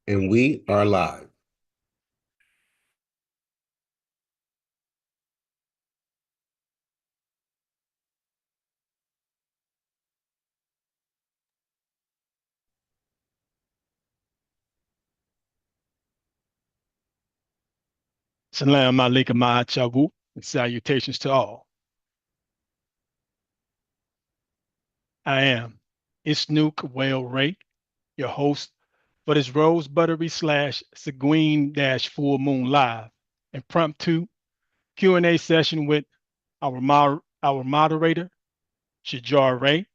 And we are live. Salam alaikum ma'achawu, and salutations to all. I am Isnook Whale Ray, your host for this Rose Buttery slash Seguin dash Full Moon Live impromptu Q&A session with our moderator, Shajar Ray,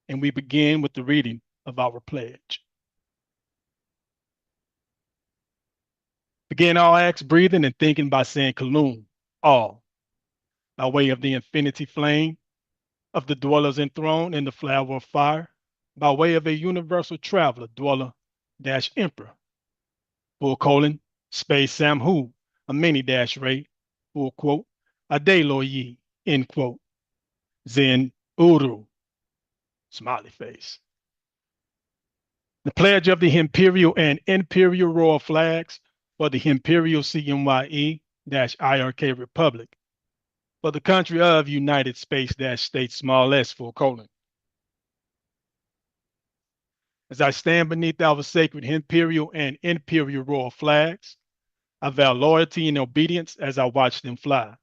and we begin with the reading of our pledge. Begin all acts breathing and thinking by saying Kalum, all, by way of the infinity flame of the dwellers enthroned in the flower of fire, by way of a universal traveler, dweller dash emperor, full colon, space Samhu, a mini dash ray, full quote, a lo ye, end quote, Zen Uru, smiley face. The pledge of the Imperial and Imperial Royal flags for the Imperial CMYE-IRK Republic, for the country of United States small s, full colon. As I stand beneath our sacred Imperial and Imperial Royal flags, I vow loyalty and obedience as I watch them fly.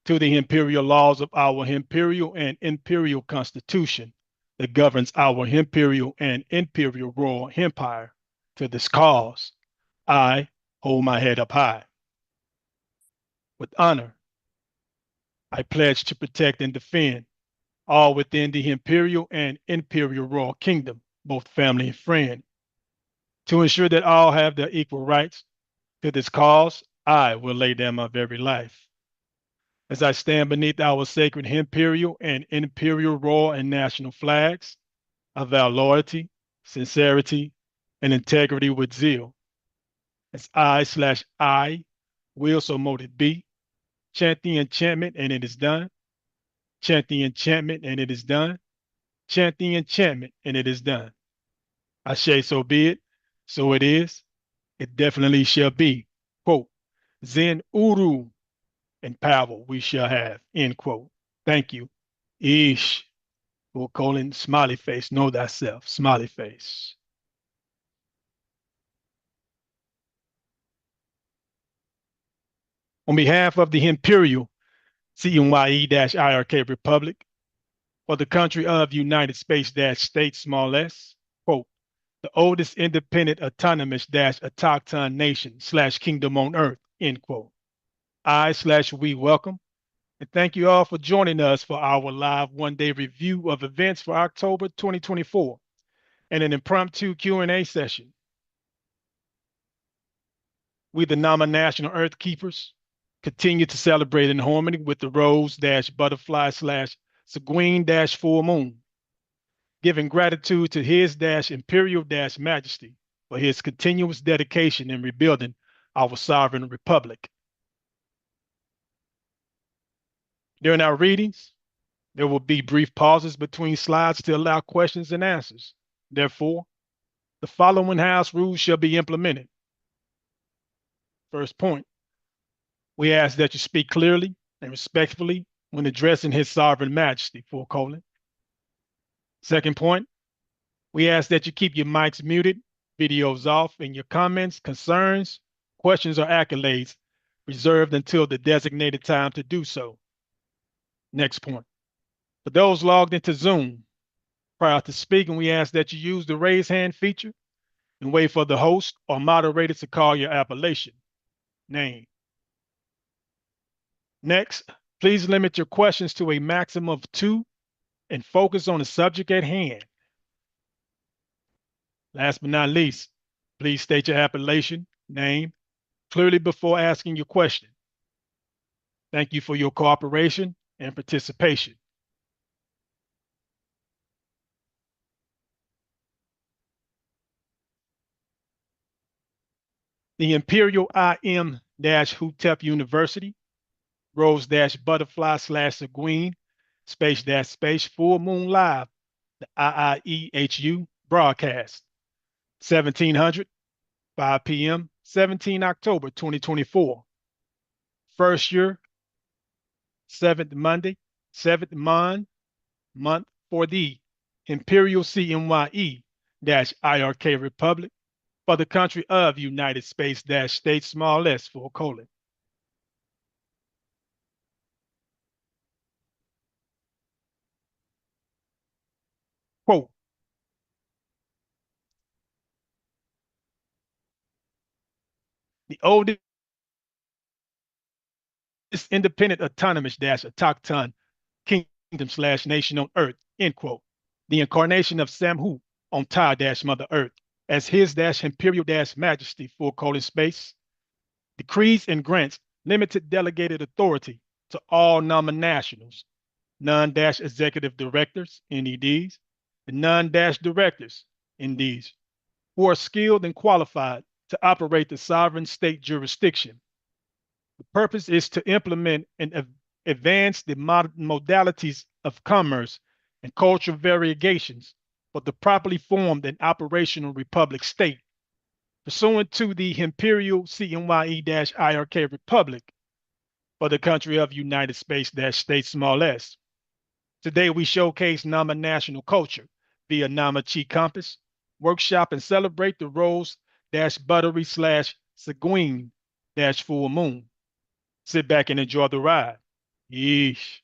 To the imperial laws of our Imperial and Imperial Constitution that governs our Imperial and Imperial Royal Empire, to this cause, I hold my head up high. With honor, I pledge to protect and defend all within the Imperial and Imperial Royal Kingdom, both family and friend, to ensure that all have their equal rights. To this cause, I will lay down my very life. As I stand beneath our sacred Imperial and Imperial Royal and national flags, I vow loyalty, sincerity, and integrity with zeal. As I will so mote it be, chant the enchantment and it is done. Chant the enchantment and it is done. Chant the enchantment and it is done. Ashe, so be it, so it is, it definitely shall be. Quote, Zen Uru and power we shall have, end quote. Thank you. Ish, full colon, smiley face, know thyself, smiley face. On behalf of the Imperial CMYE-IRK Republic, for the country of United States small s, quote, the oldest independent autonomous autochthon nation / kingdom on earth, end quote. We welcome and thank you all for joining us for our live one-day review of events for October 2024 and an impromptu Q&A session. We, the Nama National Earth Keepers, continue to celebrate in harmony with the Rose Butterfly / Seguin Full Moon, giving gratitude to His Imperial Majesty for his continuous dedication in rebuilding our sovereign republic. During our readings, there will be brief pauses between slides to allow questions and answers. Therefore, the following house rules shall be implemented. First point, we ask that you speak clearly and respectfully when addressing His Sovereign Majesty, full colon. Second point, we ask that you keep your mics muted, videos off, and your comments, concerns, questions, or accolades reserved until the designated time to do so. Next point, for those logged into Zoom, prior to speaking, we ask that you use the raise hand feature and wait for the host or moderator to call your appellation, name. Next, please limit your questions to a maximum of 2 and focus on the subject at hand. Last but not least, please state your appellation, name, clearly before asking your question. Thank you for your cooperation and participation. The Imperial IM-Hotep University, Rose Butterfly / Seguin, space Full Moon Live, the IIEHU broadcast, 1700 5 p.m., 17 October 2024. First year, seventh Monday, seventh month for the Imperial CMYE-IRK Republic for the country of United States state small s full colon. Quote, the oldest independent autonomous autochthon kingdom nation on earth, end quote. The incarnation of Samhu on Ta Mother Earth as his imperial majesty full colon space decrees and grants limited delegated authority to all non-nationals, non-executive directors, NEDs, and non-directors, NDs, who are skilled and qualified to operate the sovereign state jurisdiction. The purpose is to implement and advance the modalities of commerce and cultural variegations for the properly formed and operational republic state pursuant to the Imperial CMYE-IRK Republic for the country of United States state small s. Today we showcase Nama national culture via Nama Chi Compass, workshop and celebrate the rose buttery Seguin full moon. Sit back and enjoy the ride. Yeesh.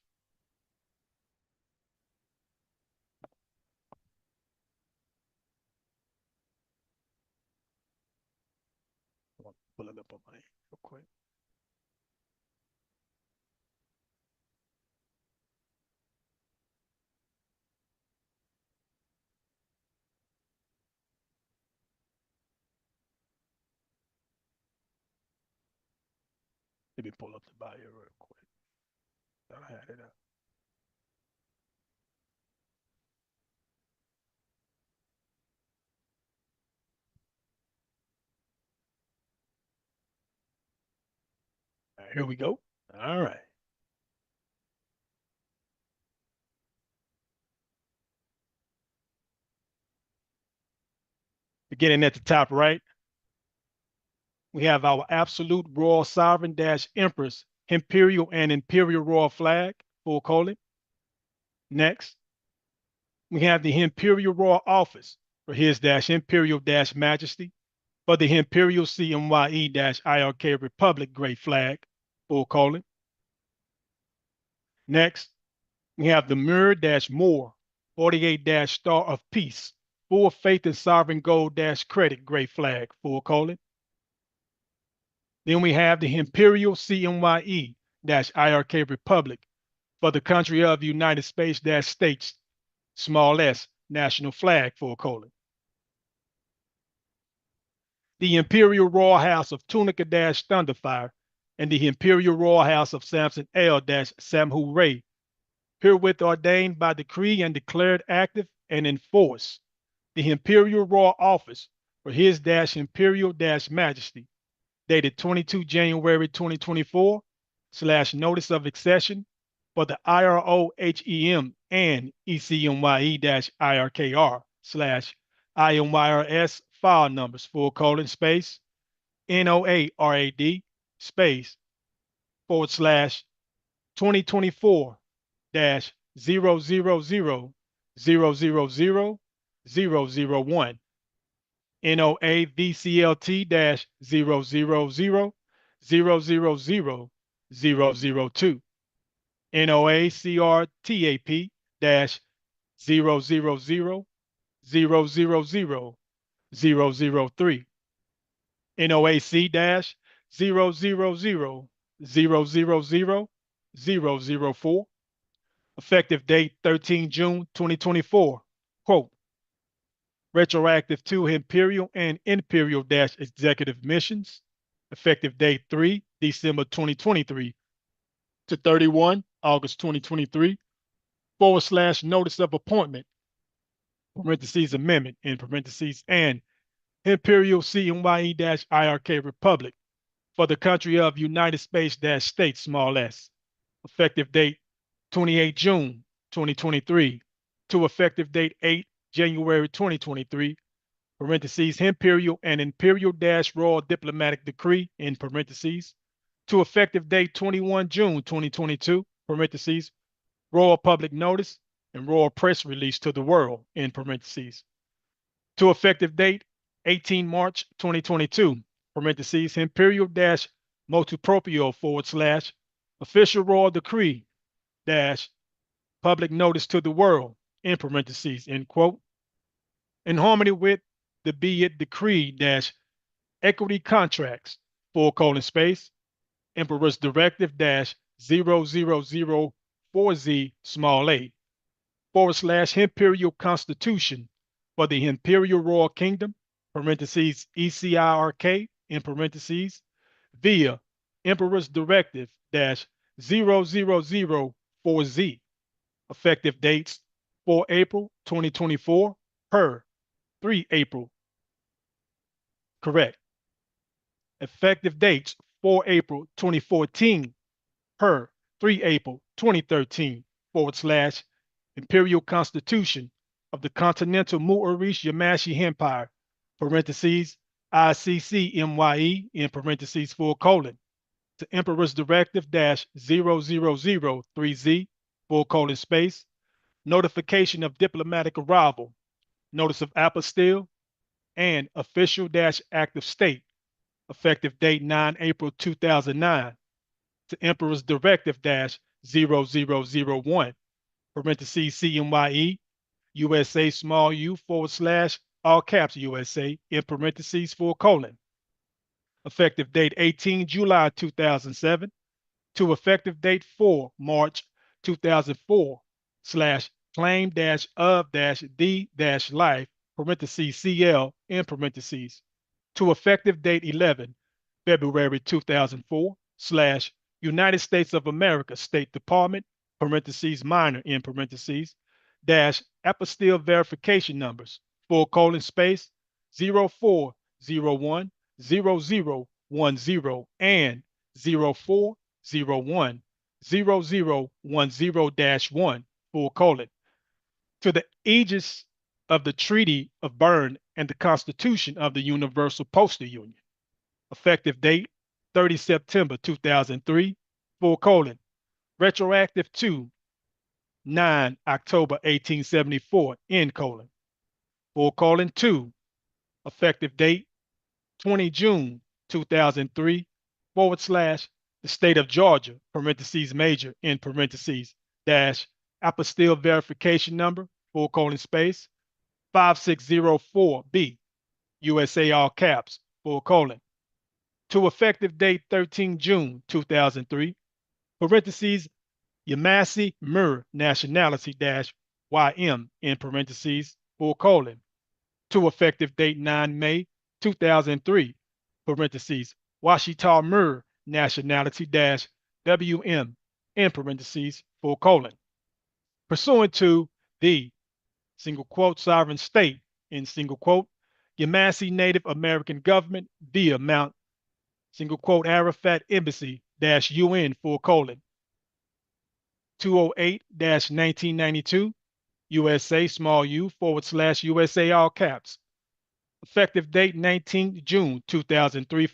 Pull it up on my real quick. Let me pull up the bio real quick. I had it up. All right, here we go. All right. Beginning at the top right, we have our absolute royal sovereign empress, imperial and imperial royal flag, full colon. Next, we have the imperial royal office for his imperial majesty for the imperial CMYE-IRK republic great flag, full colon. Next, we have the Mir More 48 Star of Peace, full faith and sovereign gold credit great flag, full colon. Then we have the Imperial CMYE-IRK Republic for the country of United States states small s national flag, full colon. The Imperial Royal House of Tunica Thunderfire and the Imperial Royal House of Samson L Samhu Ray herewith ordained by decree and declared active and in force the Imperial Royal Office for his Imperial Majesty dated 22 January 2024 / notice of accession for the IROHEM and ECMYE-IRKR / IMYRS file numbers full colon space NOARAD space / 2024 000000001 NOA VCLT 000000002 NOA CRTAP 000000003 NOAC 000000004 effective date 13 June 2024. Quote, retroactive to Imperial and Imperial executive missions, effective date 3 December 2023 to 31 August 2023, / notice of appointment, parentheses amendment, in parentheses, and Imperial CMYE-IRK Republic for the country of United States states small s, effective date 28 June 2023 to effective date 8 January 2023, parentheses, Imperial and Imperial-Royal Diplomatic Decree, in parentheses, to effective date 21 June 2022, parentheses, Royal Public Notice and Royal Press Release to the world, in parentheses, to effective date 18 March 2022, parentheses, Imperial-Multiproprio / Official Royal Decree - Public Notice to the world, in parentheses, end quote, in harmony with the be it decree - equity contracts, :space, Emperor's Directive -0004Z small a / Imperial Constitution for the Imperial Royal Kingdom, parentheses, Ecmye-IRK, in parentheses, via Emperor's Directive -0004Z, effective dates 4 April 2024 per 3 April, correct. Effective dates 4 April 2014 per 3 April 2013 / Imperial Constitution of the Continental Moorish Yamashi Empire, parentheses, ICC-MYE, in parentheses, : to Emperor's Directive -0003Z, : space, notification of diplomatic arrival, notice of apostille, and official - act of state, effective date 9 April 2009, to Emperor's Directive -0001, parentheses, CMYE, USA small u / all caps USA, in parentheses, : effective date 18 July 2007, to effective date 4 March 2004 / claim - of - the - life, parentheses, CL, in parentheses, to effective date 11 February 2004 / United States of America State Department, parentheses, minor, in parentheses, - apostille verification numbers, : space, 0401 0010 and 0401 0010-1, : to the aegis of the Treaty of Berne and the Constitution of the Universal Postal Union, effective date 30 September 2003, : retroactive to 9 October 1874, : 2, effective date 20 June 2003 / the state of Georgia, parentheses, major, in parentheses, - apostille verification number, : space, 5604B, USA all caps, : to effective date 13 June 2003, parentheses, Ecmye-Irkr nationality - YM, in parentheses, : to effective date 9 May 2003, parentheses, Washita-Mir nationality - WM, in parentheses, : pursuant to the sovereign state, in Yamasee Native American government via Mount Arafat Embassy - UN, : 208-1992 USA small u / USA all caps, effective date 19 June 2003 :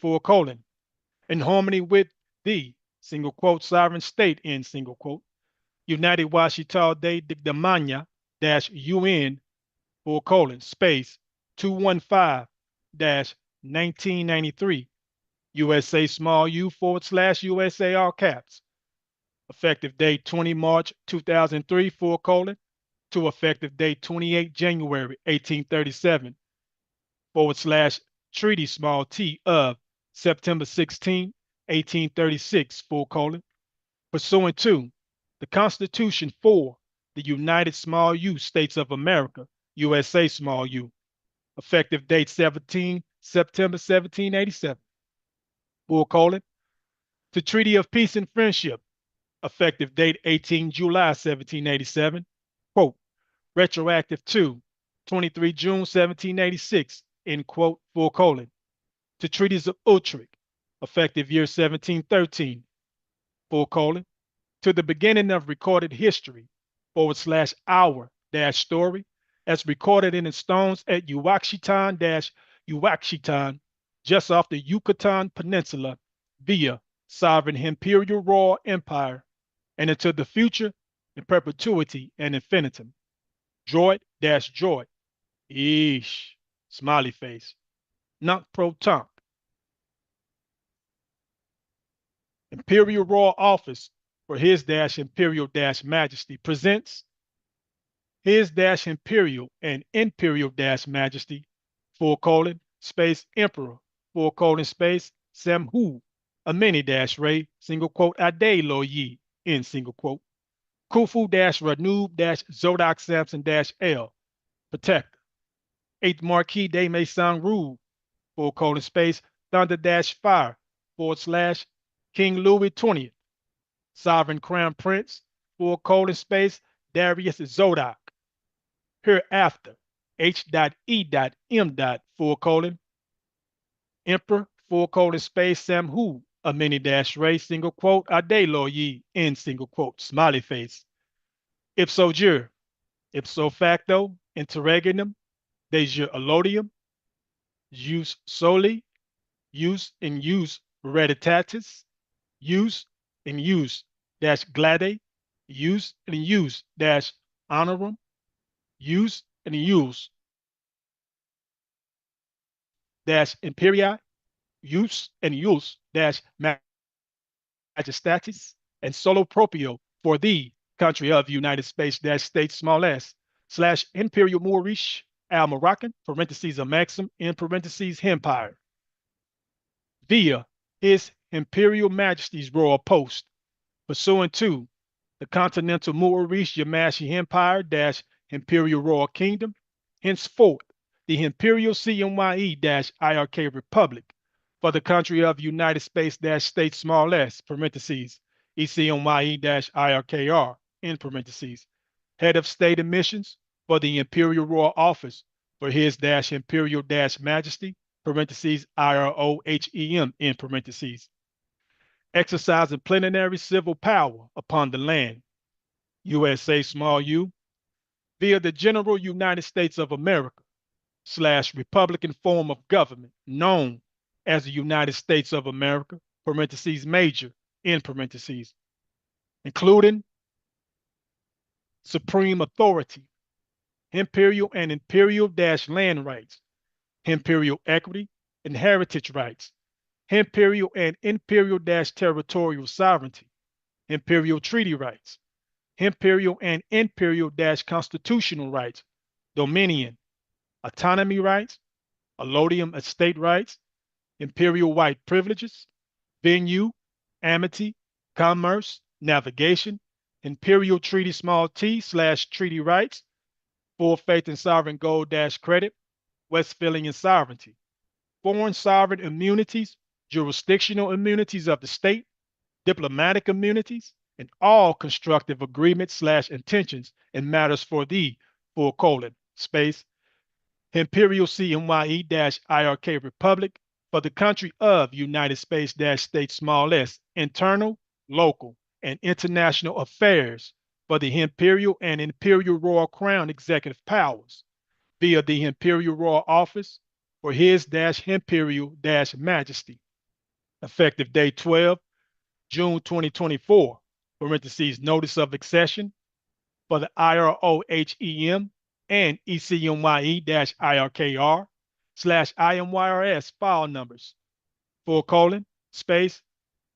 in harmony with the sovereign state, in United Washita de Damania - UN, : space, 215-1993 USA small u / USA all caps, effective date 20 March 2003 : to effective date 28 January 1837 / Treaty small t of September 16, 1836 : pursuant to the Constitution for the United small u States of America, USA small u, effective date 17 September 1787 : to Treaty of Peace and Friendship, effective date 18 July 1787, retroactive to 23 June 1786, : to Treaties of Utrecht, effective year 1713, : to the beginning of recorded history, / our - story, as recorded in the stones at Uwakshitan, just off the Yucatan Peninsula, via sovereign imperial royal empire, and into the future in perpetuity and infinitum. Droid-droid. Eesh. Smiley face. Nunc pro tunc. Imperial Royal Office for His Imperial Majesty presents His Imperial and Imperial Majesty, space Emperor, space Samhu, a mini ray, single quote, Ade lo yi, end single quote. Khufu Ranub Zodok Samson L, Protector. 8th Marquis de Maison Rouge, space Thunder Fire, / King Louis 20th, Sovereign Crown Prince, space Darius Zodok. Hereafter, H.E.M. Emperor, space Samhu, a mini ray, single quote, Ade lo yi, end single quote, smiley face. Ipso jure, ipso facto, interregnum, de jure allodium, jus soli, use in use hereditatis, use in use glade, use in use honorum, use in use imperii, use in use majestatis, and solo proprio for the country of United States States s / Imperial Moorish al Moroccan (a maxim in parentheses empire) via His Imperial Majesty's Royal Post, pursuant to the Continental Moorish Yamashi Empire Imperial Royal Kingdom, henceforth the Imperial CMYE-IRK Republic for the country of United States States s (parentheses ECMYE-IRKR) in parentheses, head of state and missions for the Imperial Royal Office for His Imperial Majesty parentheses IROHEM in parentheses, exercising plenary civil power upon the land, USA small u, via the General United States of America / Republican form of government known as the United States of America parentheses major in parentheses, including supreme authority, imperial and imperial land rights, imperial equity and heritage rights, imperial and imperial territorial sovereignty, imperial treaty rights, imperial and imperial constitutional rights, dominion, autonomy rights, allodium estate rights, imperial white privileges, venue, amity, commerce, navigation, imperial treaty small t / treaty rights, full faith and sovereign gold credit, Westphalian sovereignty, foreign sovereign immunities, jurisdictional immunities of the state, diplomatic immunities, and all constructive agreements / intentions in matters for the space Imperial CMYE-IRK Republic for the country of United States States s internal, local, and international affairs for the Imperial and Imperial Royal Crown executive powers via the Imperial Royal Office for His Imperial Majesty, effective date 12 June 2024, parentheses notice of accession for the IROHEM and ECMYE-IRKR / IMYRS file numbers, space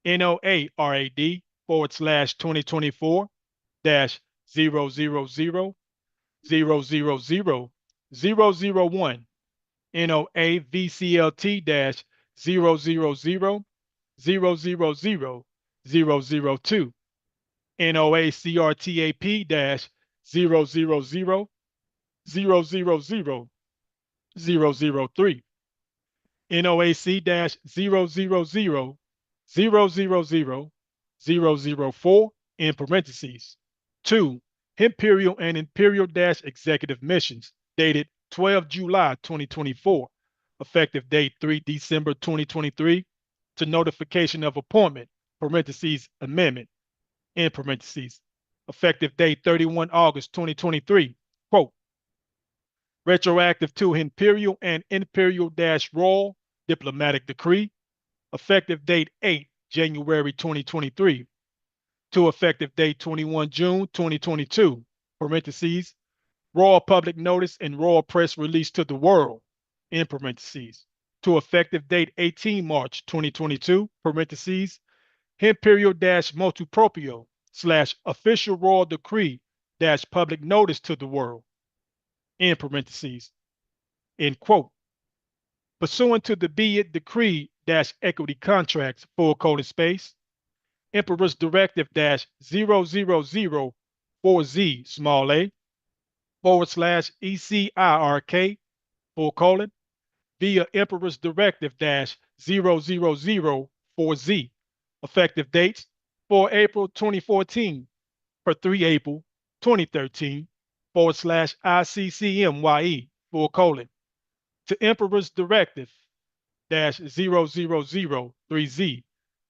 NOARAD /2024 000 000 001 NOA VCLT 000 000 002 NOA CRTAP 000 000 003 NOAC 000 004 in parentheses. 2. Imperial and Imperial Executive Missions dated 12 July 2024, effective date 3 December 2023, to notification of appointment, parentheses, amendment, in parentheses, effective date 31 August 2023, quote, retroactive to Imperial and Imperial-Royal Diplomatic Decree, effective date 8 January 2023 to effective date 21 June 2022, parentheses, Royal Public Notice and Royal Press Release to the World, in parentheses, to effective date 18 March 2022, parentheses, Imperial-Multiproprio / Official Royal Decree - Public Notice to the World, in parentheses, end quote. Pursuant to the be it decree - equity contracts, :space, Emperor's Directive -00040Z small a /ECIRK via Emperor's Directive -00040Z, effective dates 4 April 2014 per 3 April 2013 /ICCMYE to Emperor's Directive -00003Z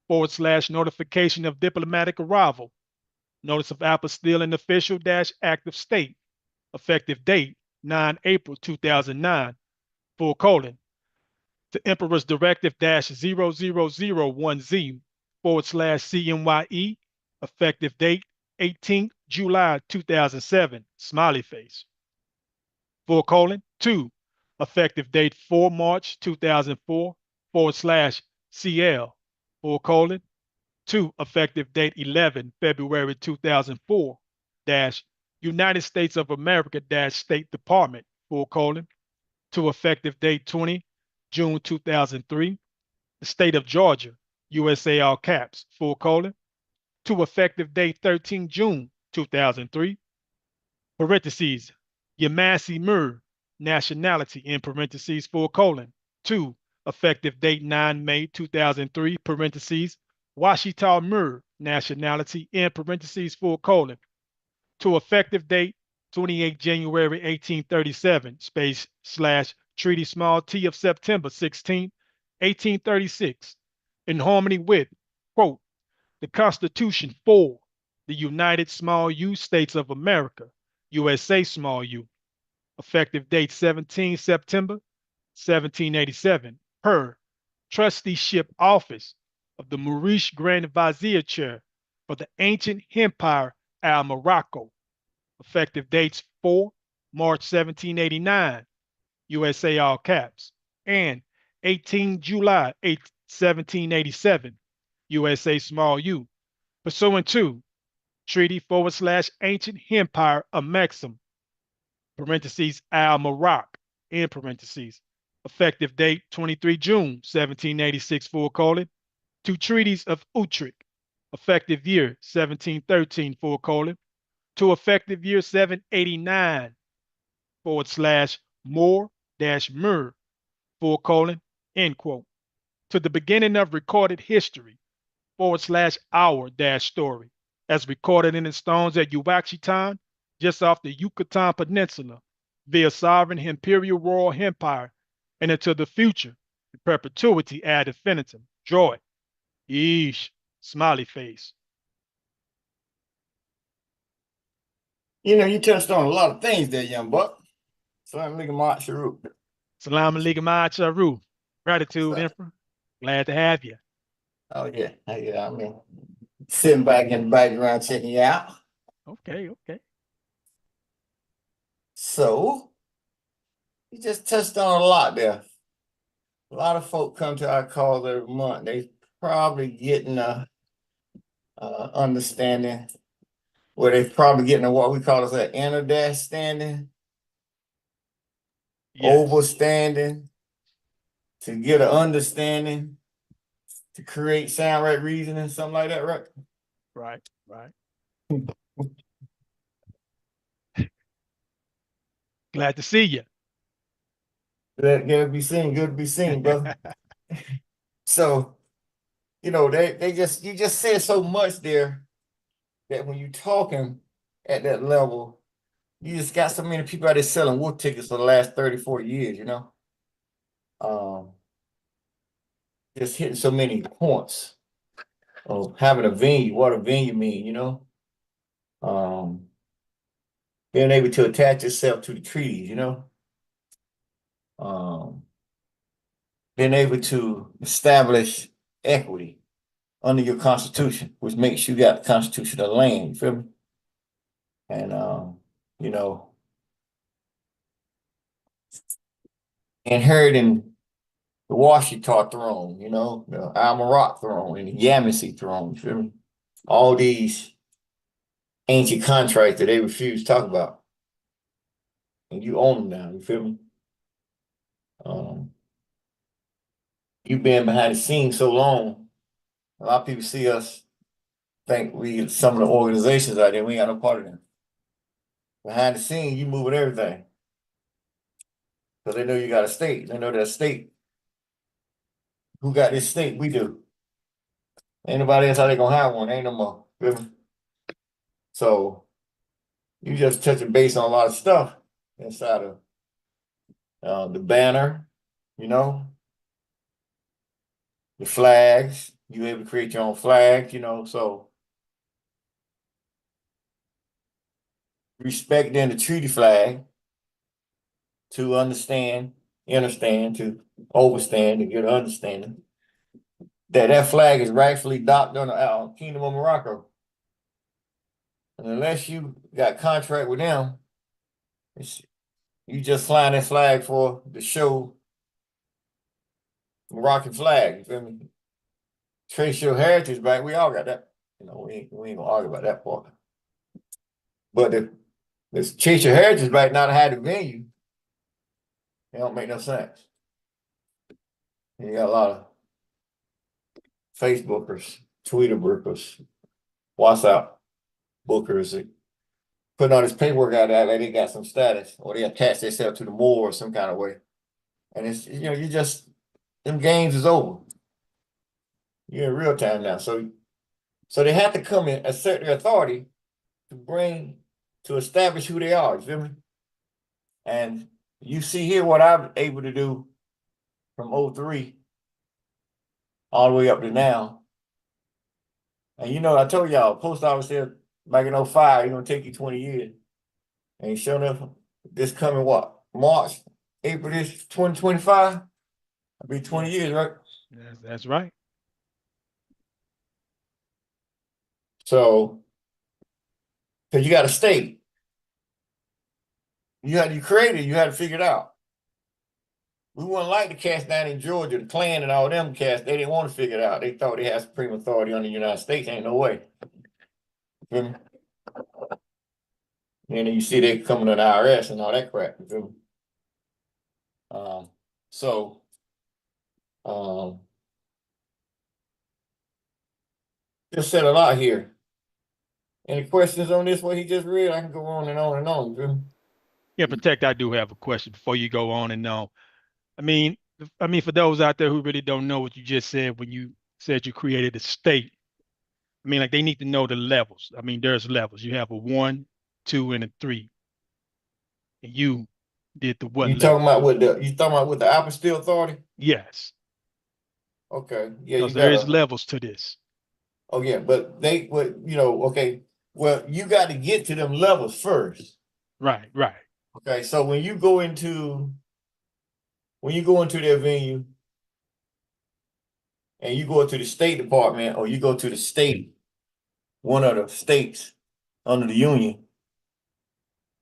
/ notification of diplomatic arrival, notice of apostille and official - act of state, effective date 9 April 2009 to Emperor's Directive -00001Z /CMYE, effective date 18 July 2007 smiley face, to effective date 4 March 2004 /CL to effective date 11 February 2004 United States of America State Department to effective date 20 June 2003 the State of Georgia USA all caps to effective date 13 June 2003 parentheses Ecmye-Irkr nationality in parentheses to effective date 9 May 2003 parentheses Washita Mir nationality in parentheses to effective date 28 January 1837 space / Treaty small t of September 16, 1836 in harmony with quote the Constitution for the United small u States of America USA small u, effective date 17 September 1787 per trusteeship office of the Moorish Grand Vizier Chair for the ancient Empire al Morocco, effective dates 4 March 1789 USA all caps and 18 July 1787 USA small u, pursuant to Treaty / Ancient Empire of Maxim, parentheses al Morocco, in parentheses, effective date 23 June 1786 to Treaties of Utrecht, effective year 1713 to effective year 789 / more Mir end quote, to the beginning of recorded history / our story, as recorded in the stones at Uachitan, just off the Yucatan Peninsula, via sovereign Imperial Royal Empire, and into the future, in perpetuity ad infinitum. Joy. Yeesh. Smiley face. You know, you touched on a lot of things there, young buck. Salam alaikum, Sharu. Salam alaikum, Sharu. Gratitude, Emperor. Glad to have you. Oh, yeah. Yeah, I mean, sitting back in the background checking you out. Okay. So, you just touched on a lot there. A lot of folk come to our calls every month. They probably getting a understanding, where they probably getting a, what we call as an understanding, overstanding, to get an understanding, to create sound right reasoning, something like that, right? Right. Glad to see you. Good to be seen. Good to be seen, brother. So, you know, you just said so much there that when you're talking at that level, you just got so many people out there selling wolf tickets for the last 30, 40 years, you know? Just hitting so many points of having a venue, what a venue mean, you know? Being able to attach yourself to the treaties, you know? been able to establish equity under your constitution, which makes you got the constitution of the land, you feel me? And you know, inheriting the Washita throne, you know, the Iiehu throne and the Yamasee throne, you feel me? All these ancient contracts that they refuse to talk about. And you own them now, you feel me? You've been behind the scenes so long, a lot of people see us, think we some of the organizations out there, we ain't got no part of them. Behind the scenes, you moving everything. Because they know you got a state. They know that state. Who got this state? We do. Ain't nobody else how they gonna have one. Ain't no more. Feel me? So you just touching base on a lot of stuff inside of the banner, you know, the flags. You able to create your own flag, you know, so respecting the treaty flag to understand, to overstand, to get an understanding that flag is rightfully docked on the Kingdom of Morocco. And unless you got contract with them, you just flying that flag for the show Moroccan flag, you feel me? Trace your heritage back, we all got that. You know, we ain't gonna argue about that part. But if trace your heritage back, not have the venue, it don't make no sense. You got a lot of Facebookers, Twitterbookers, WhatsApp bookers putting all this paperwork out there like they got some status or they attach themselves to the Moor or some kind of way. And it's, you know, them games is over. You're in real time now. So they have to come in, assert their authority to establish who they are, you feel me? And you see here what I'm able to do from 03 all the way up to now. And you know, I told y'all, post office said back in 05, it's gonna take you 20 years. And sure enough, this coming what? March, April this 2025? It'll be 20 years, right? That's right. So, because you got a state. You created, you had to figure it out. We wouldn't like the cats down in Georgia, the Klan and all them cats, they didn't want to figure it out. They thought they had supreme authority under the United States. Ain't no way. Feel me? And then you see they coming to the IRS and all that crap. You feel me? So just said a lot here. Any questions on this? What he just read? I can go on and on and on. You feel me? Yeah, Protect, I do have a question before you go on and on. I mean, for those out there who really don't know what you just said when you said you created a state, I mean, like they need to know the levels. I mean, there's levels. You have a 1, 2, and a 3. And you did the what You level? talking about with the Apostille Authority? Yes. Okay. Yeah, Because you there got is levels to this. oh yeah, but okay. Well, you got to get to them levels first. Right. Okay, so when you go into their venue and you go to the State Department or you go to the state, one of the states under the union,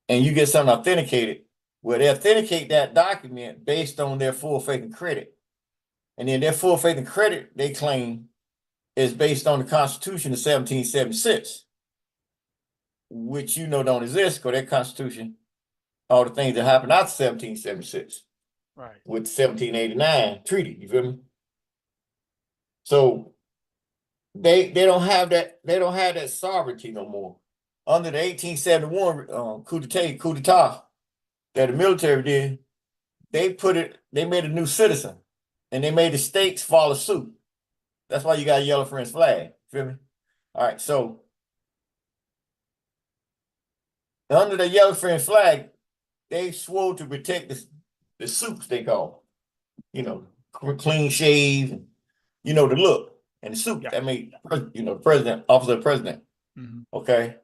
and you get something authenticated, well, they authenticate that document based on their full faith and credit. And then their full faith and credit, they claim, is based on the Constitution of 1776, which you know don't exist because that Constitution, all the things that happened after 1776. Right. With the 1789 treaty, you feel me? So they don't have that sovereignty no more. Under the 1871 coup d'etat that the military did, they made a new citizen and they made the states follow suit. That's why you got a yellow French flag. Feel me? All right, so under the yellow French flag, they swore to protect the suits they call, you know, clean shave, you know, the look and the suit that made, president, officer of president. Mm-hmm. Okay.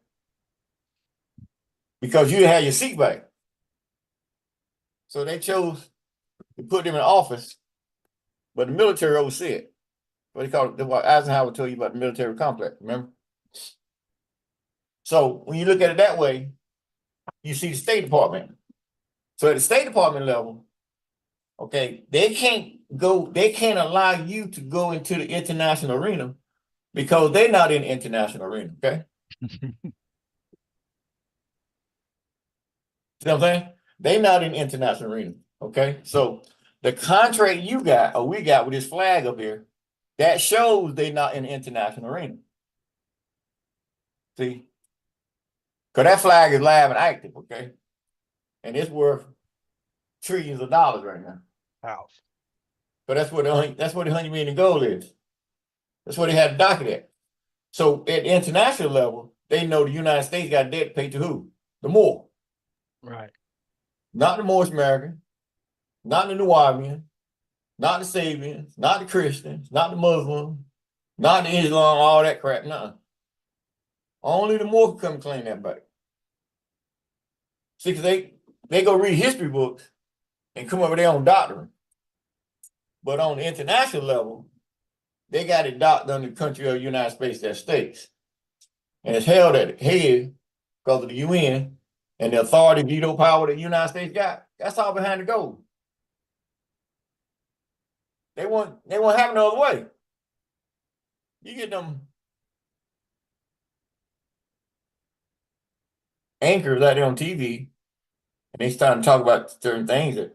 Because you had your seat back. So they chose He put them in office, but the military oversee it. What he called it, what Eisenhower told you about the military complex, remember? So when you look at it that way, you see the State Department. So at the State Department level, okay, they can't allow you to go into the international arena because they're not in the international arena, okay? See what I'm saying? They're not in the international arena, okay? So the contract you got, or we got with this flag up here, that shows they're not in the international arena. See? Because that flag is live and active, okay? And it's worth trillions of dollars right now. Wow. But that's what the $100 million in gold is. That's what they had to dock it at. So at the international level, they know the United States got debt to pay to who? The Moor. Right. Not the Moorish American, not the Nubian, not the Sabians, not the Christians, not the Muslims, not the Islam, all that crap, nothing. Only the Moor can come claim that back. See, because they go read history books and come up with their own doctrine. But on the international level, they got it docked under the country of the United States, their states. And it's held at the head because of the UN and the authority veto power that the United States got. That's all behind the gold. They won't have it no other way. You get them anchors out there on TV, and they start to talk about certain things that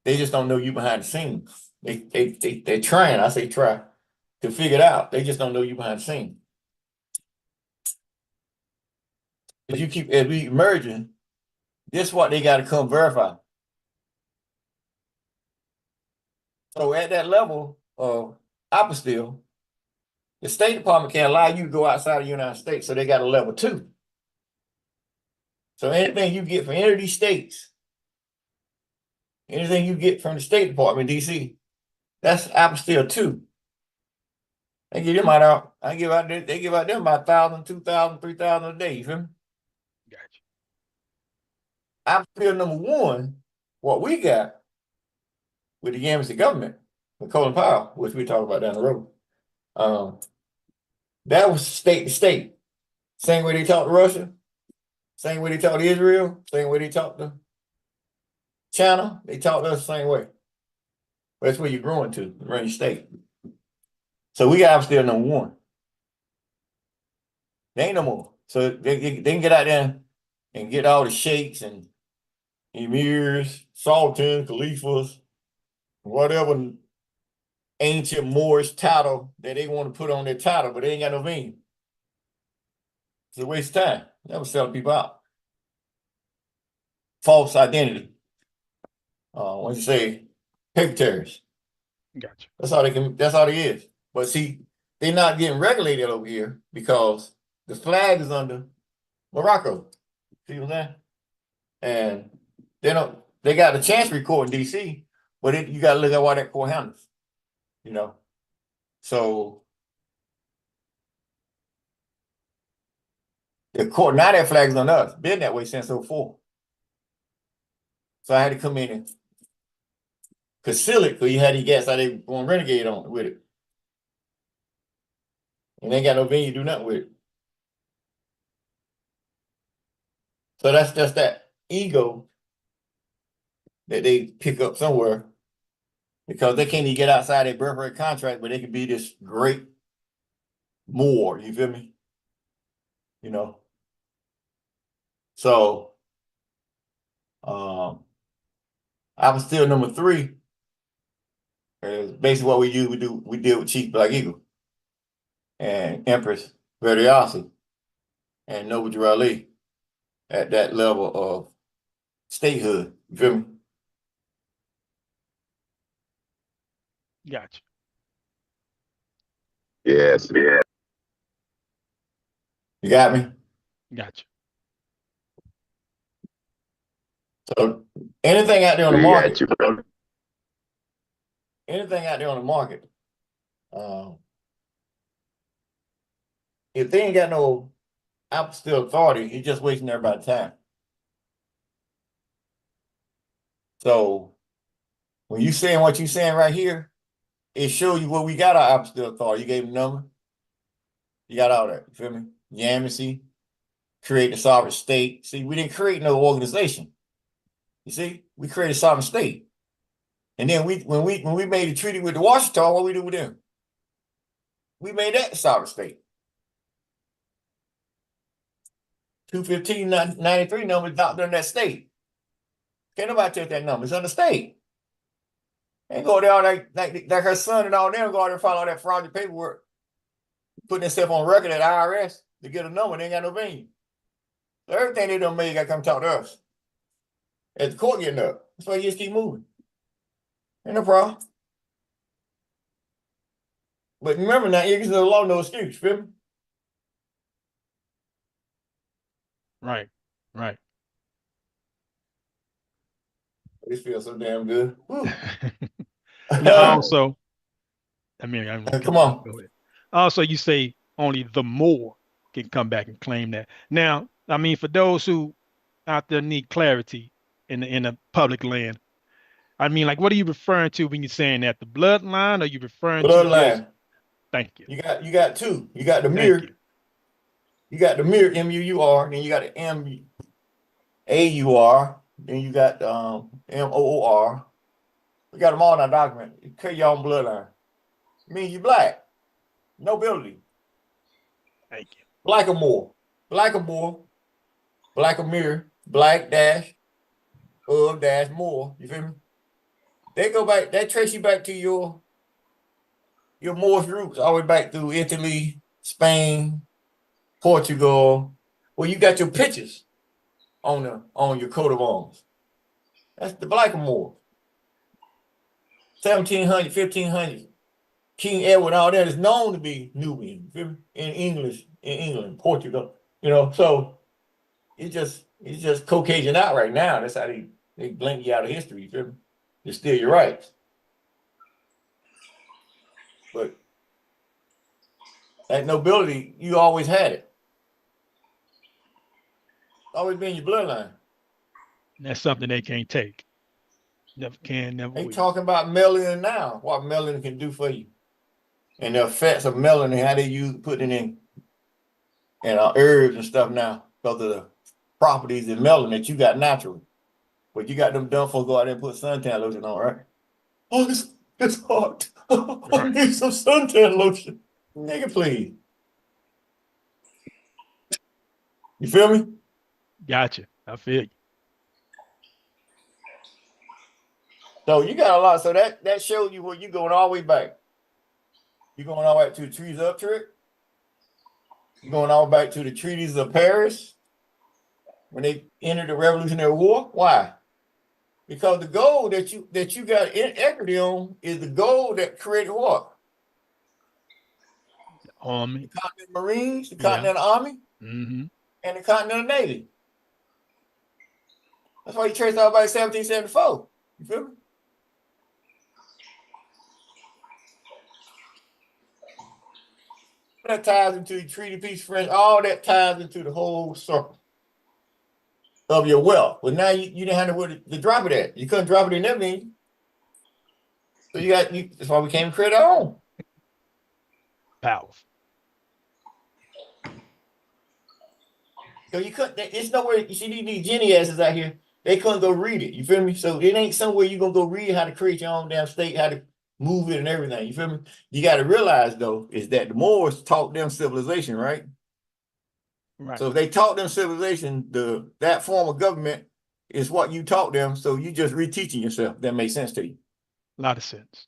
they just don't know you behind the scenes. They're trying, I say try, to figure it out. They just don't know you behind the scenes. As we merging, this is what they got to come verify. So at that level of apostille, the State Department can't allow you to go outside of the United States, so they got a level 2. So anything you get from any of these states, anything you get from the State Department, DC, that's apostille 2. They give them out. They give out them about 1,000, 2,000, 3,000 a day. You feel me? Gotcha. Apostille number 1, what we got with the Yamasee government, with Colin Powell, which we talk about down the road. That was state to state. Same way they talk to Russia, same way they talk to Israel, same way they talk to China, they talk to us the same way. But that's where you're growing to, around your state. So we got still number 1. They ain't no more. So they can get out there and get all the sheikhs and emirs, sultans, caliphs, whatever ancient Moorish title that they want to put on their title, but they ain't got no venue. It's a waste of time. Never selling people out. False identity. When you say paper terrorists. Gotcha. That's all it is. But see, they're not getting regulated over here because the flag is under Morocco. See what I'm saying? And they got the Chancery Court in DC, but you gotta look at why that court handles. You know. So the court, now that flag's on us. Been that way since 2004. So I had to come in and conceal it because you had these guys how they going renegade on it with it. And they ain't got no venue to do nothing with it. So that's just that ego that they pick up somewhere because they can't even get outside their birthright contract, but they could be this great Moor, you feel me? You know. So I was still number 3. Basically what we do, we deal with Chief Black Eagle and Empress Veriasi and Noble Drew at that level of statehood. You feel me? Gotcha. Yes. Yeah. You got me? Gotcha. So anything out there on the We market, got you, bro. anything out there on the market, if they ain't got no apostille authority, you're just wasting everybody's time. So When you saying what you saying right here, it shows you where we got our opposite authority. You gave them number. You got all that. You feel me? Yamacy, create a sovereign state. See, we didn't create no organization. You see, we created a sovereign state. And then when we made a treaty with the Washington, what we do with them? We made that sovereign state. 215-93 number is not in that state. Can't nobody take that number. It's on the state. Ain't go there like her son and all them go out there and file all that fraudulent paperwork, putting themselves on record at IRS to get a number. They ain't got no venue. So everything they done made got to come talk to us. At the court getting up. That's why you just keep moving. Ain't no problem. But remember now, ignorance of the law, no excuse. Feel me? Right. Right. This feels so damn good. Now, also, I mean, come on. Go ahead. Also, you say only the more can come back and claim that. Now, I mean, for those who out there need clarity in the public land, I mean, like, what are you referring to when you're saying that? The bloodline, or are you referring to just? Thank you. You got two. You got the mirror. You got the mirror, M-U-U-R, then you got the M-A-U-R, then you got the M-O-O-R. We got them all in our document. You cut your own bloodline. It means you black. Nobility. Thank you. Blackamoor. Blackamoor. Blackamoor. Black dash of dash more. You feel me? They go back, that trace you back to your Moorish roots, all the way back through Italy, Spain, Portugal, where you got your pictures on your coat of arms. That's the Blackamoor. 1700, 1500, King Edward, all that is known to be Nubian, in England, Portugal, you know. So it's just Caucasian out right now. That's how they blink you out of history, you feel me? They steal your rights. But that nobility, you always had it. Always been your bloodline. That's something they can't take. Never can, never will. They talking about melanin now, what melanin can do for you. And the effects of melanin, how they use putting it in herbs and stuff now, because of the properties of melanin that you got naturally. But you got them dumb folks go out there and put suntan lotion on, right? Oh, it's hot. I need some suntan lotion. Nigga, please. You feel me? Gotcha. I feel you. So you got a lot. So that shows you where you're going all the way back. You're going all the way to the Treaties of Utrecht. You're going all the way back to the Treaties of Paris when they entered the Revolutionary War. Why? Because the gold that you got in equity on is the gold that created what? The Army. The Continental Marines, the Continental Army, and the Continental Navy. That's why you traced out by 1774. You feel me? That ties into the Treaty Peace Friends. All that ties into the whole circle of your wealth. But now you didn't have nowhere to drop it at. You couldn't drop it in that means. So that's why we came to create our own. Powerful. So you couldn't, it's nowhere, you see these Jenny asses out here, they couldn't go read it. You feel me? So it ain't somewhere you're gonna go read how to create your own damn state, how to move it and everything. You feel me? You got to realize though, is that the Moors taught them civilization, right? Right. So if they taught them civilization, that form of government is what you taught them. So you just reteaching yourself. That makes sense to you. A lot of sense.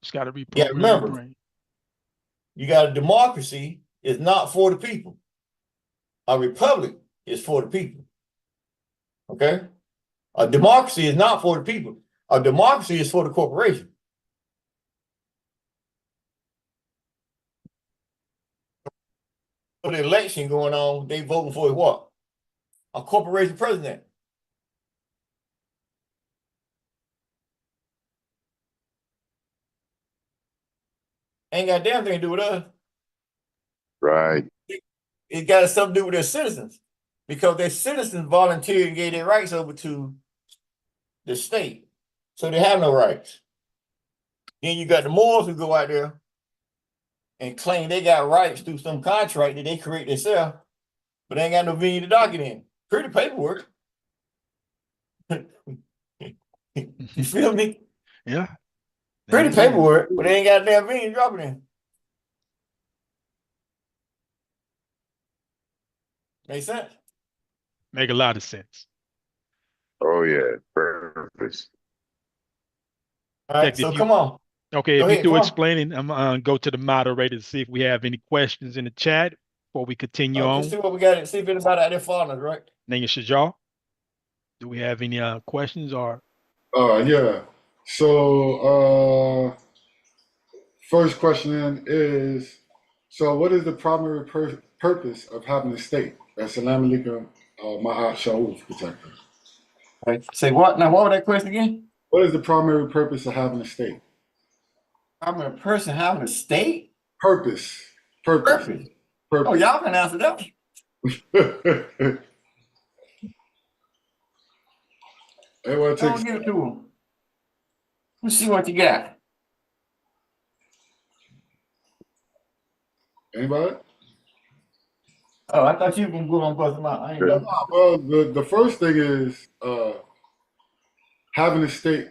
Just got to reprogram your brain. You got a democracy is not for the people. A republic is for the people. Okay? A democracy is not for the people. A democracy is for the corporation. For the election going on, they voting for what? A corporation president. Ain't got a damn thing to do with us. Right. It got something to do with their citizens, because their citizens volunteered and gave their rights over to the state. So they have no rights. Then you got the Moors who go out there and claim they got rights through some contract that they create themselves, but they ain't got no venue to dock it in. Pretty paperwork. You feel me? Yeah. Pretty paperwork, but they ain't got a damn venue to drop it in. Make sense? Make a lot of sense. Oh yeah, purpose. All right, Heck, so if you come on. okay, Go if you ahead, do come on. explaining, I'm gonna go to the moderator to see if we have any questions in the chat before we continue Just on. see what we got. See if anybody out there following us, right? Nanya Shajar, do we have any questions or? Yeah. So, first question is, so what is the primary purpose of having a state? Assalamu alaikum, Ma'at Shaul protector. Right. Say what? Now, what was that question again? What is the primary purpose of having a state? I'm a person having a state? Purpose. Purpose. Oh, y'all can answer that. Everyone Don't takes give it to them. Let's see what you got. anybody? Oh, I thought you were going to go on bust them out. I ain't know. Well, the first thing is having a state,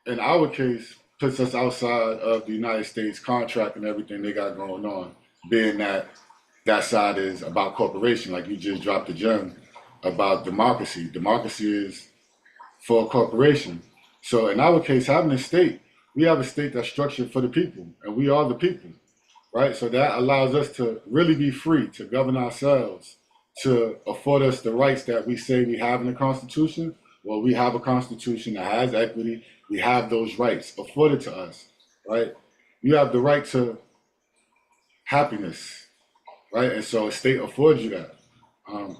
in our case, puts us outside of the United States contract and everything they got going on, being that that side is about corporation, like you just dropped the gem about democracy. Democracy is for a corporation. So in our case, having a state, we have a state that's structured for the people, and we are the people, right? So that allows us to really be free to govern ourselves, to afford us the rights that we say we have in the Constitution. Well, we have a Constitution that has equity. We have those rights afforded to us, right? You have the right to happiness, right? And so a state affords you that.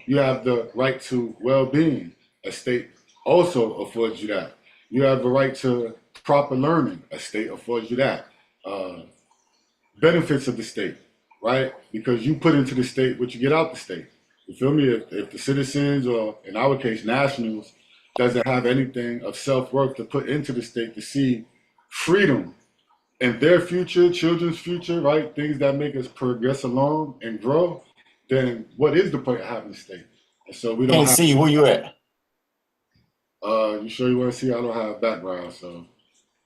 You have the right to well-being. A state also affords you that. You have the right to proper learning. A state affords you that. Benefits of the state, right? Because you put into the state what you get out the state. You feel me? If the citizens, or in our case, nationals, doesn't have anything of self-worth to put into the state to see freedom in their future, children's future, right? Things that make us progress along and grow, then what is the point of having a state? And so we don't Can't have. see where you at. You sure you want to see? I don't have a background, so.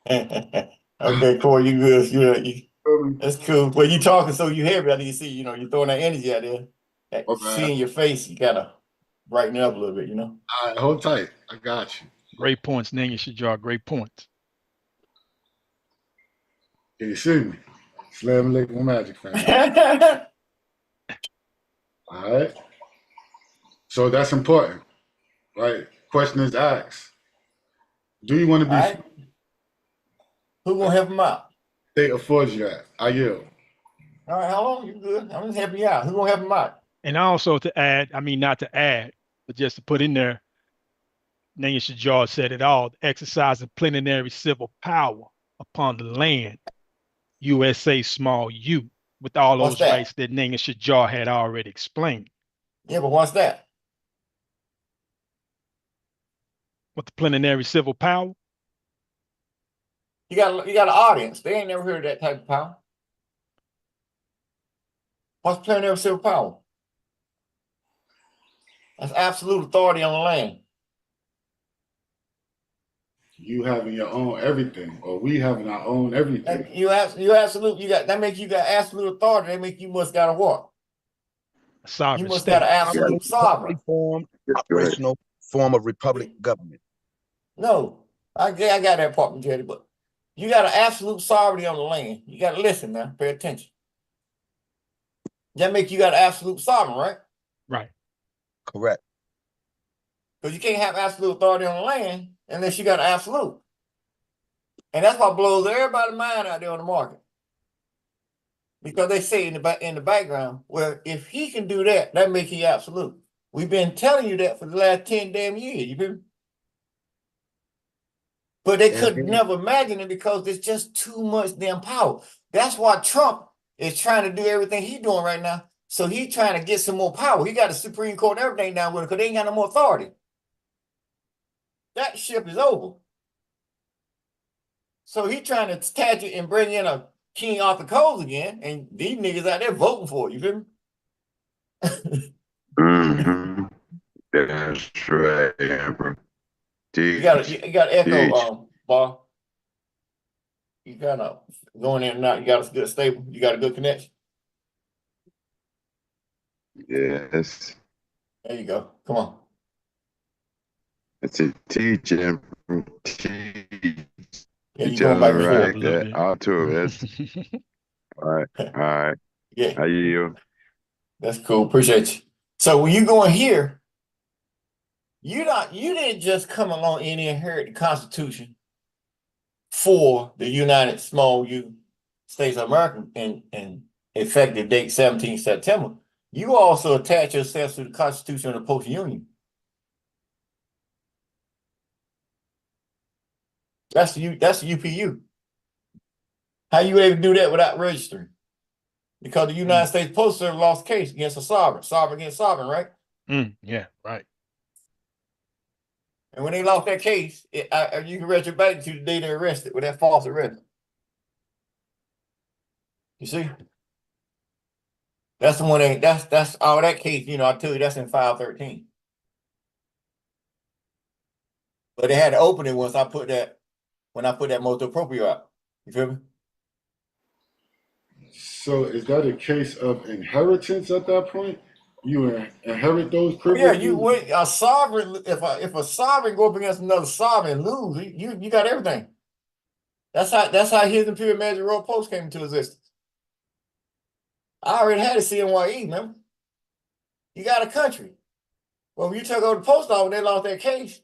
Okay, Corey, you good. That's cool. Well, you talking so you heavy. I need to see, you're throwing that energy out there. Okay. Seeing your face, you gotta brighten it up a little bit, All right, hold tight. I got you. Great points, Nanya Shajar. Great points. Can you see me? Slam alaikum, Magic fan. All right. So that's important, right? Question is asked. Do you want to be All right. Who gonna help him out? state affords you that? I yield. All right, how long? You good? I'm just helping you out. Who gonna help him out? And also to add, I mean, not to add, but just to put in there, Nanya Shajar said it all, exercising plenary civil power upon the land, USA small u, with all What's those that? rights that Nanya Shajar had already explained. Yeah, but what's that? With the plenary civil power, You got an audience. They ain't never heard of that type of power. What's plenary civil power? That's absolute authority on the land. You having your own everything, or we having our own everything. You got that make you got absolute authority. That make you must got a what? a sovereign You must state. got an absolute sovereign. Form, operational form of republic government. No, I got that part, Jerry, but you got an absolute sovereignty on the land. You got to listen now. Pay attention. That make you got an absolute sovereign, right? Right. Correct. Because you can't have absolute authority on the land unless you got an absolute. And that's what blows everybody's mind out there on the market. Because they say in the background, well, if he can do that, that makes he absolute. We've been telling you that for the last 10 damn years. You feel me? But they could never imagine it because there's just too much damn power. That's why Trump is trying to do everything he's doing right now. So he's trying to get some more power. He got the Supreme Court and everything down with it because they ain't got no more authority. that ship is over. So he trying to attach it and bring in a King Arthur Coles again, and these niggas out there voting for it. You feel me? Mm-hmm. That's right, Amber. You got Teach, you got echo, teach. bar. You kind of going in and out. You got a good stable. You got a good connection. Yes. There you go. Come on. It's a teach, Amber. Teach. Yeah, you Each going back other and Breaking up forth. a right. little That bit. auto. That's all right. All right. Yeah, I yield. that's cool. Appreciate you. So when you go in here, you didn't just come along and inherit the Constitution for the United Small U States of America and effective date 17 September. You also attach yourself to the Constitution of the Post-Union. That's the UPU. How you able to do that without registering? Because the United States Postal Service lost case against a sovereign against sovereign, right? Yeah, right. And when they lost that case, you can register back to the day they arrested with that false arrest. You see? That's the one that's all that case, I tell you that's in 513. But they had to open it when I put that motu proprio out. You feel me? So is that a case of inheritance at that point? You inherit those Oh, yeah, privileges? a sovereign, if a sovereign go up against another sovereign and lose, you got everything. That's how his Imperial Magic Royal Post came into existence. I already had a CMYE, remember? You got a country. Well, when you took over the post office, they lost that case.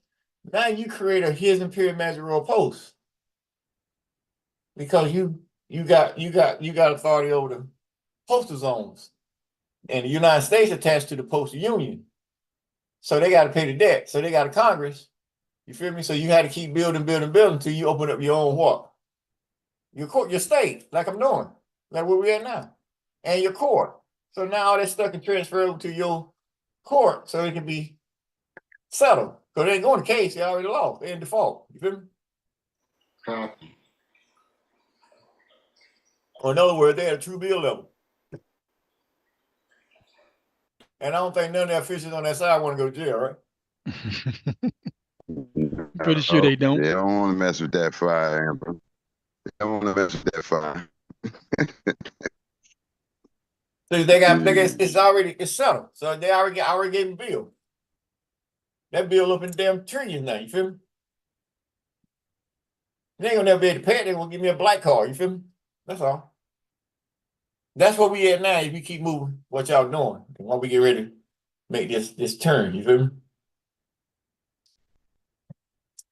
Now you create a His Imperial Magic Royal Post because you got authority over the postal zones, and the United States attached to the postal union, so they got to pay the debt. So they got a Congress. You feel me? So you had to keep building until you open up your own what? Your state, like I'm doing, like where we at now, and your court. So now all that stuff can transfer over to your court, so it can be settled. Because they ain't going to case, they already lost. They're in default. You feel me? Copy. Or in other words, they're at a true bill level. And I don't think none of the officials on that side want to go to jail, right? Pretty sure they don't. They don't want to mess with that fire, Amber. They don't want to mess with that fire. So it's settled. So they already gave them a bill. That bill up in damn trillions now, you feel me? They ain't gonna never be able to pay it, they're gonna give me a black card, you feel me? That's all. That's what we at now if we keep moving what y'all doing. And while we get ready to make this turn, you feel me?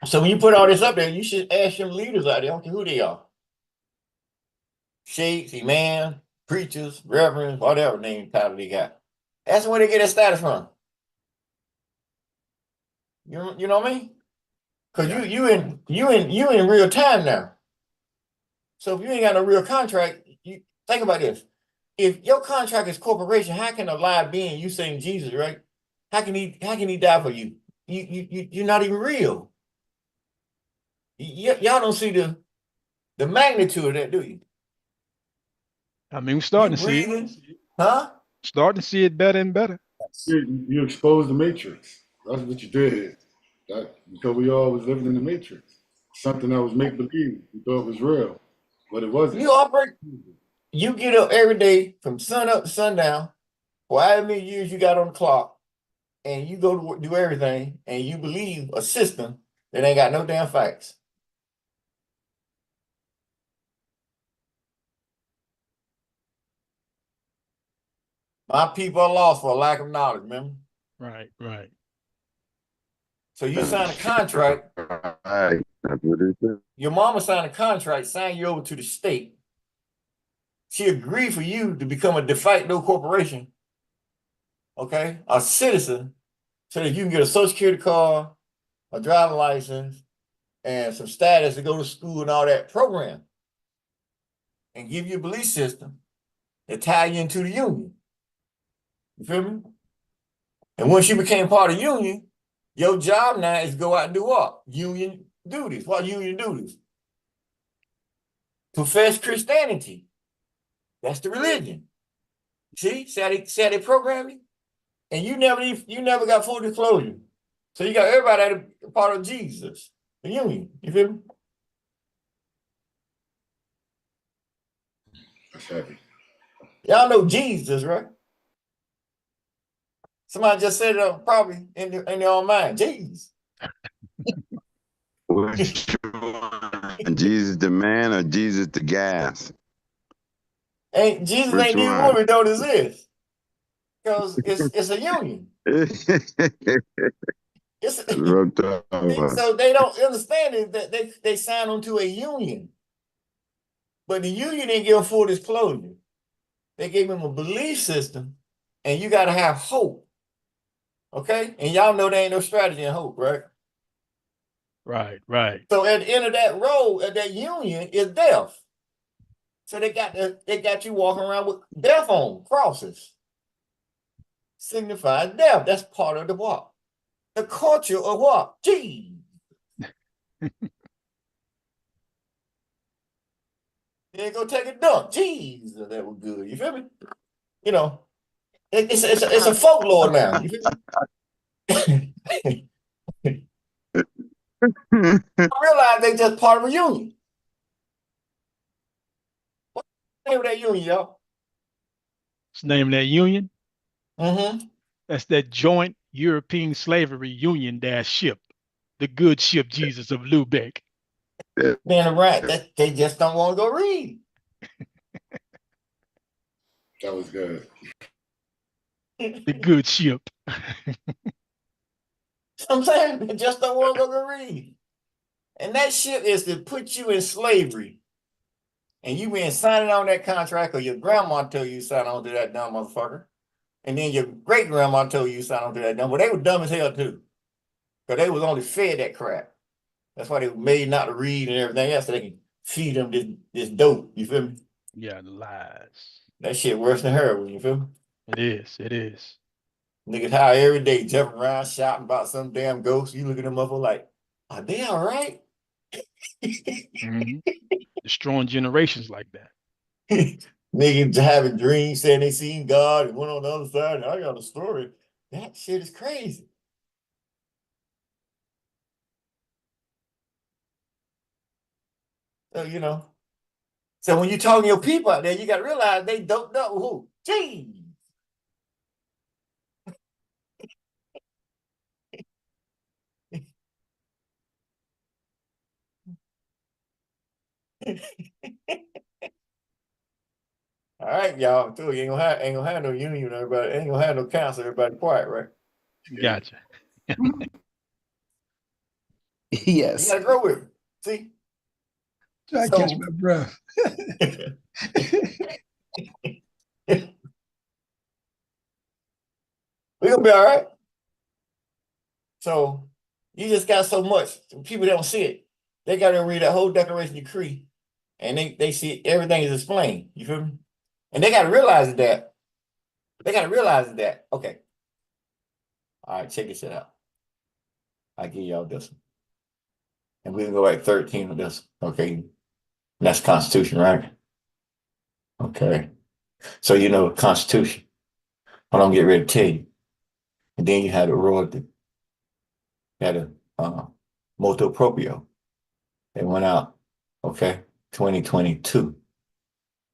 So when you put all this up there, you should ask them leaders out there, I don't care who they are. Sheikhs, imams, preachers, reverends, whatever name title they got. That's where they get their status from. You know what I mean? Because you in real time now. So if you ain't got no real contract, you think about this. If your contract is corporation, how can a live being, you saying Jesus, right? How can he die for you? You're not even real. Y'all don't see the magnitude of that, do you? I mean, we're You starting to see it. breathing, huh? Starting to see it better and better. You exposed the matrix. That's what you did. Because we all was living in the matrix. Something that was make believe. We thought was real, but it wasn't. You get up every day from sun up to sundown, for however many years you got on the clock, and you go to do everything, and you believe a system that ain't got no damn facts. My people are lost for a lack of knowledge, remember? Right, right. So you sign a contract. Right. That's what it is. Your mama signed a contract, signed you over to the state. She agreed for you to become a de facto corporation, okay, a citizen, so that you can get a social security card, a driving license, and some status to go to school and all that program, and give you a belief system that tie you into the union. You feel me? And once you became part of the union, Your job now is go out and do what? Union duties. What union duties? Profess Christianity. That's the religion. See how they program you? And you never got full disclosure. So you got everybody that a part of Jesus, the union. You feel me? That's heavy. Y'all know Jesus, right? Somebody just said it probably in their own mind. Jesus. Which one? Jesus the man or Jesus the gas? Jesus Which ain't the one? woman know this is. Because it's a union. It's so they don't understand it that they sign onto a union. But the union didn't give them full disclosure. They gave them a belief system, and you got to have hope. Okay? And y'all know there ain't no strategy in hope, right? Right, right. So at the end of that road, of that union, is death. So they got you walking around with death on crosses. Signifies death. That's part of the what? The culture of what? Gee. Then go take a dump. Jeez, that was good. You feel me? You know, it's a folklore now. You feel me? I realize they just part of a union. What's the name of that union, y'all? What's the name of that union? Mm-hmm. That's that joint European slavery union ship, the good ship Jesus of Lubeck. Man, right. That they just don't want to go read. That was good. The good ship. I'm saying they just don't want to go read. And that shit is to put you in slavery. And you been signing on that contract, or your grandma told you sign on to that dumb motherfucker. And then your great grandma told you sign on to that dumb. But they were dumb as hell too. Because they was only fed that crap. That's why they were made not to read and everything else, so they can feed them this dope. You feel me? Yeah, the lies. That shit worse than heroin, you feel me? It is. It is. Niggas high every day, jumping around, shouting about some damn ghost. You look at them up like, are they all right? Mm-hmm. Destroying generations like that. Niggas having dreams saying they seen God and went on the other side. And I got a story. That shit is crazy. So, you know. So when you're talking to your people out there, you got to realize they don't know who. Gee. All right, y'all. Too, you ain't gonna have no union, everybody. Ain't gonna have no council, everybody quiet, right? Gotcha. You Yes. gotta grow with it. See? Try to catch my breath. We're gonna be all right. So you just got so much. People don't see it. They gotta read that whole Declaration Decree, and they see everything is explained. You feel me? And they gotta realize that. Okay. All right, check this shit out. I give y'all this one. And we're gonna go like 13 of this. Okay. That's Constitution, right? Okay. So you know Constitution. What I'm getting ready to tell you. And then you had a royalty. You had a motu proprio. They went out, okay, 2022.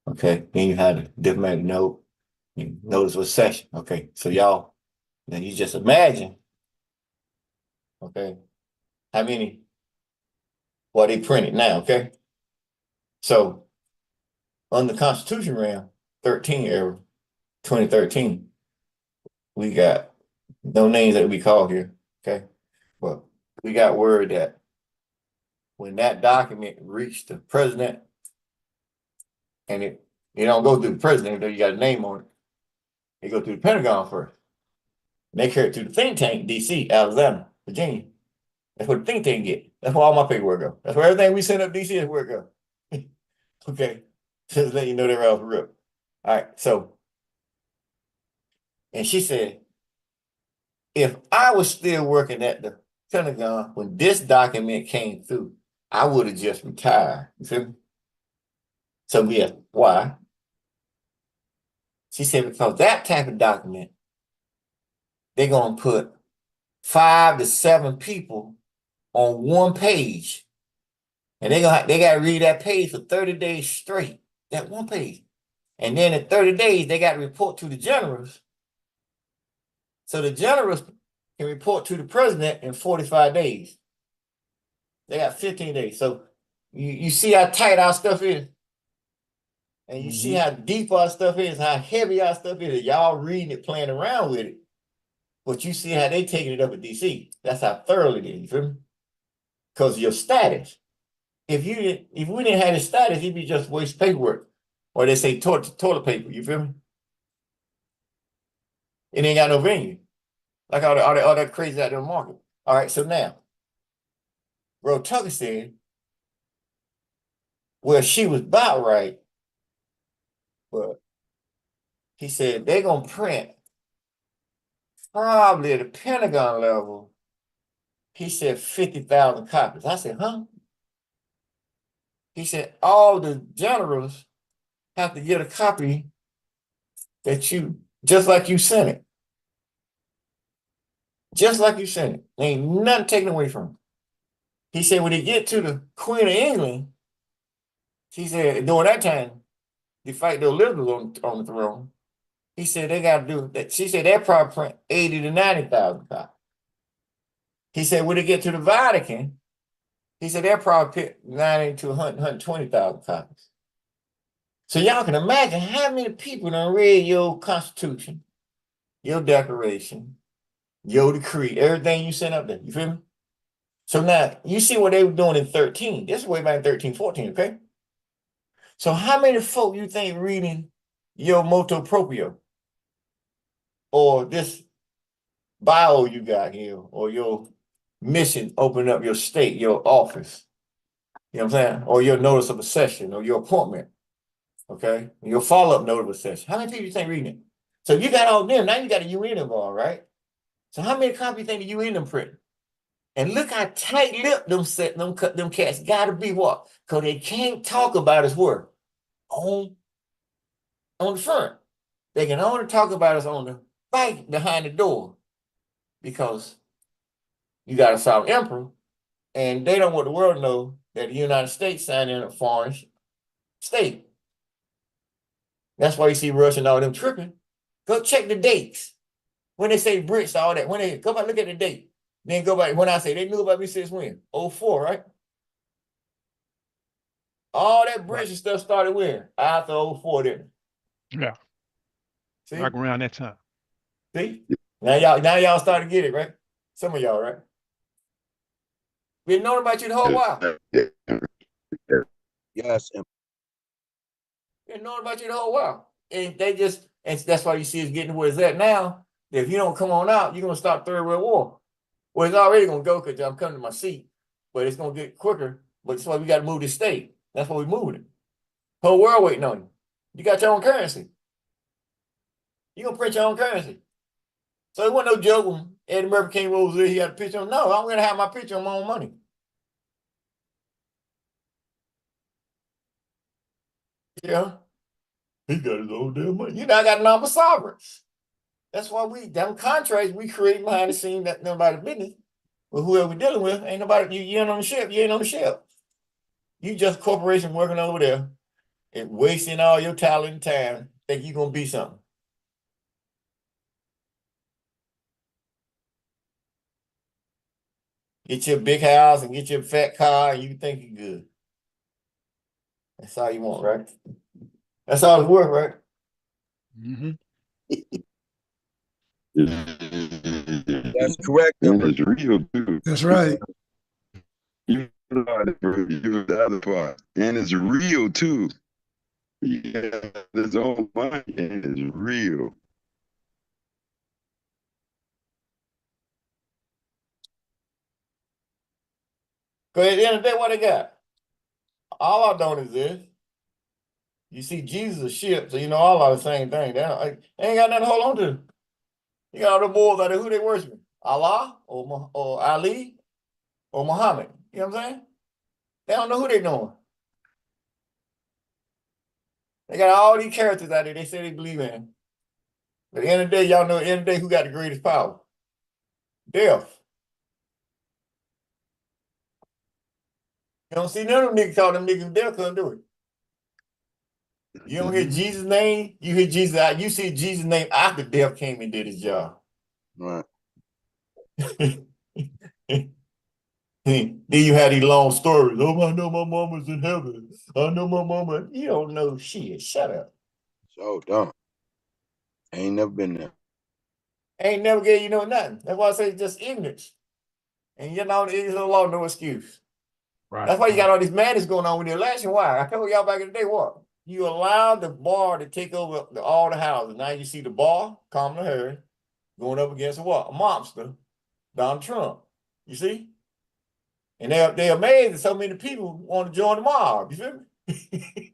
Okay. Then you had a diplomatic note. You notice of session. Okay. So y'all, then you just imagine, okay, how many what they printed now, okay? So on the Constitution realm, 13 era, 2013, we got no names that we call here, okay? But we got word that when that document reached the president, and it don't go through the president, though you got a name on it. It go through the Pentagon first. And they carry it to the think tank, DC, Alexander, Virginia. That's what the think tank get. That's where all my paperwork go. That's where everything we send up DC is where it go. Okay. Just let you know they're off the rip. All right. So, and she said, if I was still working at the Pentagon when this document came through, I would have just retired. You feel me? So yeah, why? She said because that type of document, they're gonna put 5 to 7 people on one page, and they gotta read that page for 30 days straight. That one page, and then in 30 days they got to report to the generals. So the generals can report to the president in 45 days. They got 15 days. So you see how tight our stuff is? And you see how deep our stuff is, how heavy our stuff is. Y'all reading it, playing around with it. But you see how they taking it up at DC. That's how thorough it is, you feel me? Because your status. If we didn't have his status, he'd be just waste paperwork. Or they say toilet paper, you feel me? It ain't got no venue. Like all that crazy out there in the market. All right, so now, Bro Tucker said, well, she was about right, but he said they're gonna print probably at the Pentagon level. He said 50,000 copies. I said, huh? He said all the generals have to get a copy that you, just like you sent it. Just like you sent it. Ain't nothing taken away from it. He said when they get to the Queen of England, he said during that time, they fight the Elizabeth on the throne. He said they got to do that. She said they'll probably print 80 to 90,000 copies. He said when they get to the Vatican, he said they'll probably pick 90 to 120,000 copies. So y'all can imagine how many people done read your Constitution, your Declaration, your decree, everything you sent up there. You feel me? So now you see what they were doing in 13. This is way back in 13, 14, okay? So how many folk you think reading your motu proprio or this bio you got here or your mission open up your state, your office, you know what I'm saying? Or your notice of accession or your appointment, okay? Your follow-up notice of accession. How many people you think reading it? So you got all them, now you got a UN involved, right? So how many copies you think the UN them print? And look how tight-lipped them cats gotta be what? Because they can't talk about his work on the front. They can only talk about us on the back behind the door because you got a sovereign emperor, and they don't want the world to know that the United States signed in a foreign state. That's why you see Russia and all them tripping. Go check the dates. When they say Brits, all that, when they go back, look at the date. Then go back, when I say they knew about me since when? 04, right? All that British stuff started when? After 04, didn't it? Yeah. See? Right around that time. See? Now y'all starting to get it, right? Some of y'all, right? Been knowing about you the whole while. Yes, Been knowing about you the whole while. And they just, and that's why you see us getting where it's at now. If you don't come on out, you're gonna start Third World War. Well, it's already gonna go because I'm coming to my seat, but it's gonna get quicker. But that's why we gotta move this state. That's why we're moving it. Whole world waiting on you. You got your own currency. You gonna print your own currency. So it wasn't no joke when Eddie Murphy came over there, he had a picture on. No, I'm gonna have my picture on my own money. Yeah. He got his own damn money. You know, I got a number of sovereigns. That's why them contracts we create behind the scene that nobody business. But whoever we're dealing with, ain't nobody, you ain't on the ship, you ain't on the ship. You just a corporation working over there and wasting all your talent and time, think you're gonna be something. Get your big house and get your fat car and you think you're good. That's all you want, right? That's all it's worth, right? Mm-hmm. that's correct. And it's real too. That's right. You the other part. And it's real too. Yeah, his own money and it's real. Because at the end of the day, what they got? All our donors is. You see Jesus' ship, so you know all are the same thing. They ain't got nothing to hold on to. You got all the boys out there, who they worshiping? Allah or Ali or Muhammad. You know what I'm saying? They don't know who they're knowing. They got all these characters out there they say they believe in. But at the end of the day, y'all know at the end of the day who got the greatest power? Death. You don't see none of them niggas call them niggas death couldn't do it. You don't hear Jesus' name, you hear Jesus out. You see Jesus' name after death came and did his job. Right. Then you had these long stories. Oh, I know my mama's in heaven. I know my mama. You don't know shit. Shut up. So dumb. Ain't never been there. Ain't never gave you know nothing. That's why I say just ignorance. And you know, there's no law, no excuse. Right. That's why you got all this madness going on with the election. Why? I told y'all back in the day what? You allowed the bar to take over all the houses. Now you see the bar, Kamala Harris, going up against what? A mobster, Donald Trump. You see? And they're amazed that so many people want to join the mob. You feel me?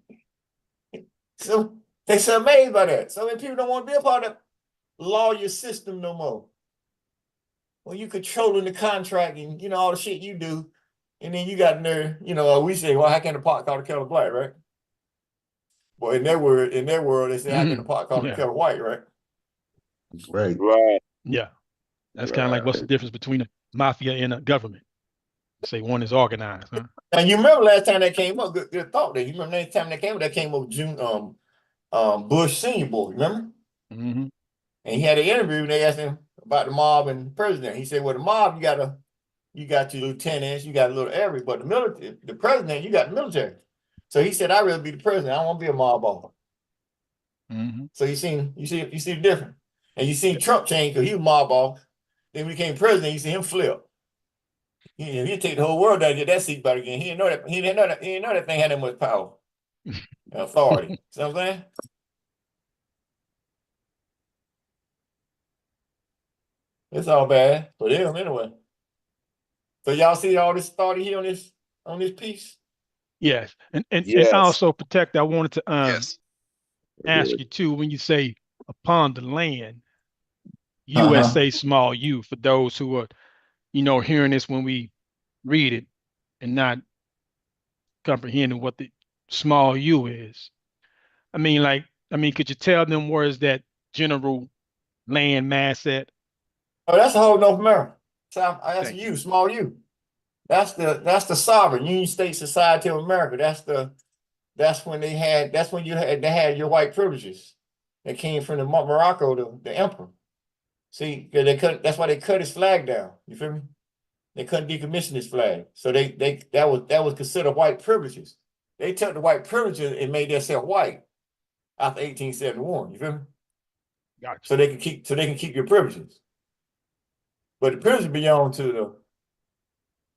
So they're so amazed by that. So many people don't want to be a part of the lawyer system no more. When you controlling the contract and you know all the shit you do, and then you got in there, you know, we say, well, how can the pot call the kettle black, right? Well, in their world, they say, how can the pot call the kettle white, right? Right. Right. Yeah. That's kind of like what's the difference between a mafia and a government? Say one is organized, huh? And you remember last time that came up, good thought there. You remember last time that came up June Bush Senior boy, remember? Mm-hmm. And he had an interview and they asked him about the mob and the president. He said, well, the mob, you got your lieutenants, you got a little every, but the military, the president, you got the military. So he said, I'd rather be the president. I don't want to be a mob boss. Mm-hmm. So you see the difference. And you see Trump change because he was mob boss. Then when he became president, you see him flip. He'd take the whole world down and get that seat back again. He didn't know that thing had that much power and authority. See what I'm saying? It's all bad for them anyway. So y'all see all this authority here on this piece? Yes. And Yes. also protect, I wanted to Yes. ask you too, when you say upon the land, USA small u, for those who are, hearing this when we read it and not comprehending what the small u is. Could you tell them where is that general land mass at? Oh, that's the whole North America. South, that's Thank you, small U. That's the sovereign Union States Society of America. That's when they had your white privileges that came from the Morocco, the emperor. See, that's why they cut his flag down. You feel me? They couldn't decommission his flag. So that was considered white privileges. They took the white privileges and made themselves white after 1871. You feel me? Gotcha. So they can keep your privileges. But the privileges belong to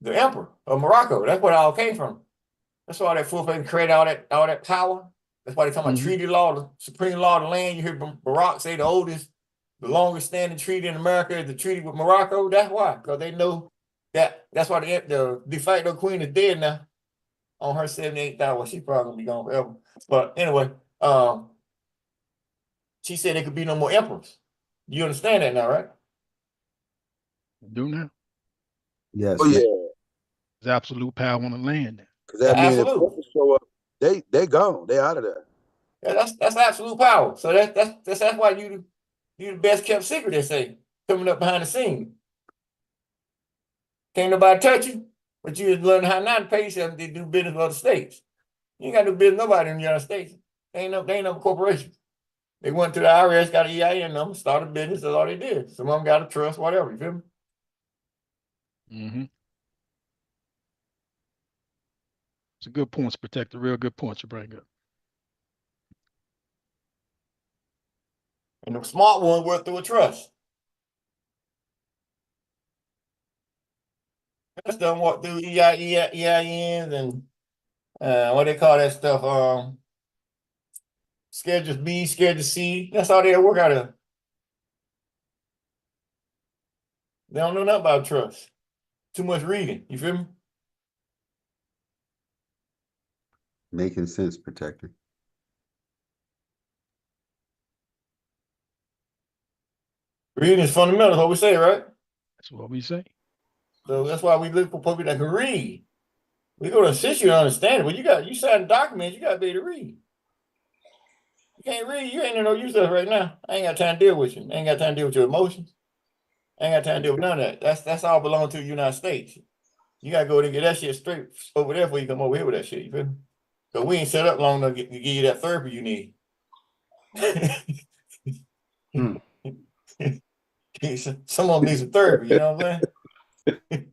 the emperor of Morocco. That's where it all came from. That's why that full faith created all that power. That's why they talk about treaty law, the supreme law of the land. You hear Barack say the longest standing treaty in America is the treaty with Morocco. That's why, because they know that's why the de facto queen is dead now on her 78th hour. Well, she probably gonna be gone forever. But anyway, she said there could be no more emperors. You understand that now, right? Do now. Yes. Oh, yeah. There's absolute power on the land now. Because that means if Absolute. people show up, they gone. They out of there. Yeah, that's absolute power. So that's why you the best kept secret, they say, coming up behind the scene. Can't nobody touch you, but you just learn how not to pay yourself to do business with other states. You ain't got to do business with nobody in the United States. They ain't no corporation. They went to the IRS, got an EIN number, started a business, that's all they did. Some of them got a trust, whatever, you feel me? Mm-hmm. It's a good point, Protector. Real good point you bring up. And the smart ones work through a trust. That's done walk through EINs and what they call that stuff, Schedule B, Schedule C. That's all they work out of. They don't know nothing about trust. Too much reading, you feel me? Making sense, Protector. Reading is fundamental, what we say, right? That's what we say. So that's why we look for people that can read. We go to assist you to understand it, but you sign documents, you gotta be able to read. You can't read, you ain't in no use of it right now. I ain't got time to deal with you. I ain't got time to deal with your emotions. I ain't got time to deal with none of that. That's all belong to the United States. You gotta go and get that shit straight over there before you come over here with that shit. You feel me? So we ain't set up long enough to give you that therapy you need. Some of them need some therapy, you know what I'm saying?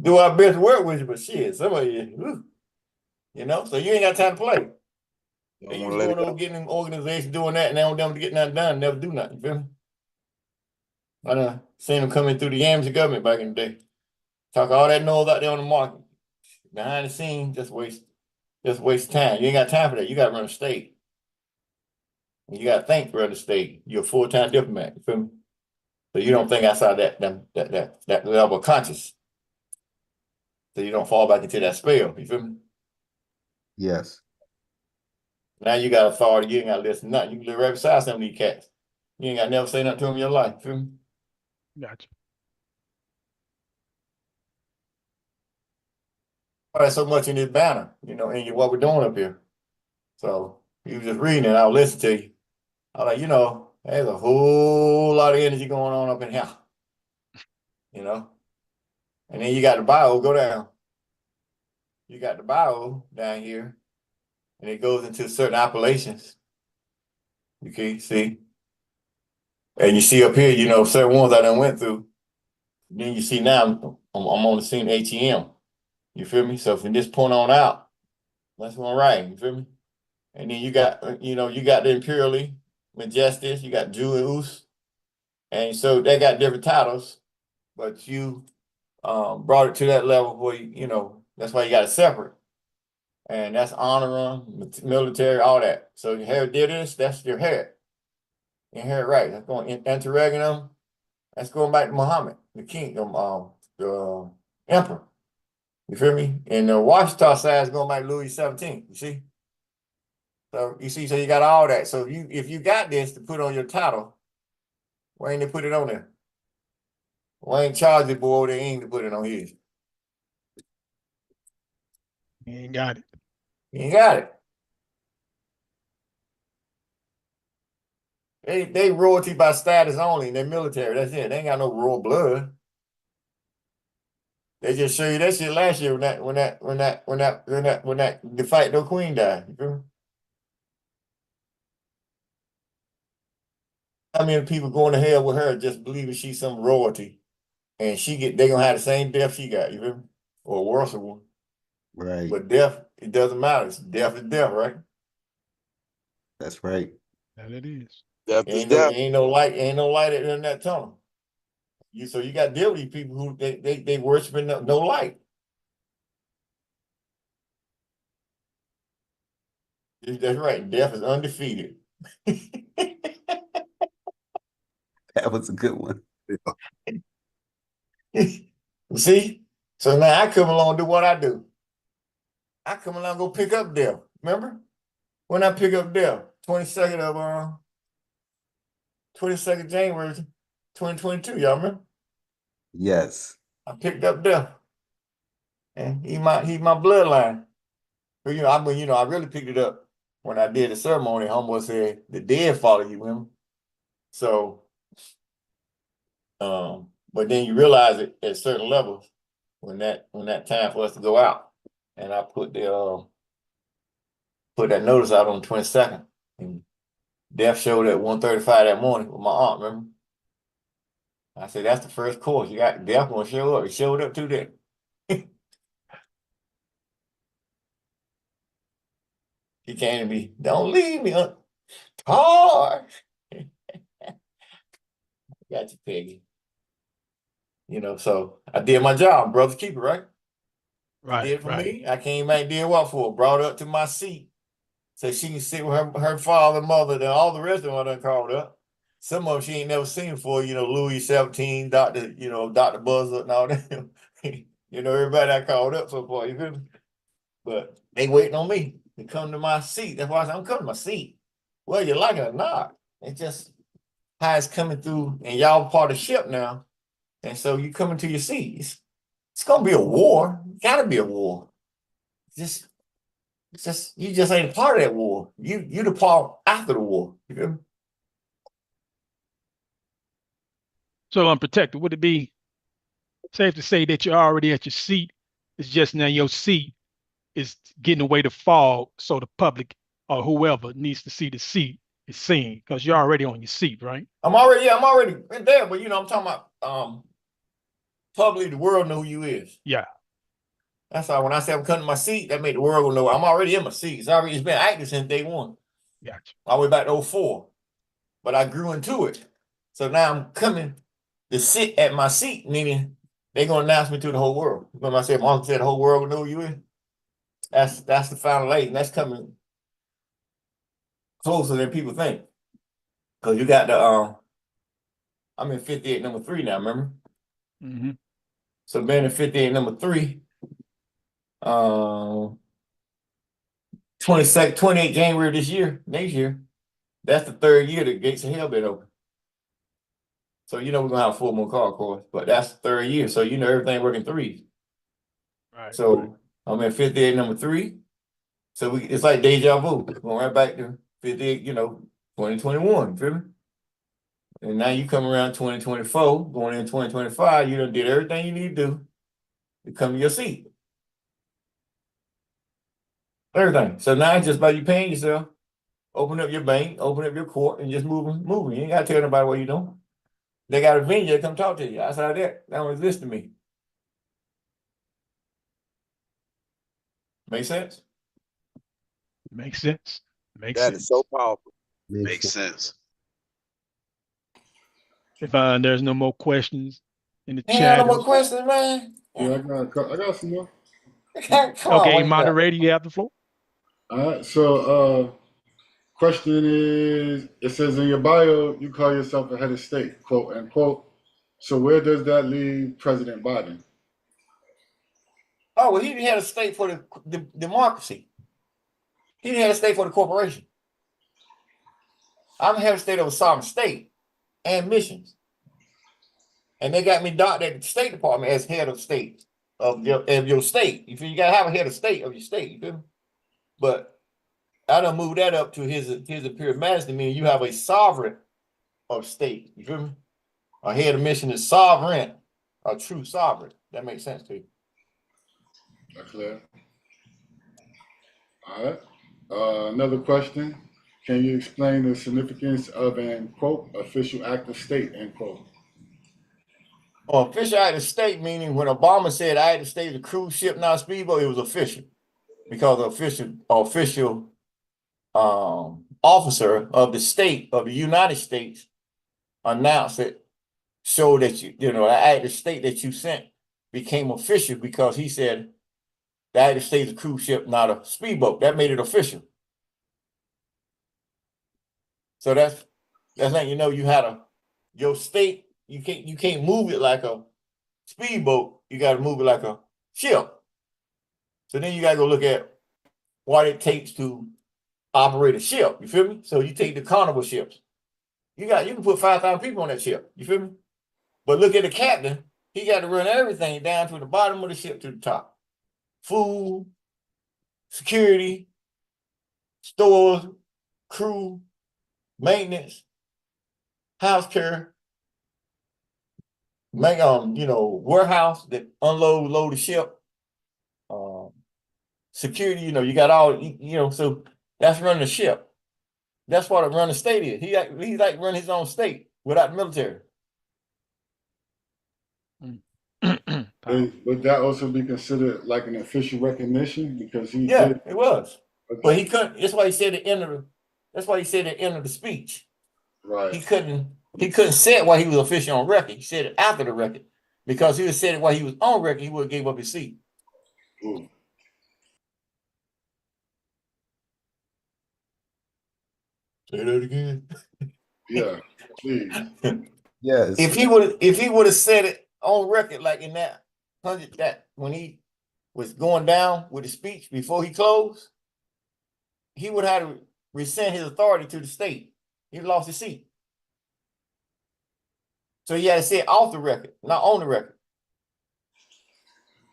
Do our best to work with you, but shit, some of you, you know, so you ain't got time to play. They used going over getting an organization doing that, and they don't them to get nothing done, never do nothing. You feel me? I done seen them coming through the yams of government back in the day. Talk all that noise out there on the market. Behind the scenes, just waste time. You ain't got time for that. You got to run a state. And you got to think to run the state. You're a full-time diplomat. You feel me? So you don't think outside that level of conscious. So you don't fall back into that spell. You feel me? Yes. Now you got authority. You ain't got to listen to nothing. You can live right beside some of these cats. You ain't got to never say nothing to them in your life. You feel me? Gotcha. All right, so much in this banner, you know, and what we're doing up here. So you was just reading it, I'll listen to you. I was like, you know, there's a whole lot of energy going on up in here. You know? And then you got the bio, go down. You got the bio down here, and it goes into certain appellations. You can see. And you see up here, you know, certain ones I done went through. Then you see now I'm on the scene ATM. You feel me? So from this point on out, that's one right. You feel me? And then you got, you know, you got the Imperial, Majestic, you got Jew and Us. And so they got different titles, but you brought it to that level where, you know, that's why you got it separate. And that's honoring, military, all that. So your hair did this, that's your hair. Inherit right. That's going interregnum. That's going back to Muhammad, the king, the emperor. You feel me? And the Washita side is going back to Louis 17. You see? So you see, so you got all that. So if you got this to put on your title, why ain't they put it on there? Why ain't charge the boy they ain't to put it on his? You ain't got it. You ain't got it. They royalty by status only, and they're military. That's it. They ain't got no royal blood. They just show you that shit last year when the fight no queen died. You feel me? How many people going to hell with her just believing she's some royalty, and they gonna have the same death she got. You feel me? Or a worse one. Right. But death, it doesn't matter. Death is death, right? That's right. That it is. Ain't no light in that tunnel. So you got to deal with these people who they worshiping no light. That's right. Death is undefeated. That was a good one. See? So now I come along and do what I do. I come along and go pick up death. Remember? When I pick up death, 22nd January 2022, y'all remember? Yes. I picked up death. And he's my bloodline. But I really picked it up when I did the ceremony. Homeboy said the dead follow you, remember? So but then you realize it at certain levels when that time for us to go out. And I put that notice out on the 22nd. And death showed at 1:35 that morning with my aunt, remember? I said, that's the first course. You got death gonna show up. It showed up too then. He came to me, don't leave me, hard. Got you, Peggy. You know, so I did my job, brother's keeper, right? Right. Did for Right. me. I came back, did what for? Brought her up to my seat so she can sit with her father, mother, then all the rest of them I done called up. Some of them she ain't never seen before, you know, Louis 17, Dr. Buzzer and all that. You know, everybody I called up so far, you feel me? But they waiting on me to come to my seat. That's why I said, I'm coming to my seat. Well, you like it or not. It's just, how it's coming through, and y'all part of the ship now, and so you coming to your seat. It's gonna be a war. Gotta be a war. Just you just ain't part of that war. You the part after the war. You feel me? So unprotected, would it be safe to say that you're already at your seat? It's just now your seat is getting away to fall, so the public or whoever needs to see the seat is seen because you're already on your seat, right? I'm already there, but I'm talking about publicly the world know who you is. Yeah. That's why when I say I'm cutting my seat, that made the world know I'm already in my seat. It's been active since day one. Gotcha. All the way back to 04. But I grew into it. So now I'm coming to sit at my seat, meaning they're gonna announce me to the whole world. Remember I said my uncle said the whole world will know who you is? That's the final age, and that's coming closer than people think. Because you got the I'm in 58 number 3 now, remember? Mm-hmm. So being in 58 number 3, 28 January this year, next year, that's the 3rd year the gates of hell been open. So we're gonna have a full moon car, of course, but that's the 3rd year. So everything working threes. Right. So I'm in 58 number 3. So it's like deja vu. Going right back to 58, 2021, feel me? And now you come around 2024, going in 2025, you done did everything you need to do to come to your seat. Everything. So now it's just about you paying yourself, open up your bank, open up your court, and just moving. You ain't gotta tell nobody what you're doing. They got a venue to come talk to you. Outside that don't exist to me. Make sense? Makes sense. Makes That sense. is so powerful. Makes sense. If there's no more questions in the Ain't chat. no more questions, man. Yeah, I got some more. Come on, Okay, what you got? moderator, you have the floor. All right. So, question is, it says in your bio, you call yourself a head of state, quote unquote. So where does that leave President Biden? Oh, well, he had a state for the democracy. He didn't have a state for the corporation. I'm head of state of a sovereign state and missions. And they got me docked at the State Department as head of state of your state. You gotta have a head of state of your state, you feel me? But I done moved that up to his Imperial Majesty, meaning you have a sovereign of state, you feel me? A head of mission is sovereign, a true sovereign. That makes sense to you. That's clear. All right. Another question. Can you explain the significance of an, quote, official act of state, end quote? Official act of state, meaning when Obama said I had to stay the cruise ship, not a speedboat, it was official. Because the official officer of the state of the United States announced it, showed that the act of state that you sent became official because he said the act of state is a cruise ship, not a speedboat. That made it official. So that's letting you had your state, you can't move it like a speedboat, you gotta move it like a ship. So then you gotta go look at what it takes to operate a ship. You feel me? So you take the carnival ships. You can put 5,000 people on that ship. You feel me? But look at the captain. He got to run everything down to the bottom of the ship to the top. Food, security, stores, crew, maintenance, house care, warehouse that load the ship. Security, you got all, so that's running the ship. That's what a run the state is. He's like run his own state without the military. Would that also be considered like an official recognition? Because he Yeah, did. it was. Okay. But he couldn't. That's why he said at the end of the speech. Right. He couldn't say it while he was official on record. He said it after the record. Because he would have said it while he was on record, he would have gave up his seat. Ooh. Say that again. Yeah, please. Yes. If he would have said it on record, like in that when he was going down with the speech before he closed, he would have to rescind his authority to the state. He lost his seat. So he had to say it off the record, not on the record.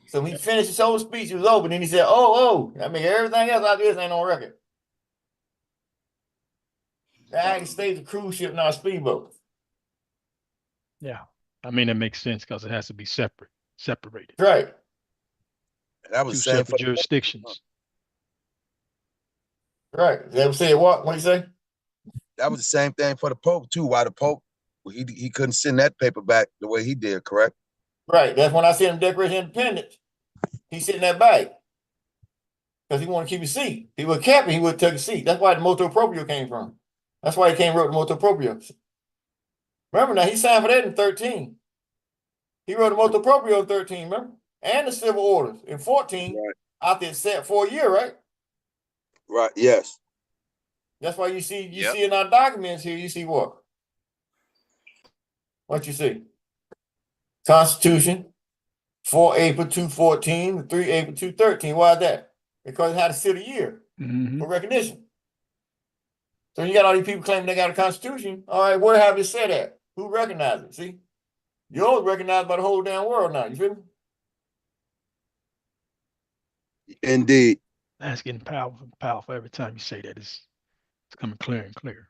So when he finished his whole speech, it was over. Then he said, oh, I mean, everything else out there ain't on record. The United States a cruise ship, not a speedboat. Yeah. I mean, it makes sense because it has to be separated. Right. That was Two the same separate for jurisdictions. Right. They said what? What you say? that was the same thing for the Pope too. Why the Pope he couldn't send that paper back the way he did, correct? Right. That's when I sent him Declaration of Independence. He sitting that back. Because he wanted to keep his seat. He would have kept it, he would have took his seat. That's why the motu proprio came from. That's why he came and wrote the motu proprio. Remember now, he signed for that in 13. He wrote the motu proprio in 13, remember? And the civil orders in 14, Right. after it set for a year, right? Right. Yes. That's why you see in our documents here, you see what? What you see? Constitution, 4 April 214, 3 April 213. Why is that? Because it had to sit a year for recognition. So you got all these people claiming they got a constitution. All right, where have it said that? Who recognized it? See? Yours recognized by the whole damn world now. You feel me? Indeed. That's getting powerful every time you say that. It's coming clear and clear.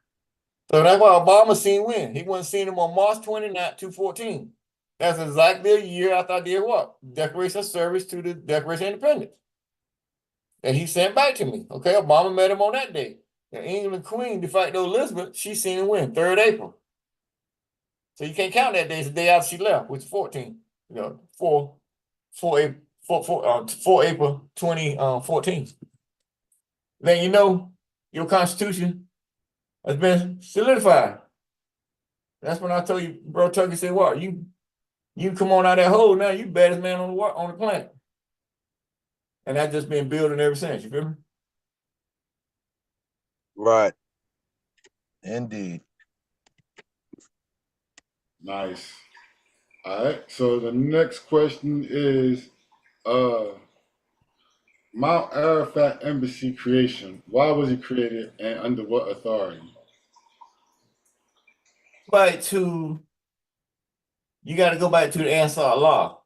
So that's why Obama seen win. He wasn't seeing him on March 29th, 2014. That's exactly a year after I did what? Declaration of Service to the Declaration of Independence. And he sent back to me. Okay, Obama met him on that day. The England Queen, de facto Elizabeth, she seen him win, 3rd April. So you can't count that day. It's the day after she left, which is 14. You know, 4 April 2014. Then you know your Constitution has been solidified. That's when I told you, bro. Tucker said, "What you come on out of that hole now? You baddest man on the planet." And that's just been building ever since. You feel me? Right. Indeed. Nice. All right. So the next question is, Mount Arafat Embassy creation. Why was it created and under what authority? You got to go back to the Ansar Allah.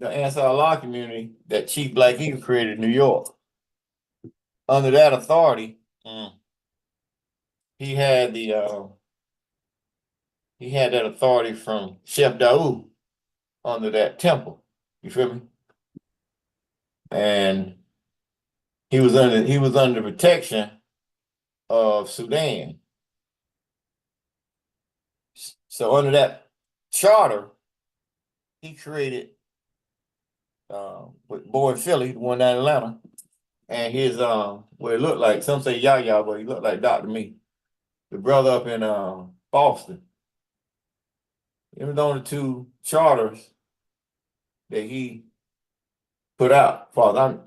The Ansar Allah community that Chief Black Eagle created in New York. Under that authority, he had that authority from Chef Daoud under that temple. You feel me? And he was under protection of Sudan. So under that charter, he created with Boy in Philly, the one down in Atlanta, and his what it looked like, some say Yahya, but he looked like Dr. Me. The brother up in Boston. It was only 2 charters that he put out, for I'm,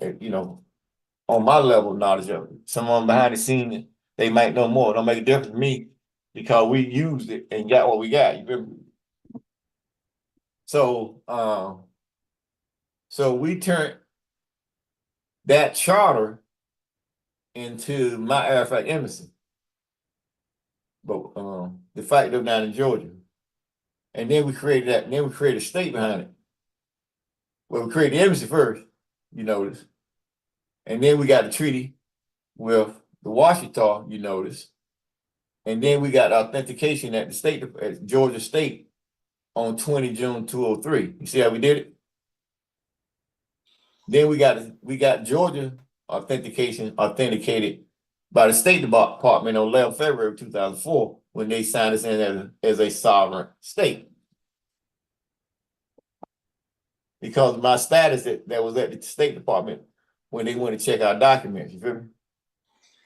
on my level of knowledge of it. Someone behind the scene, they might know more. It don't make a difference to me because we used it and got what we got. You feel me? So we turned that charter into Iiehu embassy, but de facto down in Georgia, and then we created that. And then we created a state behind it. Well, we created the embassy first, you notice, and then we got the treaty with the Washington, you notice, and then we got authentication at the state at Georgia State on 20 June 2003. You see how we did it? Then we got Georgia authenticated by the State Department on 11 February 2004 when they signed us in as a sovereign state. Because of my status that was at the State Department when they went to check our documents. You feel me?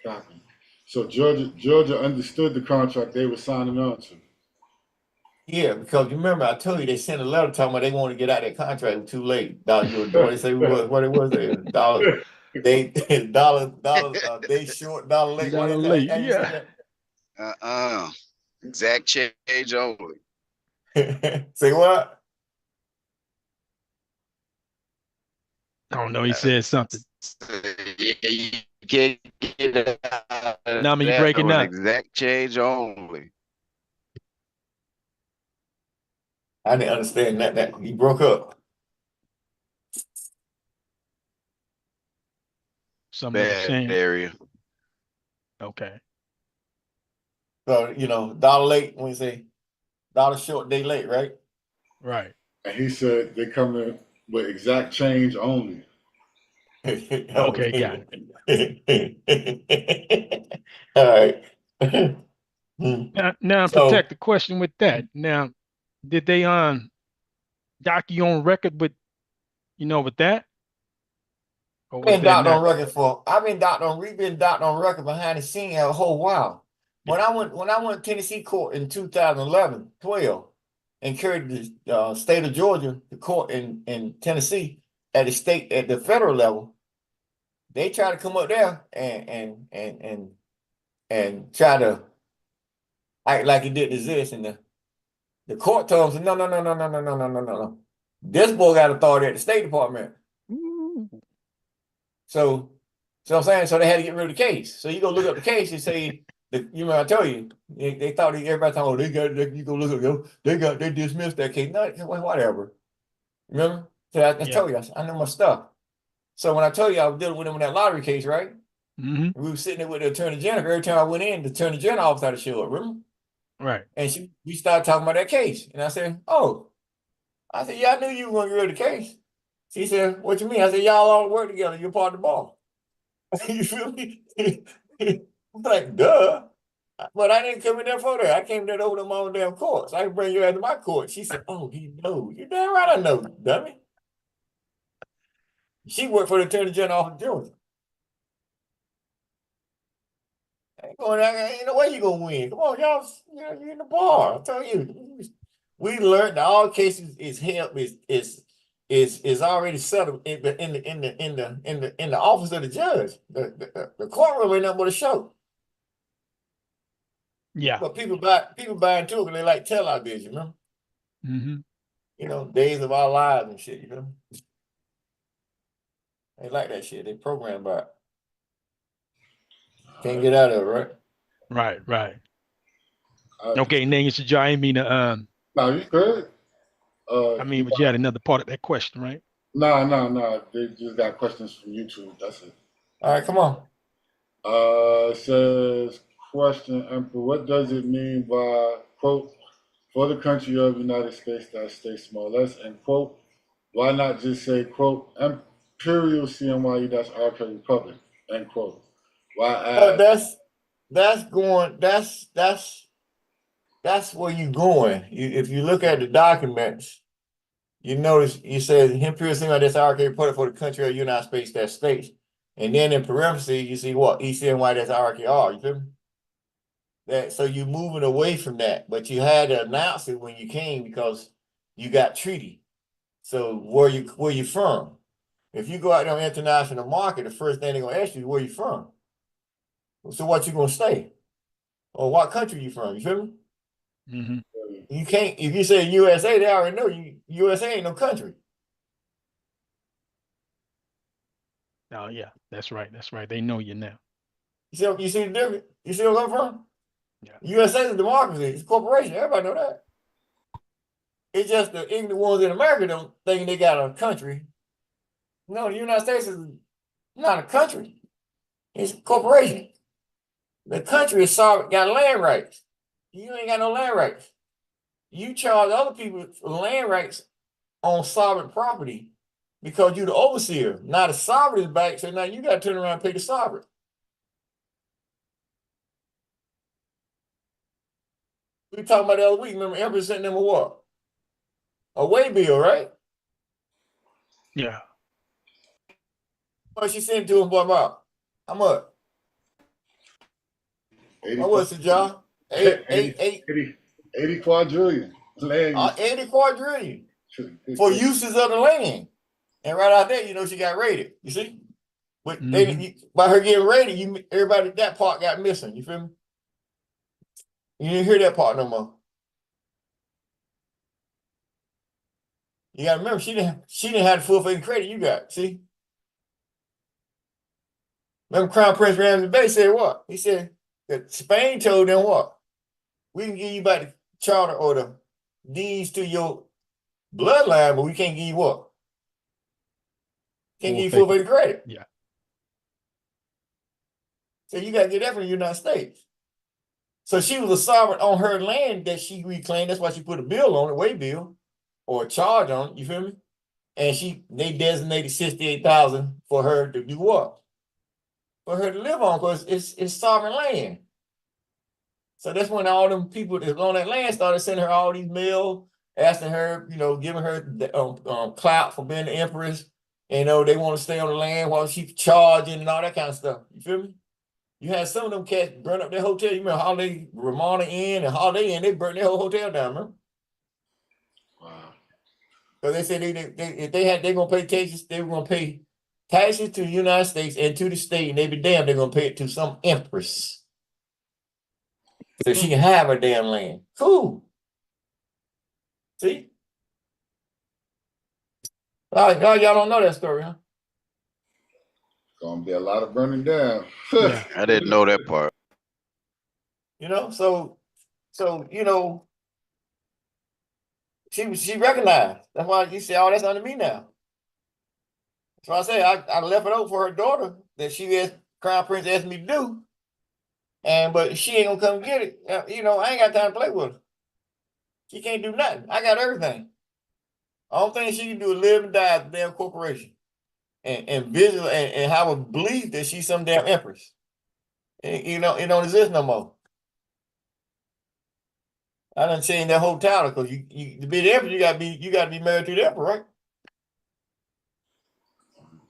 Copy. So Georgia understood the contract they were signing on to. Yeah, because you remember I told you they sent a letter talking about they want to get out of that contract. It was too late. What they say what it was dollar they they short dollar late. What is that? Yeah. Exact change only. Say what? I don't know. He said something. Yeah, you can't get out of Now you breaking up. Exact change only. I didn't understand that you broke up. Something that was Bad saying. area. Okay. So, you know, dollar late when you say dollar short, day late, right? Right. And he said they come in with exact change only. Okay, got it. All right. Now So protect the question with that. Now, did they dock you on record with with that? Or was been that docked on not? record for we've been docked on record behind the scene a whole while. When I went to Tennessee court in 2011, 12, and carried the state of Georgia to court in Tennessee at the federal level, they try to come up there and try to act like it didn't exist. And the court told them, no. This boy got authority at the State Department. Ooh. So I'm saying, so they had to get rid of the case. So you go look up the case and say, I tell you, they thought everybody thought, oh, you go look up, they dismissed that case. No, whatever. Remember? So I Yeah. told you, I know my stuff. So when I told you I was dealing with them in that lottery case, right? Mm-hmm. We were sitting there with the attorney general. Every time I went in, the attorney general office had to show up, remember? Right. And we started talking about that case. And I said, yeah, I knew you were going to get rid of the case. She said, what you mean? I said, y'all all work together. You're part of the ball. You feel me? I'm like, duh. But I didn't come in there for that. I came there to open my own damn court. So I can bring you into my court. She said, oh, he knows. You damn right I know, dummy. She worked for the Attorney General of Georgia. Ain't no way you gonna win. Come on, y'all. You're in the bar. I tell you. We learned that all cases is already settled in the office of the judge. The courtroom ain't nothing but a show. Yeah. But people buy into it because they like tell our business, you know? Mm-hmm. Days of our lives and shit, you know? They like that shit. They program by it. Can't get out of it, right? Right, right. Okay, Nate, it's I didn't mean to No, you good. but you had another part of that question, right? No. They just got questions from YouTube. That's it. All right, come on. It says, question, Emperor, what does it mean by, quote, for the country of the United States that states more or less, and quote, why not just say, quote, Imperial CMYE-IRK Republic, end quote. Why add? That's where you're going. If you look at the documents, you notice you said Imperial CMYE-IRK Republic for the country of the United States that states. And then in parentheses, you see what? ECMY-IRKR, you feel me? So you're moving away from that, but you had to announce it when you came because you got treaty. So where you from? If you go out there on the international market, the first thing they're gonna ask you is where you from. So what you gonna stay? Or what country you from? You feel me? Mm-hmm. You can't, if you say USA, they already know USA ain't no country. Oh yeah, that's right. That's right. They know you now. You see the difference? You see where I'm from? Yeah. USA is a democracy, it's a corporation, everybody know that. It's just the ignorant ones in America don't think they got a country. No, the United States is not a country. It's a corporation. The country is sovereign, got land rights. You ain't got no land rights. You charge other people for land rights on sovereign property because you're the overseer. Now the sovereign is back, so now you got to turn around and pay the sovereign. We talking about the other week. Remember, Emperor sent them a what? A way bill, right? Yeah. What she sent to him about? How much? What was it, John? 80 quadrillion. Land 80 quadrillion for uses of the land. And right out there, she got raided. You see? But by her getting raided, everybody, that part got missing. You feel me? You didn't hear that part no more. You gotta remember, she didn't have the full faith and credit you got. See? Remember Crown Prince Ramsey Bay said what? He said that Spain told them what? We can give you back the charter or the deeds to your bloodline, but we can't give you what? Can't Full give you full faith. faith credit. Yeah. So you got to get that from the United States. So she was a sovereign on her land that she reclaimed. That's why she put a bill on it, way bill, or a charge on it. You feel me? And they designated 68,000 for her to do what? For her to live on, because it's sovereign land. So that's when all them people that on that land started sending her all these mail, asking her, giving her the, clout for being the empress. They want to stay on the land while she's charging and all that kind of stuff. You feel me? You had some of them cats burn up their hotel. You remember Holiday Ramona Inn and Holiday Inn? They burned their whole hotel down, remember? Wow. So they said they're gonna pay taxes. They were gonna pay taxes to the United States and to the state, and they be damned they're gonna pay it to some empress so she can have her damn land. Cool. See? Y'all don't know that story, huh? Gonna be a lot of burning down. Yeah. I didn't know that part. So she recognized. That's why you say, "Oh, that's under me now." So I say I left it out for her daughter that Crown Prince asked me to do, but she ain't gonna come get it. I ain't got time to play with her. She can't do nothing. I got everything. All thing she can do is live and die at the damn corporation, and visual and have a belief that she's some damn empress. It don't exist no more. I done changed that whole title because you to be the emperor, you gotta be married to the emperor, right?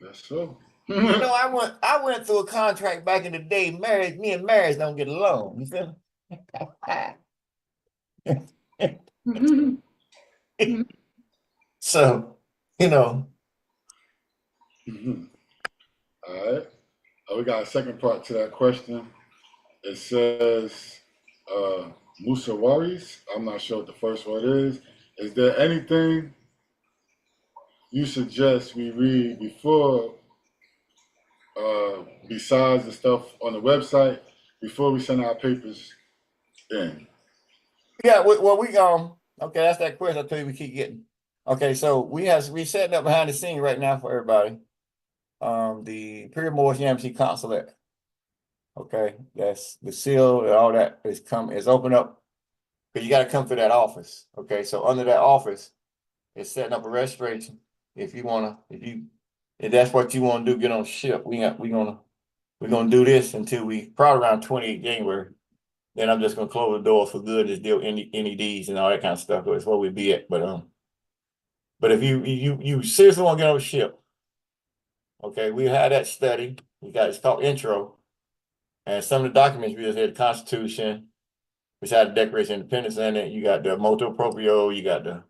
That's so. I went through a contract back in the day. Me and marriage don't get along. You feel me? So, All right. We got a second part to that question. It says, Musawaris. I'm not sure what the first word is. Is there anything you suggest we read before, besides the stuff on the website, before we send our papers in? yeah, okay, that's that question I tell you we keep getting. Okay, so we setting up behind the scene right now for everybody. The Imperial Moorish Embassy Consulate. Okay, that's the seal and all that is open up, but you got to come to that office. Okay, so under that office, it's setting up a registration. If that's what you want to do, get on the ship. We're gonna do this until we probably around 28 January. Then I'm just gonna close the door for good. Just deal NEDs and all that kind of stuff. That's where we be at. But if you seriously want to get on the ship, okay, we had that study. It's called intro. And some of the documents we just had the Constitution, which had the Declaration of Independence in it. You got the motu proprio, you got the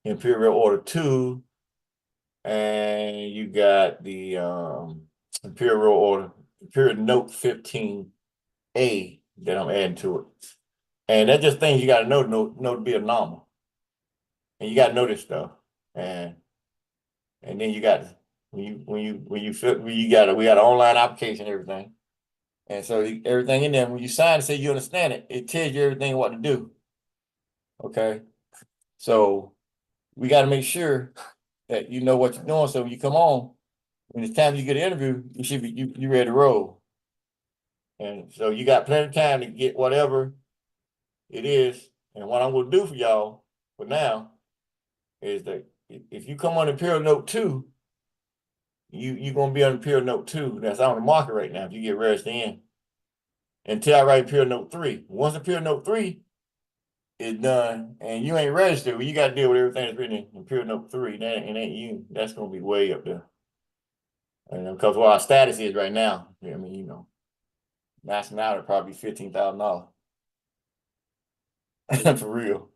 Imperial Order 2, and you got the Imperial Note 15A that I'm adding to it. And that's just things you got to know to be a normal. And you got to know this stuff. And then you got we got an online application and everything. And so everything in there, when you sign and say you understand it, it tells you everything what to do. Okay. So we got to make sure that you know what you're doing. So when you come on, when it's time you get an interview, you should be you ready to roll. And so you got plenty of time to get whatever it is. And what I'm gonna do for y'all for now is that if you come on Imperial Note 2, you're gonna be on Imperial Note 2. That's on the market right now if you get registered in. Until I write Imperial Note 3. Once Imperial Note 3 is done and you ain't registered, well, you got to deal with everything that's written in Imperial Note 3. That ain't you. That's going to be way up there. And because what our status is right now, I mean, nationality probably $15,000. For real.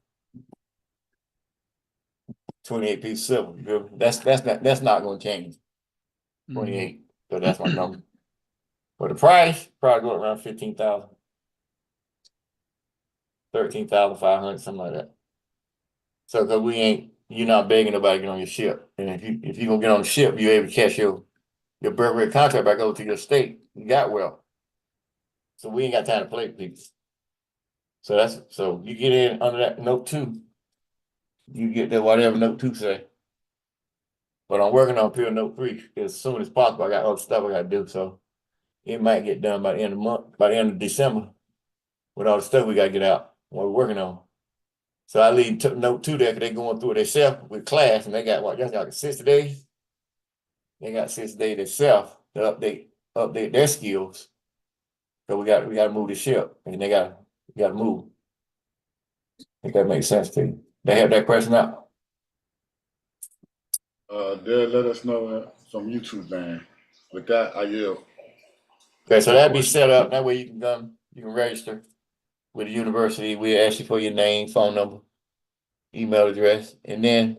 28 piece silver. That's not going to change. 28. So that's my number. But the price probably go around 15,000. 13,500, something like that. So because you're not begging nobody to get on your ship. And if you're gonna get on the ship, you're able to cash your birthright contract back over to your state. You got well. So we ain't got time to play with people. So you get in under that note 2. you get that whatever note 2 say. But I'm working on Pill Note 3 as soon as possible. I got other stuff I gotta do, so it might get done by the end of the month, by the end of December, with all the stuff we gotta get out, what we're working on. So I leave Note 2 there because they're going through it themselves with class, and they got what, just like 60 days? They got 60 days themselves to update their skills. So we gotta move the ship, and we gotta move. If that makes sense to you. They have that question out. They'll let us know from YouTube, man. With that, I yield. Okay, so that'd be set up. That way you can register with the university. We ask you for your name, phone number, email address, and then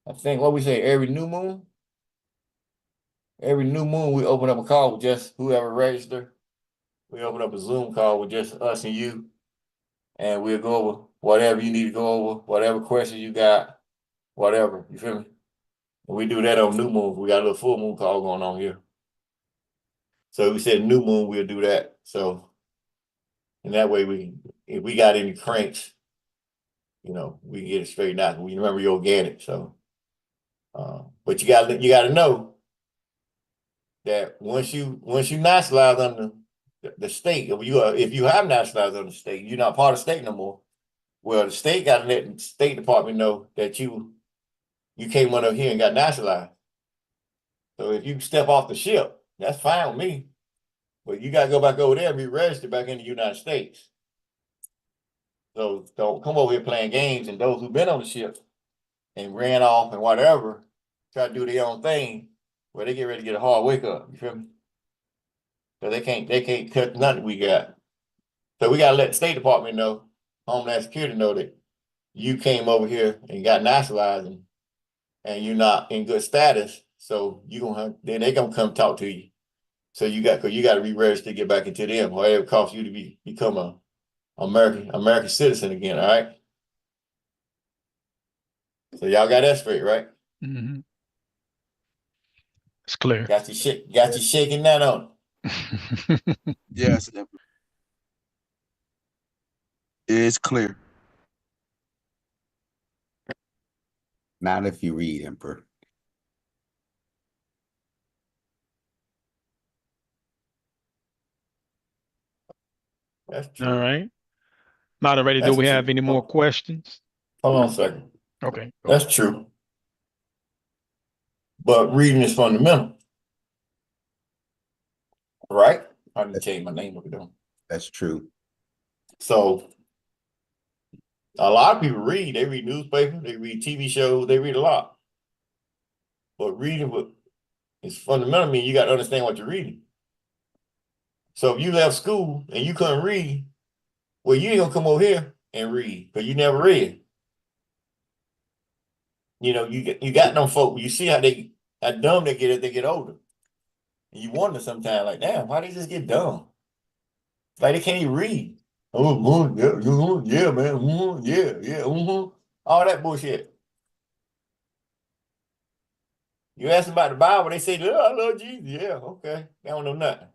I think what we say every new moon we open up a call with just whoever registered. We open up a Zoom call with just us and you, and we'll go over whatever you need to go over, whatever questions you got, whatever. You feel me? And we do that on new moon. We got a little full moon call going on here. So we said new moon, we'll do that. So, and that way if we got any cranks, we can get it straightened out. We remember you're organic. So, but you gotta know that once you nationalize under the state, if you have nationalized under the state, you're not part of the state no more. Well, the state got to let the State Department know that you came on up here and got nationalized. So if you step off the ship, that's fine with me. But you got to go back over there and be registered back in the United States. So don't come over here playing games, and those who've been on the ship and ran off and whatever, try to do their own thing, where they get ready to get a hard wake up. You feel me? So they can't cut nothing we got. So we gotta let the State Department know, Homeland Security know that you came over here and got nationalized and you're not in good status. So then they gonna come talk to you. So cause you gotta re-register to get back into them, or it costs you to become a American citizen again, all right? So y'all got that straight, right? Mm-hmm. It's clear. Got you shaking that on it. Yes, it's clear. Not if you read, Emperor. That's true. All right. Moderator, do That's we have true. any more questions? Hold on a second. Okay. That's true. But reading is fundamental. Right? I didn't change my name over there. That's true. So a lot of people read. They read newspapers, they read TV shows, they read a lot. But reading is fundamental. I mean, you got to understand what you're reading. So if you left school and you couldn't read, well, you ain't gonna come over here and read because you never read. You got them folk. You see how dumb they get as they get older. And you wonder sometimes, like, damn, why they just get dumb? Like they can't even read. Oh, yeah, man, yeah, all that bullshit. You ask them about the Bible, they say, "Oh, I love Jesus." Yeah, okay. They don't know nothing.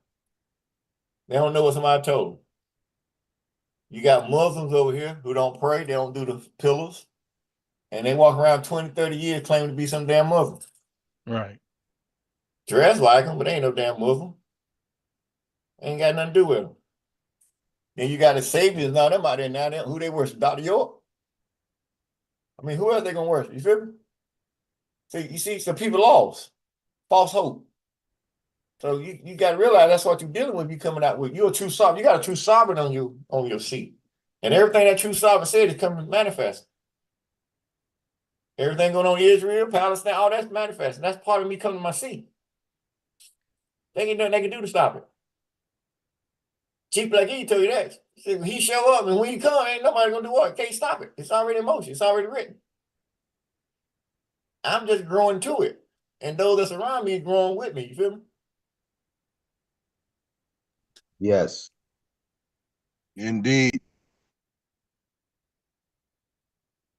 They don't know what somebody told them. You got Muslims over here who don't pray, they don't do the pillars, and they walk around 20, 30 years claiming to be some damn Muslim. Right. Dress like them, but they ain't no damn Muslim. Ain't got nothing to do with them. Then you got the Saviors now, them out there now, who they worship? Dr. York? I mean, who else they gonna worship? You feel me? You see, some people lost. False hope. So you got to realize that's what you're dealing with. You coming out with, you're a true sovereign. You got a true sovereign on your seat, and everything that true sovereign said is coming to manifest. Everything going on in Israel, Palestine, all that's manifesting. That's part of me coming to my seat. They ain't nothing they can do to stop it. Chief like he tell you that. When he show up and when he come, ain't nobody gonna do what? Can't stop it. It's already in motion. It's already written. I'm just growing to it, and those that's around me growing with me. You feel me? Yes. Indeed.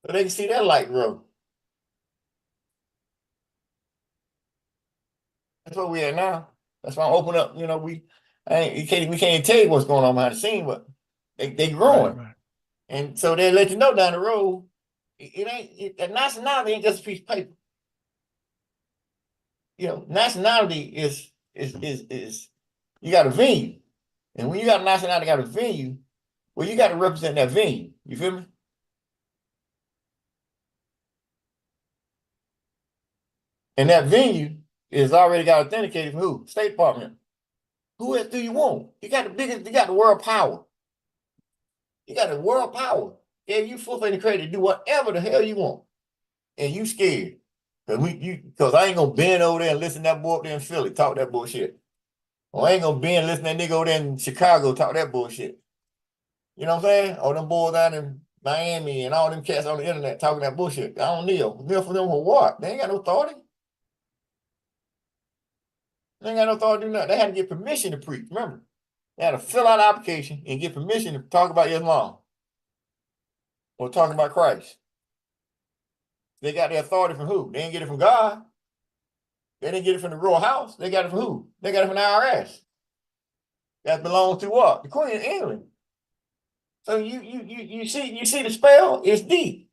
So they can see that light grow. That's what we at now. That's why I'm open up. We can't tell you what's going on behind the scene, but they growing. Right. And so they let you know down the road A nationality ain't just a piece of paper. You know, nationality is you got a venue. And when you got a nationality, got a venue, well, you got to represent that venue. You feel me? And that venue is already got authenticated from who? State Department. Who else do you want? You got the biggest, you got the world power. You got the world power. Gave you full faith and credit to do whatever the hell you want. And you scared. Because I ain't gonna bend over there and listen to that boy up there in Philly talk that bullshit. Or I ain't gonna bend and listen to that nigga over there in Chicago talk that bullshit. You know what I'm saying? Or them boys down in Miami and all them cats on the internet talking that bullshit. I don't kneel. Kneel for them for what? They ain't got no authority. They ain't got no authority to do nothing. They had to get permission to preach. Remember? They had to fill out an application and get permission to talk about Islam or talking about Christ. They got their authority from who? They didn't get it from God. They didn't get it from the royal house. They got it from who? They got it from the IRS. That belongs to what? The Queen of England. So you see the spell? It's deep.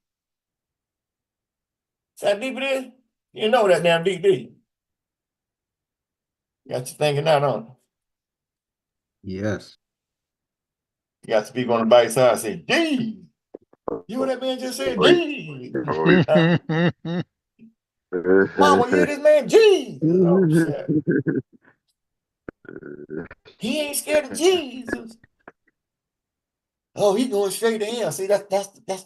See how deep it is? You know that damn deep. Got you thinking that, don't you? Yes. You got to speak on the bite side and say, D. You what that man just said? D. Mama, you hear this man? Jesus. Oh, shit. He ain't scared of Jesus. Oh, he going straight to hell. See, that's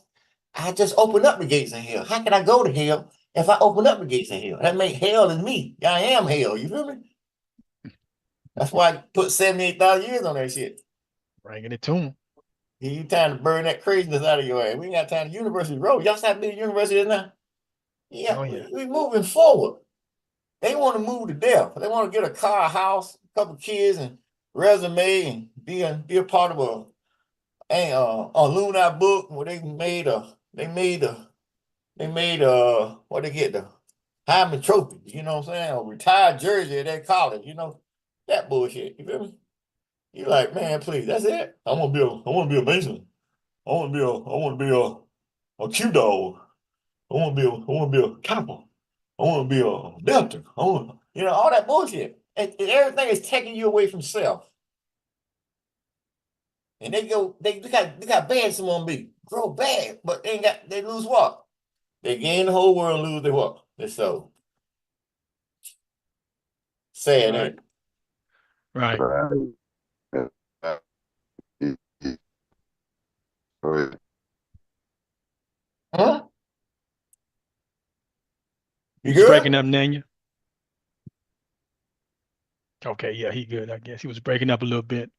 I just opened up the gates of hell. How can I go to hell if I open up the gates of hell? That make hell is me. I am hell. You feel me? That's why I put 78,000 years on that shit. Bringing it to him. You time to burn that craziness out of your ass. We ain't got time to university road. Y'all see how big university is now? Yeah, Oh, yeah. we moving forward. They want to move to death. They want to get a car, a house, a couple kids, and resume, and be a part of a lunar book where they made what they get the Hyman Trophy, you know what I'm saying? A retired jersey at that college, you know, that bullshit. You feel me? You like, man, please, that's it. I want to be a Mason. I want to be a Q dog. I want to be a copper. I want to be a Delta. You know, all that bullshit. And everything is taking you away from self. And look how bad someone be. Grow bad, but they lose what? They gain the whole world and lose their what? Their soul. Sad, ain't it? Right. Huh? You He's good? breaking up, Nanya. Okay, yeah, he good, I guess. He was breaking up a little bit.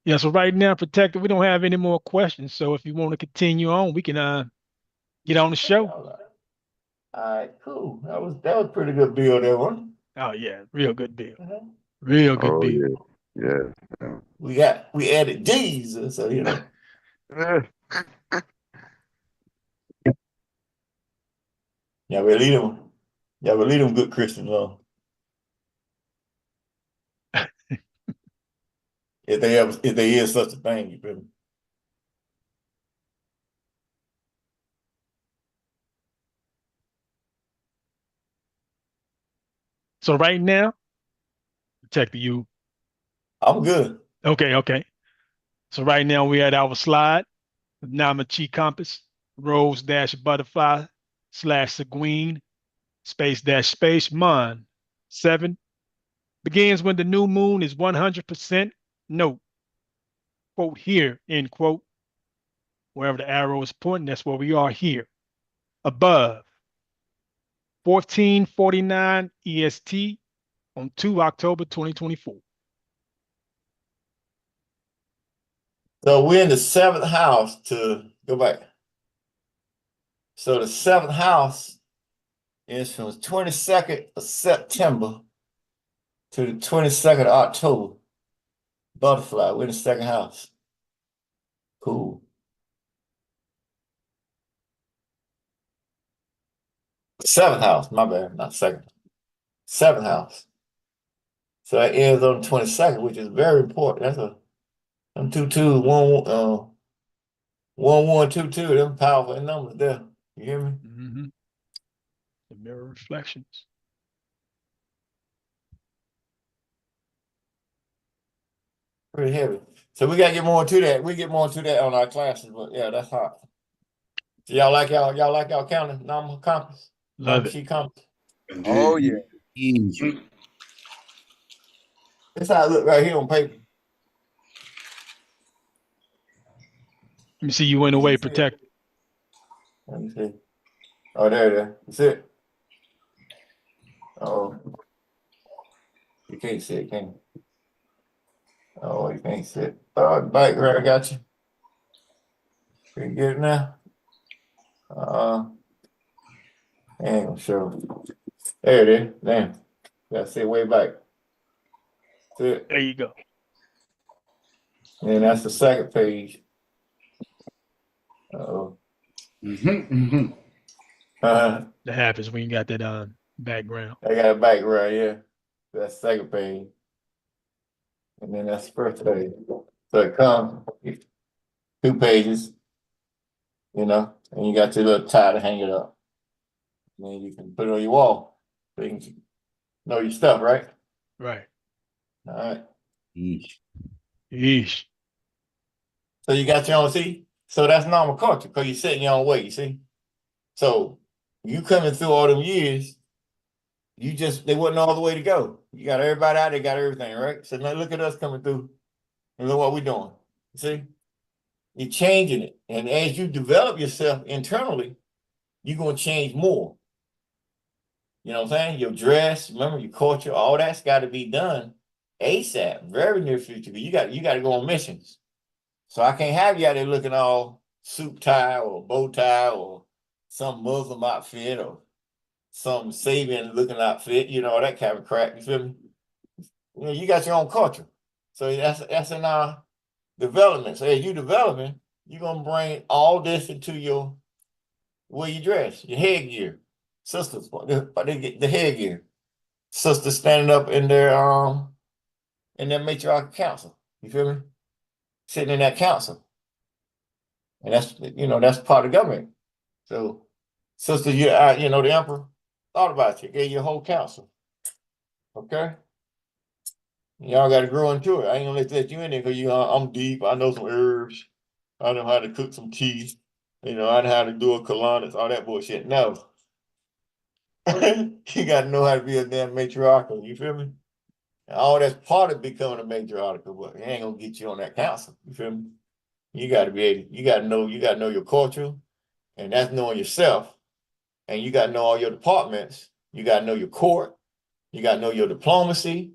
Yeah, so right now, Protector, we don't have any more questions. So if you want to continue on, we can get on the show. All right, cool. That was pretty good bill there, one. Oh yeah, real good bill. Real good bill. Yeah. We added Jesus, so you know. Yeah, we lead them. Yeah, we lead them good Christians on. If there is such a thing, you feel me? So right now, Protector, you. I'm good. Okay. So right now we at our slide, Namachi compass, rose dash butterfly / Seguin, space mon 7 begins when the new moon is 100%. Note, quote here, end quote. Wherever the arrow is pointing, that's where we are here. Above, 1449 EST on 2 October 2024. So we're in the 7th house to go back. So the 7th house is from the 22nd of September to the 22nd of October. Butterfly, we're in the 2nd house. Cool. 7th house, my bad, not 2nd. 7th house. So that ends on the 22nd, which is very important. That's a 2 2 1 1122, them powerful numbers there. You hear me? Mm-hmm. The mirror reflections. Pretty heavy. So we gotta get more into that. We get more into that on our classes, but yeah, that's hot. So y'all like y'all counting number compass? Love Number it. sheet compass. Oh Indeed. yeah. Easy. That's how it look right here on paper. Let me see you went Can away, you see it? protect. Let me see. Oh, there it is. That's it. Oh, you can't see it, can you? Oh, you can't see it. Oh, bike right, I got you. Can you get it now? Ain't gonna show. There it is. Damn. Gotta see it way back. That's it. There you go. And that's the second page. Oh. That happens when you got that background. I got a back right here. That's the second page. And then that's the first page. So it comes 2 pages, you know, and you got your little tie to hang it up. And then you can put it on your wall. So you can know your stuff, right? Right. All right. Yeesh. Yeesh. So you got your own, see? So that's normal culture because you're setting your own way, you see? So you coming through all them years, they wasn't all the way to go. You got everybody out there, got everything, right? So now look at us coming through and look what we're doing. You see? You're changing it. And as you develop yourself internally, you're going to change more. You know what I'm saying? Your dress, remember your culture, all that's got to be done ASAP, very near future. But you got to go on missions. So I can't have you out there looking all suit tie or bow tie or some Muslim outfit or some Sabian looking outfit, you know, that kind of crap. You feel me? You know, you got your own culture. So that's in our development. So as you developing, you're gonna bring all this into your way you dress, your headgear. Sisters, the headgear. Sisters standing up in their matriarchal council. You feel me? Sitting in that council. And that's part of government. So sister, the emperor thought about you, gave you a whole council. Okay? Y'all got to grow into it. I ain't gonna let you in there because I'm deep. I know some herbs. I know how to cook some tea. I know how to do a colonics, all that bullshit. No. You got to know how to be a damn matriarchal. You feel me? And all that's part of becoming a matriarchal, but it ain't gonna get you on that council. You feel me? You got to be able. You got to know your culture, and that's knowing yourself. And you got to know all your departments. You got to know your court. You got to know your diplomacy.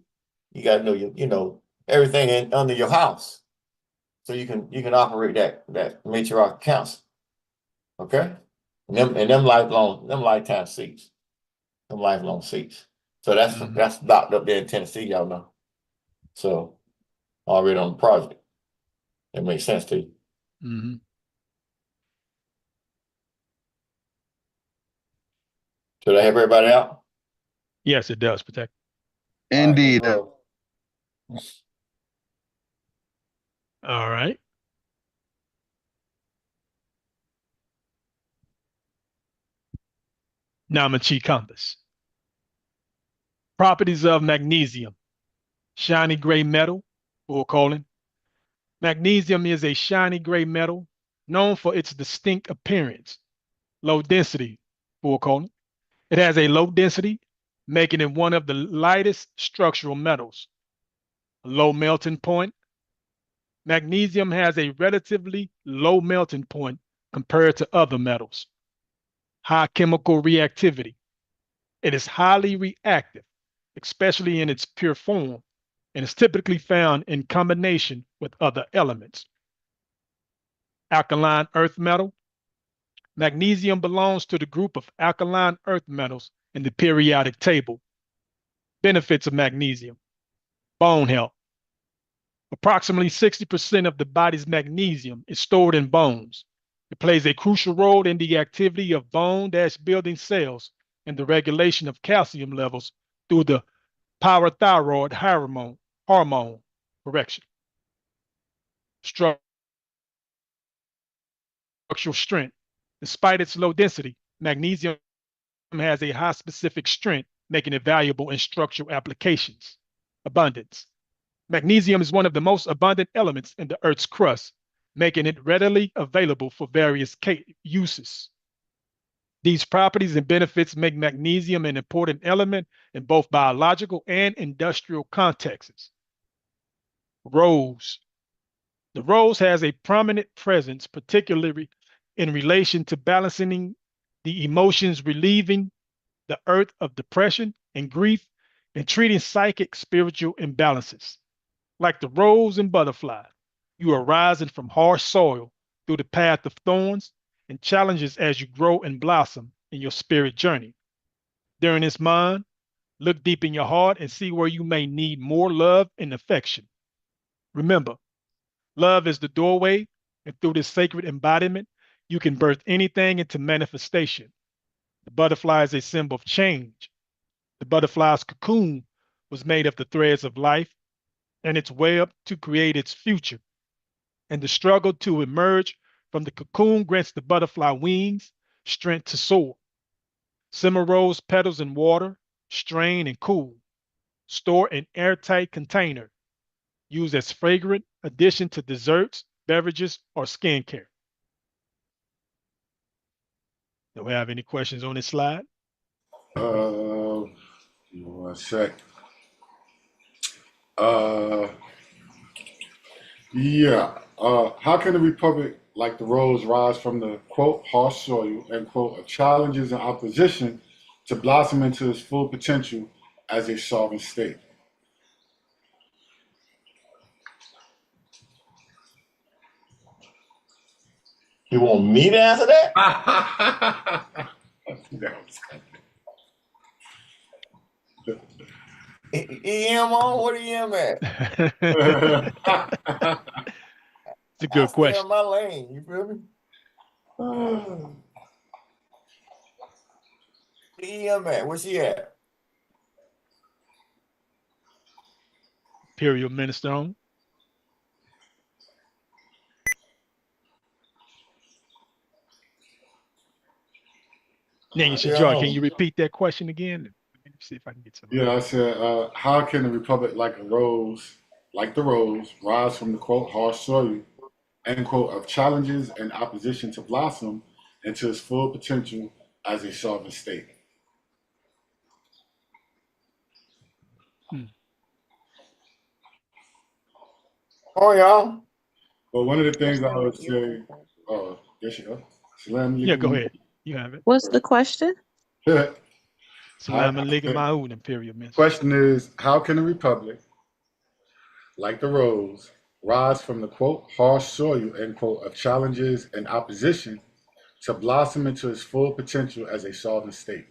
You got to know everything under your house, so you can operate that matriarchal council. Okay, and them lifetime seats, them lifelong seats. So that's locked up there in Tennessee, y'all know. So already on the project, it makes sense to you. Mm-hmm. Should I have everybody out? Yes, it does, protect. Indeed. All All right. Namachi compass. Properties of magnesium. Shiny gray metal, full colon. Magnesium is a shiny gray metal known for its distinct appearance. Low density, full colon. It has a low density, making it one of the lightest structural metals. Low melting point. Magnesium has a relatively low melting point compared to other metals. High chemical reactivity. It is highly reactive, especially in its pure form, and is typically found in combination with other elements. Alkaline earth metal. Magnesium belongs to the group of alkaline earth metals in the periodic table. Benefits of magnesium. Bone health. Approximately 60% of the body's magnesium is stored in bones. It plays a crucial role in the activity of bone-building cells and the regulation of calcium levels through the parathyroid hormone correction. Structure. structural strength. Despite its low density, magnesium has a high specific strength, making it valuable in structural applications. Abundance. Magnesium is one of the most abundant elements in the Earth's crust, making it readily available for various uses. These properties and benefits make magnesium an important element in both biological and industrial contexts. Roles. The rose has a prominent presence, particularly in relation to balancing the emotions, relieving the earth of depression and grief, and treating psychic spiritual imbalances. Like the rose and butterfly, you are rising from harsh soil through the path of thorns and challenges as you grow and blossom in your spirit journey. During this month, look deep in your heart and see where you may need more love and affection. Remember, love is the doorway, and through this sacred embodiment, you can birth anything into manifestation. The butterfly is a symbol of change. The butterfly's cocoon was made of the threads of life and its web to create its future. And the struggle to emerge from the cocoon grants the butterfly wings, strength to soar. Simmer rose petals in water, strain and cool. Store in airtight container. Use as fragrant addition to desserts, beverages, or skincare. Do we have any questions on this slide? One sec. Yeah. How can the republic, like the rose, rise from the quote harsh soil end quote of challenges and opposition to blossom into its full potential as a sovereign state? You want me to answer that? EM on? What EM at? It's a good Stay question. in my lane. You feel me? Where EM at? Where she at? Imperial Minister on. Joy, can you repeat that question again? Let me see if I can get some. Yeah, I said, how can a republic like the rose, rise from the quote harsh soil end quote of challenges and opposition to blossom into its full potential as a sovereign state? Oh, y'all. Well, one of the things I would say, oh, there she go. Yeah, go ahead. You have it. What's the question? Salam alaikum ma'un, Imperial Minister. Question is, how can a republic like the rose rise from the quote harsh soil end quote of challenges and opposition to blossom into its full potential as a sovereign state?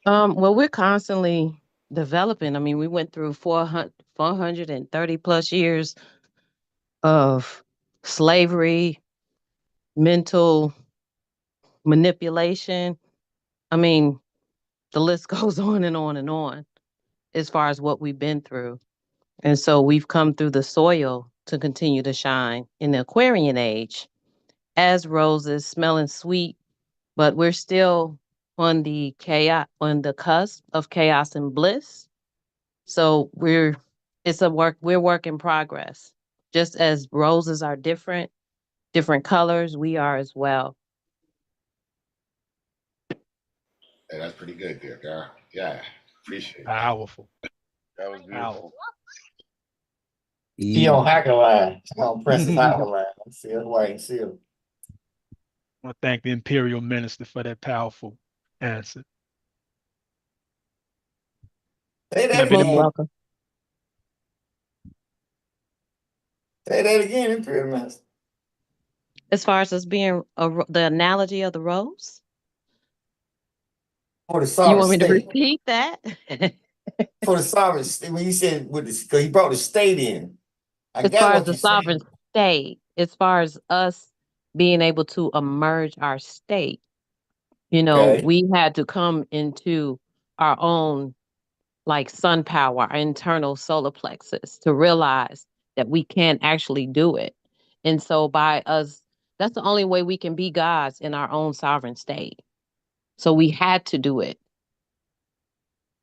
Well, we're constantly developing. I mean, we went through 430 plus years of slavery, mental manipulation. I mean, the list goes on and on and on as far as what we've been through. And so we've come through the soil to continue to shine in the Aquarian age as roses, smelling sweet, but we're still on the cusp of chaos and bliss. So we're work in progress. Just as roses are different colors, we are as well. Hey, that's pretty good there, girl. Yeah, appreciate it. Powerful. That was beautiful. He on hacker line. He on Princess hacker line. See, that's why he see him. I want to thank the Imperial Minister for that powerful answer. Say that Most again. welcome. Say that again, Imperial Minister. As far as us being the analogy of the rose, For the you sovereign want me to state. repeat that? For the sovereign state, when you said with this, because he brought the state in. I As got far as what the you sovereign said. state, as far as us being able to emerge our state, Okay. we had to come into our own like sun power, our internal solar plexus to realize that we can actually do it. And so by us, That's the only way we can be gods in our own sovereign state. So we had to do it.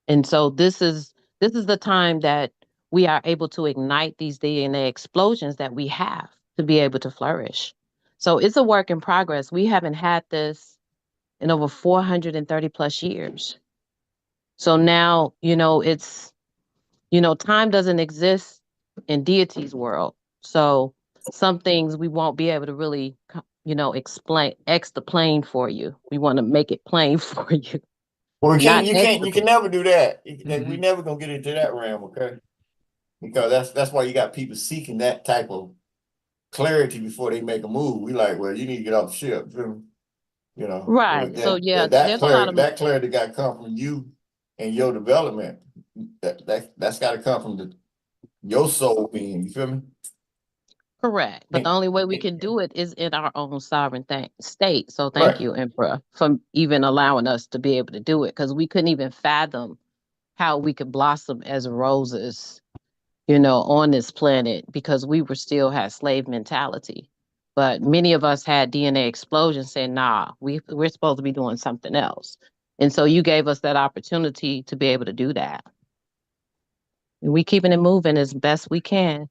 And so this is the time that we are able to ignite these DNA explosions that we have to be able to flourish. So it's a work in progress. We haven't had this in over 430 plus years. So now, it's, time doesn't exist in deity's world. So some things we won't be able to really, explain for you. We want to make it plain for you. Well, Not you can never do that. We Mhm. never gonna get into that realm, okay? Because that's why you got people seeking that type of clarity before they make a move. We like, well, you need to get off the ship. right. So yeah, there's a lot of That clarity got to come from you and your development. That's got to come from your soul being. You feel me? correct, but the only way we can do it is in our own sovereign state. So thank Right. you, Emperor, for even allowing us to be able to do it, because we couldn't even fathom how we could blossom as roses, on this planet, because we were still had slave mentality. But many of us had DNA explosions saying, nah, we're supposed to be doing something else. And so you gave us that opportunity to be able to do that. And we keeping it moving as best we can.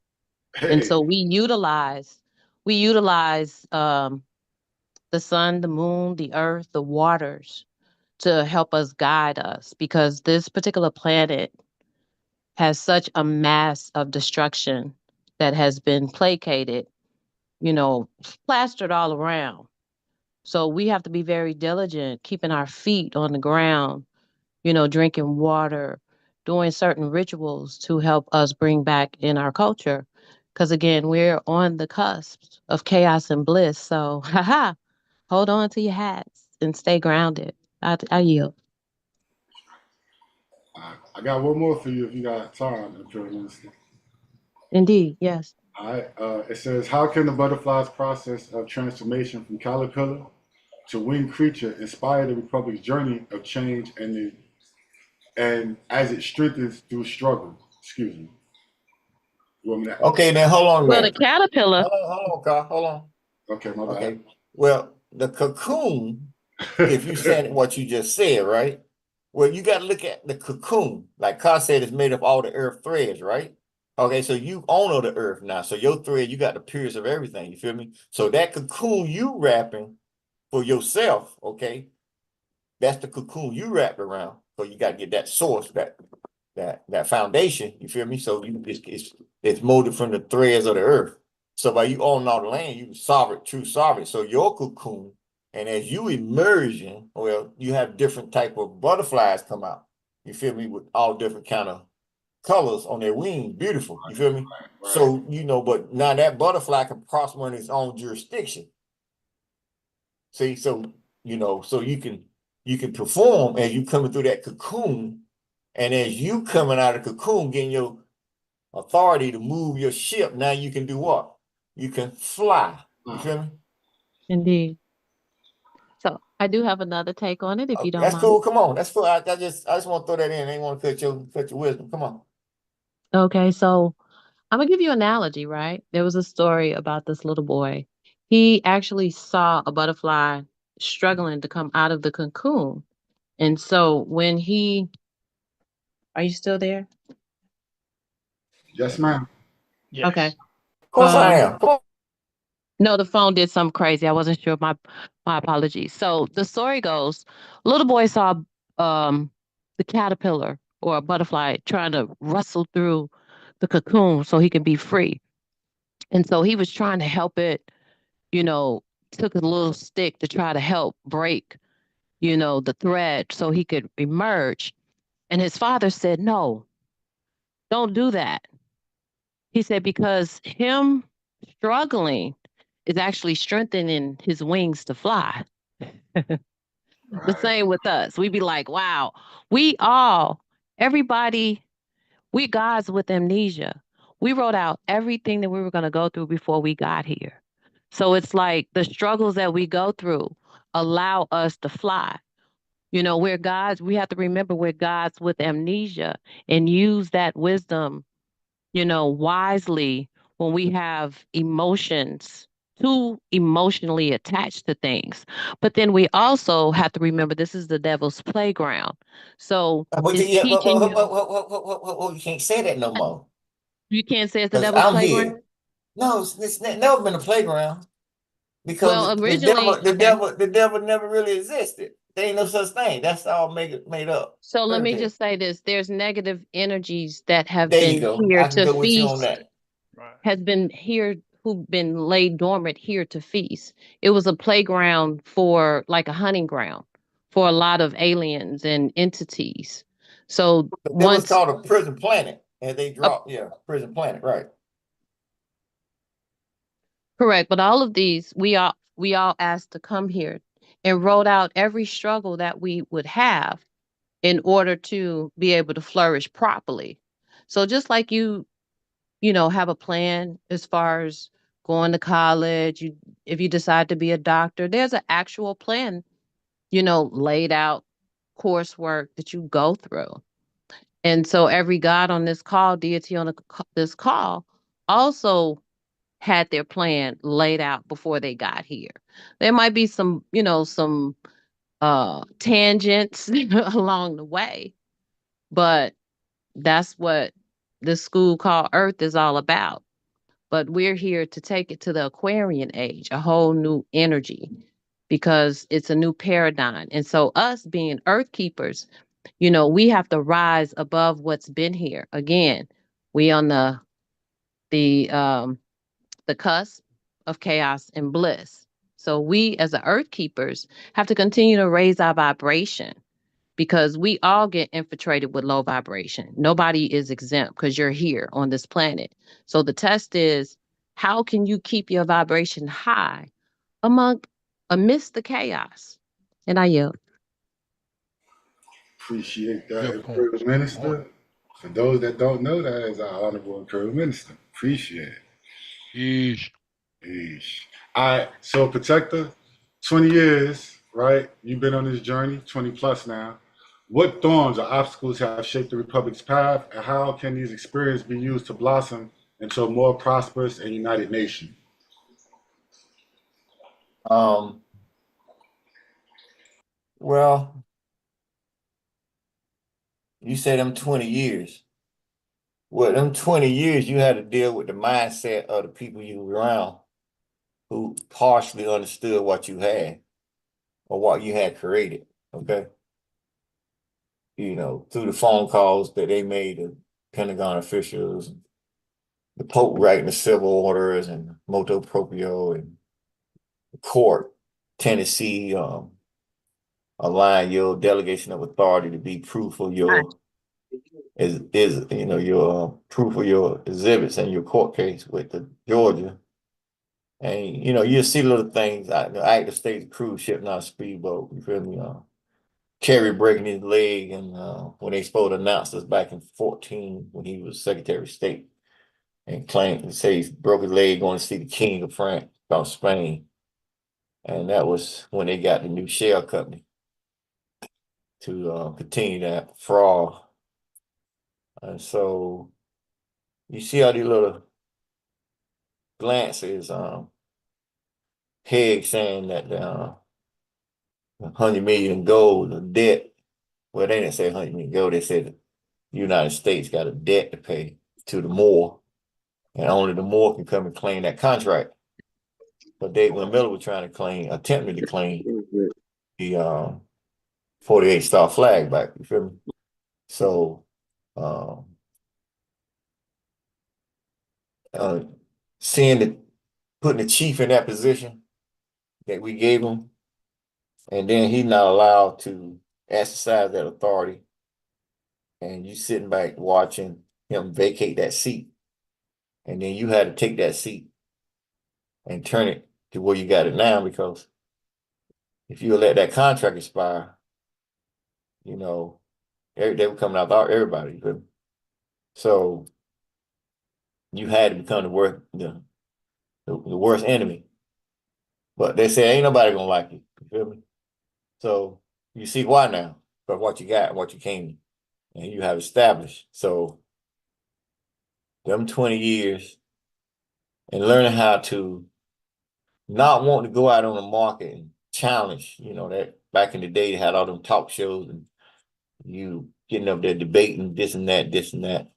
And Hey, so we utilize the sun, the moon, the earth, the waters to help us guide us, because this particular planet has such a mass of destruction that has been placated, you know, plastered all around. So we have to be very diligent, keeping our feet on the ground, drinking water, doing certain rituals to help us bring back in our culture. Because again, we're on the cusp of chaos and bliss. So, haha, hold on to your hats and stay grounded. I yield. I got one more for you if you got time, Imperial Minister. Indeed, yes. All right. It says, how can the butterfly's process of transformation from caterpillar to winged creature inspire the Republic's journey of change and as it strengthens through struggle? Excuse me. You want me to? Okay, then hold on a Well, the minute. caterpillar, Hold on, Carl. Hold on. Okay, my bad. Okay. Well, the cocoon, if you said what you just said, right? Well, you got to look at the cocoon. Like Carl said, it's made of all the earth threads, right? Okay, so you own the earth now. So your thread, you got the purest of everything. You feel me? So that cocoon you wrapping for yourself, okay, that's the cocoon you wrapped around. So you got to get that source, that foundation. You feel me? So it's molded from the threads of the earth. So by you own all the land, you sovereign, true sovereign. So your cocoon, and as you immersion, well, you have different type of butterflies come out. You feel me? With all different kind of colors on their wings, beautiful. You feel me? Right. So but now that butterfly can prosper in its own jurisdiction. See, so so you can perform as you coming through that cocoon, and as you coming out of the cocoon, getting your authority to move your ship. Now you can do what? You can fly. You feel me? indeed. So I do have another take on it, if you don't That's mind. cool. Come on. That's cool. I just want to throw that in. I ain't want to cut your wisdom. Come on. Okay, so I'm gonna give you an analogy, right? There was a story about this little boy. He actually saw a butterfly struggling to come out of the cocoon. And so are you still there? Yes, ma'am. Okay. Yes. Of course I Um, am. Come on. no, the phone did something crazy. I wasn't sure. My apologies. So the story goes, little boy saw um the caterpillar or a butterfly trying to rustle through the cocoon so he could be free. And so he was trying to help it, you know, took a little stick to try to help break, the thread so he could emerge. And his father said, no, don't do that. He said, because him struggling is actually strengthening his wings to fly. The Right. same with us. We be like, wow, we all, everybody, we gods with amnesia. We wrote out everything that we were going to go through before we got here. So it's like the struggles that we go through allow us to fly. We're gods. We have to remember we're gods with amnesia and use that wisdom, wisely when we have emotions too emotionally attached to things. But then we also have to remember this is the devil's playground. So But it's yeah, teaching you. you can't say that no more. You can't say it's the Because devil's I'm playground. here. No, it's never been a playground. Because Well, originally, okay. the devil never really existed. There ain't no such thing. That's all made up. So let Fairy me tale. just say this: there's negative energies that have There you been go. here I can to go with you on feast, that. Right. has been here who've been laid dormant here to feast. It was a playground for like a hunting ground for a lot of aliens and entities. So That was once called a prison planet. And they a dropped, yeah, prison planet, right. correct, but all of these we all asked to come here and wrote out every struggle that we would have in order to be able to flourish properly. So just like you have a plan as far as going to college, if you decide to be a doctor, there's an actual plan, laid out coursework that you go through. And so every God on this call, deity on this call, also had their plan laid out before they got here. There might be some tangents along the way, but that's what this school called Earth is all about. But we're here to take it to the Aquarian age, a whole new energy, because it's a new paradigm. And so us being Earth keepers, we have to rise above what's been here. Again, we on the the cusp of chaos and bliss. So we as the earth keepers have to continue to raise our vibration because we all get infiltrated with low vibration. Nobody is exempt because you're here on this planet. So the test is, how can you keep your vibration high among amidst the chaos? And I yield. Appreciate that, Good point. Imperial Good point. Minister. For those that don't know, that is our Honorable Imperial Minister. Appreciate it. Yeesh. Yeesh. All right, so Protector, 20 years, right? You've been on this journey, 20 plus now. What thorns or obstacles have shaped the Republic's path, and how can these experiences be used to blossom into a more prosperous and united nation? Um, well, you say them 20 years. Well, them 20 years, you had to deal with the mindset of the people you were around who partially understood what you had or what you had created. Okay. Through the phone calls that they made to Pentagon officials, the Pope writing the civil orders and motu proprio and the court, Tennessee, allowing your delegation of authority to be proof of your your proof of your exhibits and your court case with the Georgia. And you see little things like the active state cruise ship, not a speedboat. You feel me? Kerry breaking his leg, and when they supposed to announce this back in 2014 when he was Secretary of State, and claimed and say he broke his leg going to see the King of France from Spain, and that was when they got the new shell company to continue that fraud. And so you see all these little glances, Haig saying that the 100 million gold, the debt. Well, they didn't say 100 million gold. They said the United States got a debt to pay to the Moor, and only the Moor can come and claim that contract. But when Miller was trying to attempted to claim the 48 star flag back. You feel me? So, um, uh, seeing putting the chief in that position that we gave him, and then he's not allowed to exercise that authority, and you sitting back watching him vacate that seat, and then you had to take that seat and turn it to where you got it now, because if you let that contract expire, they were coming out everybody. You feel me? So you had to become the worst enemy. But they say ain't nobody gonna like you. You feel me? So you see why now? Because what you got, what you came and you have established. So them 20 years and learning how to not wanting to go out on the market and challenge, you know, that back in the day they had all them talk shows and you getting up there debating this and that, this and that.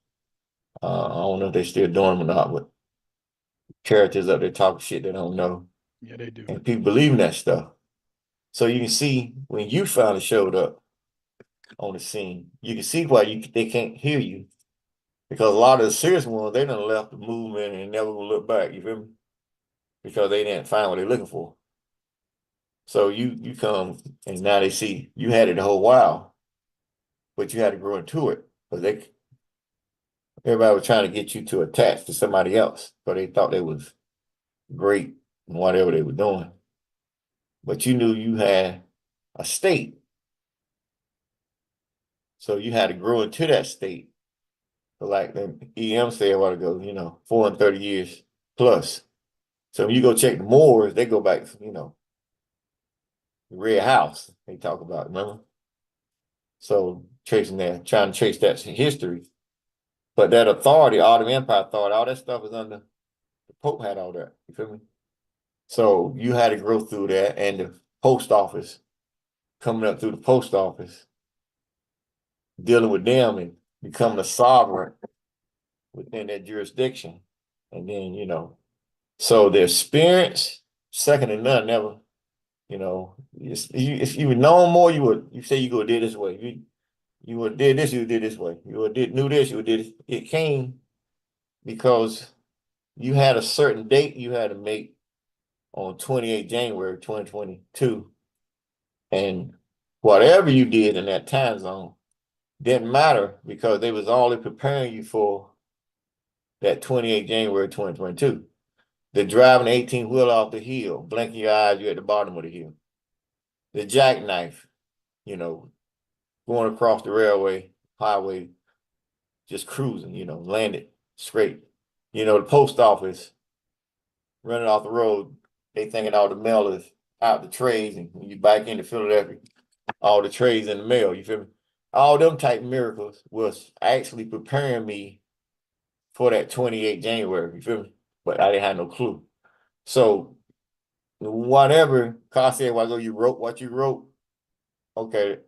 I don't know if they're still doing them or not, but characters up there talking shit they don't know. Yeah, they do. And people believe in that stuff. So you can see when you finally showed up on the scene, you can see why they can't hear you. Because a lot of the serious ones, they done left the movement and never will look back, you feel me? Because they didn't find what they're looking for. So you come and now they see you had it the whole while, but you had to grow into it. Because everybody was trying to get you to attach to somebody else. So they thought they was great in whatever they were doing. But you knew you had a state. So you had to grow into that state. So like EM said a while ago, you know, 430 years plus. So when you go check the Moors, they go back, you know, the Red House they talk about, remember? So tracing that, trying to trace that history. But that authority, Ottoman Empire authority, all that stuff is under the Pope had all that. You feel me? So you had to grow through that, and the post office, coming up through the post office, dealing with them and becoming a sovereign within that jurisdiction. And then, you know, so the experience, second to none, never, you know, if you would know more, you say you go did this way. You would did this, you did this way. You would knew this, you would did it. It came because you had a certain date you had to make on 28 January 2022. And whatever you did in that time zone didn't matter because they was only preparing you for that 28 January 2022. The driving 18-wheeler off the hill, blinking your eyes, you're at the bottom of the hill. The jackknife, you know, going across the railway, highway, just cruising, you know, landed straight. You know, the post office, running off the road, they thinking all the mail is out the trays, and when you back into Philadelphia, all the trays in the mail, you feel me? All them type miracles was actually preparing me for that 28 January, you feel me? But I didn't have no clue. So whatever Carl said, while ago you wrote what you wrote, okay,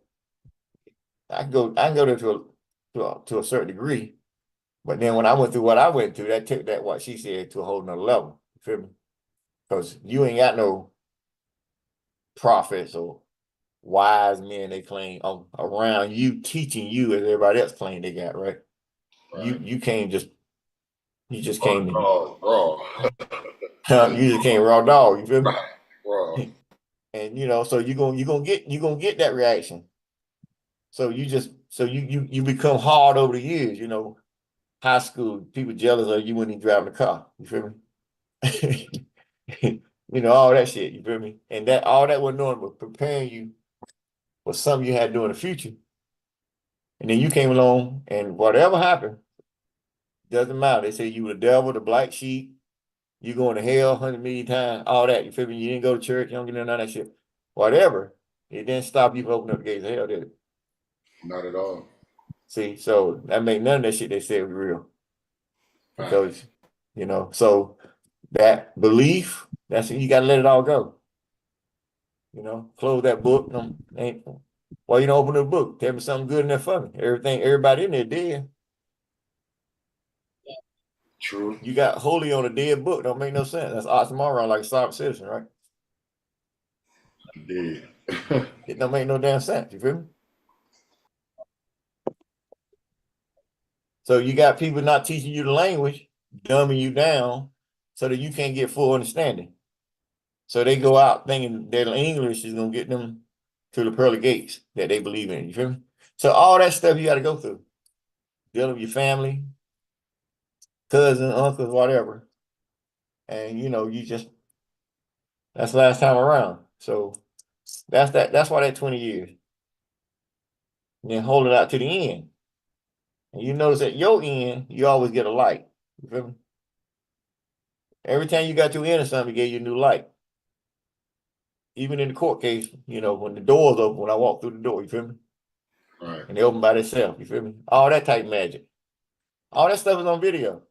I can go there to a certain degree. But then when I went through what I went through, that took that what she said to a whole nother level. You feel me? Because you ain't got no prophets or wise men they claim around you teaching you as everybody else claim they got, right? You can't just came raw. you just came raw dog, you feel me? Raw. And you know, so you're gonna get that reaction. So you become hard over the years, you know. High school, people jealous of you when you driving the car. You feel me? You know, all that shit, you feel me? And that all that was doing was preparing you for something you had to do in the future. And then you came along and whatever happened, doesn't matter. They say you were the devil, the black sheep, you going to hell 100 million times, all that. You feel me? You didn't go to church, you don't get none of that shit. Whatever. It didn't stop you from opening up the gates of hell, did it? Not at all. See, so that made none of that shit they said was real. Because, you know, so that belief, that's you gotta let it all go. You know, close that book. Why you don't open the book? Tell me something good in there for me. Everybody in there dead. True. You got holy on a dead book. Don't make no sense. That's oxymoron, like a sovereign citizen, right? Dead. It don't make no damn sense. You feel me? So you got people not teaching you the language, dumbing you down, so that you can't get full understanding. So they go out thinking that English is gonna get them to the pearly gates that they believe in. You feel me? So all that stuff you got to go through, dealing with your family, cousins, uncles, whatever, and you know that's last time around. So that's that. That's why that 20 years. And then hold it out to the end. And you notice at your end, you always get a light. You feel me? Every time you got to the end of something, it gave you a new light. Even in the court case, you know, when the doors open, when I walk through the door, you feel me? Right. And they open by themselves, you feel me? All that type magic. All that stuff is on video.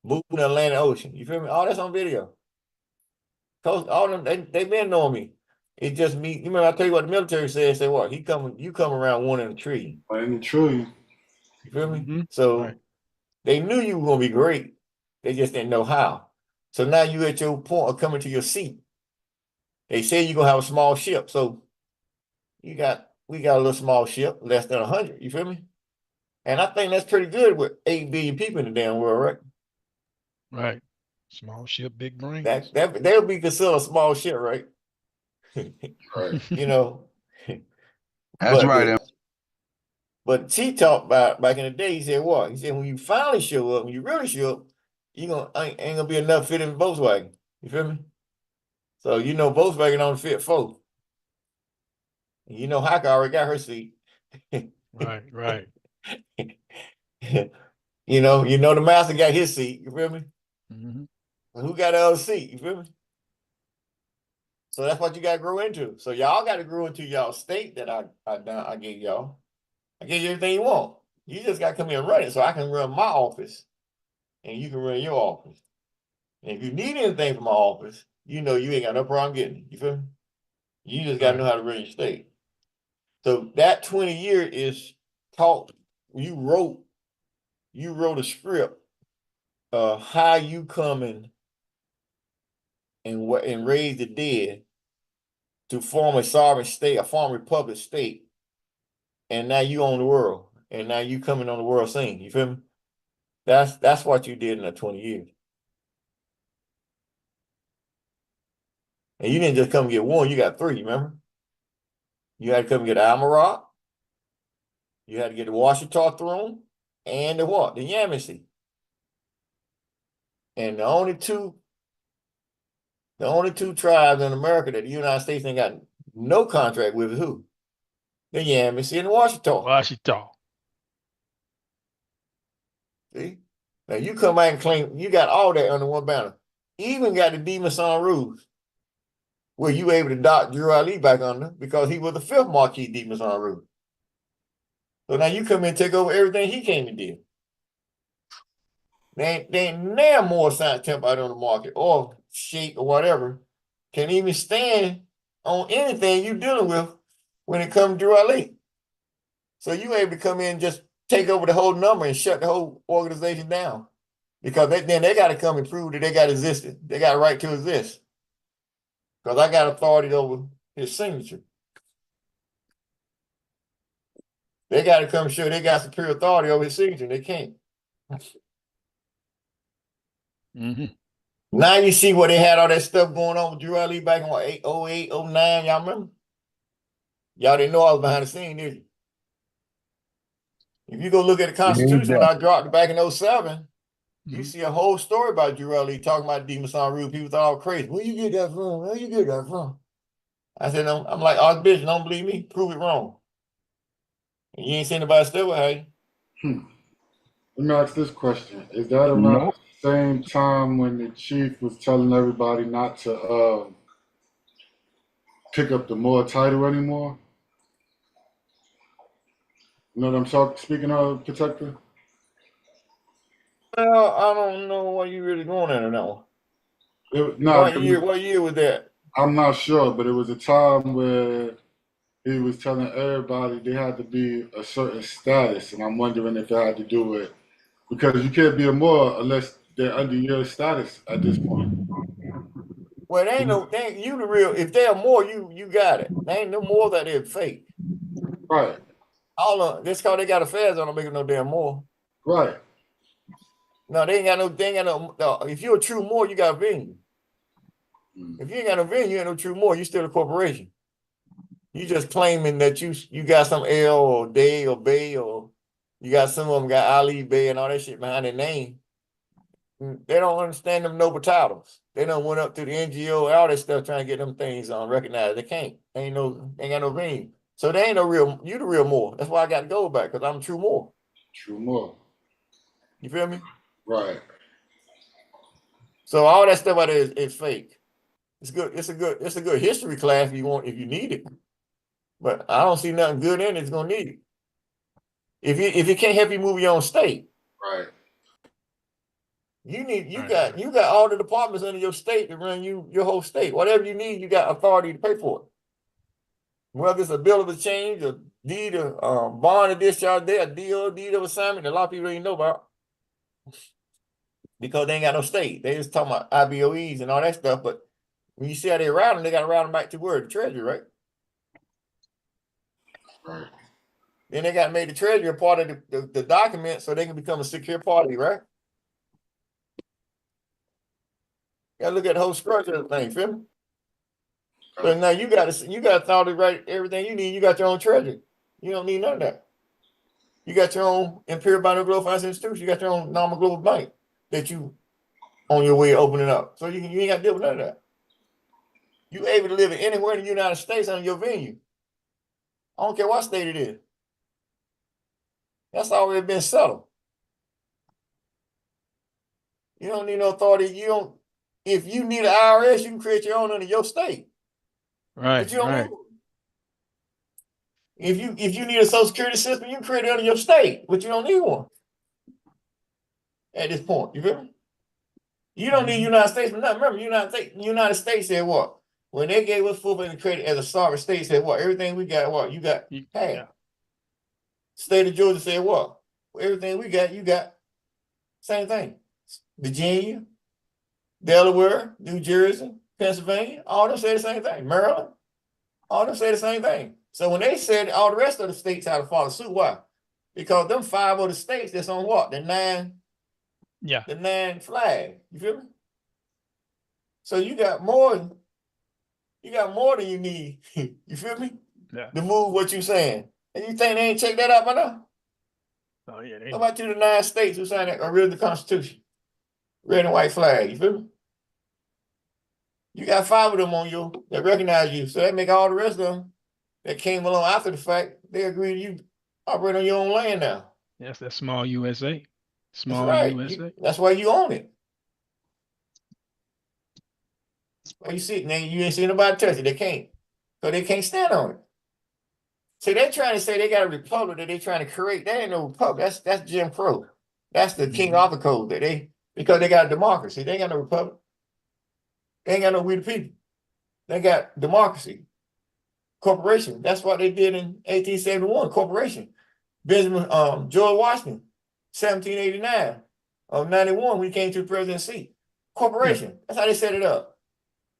moving the Atlantic Ocean. You feel me? All that's on video. Coach, all them they been knowing me. It just me. You remember I tell you what the military said? Say what? You come around one in a tree. In a trillion. You feel me? Mhm. So Right. they knew you were gonna be great. They just didn't know how. So now you at your point of coming to your seat. They say you're gonna have a small ship. So we got a little small ship, less than 100. You feel me? And I think that's pretty good with 8 billion people in the damn world, right? Right. Small ship, big brains. They'll be considered a small ship, right? Right. You know. That's right. But she talked about back in the day, he said what? He said when you finally show up, when you really show up, ain't gonna be enough fit in Volkswagen. You feel me? So you know Volkswagen only fit 4. And you know Haka already got her seat. Right, right. You know the master got his seat, you feel me? Mhm. Who got the other seat, you feel me? So that's what you gotta grow into. So y'all gotta grow into y'all state that I gave y'all. I gave you everything you want. You just gotta come here and run it so I can run my office and you can run your office. And if you need anything from my office, you know you ain't got no problem getting it. You feel me? You just gotta know how to run your state. So that 20 year is taught. You wrote a script how you coming and raise the dead to form a sovereign state, a form republic state, and now you own the world, and now you coming on the world scene. You feel me? That's what you did in that 20 years. And you didn't just come get one, you got 3, remember? You had to come get Amarat, you had to get the Washita throne, and the what? The Yamasee. And the only two tribes in America that the United States ain't got no contract with is who? The Yamasee and the Washita. Washita. See? Now you come back and claim you got all that under one banner. Even got the Demon Son rules, where you able to dock Drew Ali back under because he was the 5th Marquis Demon Son rule. So now you come in and take over everything he came and did. They ain't near more science temp out on the market or shake or whatever can even stand on anything you dealing with when it comes to Drew Ali. So you able to come in and just take over the whole number and shut the whole organization down. Because then they got to come and prove that they got existed. They got a right to exist. Because I got authority over his signature. They got to come show they got superior authority over his signature. They can't. Mm-hmm. Now you see where they had all that stuff going on with Drew Ali back in what, 08, 09, y'all remember? Y'all didn't know I was behind the scene, did you? If you go look at the Constitution when I dropped it back in 07, you see a whole story about Drew Ali talking about Demon Son rule. People thought I was crazy. Where you get that from? Where you get that from? I said, I'm like, Archbishop, don't believe me? Prove it wrong. And you ain't seen anybody still with Let me ask this question. Is that around the same time when the chief was telling everybody not to pick up the Moore title anymore? You know what I'm speaking of, Protector? Well, I don't know why you really going at on that one. What year was that? I'm not sure, but it was a time where he was telling everybody they had to be a certain status, and I'm wondering if it had to do with, because you can't be a Moore unless they're under your status at this point. Well, you the real. If they're more, you got it. There ain't no more that they're fake. Right. That's cause they got affairs on them making no damn more. Right. No, they ain't got no. If you're a true more, you got a venue. If you ain't got no venue, you ain't no true more. You still a corporation. You just claiming that you got some L or Day or Bay or you got some of them got Ali Bay and all that shit behind their name. They don't understand them noble titles. They done went up to the NGO, all that stuff trying to get them things recognized. They can't. They ain't got no venue. So they ain't no real, you the real more. That's why I got to go back, because I'm true more. True more. You feel me? Right. So all that stuff out there is fake. It's good. It's a good history class if you need it. But I don't see nothing good in it. It's gonna need it. If it can't help you move your own state. Right. You got all the departments under your state to run your whole state. Whatever you need, you got authority to pay for it. Whether it's a bill of exchange, a deed of bond of discharge there, a deal, deed of assignment that a lot of people didn't know about. Because they ain't got no state. They just talking about IBOEs and all that stuff. But when you see how they route them, they got to route them back to where? The Treasury, right? Right. Then they got to make the Treasury a part of the document so they can become a secure party, right? You got to look at the whole structure of the thing, feel me? But now you got authority to write everything you need. You got your own treasury. You don't need none of that. You got your own Imperial Global Financial Institution. You got your own normal global bank that you on your way of opening up. So you ain't got to deal with none of that. You able to live anywhere in the United States under your venue. I don't care what state it is. That's already been settled. You don't need no authority. If you need an IRS, you can create your own under your state. Right. But you don't need one. If you need a social security system, you can create it under your state, but you don't need one. At this point, you feel me? You don't need United States for nothing. Remember, United States said what? When they gave us full and credit as a sovereign state, said what? Everything we got, what? You got half. Yeah. State of Georgia said what? Everything we got, you got. Same thing. Virginia, Delaware, New Jersey, Pennsylvania, all them say the same thing. Maryland, all them say the same thing. So when they said all the rest of the states had to follow suit, why? Because them 5 other states that's on what? The 9 flag. You feel me? So you got more than you need. You feel me? Yeah. To move what you saying. And you think they ain't checked that out by now? Oh yeah. How about you the 9 states who signed that or read the Constitution? Red and white flag, you feel me? You got 5 of them on you that recognize you. So that make all the rest of them that came along after the fact, they agree you operate on your own land now. Yes, that's small USA. Small that's right. USA. That's why you own it. Why you see it, man? You ain't seen nobody touch it. They can't. So they can't stand on it. See, they're trying to say they got a republic that they're trying to create. That ain't no republic. That's Jim Crow. That's the King Arthur Code that because they got a democracy. They ain't got no republic. They ain't got no we the people. They got democracy. Corporation. That's what they did in 1871. Corporation. Benjamin George Washington, 1789 or 91 when he came to the presidency. Corporation. Yeah. That's how they set it up.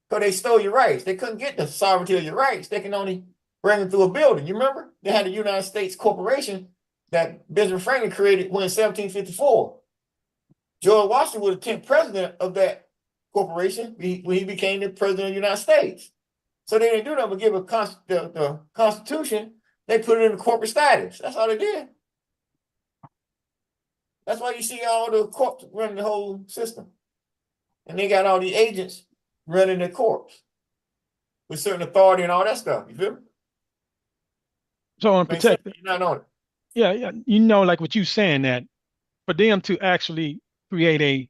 Because they stole your rights. They couldn't get the sovereignty of your rights. They can only bring them through a building. You remember? They had the United States Corporation that Benjamin Franklin created when in 1754. George Washington was the 10th president of that corporation when he became the president of the United States. So they didn't do nothing but give the Constitution. They put it in the corporate status. That's all they did. That's why you see all the corps running the whole system. And they got all the agents running the corps with certain authority and all that stuff. You feel me? So on protect it. You're not on it. Yeah. You know, like what you saying, that for them to actually create a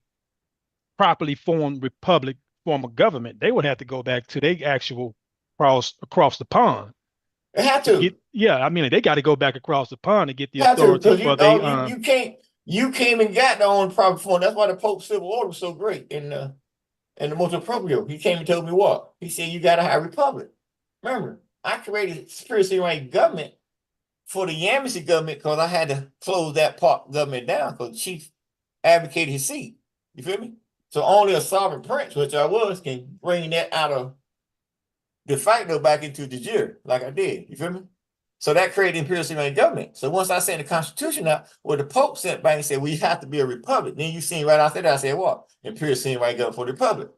properly formed republic form of government, they would have to go back to their actual across the pond. They have to. I mean, they got to go back across the pond to get the authority for they. You came and got the own proper form. That's why the Pope's civil order was so great in the Motu Proprio. He came and told me what? He said, you got to have a republic. Remember, I created Superior CMYE government for the Yamasee government because I had to close that part government down because the chief advocated his seat. You feel me? So only a sovereign prince, which I was, can bring that out of de facto back into de jure, like I did. You feel me? So that created Imperial CMYE government. So once I sent the Constitution out, where the Pope sent back and said, we have to be a republic. Then you seen right after that, I said, what? Imperial CMYE government for the republic.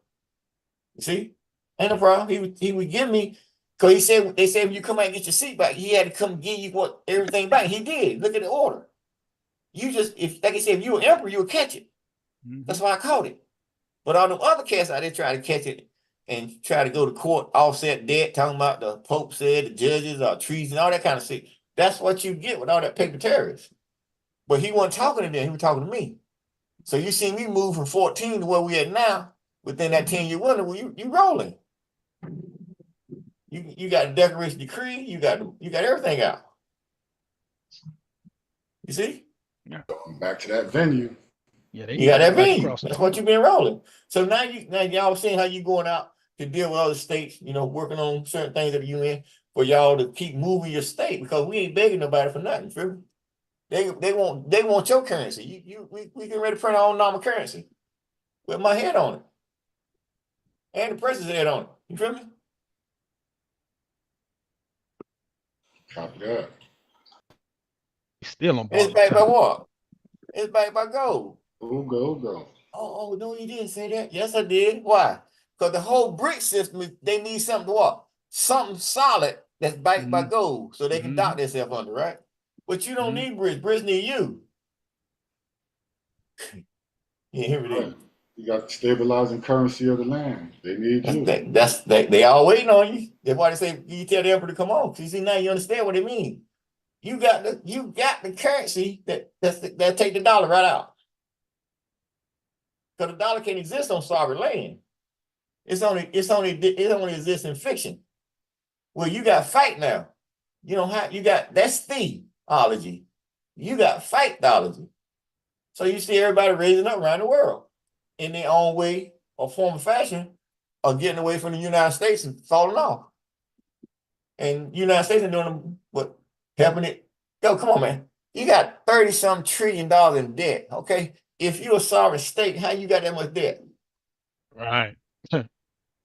You see? Ain't no problem. He would give me, because they said when you come out and get your seat back, he had to come give you everything back. He did. Look at the order. You just, like I said, if you were emperor, you would catch it. That's why I caught it. But all the other cats out there try to catch it and try to go to court, offset debt, talking about the Pope said, the judges are treason, all that kind of shit. That's what you get with all that paper terrorists. But he wasn't talking to them, he was talking to me. So you see me move from 14 to where we at now, within that 10-year window, well, you rolling. You got a declaration decree, you got everything out. You see? Back to that venue. Yeah, they You got moving that right venue. across the That's what board. you've been rolling. So now y'all seeing how you going out to deal with other states, working on certain things at the UN for y'all to keep moving your state because we ain't begging nobody for nothing. Feel me? They want your currency. We get ready to print our own normal currency with my head on it. And the president's head on it. You feel me? Copy that. Still on And it's borrowed backed by time. what? It's backed by gold. Go. Oh, no, you didn't say that. Yes, I did. Why? Because the whole brick system, they need something to what? Something solid that's backed by gold so they can dock themselves under, right? But you don't need bricks. Bricks need you. You hear me? Right. You got the stabilizing currency of the land. They need you. They all waiting on you. That's why they say you tell the emperor to come on. You see, now you understand what it means. You got the currency that take the dollar right out. Because the dollar can't exist on sovereign land. It only exists in fiction. Well, you got fight now. You got that's theology. You got fightology. So you see everybody raising up around the world in their own way or form of fashion of getting away from the United States and falling off. And United States are doing what? Helping it. Yo, come on, man. You got 30-some trillion dollars in debt. Okay. If you're a sovereign state, how you got that much debt? Right.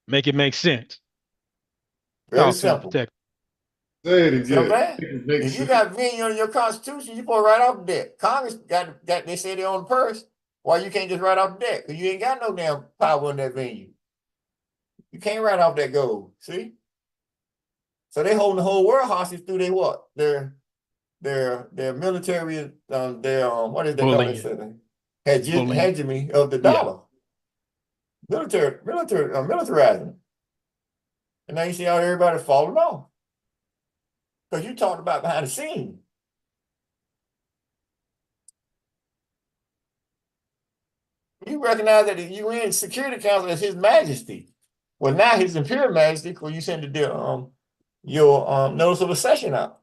Make it make sense. Very Talk to him, simple. protect. Say it So I'm again. saying, if you got venue in your constitution, you pull right off the debt. Congress got they say they own the purse. Why you can't just write off the debt? Because you ain't got no damn power in that venue. You can't write off that gold. See? So they holding the whole world hostage through their what? Their military, what is they call Bullying. it? Bullying. Hegemony of the dollar. Militarizing. And now you see how everybody falling off. Because you talked about behind the scenes. You recognize that the UN Security Council is His Majesty. Well, now His Imperial Majesty, when you send your notice of accession out.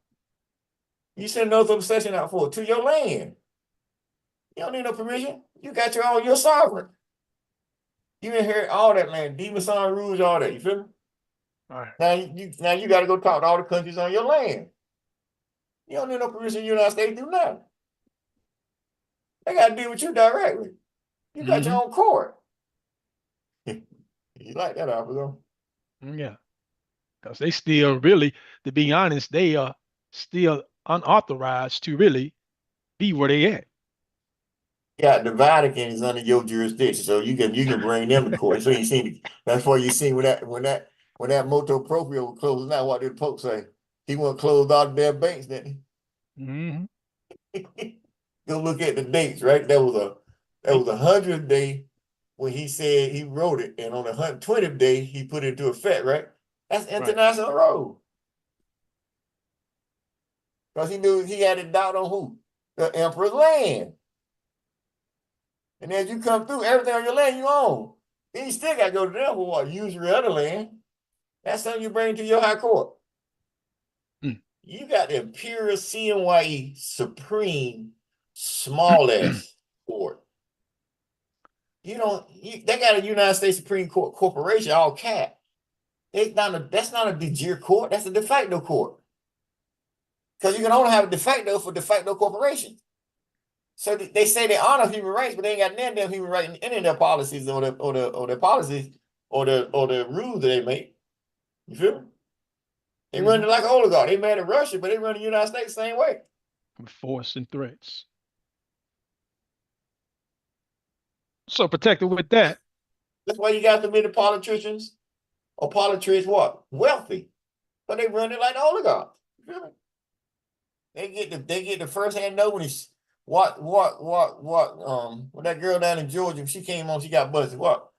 You send notice of accession out to your land. You don't need no permission. You got your own, you're sovereign. You inherit all that land, Demon Son Rouge, all that. You feel me? All right. Now you got to go talk to all the countries on your land. You don't need no permission. The United States do nothing. They got to deal with you directly. You got your own court. You like that, Alpha? Yeah. Because they still really, to be honest, they are still unauthorized to really be where they at. Yeah, the Vatican is under your jurisdiction, so you can bring them to court. So you see, that's why you see when that moto proprio was closing out, what did the Pope say? He want to close all the damn banks, didn't he? Go look at the dates, right? That was a 100th day when he said he wrote it, and on the 120th day he put it into effect, right? That's international road. Because he knew he had a doubt on who? The emperor's land. And as you come through, everything on your land you own. Then you still got to go to them for what? Use your other land. That's something you bring to your high court. You got the Imperial CMYE Supreme small s court. They got a United States Supreme Court corporation, all cap. That's not a de jure court, that's a de facto court. Because you can only have a de facto for de facto corporations. So they say they honor human rights, but they ain't got none of them human rights in any of their policies or their policies or the rules that they make. You feel me? They run it like an oligarch. They mad at Russia, but they run the United States the same way. With force and threats. So protected with that. That's why you got to meet the politicians or politicians what? Wealthy. But they run it like the oligarchs. You feel me? They get the first hand notice. When that girl down in Georgia, she came on, she got busted. What?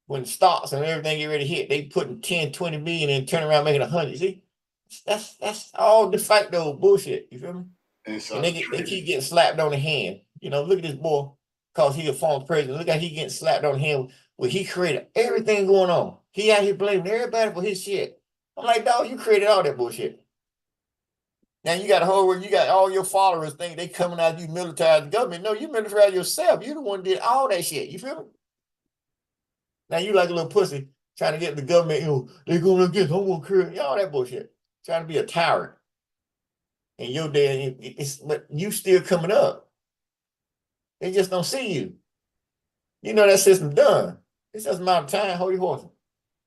When stocks and everything get ready to hit, they putting 10, 20 million and turn around making 100. See? That's all de facto bullshit. You feel me? And they keep getting slapped on the hand. Look at this boy, cause he a former president. Look how he getting slapped on the hand where he created everything going on. He out here blaming everybody for his shit. I'm like, dog, you created all that bullshit. Now you got a whole world, you got all your followers think they coming out, you militarize the government. No, you militarize yourself. You the one that did all that shit. You feel me? Now you like a little pussy trying to get the government, they're gonna get homo career, all that bullshit. Trying to be a tyrant. And your day, but you still coming up. They just don't see you. You know that system done. It's just a matter of time. Hold your horse.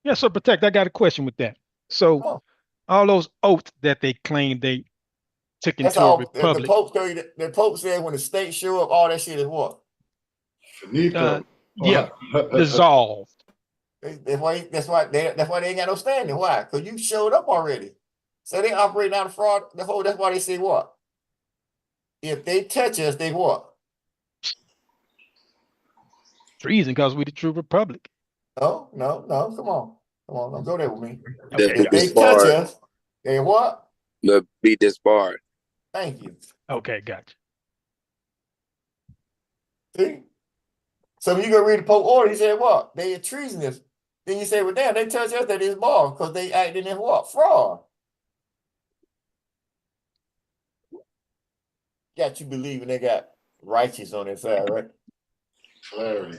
Yeah, so Protect, I got a question with that. So all those oaths that they claim they took That's into a all. The republic, Pope tell you the Pope said when the state show up, all that shit is what? Finito. yeah, dissolved. That's why they ain't got no standing. Why? Because you showed up already. So they operate out of fraud. That's why they say what? If they touch us, they what? Treason, because we the true republic. No, come on. Don't go there with me. Okay, If they touch us, they what? They'll be disbarred. Thank you. Okay, gotcha. See? So when you go read the Pope order, he said what? They are treasonous. Then you say, well, damn, they touch us, that is moral, because they acted in what? Fraud. Got you believing they got righteous on their side, right? Clarity.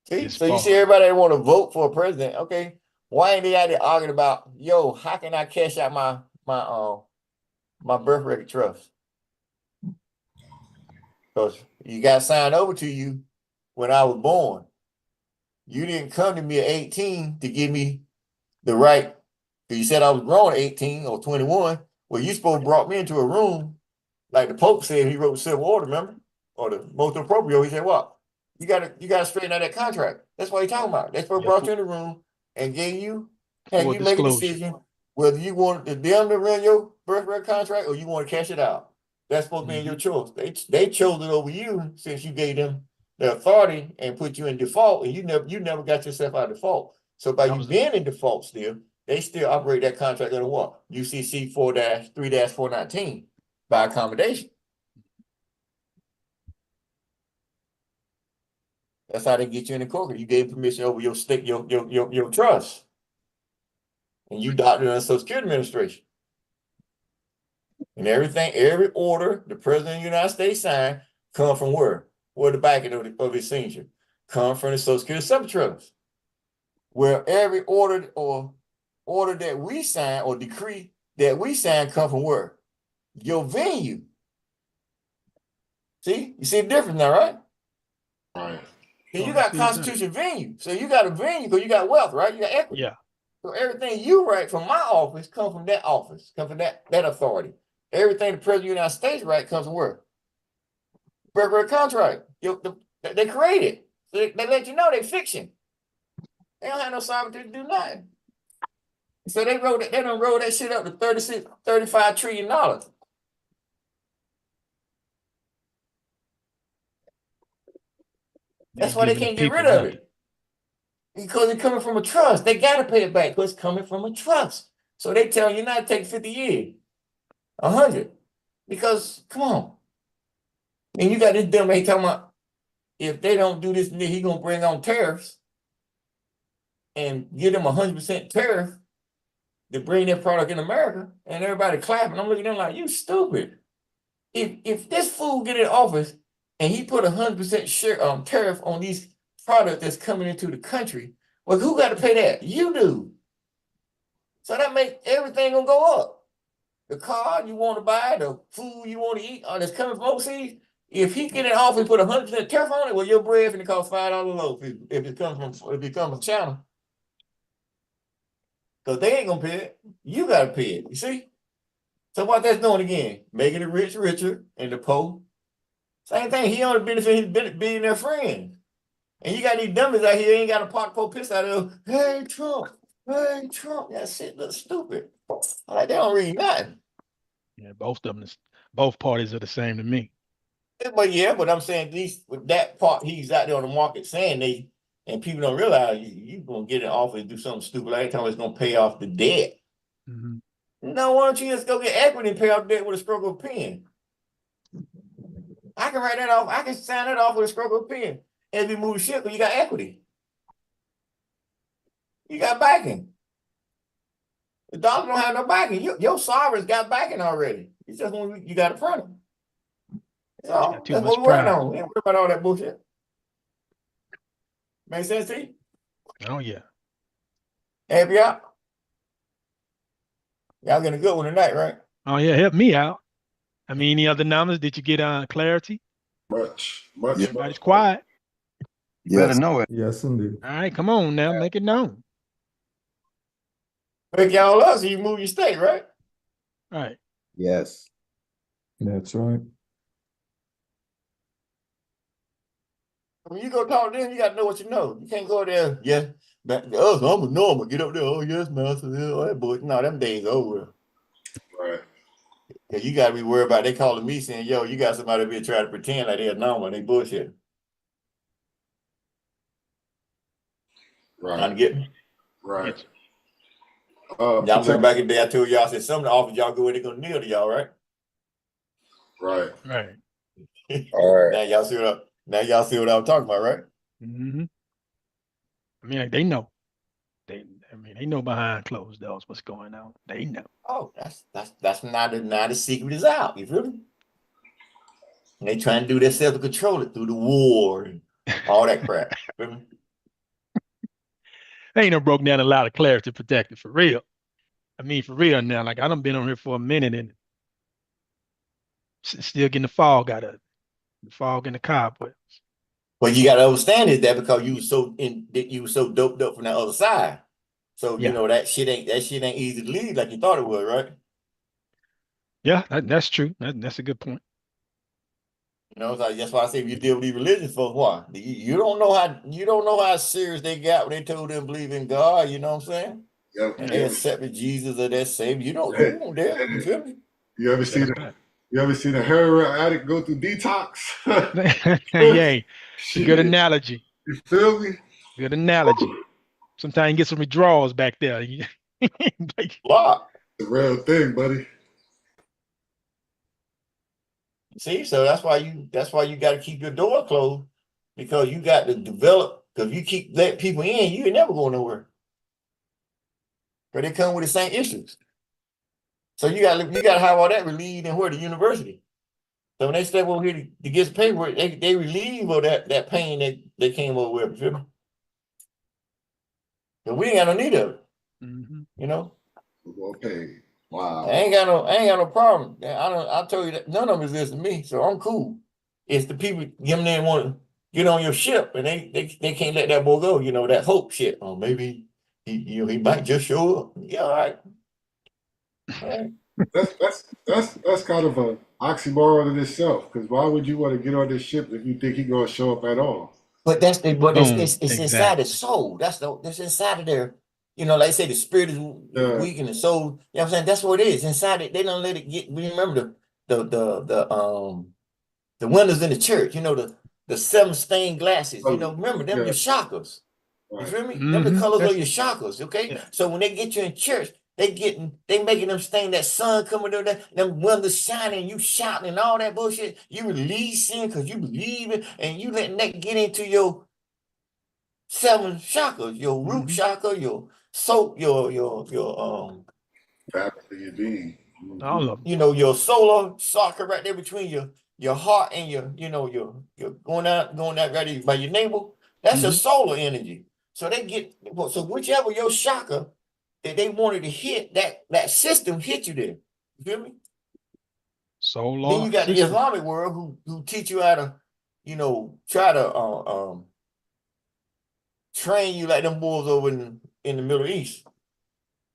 See? So you see everybody that want to vote for a president, okay, why ain't they out there arguing about, yo, how can I cash out my birth record trust? Because you got signed over to you when I was born. You didn't come to me at 18 to give me the right, because you said I was grown at 18 or 21. Well, you supposed to brought me into a room, like the Pope said he wrote the Civil Order, remember? Or the motu proprio, he said, what? You gotta straighten out that contract. That's what he's talking about. That's what brought you in the room and gave you, had you make a decision whether you want them to run your birth record contract or you want to cash it out. That's supposed to be your choice. They chose it over you since you gave them the authority and put you in default, and you never got yourself out of default. So by you being in default still, they still operate that contract under what? UCC 4-3-419 by accommodation. That's how they get you in the court. You gave permission over your state, your trust. And you doctored on the Social Security Administration. And every order the President of the United States signed come from where? Where the backing of his signature? Come from the Social Security Subtrust. Where every order that we sign or decree that we sign come from where? Your venue. See? You see the difference now, right? Right. And you got constitution venue. So you got a venue because you got wealth, right? You got equity. Yeah. So everything you write from my office comes from that office, comes from that authority. Everything the President of the United States write comes from where? Birth contract. They created. So they let you know they fiction. They don't have no sovereignty to do nothing. So they done rolled that shit up to $35 trillion. That's why they can't get rid of it. Because it's coming from a trust. They got to pay it back because it's coming from a trust. So they tell you not to take 50 years, 100. Because, come on. And you got this dumb man talking about if they don't do this, he going to bring on tariffs and give them 100% tariff to bring their product in America, and everybody clapping. I'm looking at them like, you stupid. If this fool get in office and he put 100% tariff on these products that's coming into the country, well, who got to pay that? You do. So that make everything gonna go up. The car you want to buy, the food you want to eat, that's coming from overseas. If he get in office and put 100% tariff on it, well, your bread finna cost $5 a loaf if it comes from China. Because they ain't gonna pay it. You gotta pay it. You see? So what that's doing again? Making the rich richer and the poor. Same thing. He only benefit his billionaire friends. And you got these dummies out here ain't got a pot pour piss out of them. Hey Trump. That shit looks stupid. Like they don't read nothing. Yeah, both parties are the same to me. But I'm saying at least with that part, he's out there on the market saying and people don't realize you gonna get an offer and do something stupid like that. It's gonna pay off the debt. No, why don't you just go get equity and pay off debt with a stroke of a pen? I can write that off. I can sign that off with a stroke of a pen. And if you move shit, you got equity. You got backing. The dollar don't have no backing. Your sovereign's got backing already. It's just when you got to front them. So Got too that's much what we're working pride. on. We ain't worried about all that bullshit. Make sense to you? Oh yeah. Happy out? Y'all getting a good one tonight, right? Oh yeah, help me out. I mean, any other numbers? Did you get clarity? Much. Everybody's quiet. You better Yes. know it. Yes, indeed. All right, come on now, make it known. Wake y'all up so you move your state, right? All right. Yes. That's right. When you go talk to them, you got to know what you know. You can't go there, yeah. But I'm a normal. Get up there. Oh yes, master. Yeah, all that bullshit. No, them days over. Right. Yeah, you got to be worried about. They calling me saying, "Yo, you got somebody be trying to pretend like they're normal. And they bullshit." Right. Trying to get me. Right. Y'all remember back in the day, I told y'all, I said some of the offers y'all go in, they're gonna kneel to y'all, right? Right. Right. All right. Now y'all see what I'm talking about, right? Mm-hmm. I mean, like, they know. They know behind closed doors what's going on. They know. Oh, that's not the secret is out. You feel me? And they trying to do themselves to control it through the war and all that crap. Feel me? They ain't no broke down a lot of clarity protected for real. I mean, for real now. Like I done been on here for a minute and still getting the fog out of it. The fog in the cobwebs. But you got to understand is that because you was so doped up from that other side. So Yeah. you know that shit ain't easy to leave like you thought it was, right? Yeah, that's true. That's a good point. You know, so that's why I say if you deal with these religious folks, why? You don't know how serious they got when they told them believe in God, you know what I'm saying? Yep. And they accepted Jesus as their savior. You won't dare. You feel me? You ever seen a heroin addict go through detox? Yay. It's a good Shit. analogy. You feel me? Good analogy. Sometimes you get some withdrawals back there. Like, Wow. The real thing, buddy. See, so that's why you got to keep your door closed because you got to develop. Because if you keep letting people in, you ain't never going nowhere. But they come with the same issues. So you got to have all that relieved in where the university. So when they step over here to get some paperwork, they relieve of that pain that they came over with. Feel me? But we ain't got no need of it. mm-hmm. You know. Okay. Wow. I ain't got no problem. I told you that none of them is listening to me, so I'm cool. It's the people them they want to get on your ship and they can't let that boy go. You know that hope shit. Oh, maybe he might just show up. Yeah, all right. All right. That's kind of a oxymoron in itself. Because why would you want to get on this ship if you think he's gonna show up at all? But it's Exactly. inside the soul. That's inside of there. You know, like I say, the spirit is weak and the soul. You know what I'm saying? That's what it is. Inside it, they don't let it get. Remember the windows in the church. You know the seven stained glasses. You know, remember them your chakras. You feel me? Them the Mm-hmm. colors of your chakras. Okay. Yeah. So when they get you in church, they making them stain that sun coming through there, them windows shining, you shouting and all that bullshit. You releasing because you believe it, and you letting that get into your seven chakras, your root chakra, your soul, your Fabric of your being. All of them. you know, your solar chakra right there between your heart and your going out right there by your navel. That's your solar energy. So whichever your chakra that they wanted to hit, that system hit you there. You feel me? Then Solar you got the system. Islamic world who teach you how to, try to train you like them boys over in the Middle East.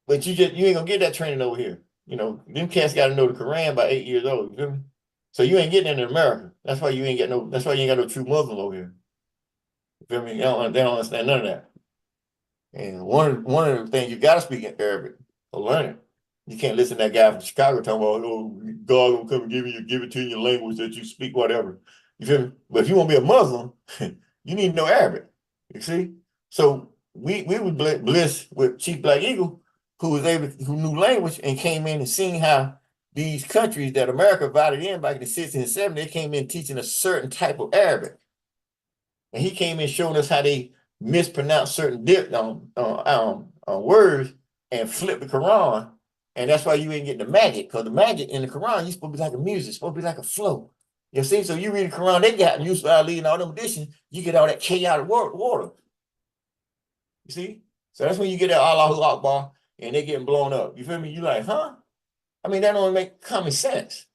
But you ain't gonna get that training over here. You know, them cats got to know the Quran by 8 years old. You feel me? So you ain't getting it in America. That's why you ain't got no true Muslim over here. You feel me? They don't understand none of that. And one of the things you gotta speak in Arabic or learn it. You can't listen to that guy from Chicago talking about, oh, God will come and give it to you in your language that you speak, whatever. You feel me? But if you want to be a Muslim, you need to know Arabic. You see? So we were blessed with Chief Black Eagle, who knew language and came in and seen how these countries that America invited in back in the 60s and 70s, they came in teaching a certain type of Arabic. And he came in showing us how they mispronounce certain words and flip the Quran. And that's why you ain't getting the magic, because the magic in the Quran, you're supposed to be like a music, supposed to be like a flow. You see, so you read the Quran, they got Yusuf Ali and all them additions, you get all that chaotic water. You see? So that's when you get that Allahu Akbar and they getting blown up. You feel me? You like, huh? I mean, that don't make common sense.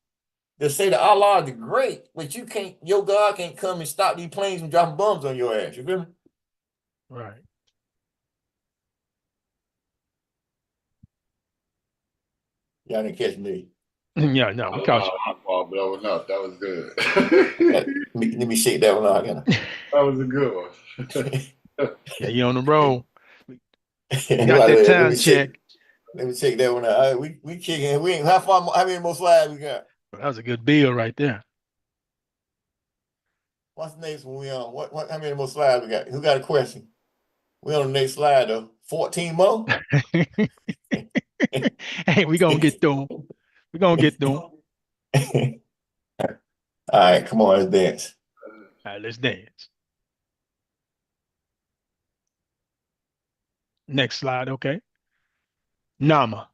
They say that Allah is great, but you can't, your God can't come and stop these planes from dropping bombs on your ass. You feel me? Right. Y'all didn't catch me. Yeah, no, we caught you. My fault, but that was enough. That was good. Let me shake that one out again. That was a good one. Yeah, you on the roll. Got Got that time check. Let me check that one out. We kicking. We ain't how many more slides we got? That was a good bill right there. What's the next one we on? What how many more slides we got? Who got a question? We on the next slide though. 14 more? Hey, we gonna get through 'em. We gonna get through 'em. All right, come on, let's dance. All right, let's dance. Next slide, okay. Nama.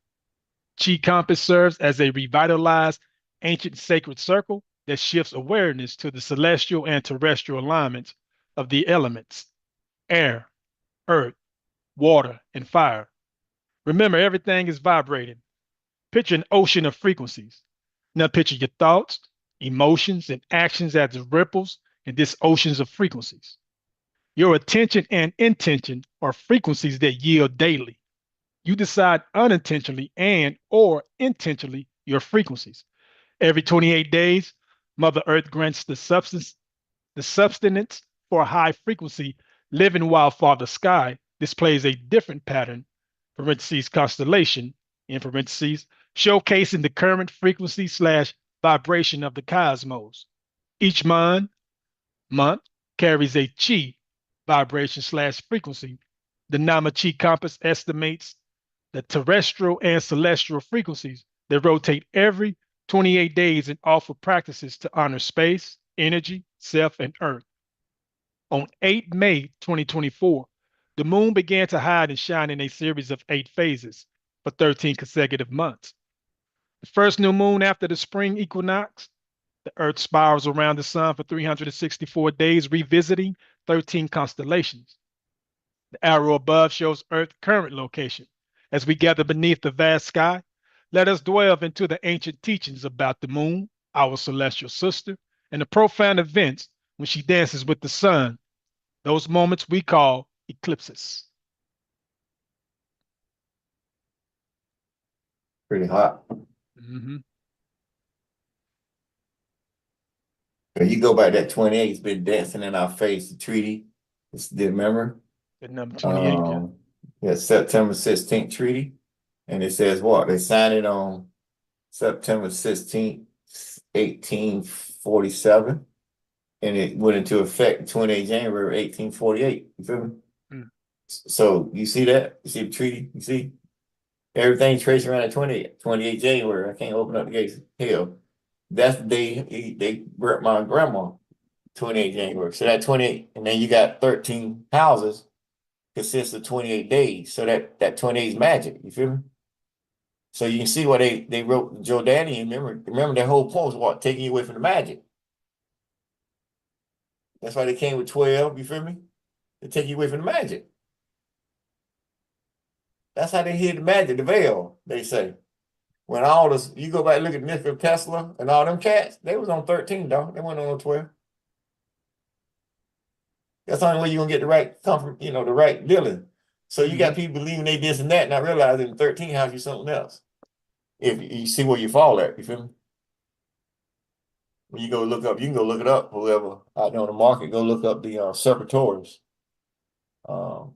Chi compass serves as a revitalized ancient sacred circle that shifts awareness to the celestial and terrestrial alignments of the elements, air, earth, water, and fire. Remember, everything is vibrating. Picture an ocean of frequencies. Now picture your thoughts, emotions, and actions as ripples in this oceans of frequencies. Your attention and intention are frequencies that yield daily. You decide unintentionally and or intentionally your frequencies. Every 28 days, Mother Earth grants the sustenance for a high frequency living, while Father Sky displays a different pattern, parentheses constellation, in parentheses, showcasing the current frequency / vibration of the cosmos. Each month carries a chi vibration / frequency. The Nama Chi compass estimates the terrestrial and celestial frequencies that rotate every 28 days and offer practices to honor space, energy, self, and earth. On 8 May 2024, the moon began to hide and shine in a series of 8 phases for 13 consecutive months. The first new moon after the spring equinox, the Earth spirals around the sun for 364 days, revisiting 13 constellations. The arrow above shows Earth's current location. As we gather beneath the vast sky, let us delve into the ancient teachings about the moon, our celestial sister, and the profound events when she dances with the sun, those moments we call eclipses. Pretty hot. Mm-hmm. You go back that 28, it's been dancing in our face, the treaty. Remember? At number 28, yeah. Yeah, September 16th treaty. And it says what? They signed it on September 16th, 1847. And it went into effect 28 January 1848. You feel me? Mm. So you see that? You see the treaty? You see? Everything traced around at 28 January. I can't open up the gates. Hell. That's the day they burnt my grandma, 28 January. So that 28, and then you got 13 houses consists of 28 days. So that 28 is magic. You feel me? So you can see what they wrote Jordanian. Remember their whole point was what? Taking you away from the magic. That's why they came with 12, you feel me? They take you away from the magic. That's how they hid the magic, the veil, they say. When all this, you go back and look at Nikola Tesla and all them cats, they was on 13, dog. They weren't on 12. That's the only way you're gonna get the right comfort, the right dealing. So you got people believing they this and that, not realizing 13 house you something else. If you see where you fall at, you feel me? When you go look up, you can go look it up, whoever out there on the market, go look up the Serpentors,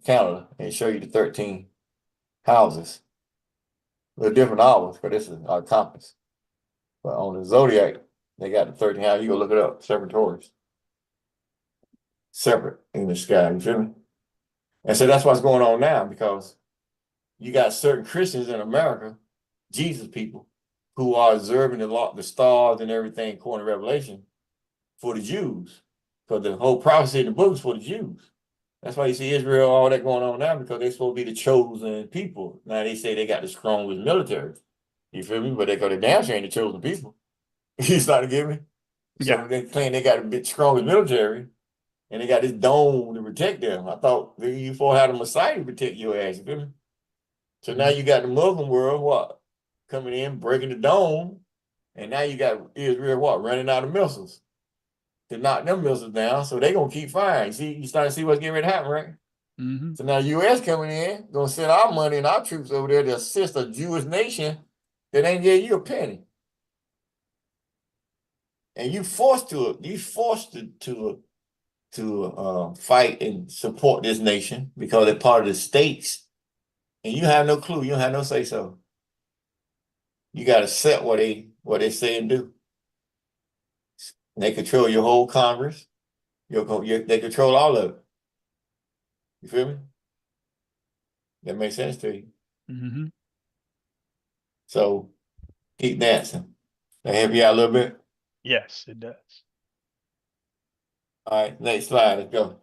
Canada, and show you the 13 houses. They're different hours, but this is our compass. But on the zodiac, they got the 13 houses. You go look it up, Serpentors. Separate in the sky, you feel me? And so that's what's going on now, because you got certain Christians in America, Jesus people, who are observing the stars and everything according to Revelation for the Jews. Because the whole prophecy in the book is for the Jews. That's why you see Israel, all that going on now, because they're supposed to be the chosen people. Now they say they got the strongest military. You feel me? But they go, they damn sure ain't the chosen people. You start to get me? Yeah. So they claim they got a bit strongest military, and they got this dome to protect them. I thought you four had a Messiah to protect your ass. You feel me? So now you got the Muslim world, what? Coming in, breaking the dome, and now you got Israel, what? Running out of missiles to knock them missiles down. So they gonna keep firing. See, you start to see what's getting ready to happen, right? Mm-hmm. So now U.S. coming in, gonna send our money and our troops over there to assist a Jewish nation that ain't gave you a penny. And you forced to fight and support this nation because they're part of the states, and you have no clue, you don't have no say so. You got to accept what they say and do. And they control your whole Congress. They control all of it. You feel me? That makes sense to you. Mm-hmm. So keep dancing. That help you out a little bit. Yes, it does. All right, next slide. Let's go.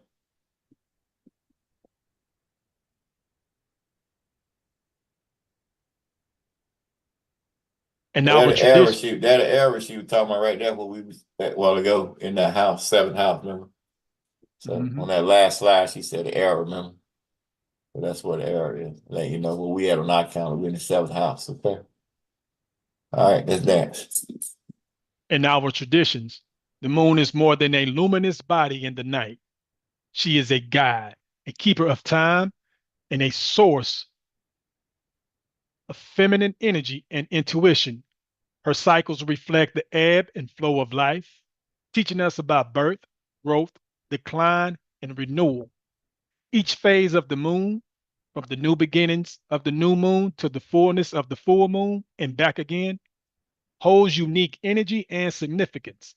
And now That with error tradition. she was talking about right there, what we was that while ago in that house, seventh house, remember? So on that last slide, she said the error, remember? So that's what the error is. Let you know what we had on our calendar. We're in the seventh house. Okay. All right, let's dance. In our traditions, the moon is more than a luminous body in the night. She is a guide, a keeper of time, and a source of feminine energy and intuition. Her cycles reflect the ebb and flow of life, teaching us about birth, growth, decline, and renewal. Each phase of the moon, from the new beginnings of the new moon to the fullness of the full moon and back again, holds unique energy and significance.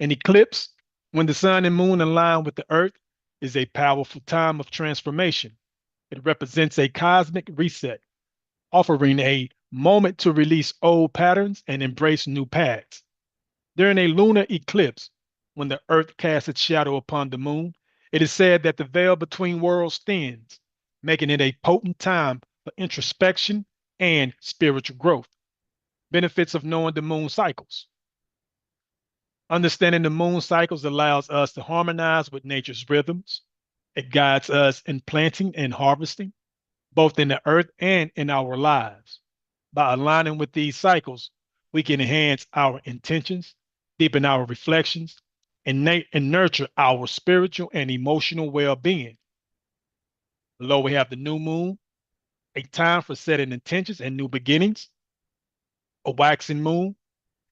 An eclipse, when the sun and moon align with the earth, is a powerful time of transformation. It represents a cosmic reset, offering a moment to release old patterns and embrace new paths. During a lunar eclipse, when the earth casts its shadow upon the moon, it is said that the veil between worlds thins, making it a potent time for introspection and spiritual growth. Benefits of knowing the moon cycles. Understanding the moon cycles allows us to harmonize with nature's rhythms. It guides us in planting and harvesting, both in the earth and in our lives. By aligning with these cycles, we can enhance our intentions, deepen our reflections, and nurture our spiritual and emotional well being. Below, we have the new moon, a time for setting intentions and new beginnings. A waxing moon,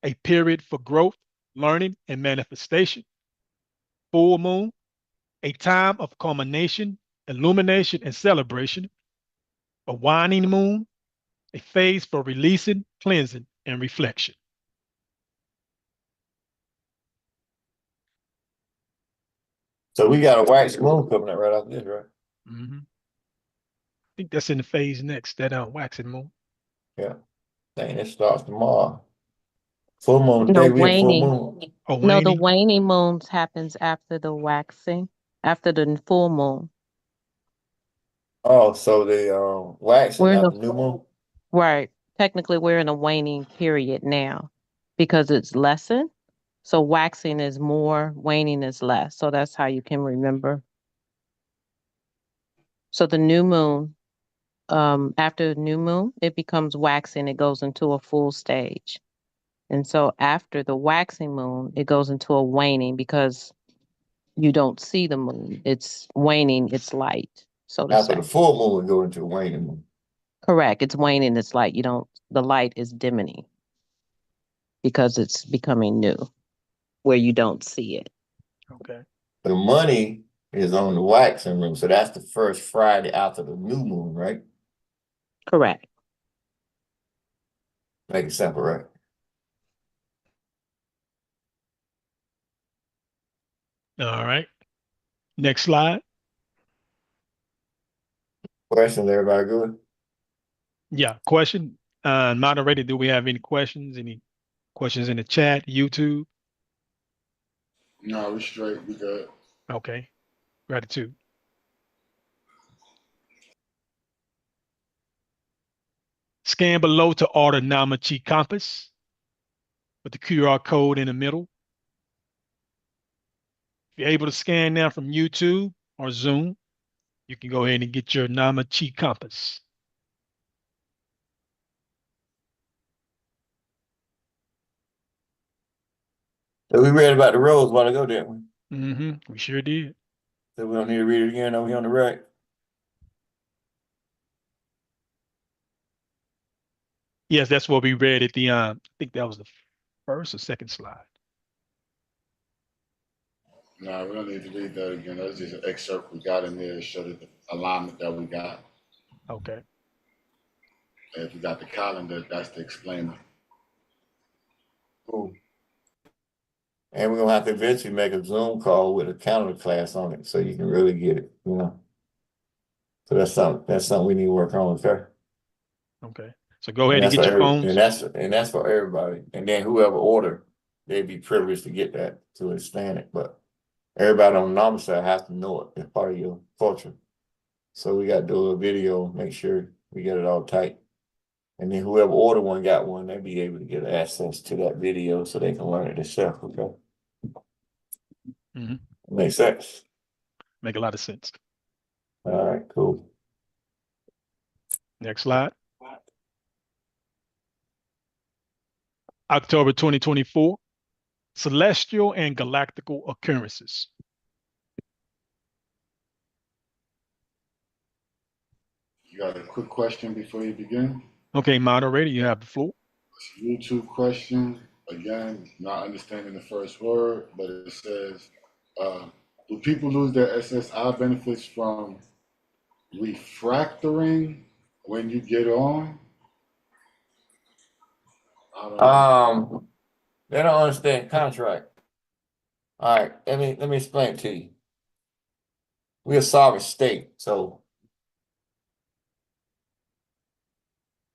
a period for growth, learning, and manifestation. Full moon, a time of culmination, illumination, and celebration. A waning moon, a phase for releasing, cleansing, and reflection. So we got a wax moon coming up right after this, right? Mm-hmm. I think that's in the phase next, that waxing moon. Yeah. Dang, it starts tomorrow. Full moon. No, Hey, we in full waning. moon. Oh, No, the waning. waning moons happens after the waxing, after the full moon. Oh, so the waxing We're in not a the new moon? right. Technically, we're in a waning period now because it's lessened. So waxing is more, waning is less. So that's how you can remember. So the new moon, after the new moon, it becomes waxing. It goes into a full stage. And so after the waxing moon, it goes into a waning because you don't see the moon. It's waning its light, so to After the say. full moon, we go into the waning moon. Correct. It's waning its light. The light is dimming because it's becoming new where you don't see it. Okay. The money is on the waxing moon, so that's the first Friday after the new moon, right? Correct. Make it simple, right? All right. Next slide. Questions, everybody good? Yeah. Question. Moderator, do we have any questions? Any questions in the chat, YouTube? No, we straight. We good. Okay. Gratitude. Scan below to order NAMA-CHI Compass with the QR code in the middle. If you're able to scan now from YouTube or Zoom, you can go ahead and get your NAMA-CHI Compass. So we read about the roads a while ago, didn't we? Mm-hmm. We sure did. So we don't need to read it again over here on the right. Yes, that's what we read at the I think that was the first or second slide. No, we don't need to read that again. That's just an excerpt we got in there to show the alignment that we got. Okay. And if you got the calendar, that's the explainer. Cool. And we're gonna have to eventually make a Zoom call with a calendar class on it so you can really get it, you know. So that's something we need to work on, okay? Okay. So go ahead and get your phones. And that's for everybody. And then whoever order, they'd be privileged to get that to understand it. But everybody on the NAMA side has to know it. It's part of your culture. So we got to do a video, make sure we get it all tight. And then whoever order one got one, they'll be able to get access to that video so they can learn it themselves, okay? Mm-hmm. Makes sense. Make a lot of sense. All right, cool. Next slide. October 2024, celestial and galactical occurrences. You got a quick question before you begin? Okay, moderator, you have the floor. It's a YouTube question. Again, not understanding the first word, but it says, do people lose their SSI benefits from refractoring when you get on? I don't know. They don't understand contract. All right, let me explain it to you. We're a sovereign state, so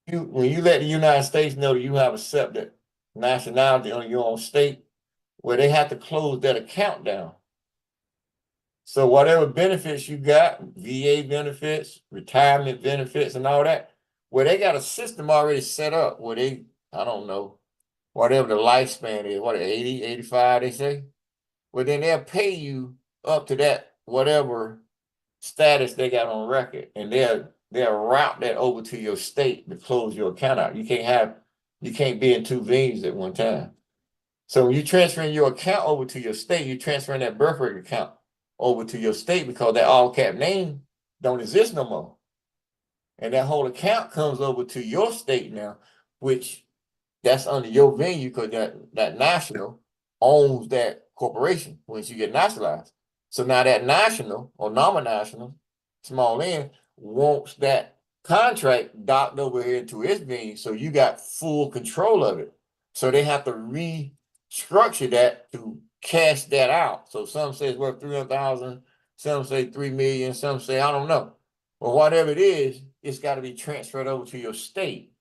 when you let the United States know that you have accepted nationality on your own state, well, they have to close that account down. So whatever benefits you got, VA benefits, retirement benefits, and all that, well, they got a system already set up where they, I don't know, whatever the lifespan is, what, 80, 85, they say? Well, then they'll pay you up to that, whatever status they got on record, and they'll route that over to your state to close your account out. You can't be in two venues at one time. So when you transferring your account over to your state, you're transferring that birth rate account over to your state because that all cap name don't exist no more. And that whole account comes over to your state now, which that's under your venue because that national owns that corporation once you get nationalized. So now that national or nominational, small n, wants that contract docked over here into its venue. So you got full control of it. So they have to restructure that to cash that out. So some say it's worth 300,000, some say 3 million, some say I don't know. Well, whatever it is, it's got to be transferred over to your state.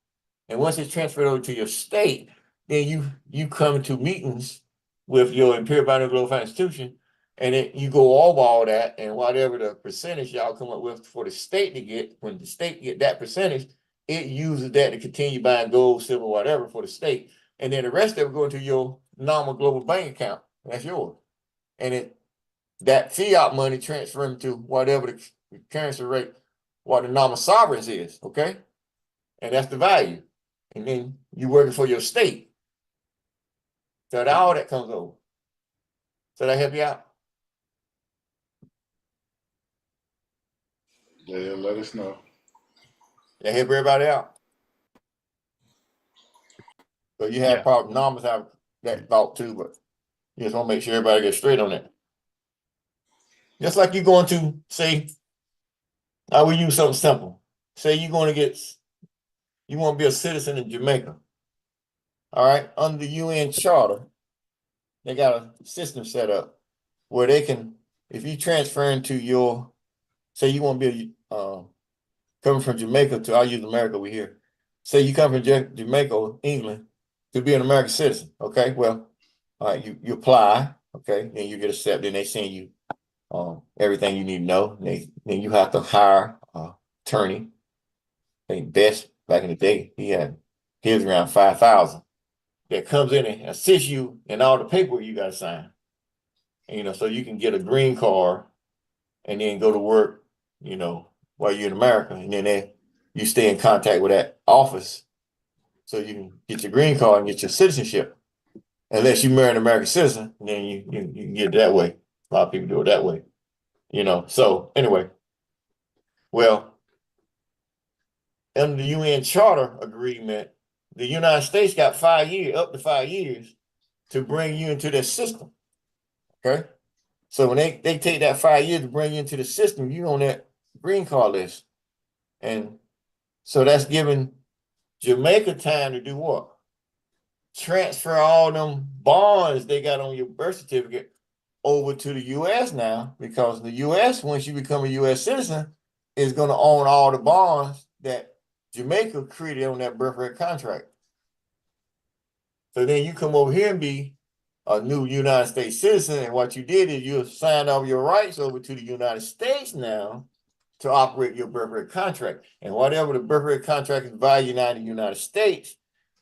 And once it's transferred over to your state, then you come to meetings with your Imperial Global Financial Institution, and you go over all that, and whatever the percentage y'all come up with for the state to get, when the state get that percentage, it uses that to continue buying gold, silver, whatever for the state. And then the rest of it go into your normal global bank account. That's yours. And that fiat money transferring to whatever the currency rate, what the normal sovereigns is, okay? And that's the value. And then you working for your state. So all that comes over. So that help you out? Yeah, let us know. That help everybody out? So you have probably numbers have that thought too, but you just want to make sure everybody gets straight on that. Just like you're going to say, I will use something simple. Say you're going to you want to be a citizen in Jamaica. All right, under the UN Charter, they got a system set up where they can, if you transfer into your, say you want to be coming from Jamaica to, I'll use America over here. Say you come from Jamaica or England to be an American citizen. Okay, well, all right, you apply, okay, then you get accepted, and they send you everything you need to know. Then you have to hire an attorney, the best back in the day, he was around 5,000 that comes in and assists you in all the paperwork you got to sign. And, so you can get a green card and then go to work, while you're in America. And then you stay in contact with that office so you can get your green card and get your citizenship. Unless you marry an American citizen, then you can get it that way. A lot of people do it that way. So anyway, well, under the UN Charter Agreement, the United States got 5 years, up to 5 years, to bring you into their system. Okay? So when they take that 5 years to bring you into the system, you on that green card list. And so that's giving Jamaica time to do what? Transfer all them bonds they got on your birth certificate over to the US now, because the US, once you become a US citizen, is going to own all the bonds that Jamaica created on that birthright contract. So then you come over here and be a new United States citizen, and what you did is you signed all your rights over to the United States now to operate your birthright contract. And whatever the birthright contract is valued in the United States,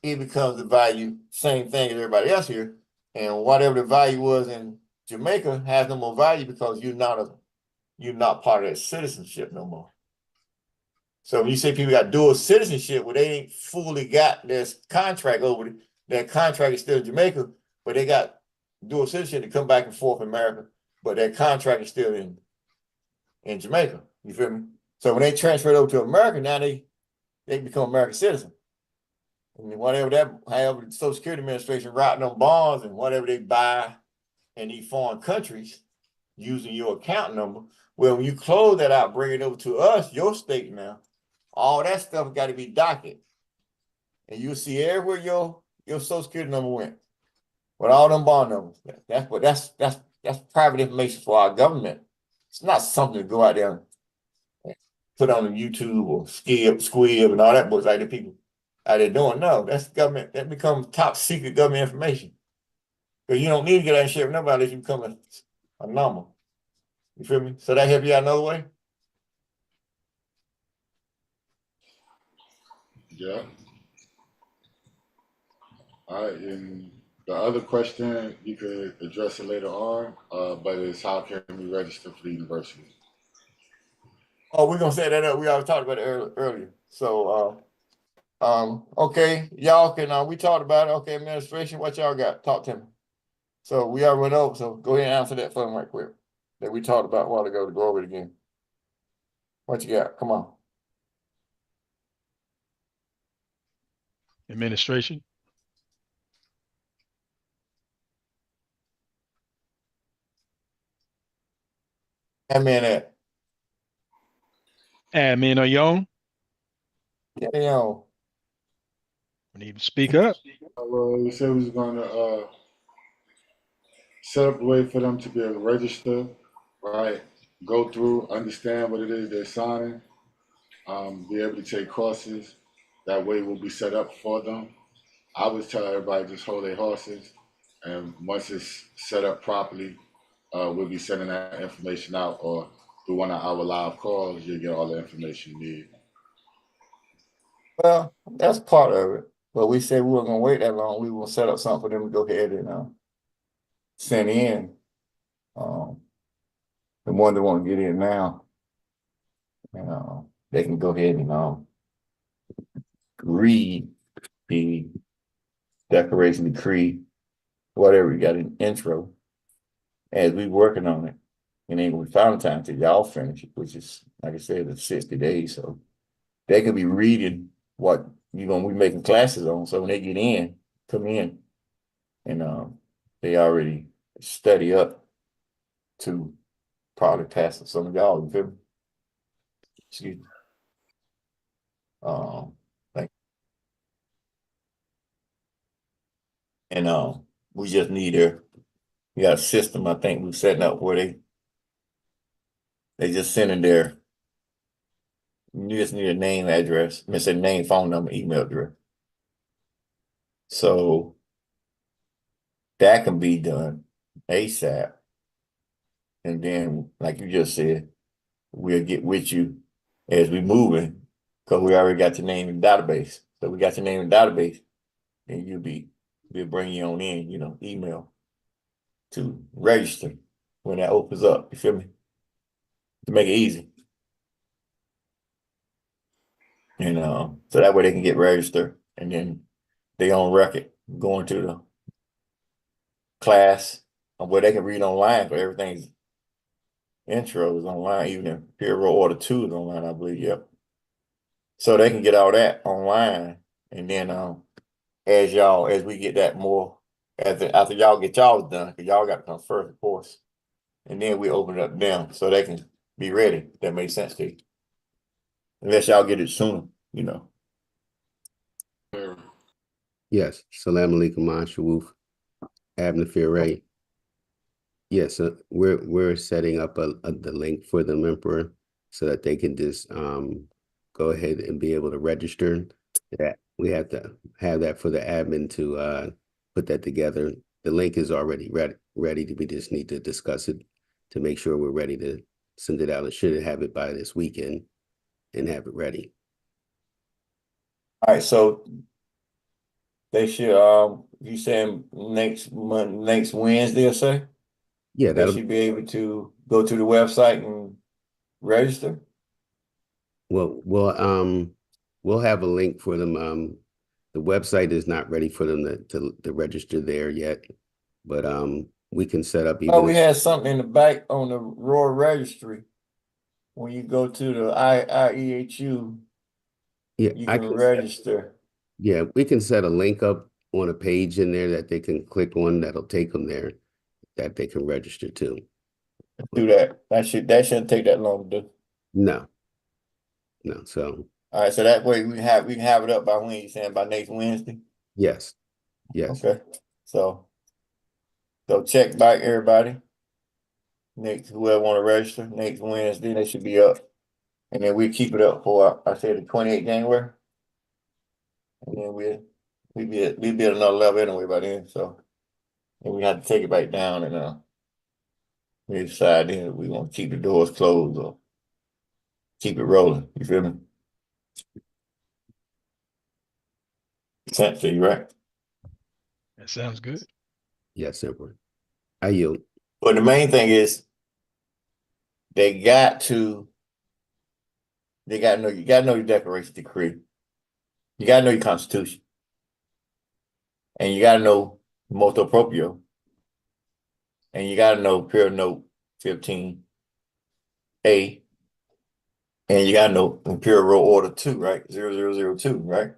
it becomes the value, same thing as everybody else here. And whatever the value was in Jamaica has no more value because you're not part of that citizenship no more. So when you say people got dual citizenship, well, they ain't fully got their contract over that contract is still in Jamaica, but they got dual citizenship to come back and forth in America, but that contract is still in Jamaica. You feel me? So when they transfer it over to America, now they become American citizen. And however the Social Security Administration writing them bonds and whatever they buy in these foreign countries using your account number, well, when you close that out, bring it over to us, your state now, all that stuff got to be docketed. And you'll see everywhere your Social Security number went with all them bond numbers. That's private information for our government. It's not something to go out there and put on YouTube or Squib and all that books like the people out there doing. No, that's government. That becomes top secret government information. Because you don't need to get out and share with nobody unless you become a number. You feel me? So that help you out another way? Yeah. All right, and the other question, you could address it later on, but it's how can we register for the university? Oh, we're gonna set that up. We already talked about it earlier. So okay, y'all can we talked about it. Okay, administration, what y'all got? Talk to me. So we already went over, so go ahead and answer that for them right quick. That we talked about a while ago to go over it again. What you got? Come on. Administration. Admin at. Admin, are you on? Yeah, they on. We need to speak up. Well, we said we was gonna set up a way for them to be able to register, right? Go through, understand what it is they're signing, be able to take courses. That way will be set up for them. I would tell everybody just hold their horses, and once it's set up properly, we'll be sending that information out, or through one of our live calls, you'll get all the information you need. Well, that's part of it. But we said we weren't gonna wait that long. We will set up something for them to go ahead and send in. The one that want to get in now, they can go ahead and read the declaration, decree, whatever you got in intro, as we working on it. And then we found time till y'all finish it, which is, like I said, it's 60 days. So they could be reading what you're gonna be making classes on. So when they come in, and they already study up to probably pass some of y'all, you feel me? Excuse me. Thank you. And we just need we got a system I think we're setting up where they just sending you just need a name, address, name, phone number, email address. So that can be done ASAP. And then, like you just said, we'll get with you as we moving because we already got your name in the database. So we got your name in the database, and we'll bring you on in, you know, email to register when that opens up. You feel me? To make it easy. And so that way they can get registered, and then they on record going to the class where they can read online, but everything's intro is online, even if Imperial Order 2 is online, I believe. Yep. So they can get all that online, and then as we get that more, after y'all get y'all done, because y'all got to come first, of course, and then we open it up to them so they can be ready. That makes sense to you. Unless y'all get it sooner, you know. Yes. Salam alaikum, Shawoof. Abnafir Ray. Yes, we're setting up the link for the Emperor so that they can just go ahead and be able to register. That we have to have that for the admin to put that together. The link is already ready. We just need to discuss it to make sure we're ready to send it out. And should have it by this weekend and have it ready. All right, so they should you saying next Wednesday or so? Yeah, they should be able to go to the website and register. Well, we'll have a link for them. The website is not ready for them to register there yet, but we can set up even. Oh, we had something in the back on the Royal Registry. When you go to the Iiehu, yeah, you can register. Yeah, we can set a link up on a page in there that they can click on that'll take them there, that they can register to. Do that. That shouldn't take that long to do. No. So. All right, so that way we can have it up by when you saying by next Wednesday. Yes. Okay. So check back everybody. Next, whoever want to register next Wednesday, they should be up, and then we keep it up for I said the 28th January, and then we be at another level anyway by then. So, and we have to take it back down, and we decide then we want to keep the doors closed or keep it rolling. You feel me? Sense to you, right? That sounds good. Yes, Emperor. I yield. But the main thing is you got to know your Declaration Decree. You got to know your Constitution. And you got to know motu proprio. And you got to know Imperial Note 15A. And you got to know Imperial Roll Order 2, right? 0002, right?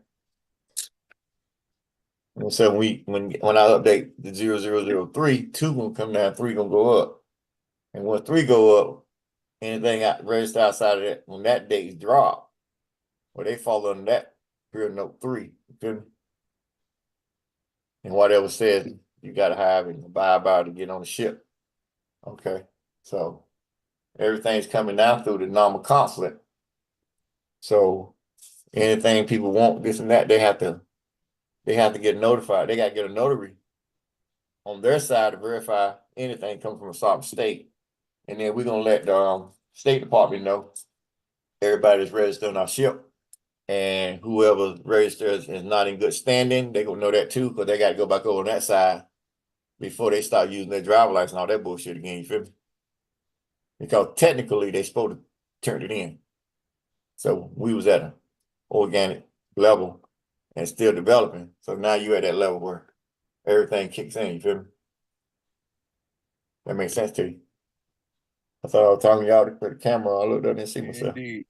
And so when I update the 0003, 2 gonna come down, 3 gonna go up. And when 3 go up, anything registered outside of that, when that date drop, well, they fall under that Imperial Note 3. You feel me? And whatever says you gotta have and abide by to get on the ship. Okay. So everything's coming down through the normal consulate. So anything people want, this and that, they have to get notified. They gotta get a notary on their side to verify anything coming from a sovereign state. And then we're gonna let the State Department know everybody's registered on our ship. And whoever registers is not in good standing, they gonna know that too, because they gotta go back over on that side before they start using their driver license and all that bullshit again. You feel me? Because technically they're supposed to turn it in. So we was at an organic level and still developing. So now you at that level where everything kicks in. You feel me? That makes sense to you. I thought I was talking to y'all to put the camera on. I looked up and see myself. Indeed.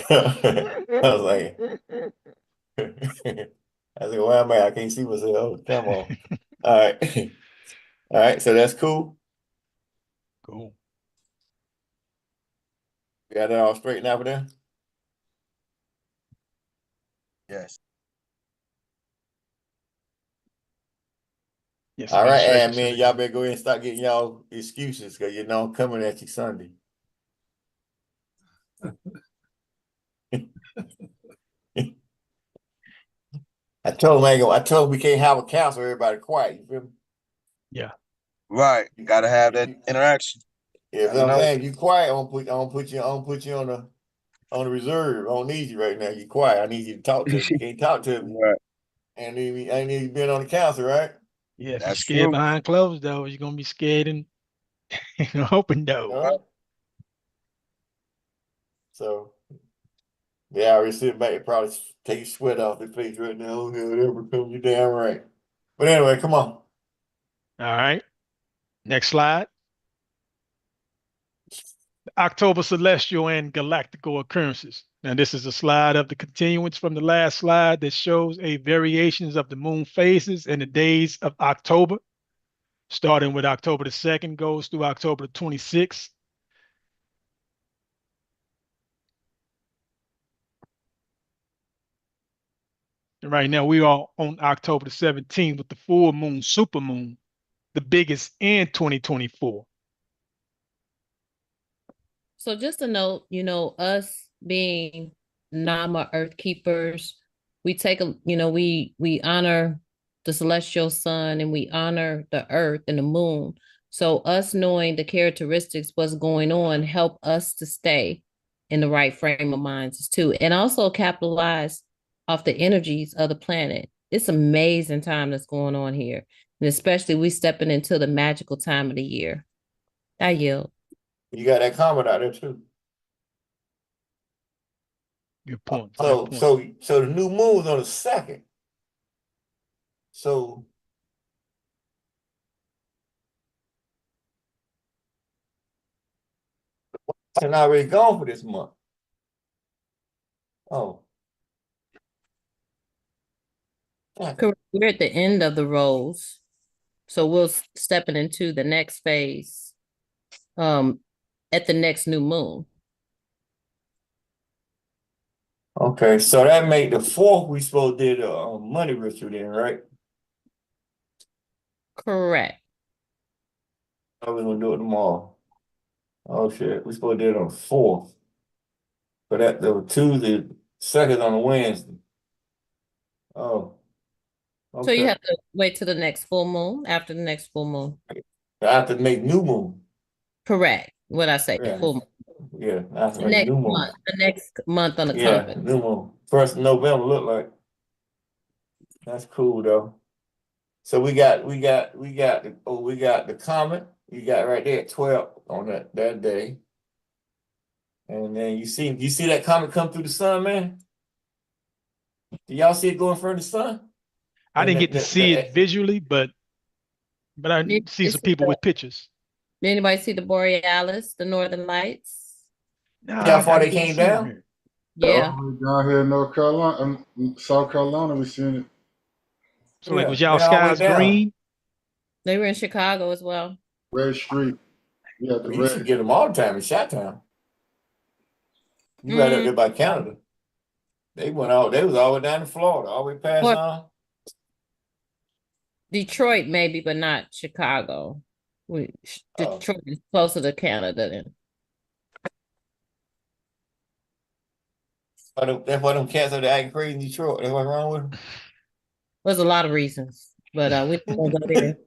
I was like, I said, why am I? I can't see myself. Oh, come on. All right. All right. So that's cool. Cool. Got that all straightened out for them? Yes. Yes, All right, administration and man, should- y'all better go ahead and start getting y'all excuses because you know I'm coming at you Sunday. I told him we can't have a council, everybody quiet. You feel me? Yeah. Right. Gotta have that interaction. Yeah, You I'm know? saying you quiet, I'm gonna put you on the on the reserve. I don't need you right now. You quiet. I need you to talk to me. You can't talk to me. Right. And I need you been on the council, right? Yeah, if you're That's scared true. behind closed doors, you're gonna be scared in open doors. So they already sit back and probably take your sweat off their face right now. Oh, yeah, whatever comes, you damn right. But anyway, come on. All right. Next slide. October celestial and galactical occurrences. Now, this is a slide of the continuance from the last slide that shows a variations of the moon phases and the days of October, starting with October the 2nd, goes through October the 26th. And right now, we are on October the 17th with the full moon, super moon, the biggest in 2024. So just a note, us being Nama Earth Keepers, we take we honor the celestial sun and we honor the earth and the moon. So us knowing the characteristics, what's going on, help us to stay in the right frame of minds too. And also capitalize off the energies of the planet. It's amazing time that's going on here. And especially we stepping into the magical time of the year. I yield. You got that comment out there too. Good point. So the new moon's on the 2nd. So and already gone for this month. Oh. Correct. We're at the end of the roles. So we'll stepping into the next phase at the next new moon. Okay, so that made the 4th we supposed to do the money ritual then, right? Correct. I was gonna do it tomorrow. Oh shit, we supposed to do it on the 4th. But that the Tuesday, 2nd on a Wednesday. Oh. Okay. So you have to wait till the next full moon, after the next full moon. I have to make new moon. Correct. What I say, Yeah. full moon. Yeah, I have to The make next new moon. month, the next month on the Yeah, compass. new moon. 1st of November look like. That's cool though. So we got the comet. You got right there at 12 on that day. And then you see that comet come through the sun, man? Do y'all see it go in front of the sun? I didn't get to see it visually, but I see some people with pictures. Did anybody see the Borealis, the Northern Lights? Nah, See how far they didn't came see them down? here. Yeah. Down here in North Carolina, South Carolina, we seen it. So like, Yeah, was y'all they all the way skies down. green? They were in Chicago as well. Red Street. Yeah, the You red. should get them all the time in Chi-Town. You right up there by Canada. They was all the way down to Florida, all the way past Detroit maybe, but not Chicago. Detroit is closer to Canada than. That's why them cats are acting crazy in Detroit. That's what's wrong with them. There's a lot of reasons, but we don't go there.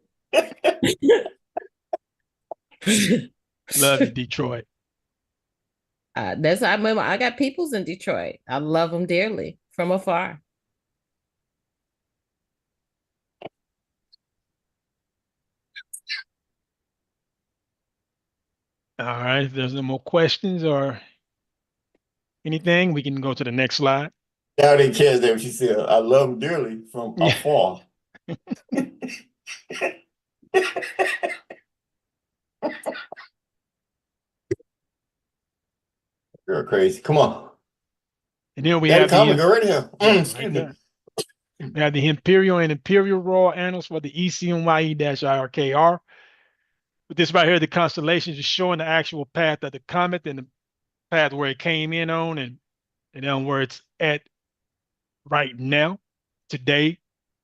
Love you, Detroit. I remember I got peoples in Detroit. I love them dearly from afar. All right, if there's no more questions or anything, we can go to the next slide. Now they catch that she said, I love them dearly from afar. You're crazy. Come on. And then we Got have a comic already here. Excuse me. We have the Imperial and Imperial Royal Annals for the ECMYE-IRKR. But this right here, the constellations is showing the actual path of the comet and the path where it came in on and then where it's at right now, today,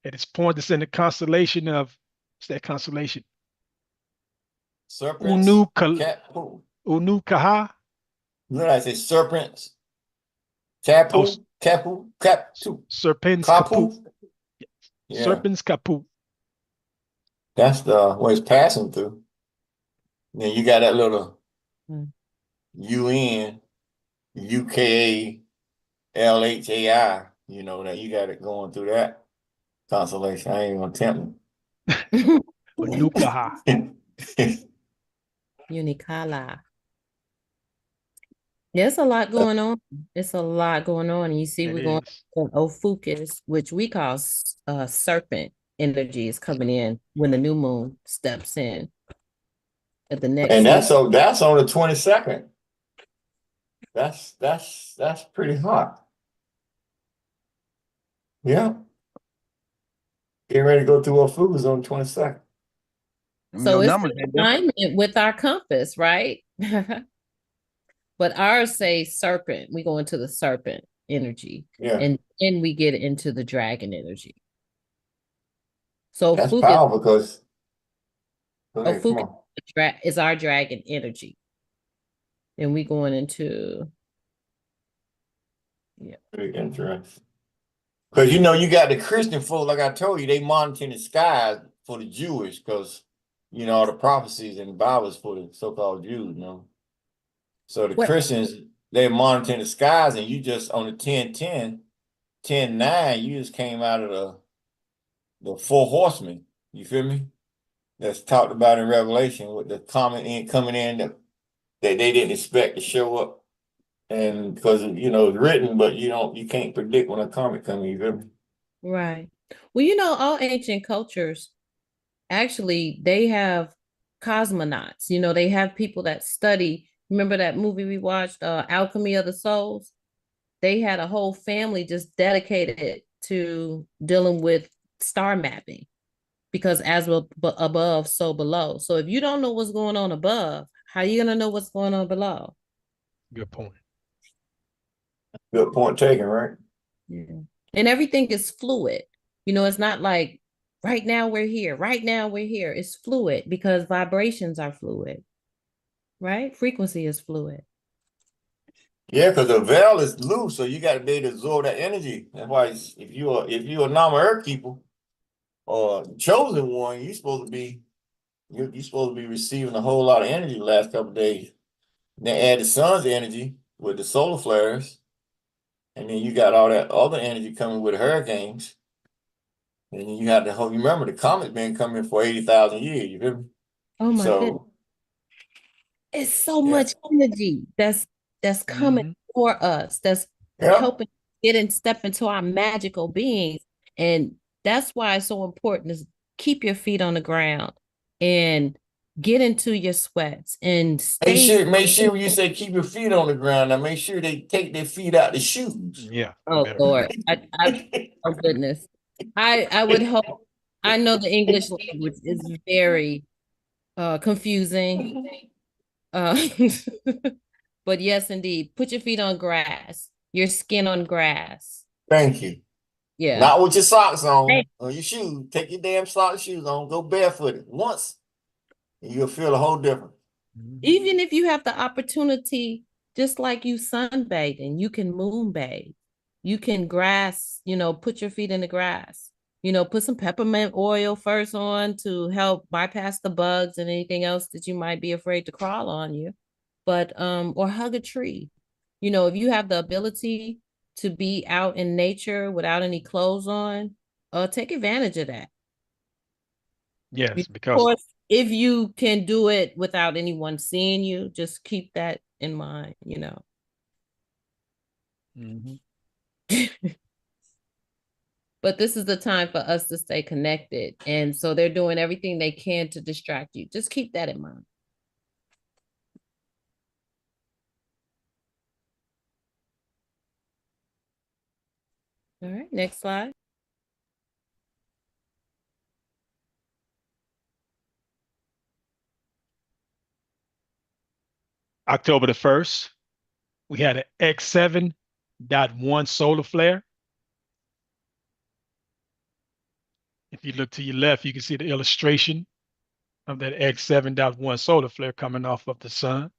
at its point. It's in the constellation of, what's that constellation? Serpents. Unu Kaha. What I say? Serpents. Serpens Kapu. Yeah. Serpens Kapu. That's what it's passing through. Then you got that little UN. UKALHAI, you know, that you got it going through that constellation. I ain't gonna tempt Manukaha. it. Unicala. There's a lot going on. It's a lot going on. And you see, It we're going is. to Ophiuchus, which we call serpent energy is coming in when the new moon steps in at the next And new. that's on the 22nd. That's pretty hot. Yeah. Get ready to go through Ophiuchus on the 22nd. So Your it's numbers in ain't different. alignment with our compass, right? But ours say serpent. We go into the serpent energy. Yeah. And then we get into the dragon energy. So That's Ophiuchus, powerful because go ahead, come Ophiuchus on. is our dragon energy. And we going into Very interesting. Because you know, you got the Christian folk, like I told you, they monitoring the skies for the Jewish, because you know all the prophecies in the Bible is for the so-called Jews, you know. So the what? Christians, they're monitoring the skies, and you just on the 10-9, you just came out of the four horsemen. You feel me? That's talked about in Revelation with the comet coming in that they didn't expect to show up. And because you know it's written, but you can't predict when a comet comes, you feel me? Right. Well, you know, all ancient cultures actually they have cosmonauts. You know, they have people that study. Remember that movie we watched, Alchemy of the Souls? They had a whole family just dedicated to dealing with star mapping because as well above, so below. So if you don't know what's going on above, how are you gonna know what's going on below? Good point. Good point taken, right? Yeah. And everything is fluid. You know, it's not like right now we're here, right now we're here. It's fluid because vibrations are fluid, right? Frequency is fluid. Yeah, because the veil is loose, so you got to be able to absorb that energy. That's why if you're a Nama-Earth keeper or chosen one, you're supposed to be receiving a whole lot of energy the last couple of days. Then add the sun's energy with the solar flares, and then you got all that other energy coming with hurricanes. And then you have the whole. You remember the comet's been coming for 80,000 years. You feel me? Oh my goodness. So It's so yeah, much energy that's coming for us, that's yeah. helping get and step into our magical beings. And that's why it's so important is keep your feet on the ground and get into your sweats and stay. Make sure when you say keep your feet on the ground, now make sure they take their feet out the shoes. Yeah. Oh Lord. Oh goodness. I would hope. I know the English language is very confusing. Uh, but yes, indeed, put your feet on grass, your skin on grass. Thank you. Yeah. Not with your socks on Hey. or your shoes. Take your damn socks shoes on. Go barefooted once, and you'll feel a whole difference. Even if you have the opportunity, just like you sunbathing, you can moonbathe. You can grass, you know, put your feet in the grass. You know, put some peppermint oil first on to help bypass the bugs and anything else that you might be afraid to crawl on you. But or hug a tree. You know, if you have the ability to be out in nature without any clothes on, take advantage of that. Yes, Of because course, if you can do it without anyone seeing you, just keep that in mind, you know. But this is the time for us to stay connected. And so they're doing everything they can to distract you. Just keep that in mind. All right, next slide. October the 1st, we had an X7.1 solar flare. If you look to your left, you can see the illustration of that X7.1 solar flare coming off of the sun.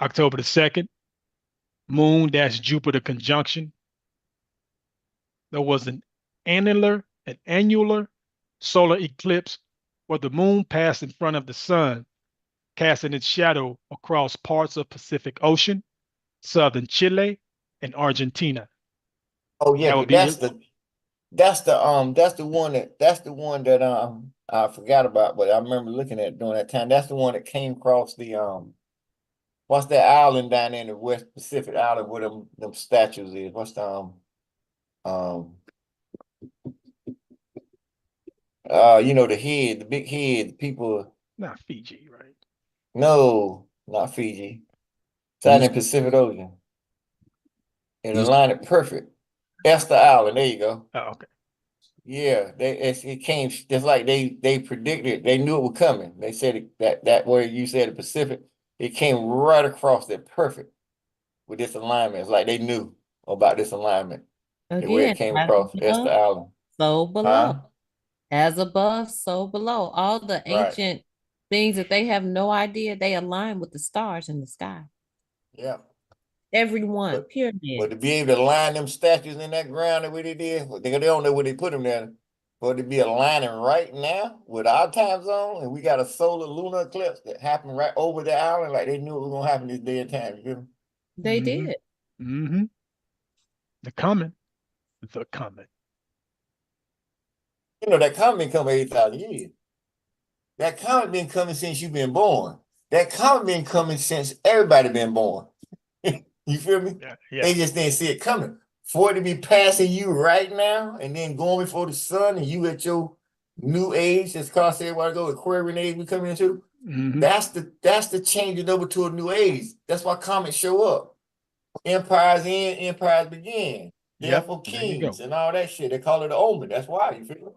October the 2nd, Moon-Jupiter conjunction. There was an annular solar eclipse where the moon passed in front of the sun casting its shadow across parts of Pacific Ocean, southern Chile, and Argentina. Oh yeah, That would because be that's the one that I forgot about, but I remember looking at it during that time. That's the one that came across the what's that island down there in the West Pacific island where them statues is? What's the um you know, the head, the big head, the people. not Fiji, right? No, not Fiji. It's out in the Pacific Ocean. And East- align it perfect. Esther Island, there you go. Oh, okay. Yeah, it came just like they predicted. They knew it was coming. They said that where you said the Pacific, it came right across there, perfect with this alignment. It's like they knew about this alignment, the way it Again, came as across Esther above, Island. so below. Huh? As above, so below. All the Right. ancient things that they have no idea, they align with the stars in the sky. Yeah. Everyone, But period. to be able to line them statues in that ground the way they did, they don't know where they put them there. For it to be aligning right now with our time zone, and we got a solar lunar eclipse that happened right over the island, like they knew it was gonna happen this day and time. You feel me? They did. Mm-hmm. The coming. You know that comet been coming 8,000 years. That comet been coming since you've been born. That comet been coming since everybody been born. You feel me? Yeah. They just didn't see it coming. For it to be passing you right now and then going before the sun and you at your new age, as Carl said a while ago, Aquarian age we coming into, that's the changing over to a new age. That's why comets show up. Empires end, empires begin. Therefore kings and all that shit. They call it an omen. That's why, you feel me?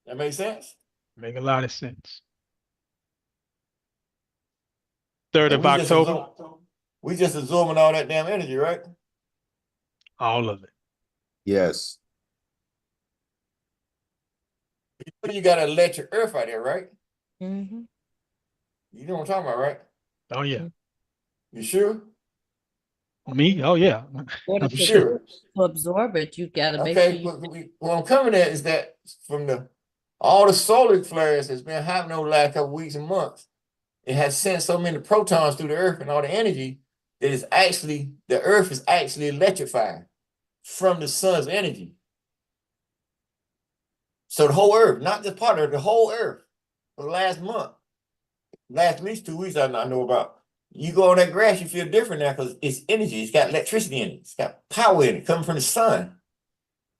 That makes sense? Make a lot of sense. 3rd of October. We just absorbing all that damn energy, right? All of it. Yes. You got an electric earth out there, right? Mm-hmm. You know what I'm talking about, right? Oh yeah. You sure? Me? Oh yeah. Order You sure? To absorb it, you gotta make Okay, sure what I'm coming at is that from all the solar flares that's been happening over the last couple weeks and months, it has sent so many protons through the earth and all the energy that the earth is actually electrifying from the sun's energy. So the whole earth, not just part of it, the whole earth for the last month, last at least 2 weeks I know about. You go on that grass, you feel different now because it's energy. It's got electricity in it. It's got power in it coming from the sun.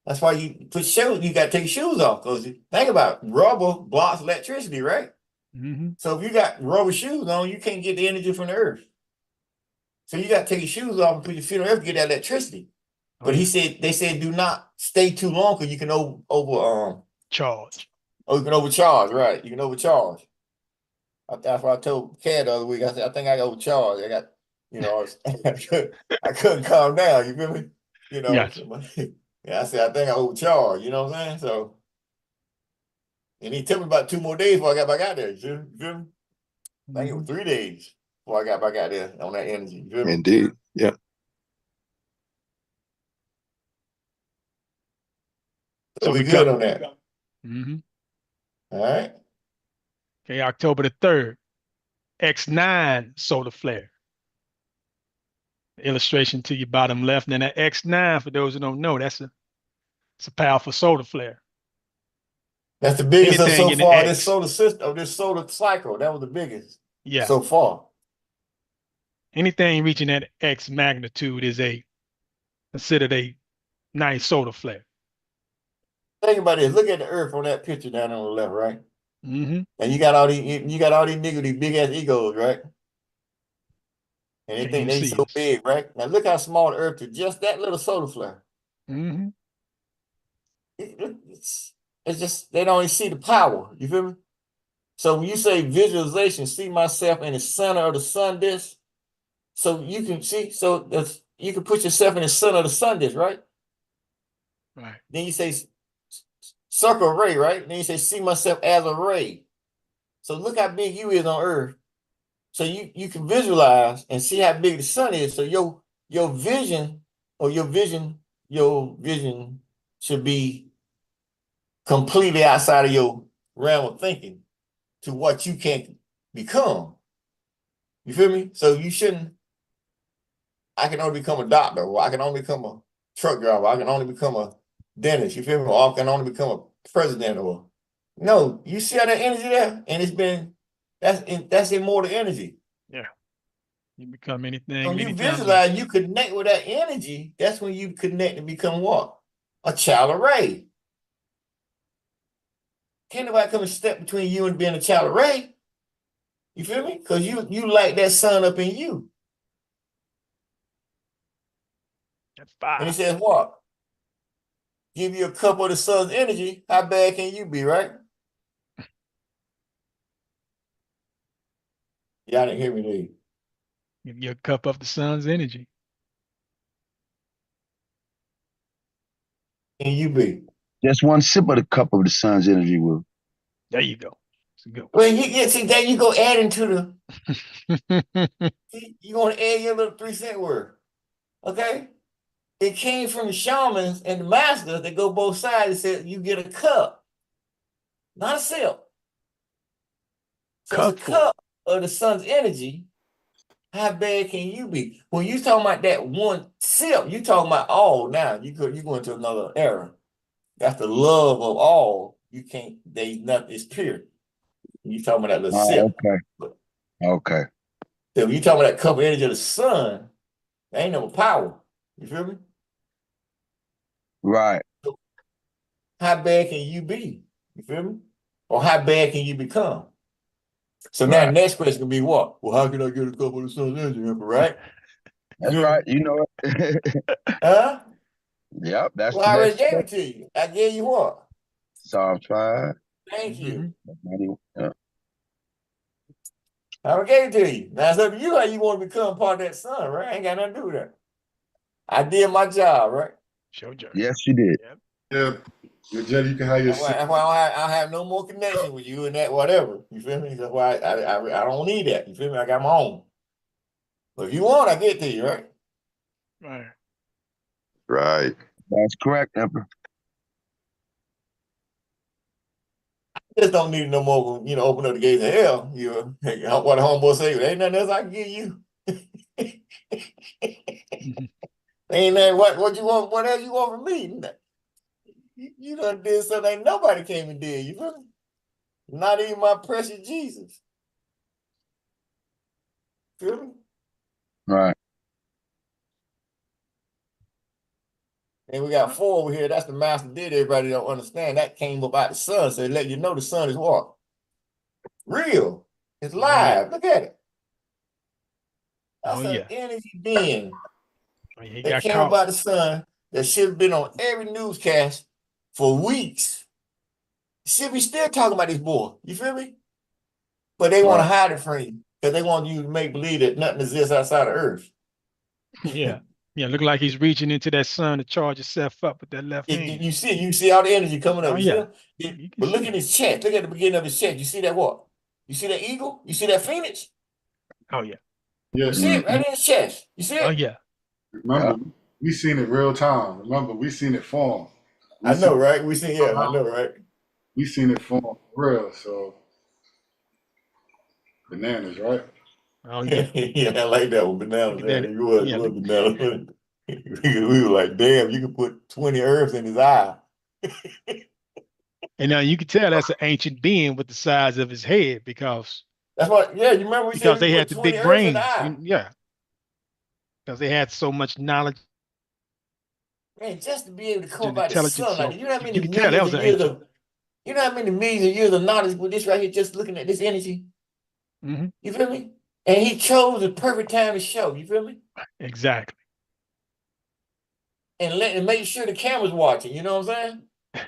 That's why you put shoes, you got to take shoes off because think about it, rubber blocks electricity, right? So if you got rubber shoes on, you can't get the energy from the earth. So you got to take your shoes off and put your feet on earth to get that electricity. But they said do not stay too long because you can charge. Oh, you can overcharge, right? You can overcharge. That's what I told Kat the other week. I said, I think I got overcharged. I got, I couldn't calm down. You feel me? Gotcha. Yeah, I said, I think I overcharged. You know what I'm saying? So, and he took me about 2 more days before I got back out there. You feel me? I think it was 3 days before I got back out there on that energy. You feel me? Indeed. Yeah. So we good on that. All right. Okay, October the 3rd, X9 solar flare. Illustration to your bottom left. And then that X9, for those who don't know, it's a powerful solar flare. That's the biggest so far. This X. solar system, this solar cycle, that was the biggest. Yeah. So far. Anything reaching that X magnitude is considered a nice solar flare. Think about this. Look at the Earth on that picture down on the left, right? And you got all these niggas, these big ass egos, right? And they think they so big, right? Now look how small the Earth is, just that little solar flare. It's just they don't even see the power. You feel me? So when you say visualization, see myself in the center of the sun disk. So you can see, you can put yourself in the center of the sun disk, right? Right. Then you say circle ray, right? Then you say see myself as a ray. So look how big you is on Earth. So you can visualize and see how big the sun is. So your vision should be completely outside of your realm of thinking to what you can become. You feel me? So you shouldn't, I can only become a doctor, or I can only become a truck driver, I can only become a dentist, you feel me? Or I can only become a president, or no, you see how that energy there? And it's been, that's immortal energy. Yeah. You become anything When you many times over. visualize, you connect with that energy, that's when you connect and become what? A child of Ray. Can't nobody come and step between you and being a child of Ray. You feel me? Because you light that sun up in you. That's And he fire. says, what? Give you a cup of the sun's energy, how bad can you be, right? Y'all didn't hear me, did you? Give you a cup of the sun's energy. Can you be? Just one sip of the cup of the sun's energy will. There you go. It's a good one. Well, see, there you go adding to the, you want to add your little 3 cent word. Okay? It came from the shamans and the masters that go both sides and said you get a cup, not a sip. So it's a cup of the sun's energy. How bad can you be? When you talking about that one sip, you talking about all now. You go into another era. That's the love of all. You can't, there's nothing, it's pure. You talking about that little sip. Okay. Okay. So when you talking about that cup of energy of the sun, there ain't no power. You feel me? Right. So how bad can you be? You feel me? Or how bad can you become? So now the next question can be what? Well, how can I get a cup of the sun's energy, right? That's right. You know it. Huh? Yep. That's Well, the I already next gave it to you. I gave you what? Psalm 5. Thank you. Yeah. I already gave it to you. Now it's up to you how you want to become part of that sun, right? I ain't got nothing to do with that. I did my job, right? Show job. Yes, you did. Yep. Yeah, Jed, you can have your. That's why I don't have no more connection with you and that whatever. You feel me? That's why I don't need that. You feel me? I got my own. But if you want, I get to you, right? Right. Right. That's correct, Emperor. Just don't need no more, open up the gates of hell. What the homeboy say, ain't nothing else I can give you. Ain't nothing what you want, what else you want from me? You done did something ain't nobody came and did, you feel me? Not even my precious Jesus. Feel me? Right. And we got 4 over here. That's the master did. Everybody don't understand. That came about the sun. So they let you know the sun is what? Real. It's live. Look at it. That's an energy being that came about the sun that should have been on every newscast for weeks. Should be still talking about this boy. You feel me? But they want to hide it from you because they want you to make believe that nothing exists outside of Earth. Yeah. Yeah, look like he's reaching into that sun to charge himself up with that left hand. You see all the energy coming up. Oh, you yeah. See but look at his chest. Look at the beginning of his chest. You see that what? You see that eagle? You see that phoenix? Oh, yeah. Yeah. You see it right in his chest. You see it? Oh, yeah. Remember, we seen it real time. Remember, we seen it form. I know, right? I know, right? We seen it form real, so bananas, right? Oh, yeah. Yeah, I like that one. Bananas. That. It was bananas. We were like, damn, you could put 20 herbs in his eye. And now you can tell that's an ancient being with the size of his head because that's what, you remember we because said we they put had the 20 big herbs in the brains. eye. Yeah. Because they had so much knowledge. Man, just to be able to come And about the intelligence. sun, So like, you know how many you can tell that millions was of an years ancient. of years of knowledge with this right here, just looking at this energy? Mm-hmm. You feel me? And he chose the perfect time to show. You feel me? Exactly. And make sure the camera's watching. You know what I'm saying?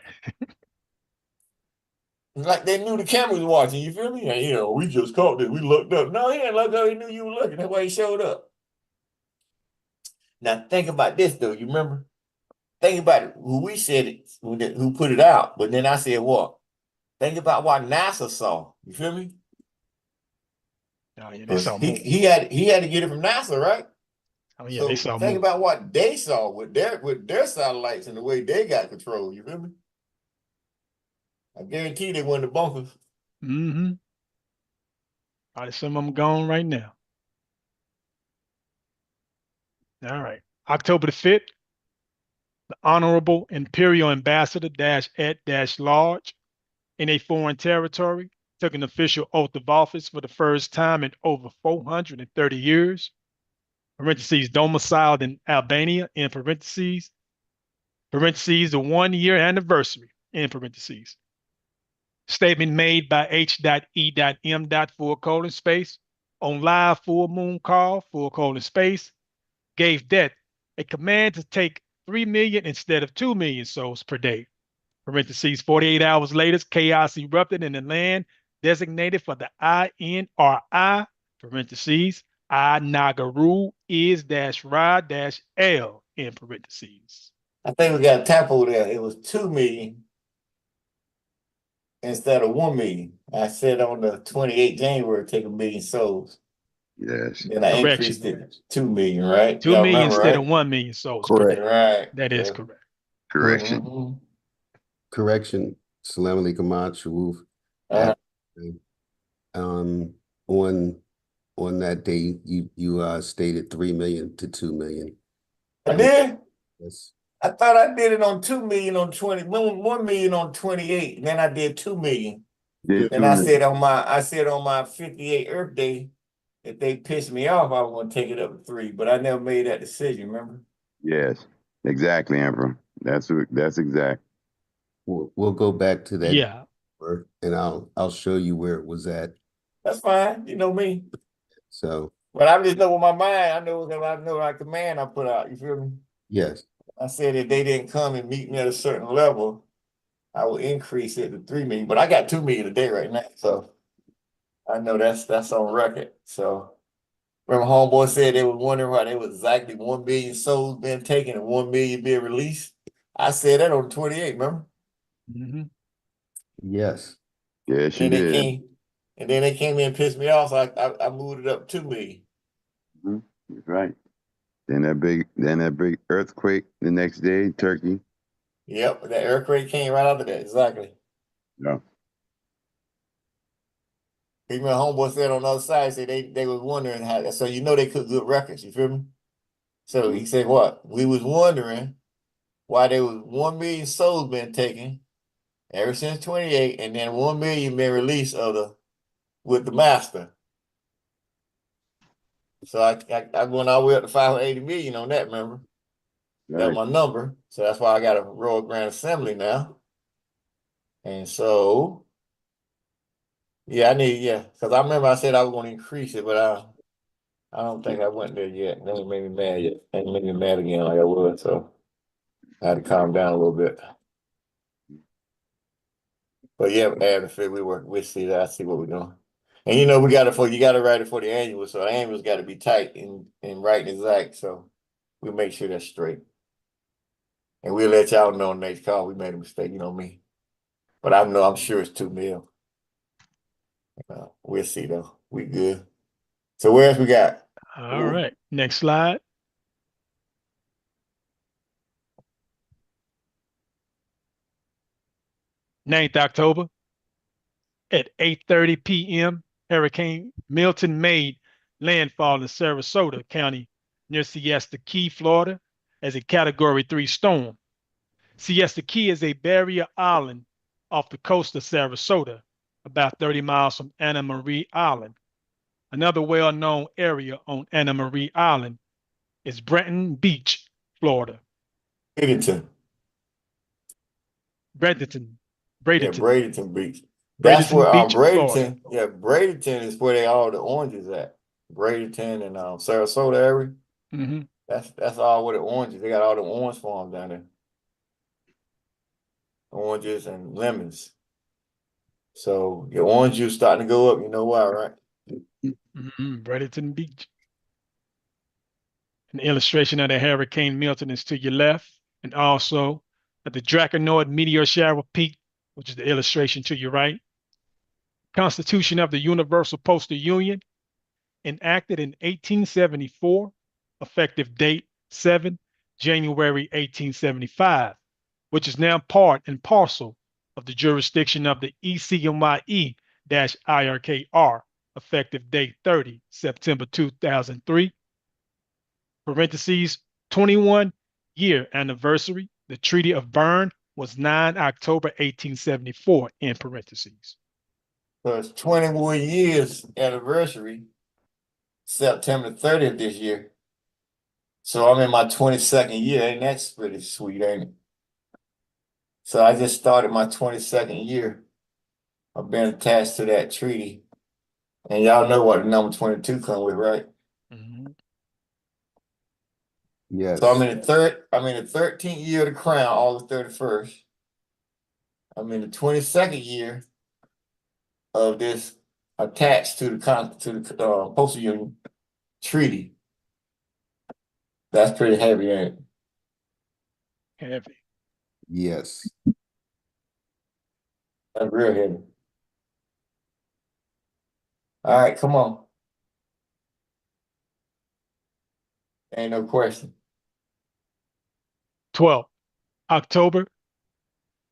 Like they knew the camera was watching. You feel me? And, we just caught this. We looked up. No, he didn't look up. He knew you were looking. That's why he showed up. Now think about this though. You remember? Think about it. Who we said it, who put it out. But then I said what? Think about what NASA saw. You feel me? Oh yeah, they saw more. He had to get it from NASA, right? Oh yeah, so they saw think more. about what they saw with their satellites and the way they got control. You feel me? I guarantee they won the bunkers. Mm-hmm. Probably some of them gone right now. All right. October the 5th, the Honorable Imperial Ambassador _et-large in a foreign territory took an official oath of office for the first time in over 430 years. Parentheses, domiciled in Albania, in parentheses, the 1 year anniversary, in parentheses. Statement made by H.E.M. _, on live full moon call, ; gave death a command to take 3 million instead of 2 million souls per day. Parentheses, 48 hours later, chaos erupted in the land designated for the INRI, parentheses, I Nagaru is -Ra-L, in parentheses. I think we got a typo there. It was 2 million instead of 1 million. I said on the 28th January, take 1 million souls. Yes. Then I Correction. increased it to 2 million, right? 2 Y'all million remember, instead right? of 1 million souls per Correct. day. Right. That is Yeah. correct. Correction. Mhm. Correction. Salam alaikum, Shawoof. Uh, On that day, you stated 3 million to 2 million. I did? Yes. I thought I did it on 2 million on 1 million on 28, and then I did 2 million. Did And I said on my 58 Earth Day, if they pissed me off, I was gonna take it up to 3, but I never made that decision, remember? Yes, exactly, Emperor. That's exact. We'll go back to that. Yeah. And I'll show you where it was at. That's fine, you know me. So But I just know with my mind, I know like command I put out, you feel me? yes. I said if they didn't come and meet me at a certain level, I will increase it to 3 million. But I got 2 million a day right now, so I know that's on record. So remember, homeboy said they was wondering why they was exactly 1 million souls being taken and 1 million being released. I said that on 28, remember? Mm-hmm. Yes. Yes, you And they did. came, and then they came in and pissed me off. So I moved it up 2 million. Mhm. That's right. Then that big earthquake the next day, Turkey. Yep, that earthquake came right after that. Exactly. Yeah. Even my homeboy said on the other side, said they was wondering how. So you know they cook good records. You feel me? So he said what? We was wondering why there was 1 million souls been taken ever since 28, and then 1 million been released with the master. So I went all the way up to 580 million on that, remember? That was Right. my number. So that's why I got a Royal Grand Assembly now. And so, yeah, because I remember I said I was going to increase it, but I don't think I went there yet. That made me mad yet. That made me mad again like I was. So I had to calm down a little bit. But yeah, after we see that. I see what we're doing. And you know, you got to write it for the annual. So the annual's got to be tight and right and exact. So we make sure that's straight. And we'll let y'all know next call we made a mistake, you know me. But I'm sure it's 2 mil. We'll see though. We good. So where else we got? All right. Next slide. October 9th at 8:30 p.m., Hurricane Milton made landfall in Sarasota County near Siesta Key, Florida, as a Category 3 storm. Siesta Key is a barrier island off the coast of Sarasota, about 30 miles from Anna Marie Island. Another well-known area on Anna Marie Island is Brenton Beach, Florida. Bradenton. Bradenton. Yeah, Bradenton Beach. That's Bradenton where Beach, Florida. Bradenton is where all the oranges at. Bradenton and Sarasota area. Mm-hmm. That's all where the oranges. They got all the orange farms down there. Oranges and lemons. So your orange juice starting to go up. You know why, right? Mm-hmm. Bradenton Beach. An illustration of the Hurricane Milton is to your left, and also at the Draconoid meteor shower peak, which is the illustration to your right. Constitution of the Universal Postal Union, enacted in 1874, effective date 7 January 1875, which is now part and parcel of the jurisdiction of the ECMYE-IRKR, effective date 30 September 2003. Parentheses, 21-year anniversary. The Treaty of Bern was 9 October 1874 in parentheses. So it's 21 years anniversary, September 30th this year. So I'm in my 22nd year. Ain't that pretty sweet, ain't it? So I just started my 22nd year of being attached to that treaty. And y'all know what the number 22 come with, right? Mm-hmm. Yes. So I'm in the 13th year of the crown, August 31st. I'm in the 22nd year of this attached to the Postal Union Treaty. That's pretty heavy, ain't it? Heavy. Yes. That's real heavy. All right, come on. Ain't no question. 12 October,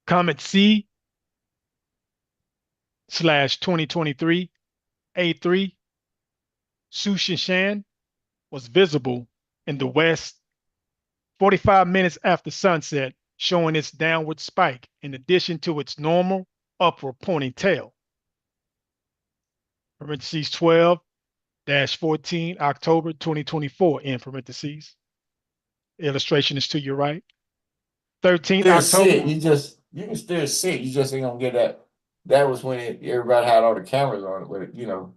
Comet C/2023 A3 Sushinshan was visible in the west 45 minutes after sunset, showing its downward spike in addition to its normal upward pointing tail. Parentheses 12-14 October 2024 in parentheses. Illustration is to your right. 13th Still October. see it. You can still see it. You just ain't gonna get that. That was when everybody had all the cameras on it, but you're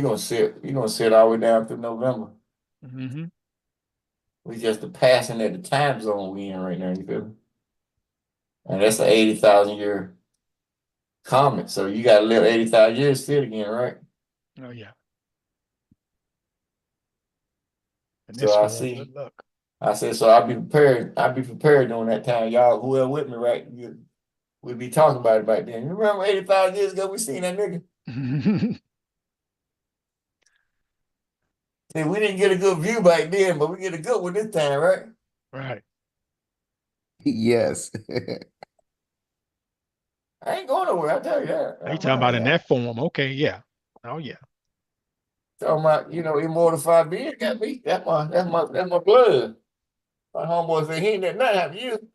gonna see it. You're gonna see it all the way down through November. Mm-hmm. We just the passing at the time zone we in right now, you feel me? And that's an 80,000 year comet. So you gotta live 80,000 years to see it again, right? Oh yeah. And So this I one, see. good luck. I said, so I'll be prepared. I'll be prepared during that time. Y'all, whoever with me, right? We'll be talking about it back then. You remember 85 years ago we seen that nigga? See, we didn't get a good view back then, but we get a good one this time, right? Right. Yes. I ain't going nowhere, I tell you that. Are you talking about in that form? Okay, yeah. Oh yeah. Talking about, immortal 5 being got me. That's my blood. My homeboy said he ain't let nothing happen to you.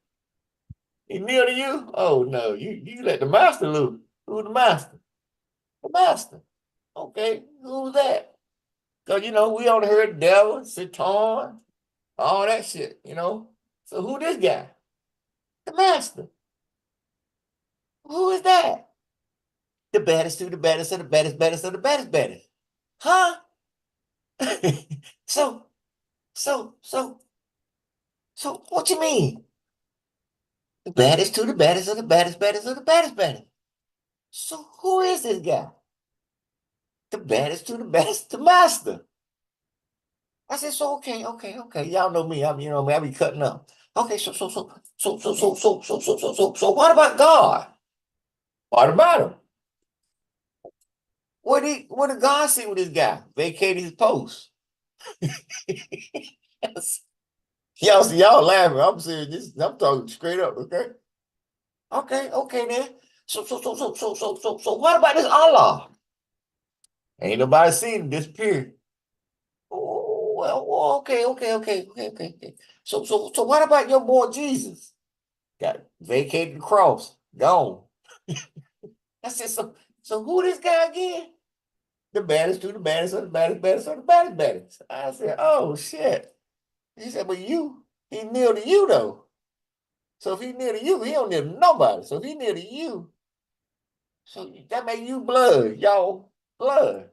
He near to you? Oh no, you let the master loose. Who's the master? The master. Okay, who's that? Because we only heard devil, Satan, all that shit. So who this guy? The master. Who is that? The baddest to the baddest of the baddest, baddest of the baddest, baddest. Huh? So what you mean? The baddest to the baddest of the baddest, baddest of the baddest, baddest. So who is this guy? The baddest to the baddest, the master. I said, so okay. Y'all know me. I be cutting up. Okay, so what about God? What about him? What did God see with this guy? Vacated his post. Y'all laughing. I'm serious. I'm talking straight up, okay? Okay then. So what about this Allah? Ain't nobody seen him disappear. Oh, well, okay. So what about your boy Jesus? Got vacated the cross, gone. I said, so who this guy again? The baddest to the baddest of the baddest, baddest of the baddest, baddest. I said, oh shit. He said, but he near to you though. So if he near to you, he don't near to nobody. So if he near to you, so that make you blood, y'all blood.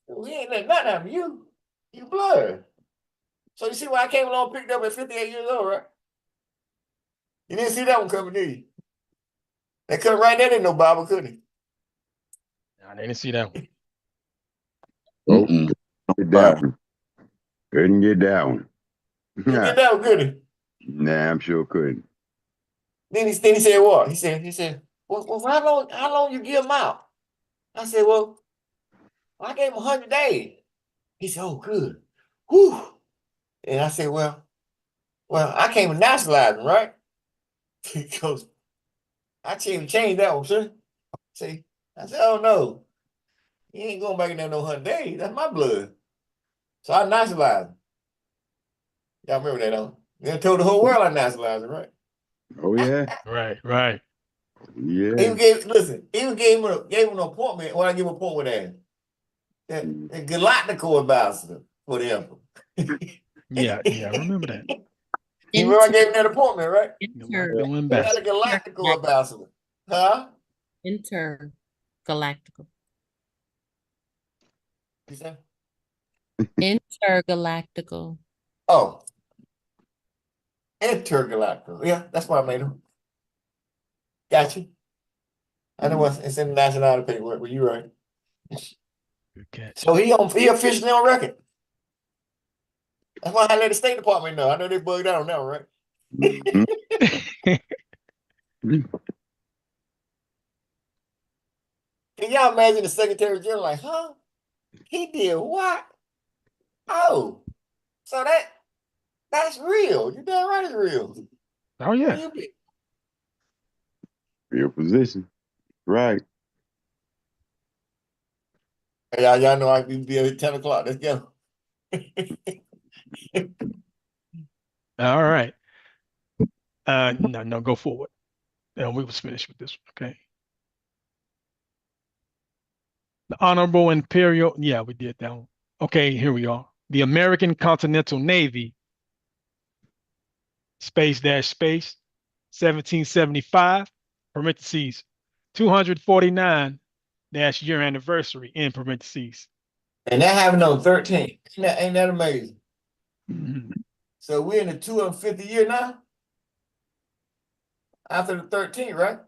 We ain't let nothing happen to you. You blood. So you see why I came along and picked up at 58 years old, right? You didn't see that one coming, did you? They couldn't write that in no Bible, couldn't I didn't see that one. Get that one. Couldn't get that one. Couldn't get that one, could he? Nah, I'm sure couldn't. Then he said what? He said, well, how long you give him out? I said, well, I gave him 100 days. He said, oh, good. Whew. And I said, well, I came to nationalize him, right? He goes, I changed that one, sir. See, I said, oh no. He ain't going back in there no 100 days. That's my blood. So I nationalized him. Y'all remember that, don't you? They told the whole world I nationalized him, right? Oh yeah. Right, right. Yeah. Even gave him an appointment when I give him an appointment with that Galactical ambassador for the emperor. Yeah, I remember that. You remember I gave him that appointment, right? Galactical That ambassador. Galactical ambassador. Huh? Intergalactical. You say? Intergalactical. Oh. Intergalactical. Yeah, that's why I made him. Got you. I know it's in the nationality paperwork, but you're right. Okay. So he officially on record. That's why I let the State Department know. I know they bugged out on that one, right? Can y'all imagine the Secretary General like, huh? He did what? Oh, so that's real. You damn right it's real. Oh yeah. Real position. Right. Hey, y'all know I can be at 10 o'clock. Let's go. All right. No, go forward. And we was finished with this one. Okay. The Honorable Imperial. Yeah, we did that one. Okay, here we are. The American Continental Navy, space, 1775, parentheses, 249 year anniversary, in parentheses. And that happened on 13. Ain't that amazing? Mm-hmm. So we're in the 250th year now? After the 13th, right?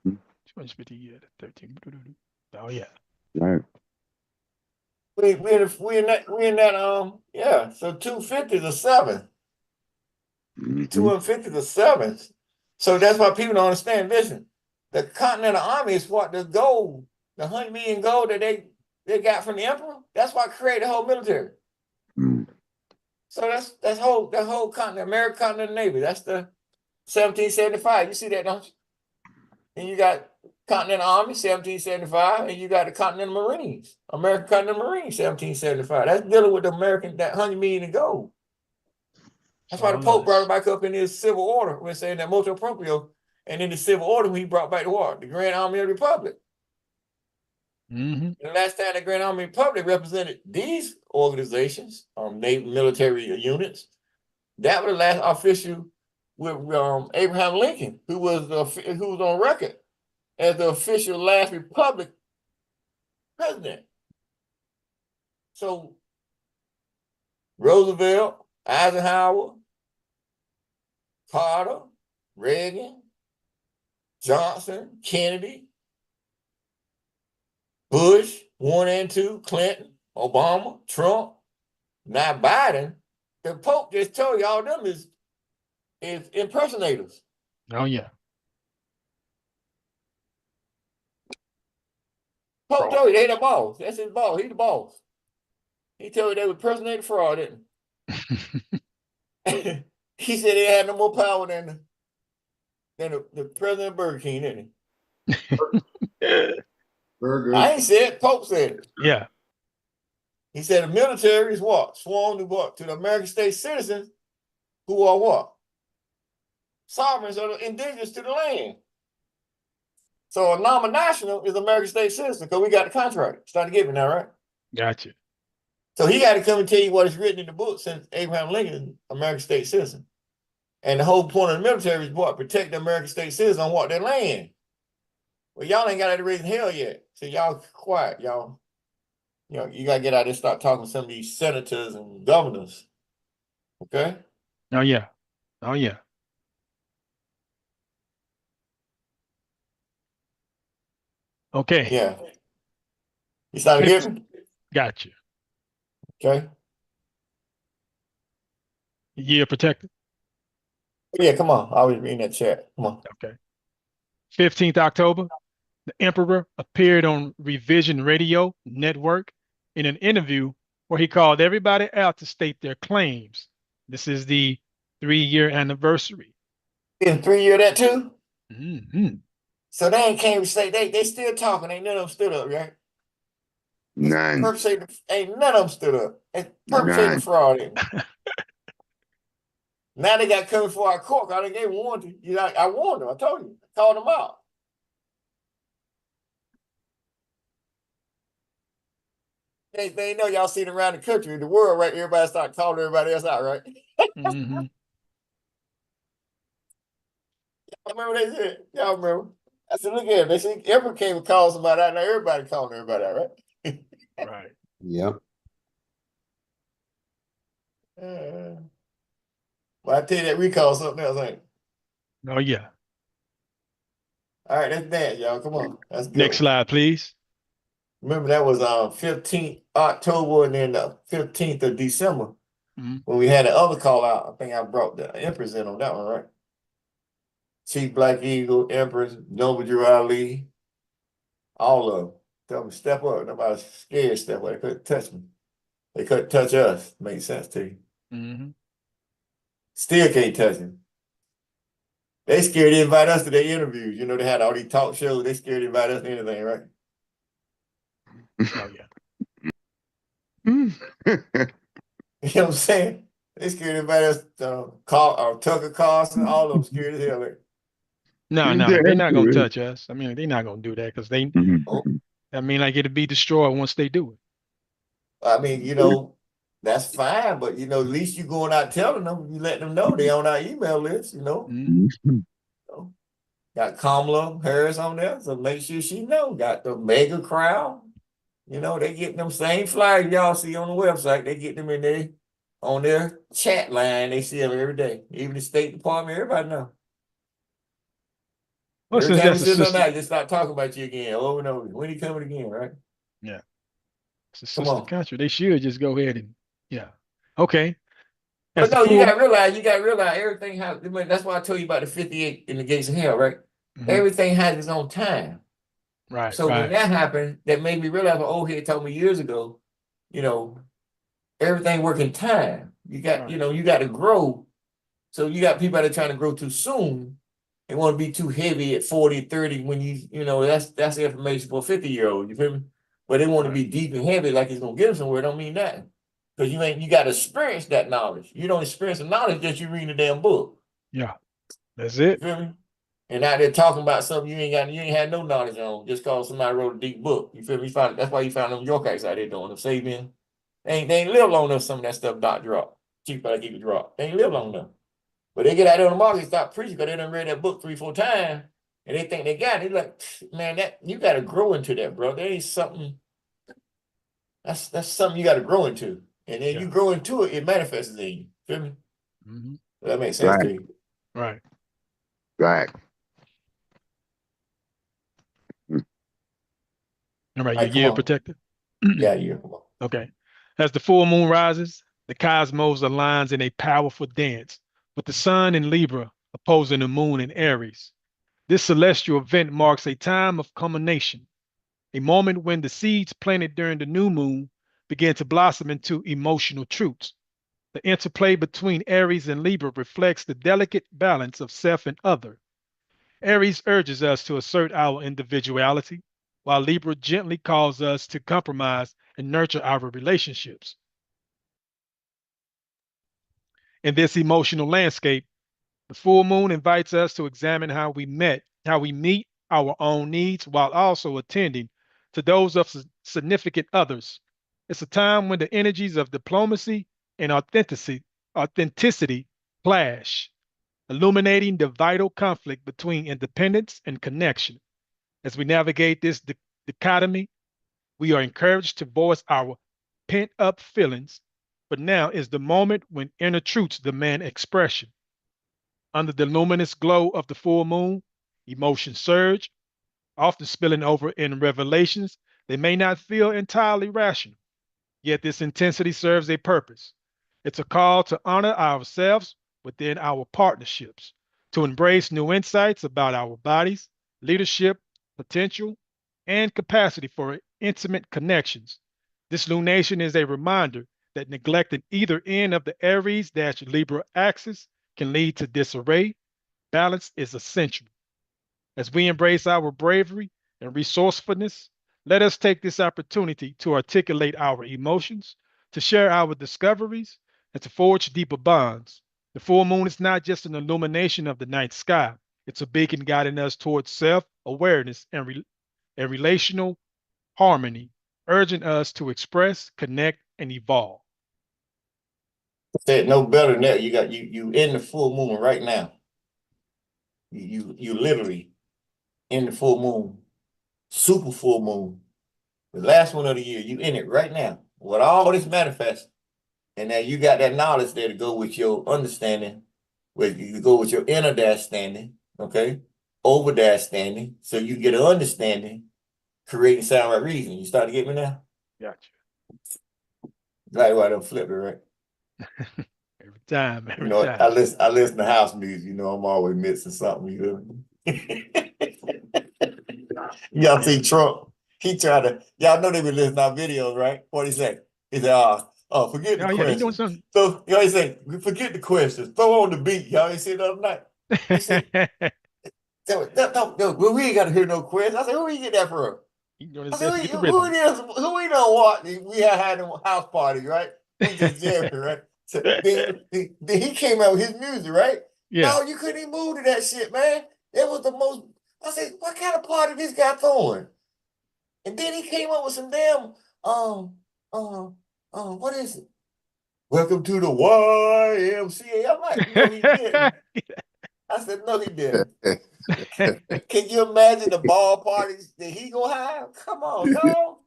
250 year, 13. Oh yeah. Right. We in that yeah. So 250 is a 7. 250 is a 7. So that's why people don't understand. Listen, the Continental Army is what the gold, the 100 million gold that they got from the emperor. That's what created the whole military. So that whole continent, American Continental Navy. That's the 1775. You see that, don't you? And you got Continental Army, 1775, and you got the Continental Marines, American Continental Marines, 1775. That's dealing with the American, that 100 million in gold. That's why the Pope brought it back up in his civil order when saying that motu proprio, and in the civil order when he brought back the war, the Grand Army of the Republic. And the last time the Grand Army of the Republic represented these organizations, naval military units, that was the last official with Abraham Lincoln, who was on record as the official last Republic president. So Roosevelt, Eisenhower, Carter, Reagan, Johnson, Kennedy, Bush, 1 and 2, Clinton, Obama, Trump, now Biden. The Pope just told you all them is impersonators. Oh yeah. Pope told you they the boss. That's his boss. He the boss. He told you they were impersonating fraud, didn't he? He said they had no more power than the president of Burger King, didn't he? Burger. I ain't said it. Pope said it. Yeah. He said the military is what? Sworn to what? To the American state citizens who are what? Sovereigns or indigenous to the land. So a nominational is American state citizen because we got the contract. Starting to give it now, right? Gotcha. So he got to come and tell you what is written in the book since Abraham Lincoln, American state citizen. And the whole point of the military is what? Protect the American state citizens on what? Their land. Well, y'all ain't got that raising hell yet. So y'all quiet, y'all. You know, you got to get out there and start talking to some of these senators and governors. Okay? Oh yeah. Oh yeah. Okay. Yeah. You starting to get me? Gotcha. Okay. Year protected. Yeah, come on. I was reading that chat. Come on. Okay. 15th October, the Emperor appeared on Revision Radio Network in an interview where he called everybody out to state their claims. This is the 3-year anniversary. In 3 year that too? Mm-hmm. So they ain't came to say they still talking. Ain't none of them stood up, right? None. Perpetrating, ain't none of them stood up. And perpetrating None. fraud. Now they got coming for our court. I think they warned you. You know, I warned them. I told you. I called them out. They know y'all seen around the country, the world, right? Everybody start calling everybody else out, right? Mm-hmm. I remember they said, y'all remember. I said, look at it. They said, ever came and called somebody out. Now everybody calling everybody out, right? Right. Yep. Well, I tell you that recall something else, ain't it? Oh, yeah. All right, that's that, y'all. Come on. That's good. Next slide, please. Remember that was 15th October and then the 15th of December when we had the other call out. I think I brought the Empress in on that one, right? Chief Black Eagle, Empress, Noble Drew Ali, all of them. Tell them step up. Nobody's scared to step up. They couldn't touch me. They couldn't touch us. Makes sense to you. Mm-hmm. Still can't touch him. They scared to invite us to their interviews. You know, they had all these talk shows. They scared to invite us to anything, right? Oh, yeah. You know what I'm saying? They scared to invite us to Tucker Carlson, all of them scared as hell. Like, No, they're not gonna touch us. I mean, they're not gonna do that because they. oh, I mean, like it'll be destroyed once they do it. I mean, you know, that's fine, but you know, at least you going out telling them, you let them know they on our email list, you know. So, got Kamala Harris on there, so make sure she know. Got the mega crowd. You know, they get them same flyers y'all see on the website. They get them in there on their chat line. They see them every day. Even the State Department, everybody know. Well, Every since time we that's a sit on sister, that, just start talking about you again over and over. When he coming again, right? yeah, it's a Come sister on. country. They should just go ahead and yeah. Okay. But That's the no, you full. gotta realize everything has. I mean, that's why I told you about the 58 in the gates of hell, right? Everything has its own time. Right. So when Right. that happened, that made me realize what old head told me years ago, you know, everything work in time. You got, you know, you got to grow. So you got people that are trying to grow too soon. They want to be too heavy at 40, 30 when you know, that's information for a 50-year-old, you feel me? But they want to be deep and heavy like it's gonna get them somewhere. Don't mean that. Because you got to experience that knowledge. You don't experience the knowledge that you read in the damn book. Yeah. That's You it. feel me? And out there talking about something you ain't had no knowledge on just cause somebody wrote a deep book. You feel me? That's why you found them Yorkites out there doing them saving. They ain't live long enough some of that stuff Doc dropped. Chief I keep it drop. They ain't live long enough. But they get out there on the market and start preaching because they done read that book 3-4 times and they think they got it. They like, man, that you gotta grow into that, bro. There ain't something that's something you gotta grow into. And then you grow into it, it manifests in you. Feel me? That makes sense to you. Right. Right. All right, All your right, come year on. protector. Yeah, yeah, come on. Okay. As the full moon rises, the cosmos aligns in a powerful dance, with the sun in Libra opposing the moon in Aries. This celestial event marks a time of culmination, a moment when the seeds planted during the new moon begin to blossom into emotional truths. The interplay between Aries and Libra reflects the delicate balance of self and other. Aries urges us to assert our individuality, while Libra gently calls us to compromise and nurture our relationships. In this emotional landscape, the full moon invites us to examine how we meet our own needs while also attending to those of significant others. It's a time when the energies of diplomacy and authenticity clash, illuminating the vital conflict between independence and connection. As we navigate this dichotomy, we are encouraged to voice our pent up feelings, but now is the moment when inner truths demand expression. Under the luminous glow of the full moon, emotions surge, often spilling over in revelations they may not feel entirely rational. Yet this intensity serves a purpose. It's a call to honor ourselves within our partnerships, to embrace new insights about our bodies, leadership, potential, and capacity for intimate connections. This lunation is a reminder that neglecting either end of the Aries Libra axis can lead to disarray. Balance is essential. As we embrace our bravery and resourcefulness, Let us take this opportunity to articulate our emotions, to share our discoveries, and to forge deeper bonds. The full moon is not just an illumination of the night sky. It's a beacon guiding us towards self-awareness and relational harmony, urging us to express, connect, and evolve. Said no better than that. You in the full moon right now. You literally in the full moon, super full moon, the last one of the year. You in it right now. With all this manifest, and now you got that knowledge there to go with your understanding, where you go with your inner dash standing, okay, over dash standing, so you get an understanding, creating sound right reason. You start to get me now? Gotcha. Right, why don't flip it, right? Every time. I listen to house music, I'm always mixing something, you know. Y'all see Trump, y'all know they be listening to our videos, right? What he say? He said, forget the Oh, yeah, he doing questions. something. So, he say, forget the questions, throw on the beat. Y'all ain't see it the other night? He said, no, we ain't got to hear no questions. I said, who you get that from? I said, who it is? Who we don't want? We had a house party, right? We just jamming, right? So then he came out with his music, right? Yeah. No, you couldn't even move to that shit, man. It was the most. I said, what kind of party this guy throwing? And then he came up with some damn what is it? Welcome to the YMCA. I'm like, no, he didn't. I said, no, he didn't. Can you imagine the ball parties that he gonna have? Come on, dog.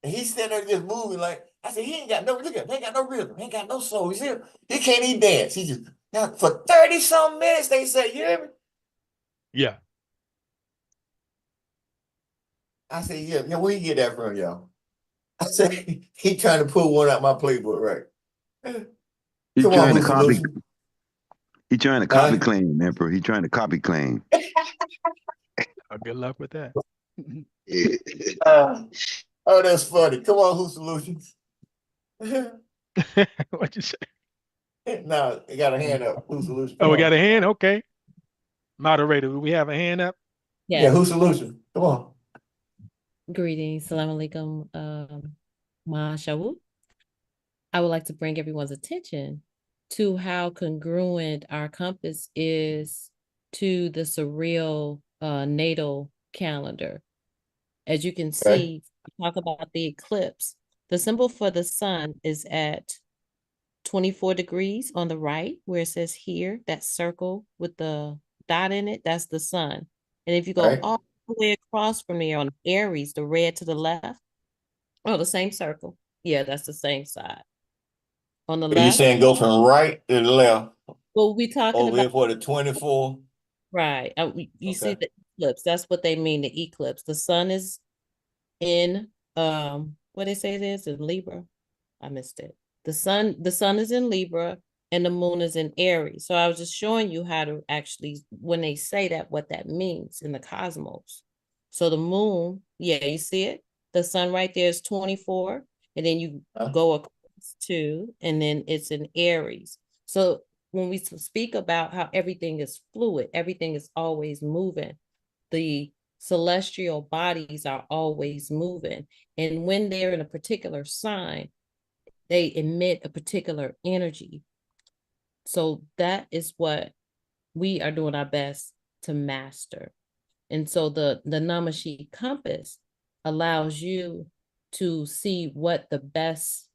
And he's standing there just moving like, I said, he ain't got no, look at him, he ain't got no rhythm, he ain't got no soul. He can't even dance. He just, now for 30-some minutes, they say, you hear me? Yeah. I said, yeah, where you get that from, y'all? I said, he trying to pull one out my playbook, right? He's Come trying on, to copy. solution? He's trying to copy claim, Emperor. He's trying to copy claim. Good luck with that. Oh, that's funny. Come on, who solutions? What'd you say? No, they got a hand up. Who solution? We got a hand? Okay. Moderator, do we have a hand up? Yeah, who solution? Come on. Greetings. Salam alaikum. Ma'ashawu. I would like to bring everyone's attention to how congruent our compass is to the surreal natal calendar. As you can see, we talk about the eclipse. The symbol for the sun is at 24 degrees on the right, where it says here, that circle with the dot in it, that's the sun. And if you go all the way across from there on Aries, the red to the left, the same circle. Yeah, that's the same side. On the left. You're saying go from right to the left. Well, we talking over about for the 24. Right. You see the eclipse. That's what they mean, the eclipse. The sun is in what they say it is in Libra. I missed it. The sun is in Libra and the moon is in Aries. So I was just showing you how to actually, when they say that, what that means in the cosmos. So the moon, yeah, you see it? The sun right there is 24, and then you go across 2, and then it's in Aries. So when we speak about how everything is fluid, everything is always moving, the celestial bodies are always moving. And when they're in a particular sign, they emit a particular energy. So that is what we are doing our best to master. And so the Namashi compass allows you to see what the best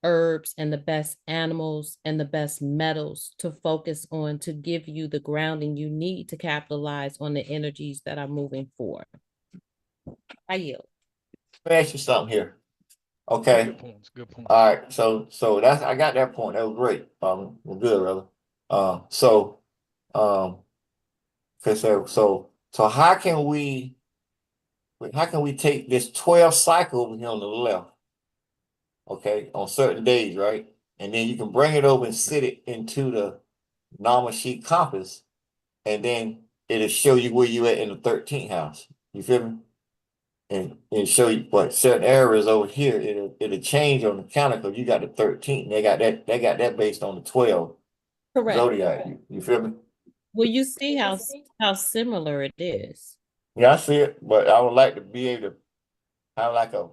herbs and the best animals and the best metals to focus on to give you the grounding you need to capitalize on the energies that are moving forward. I yield. Let me ask you something here. Okay. Good points. Good points. All right. So that's, I got that point. That was great. Well, good, brother. So how can we take this 12 cycle over here on the left? Okay, on certain days, right? And then you can bring it over and sit it into the Namashi compass, and then it'll show you where you at in the 13th house. You feel me? And show you what certain areas over here, it'll change on the counter because you got the 13th. They got that based on the 12 zodiac. You feel me? Well, you see how similar it is. Yeah, I see it, but I would like to be able to have like a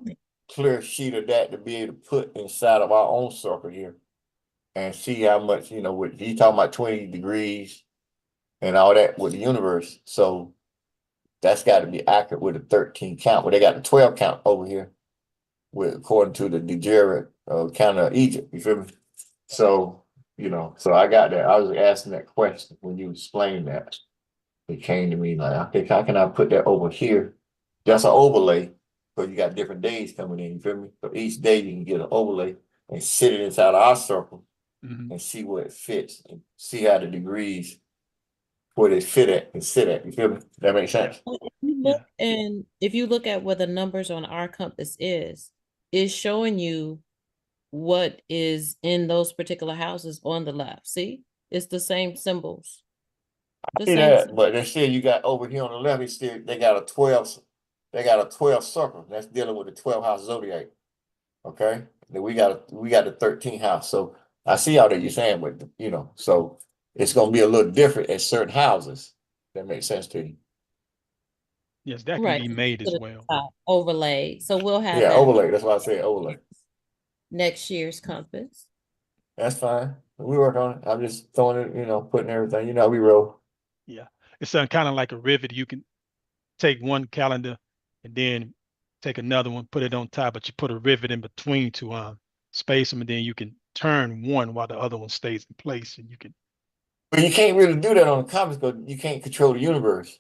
clear sheet of that to be able to put inside of our own circle here and see how much, with you talking about 20 degrees and all that with the universe. So that's got to be accurate with a 13 count. Well, they got the 12 count over here with according to the Degenerate count of Egypt. You feel me? So, so I got that. I was asking that question when you explained that. It came to me like, okay, how can I put that over here? That's an overlay, because you got different days coming in, you feel me? So each day you can get an overlay and sit it inside of our circle and see where it fits and see how the degrees where they fit at and sit at. You feel me? That makes sense. If you look and if you look at where the numbers on our compass is, it's showing you what is in those particular houses on the left. See, it's the same symbols. The See same that, but they still you got over here on the left, it's still they got a 12 circle that's dealing with the 12 house zodiac. Okay. Then we got the 13th house. So I see all that you're saying, but so it's gonna be a little different at certain houses. That makes sense to you. Yes, that can right be made as well. overlay. So we'll have Yeah, that overlay. That's why I say overlay. next year's compass. That's fine. We work on it. I'm just throwing it, putting everything. We roll. Yeah, it's kind of like a rivet. You can take one calendar and then take another one, put it on top, but you put a rivet in between to space them, and then you can turn one while the other one stays in place, and you can. But you can't really do that on the comics because you can't control the universe.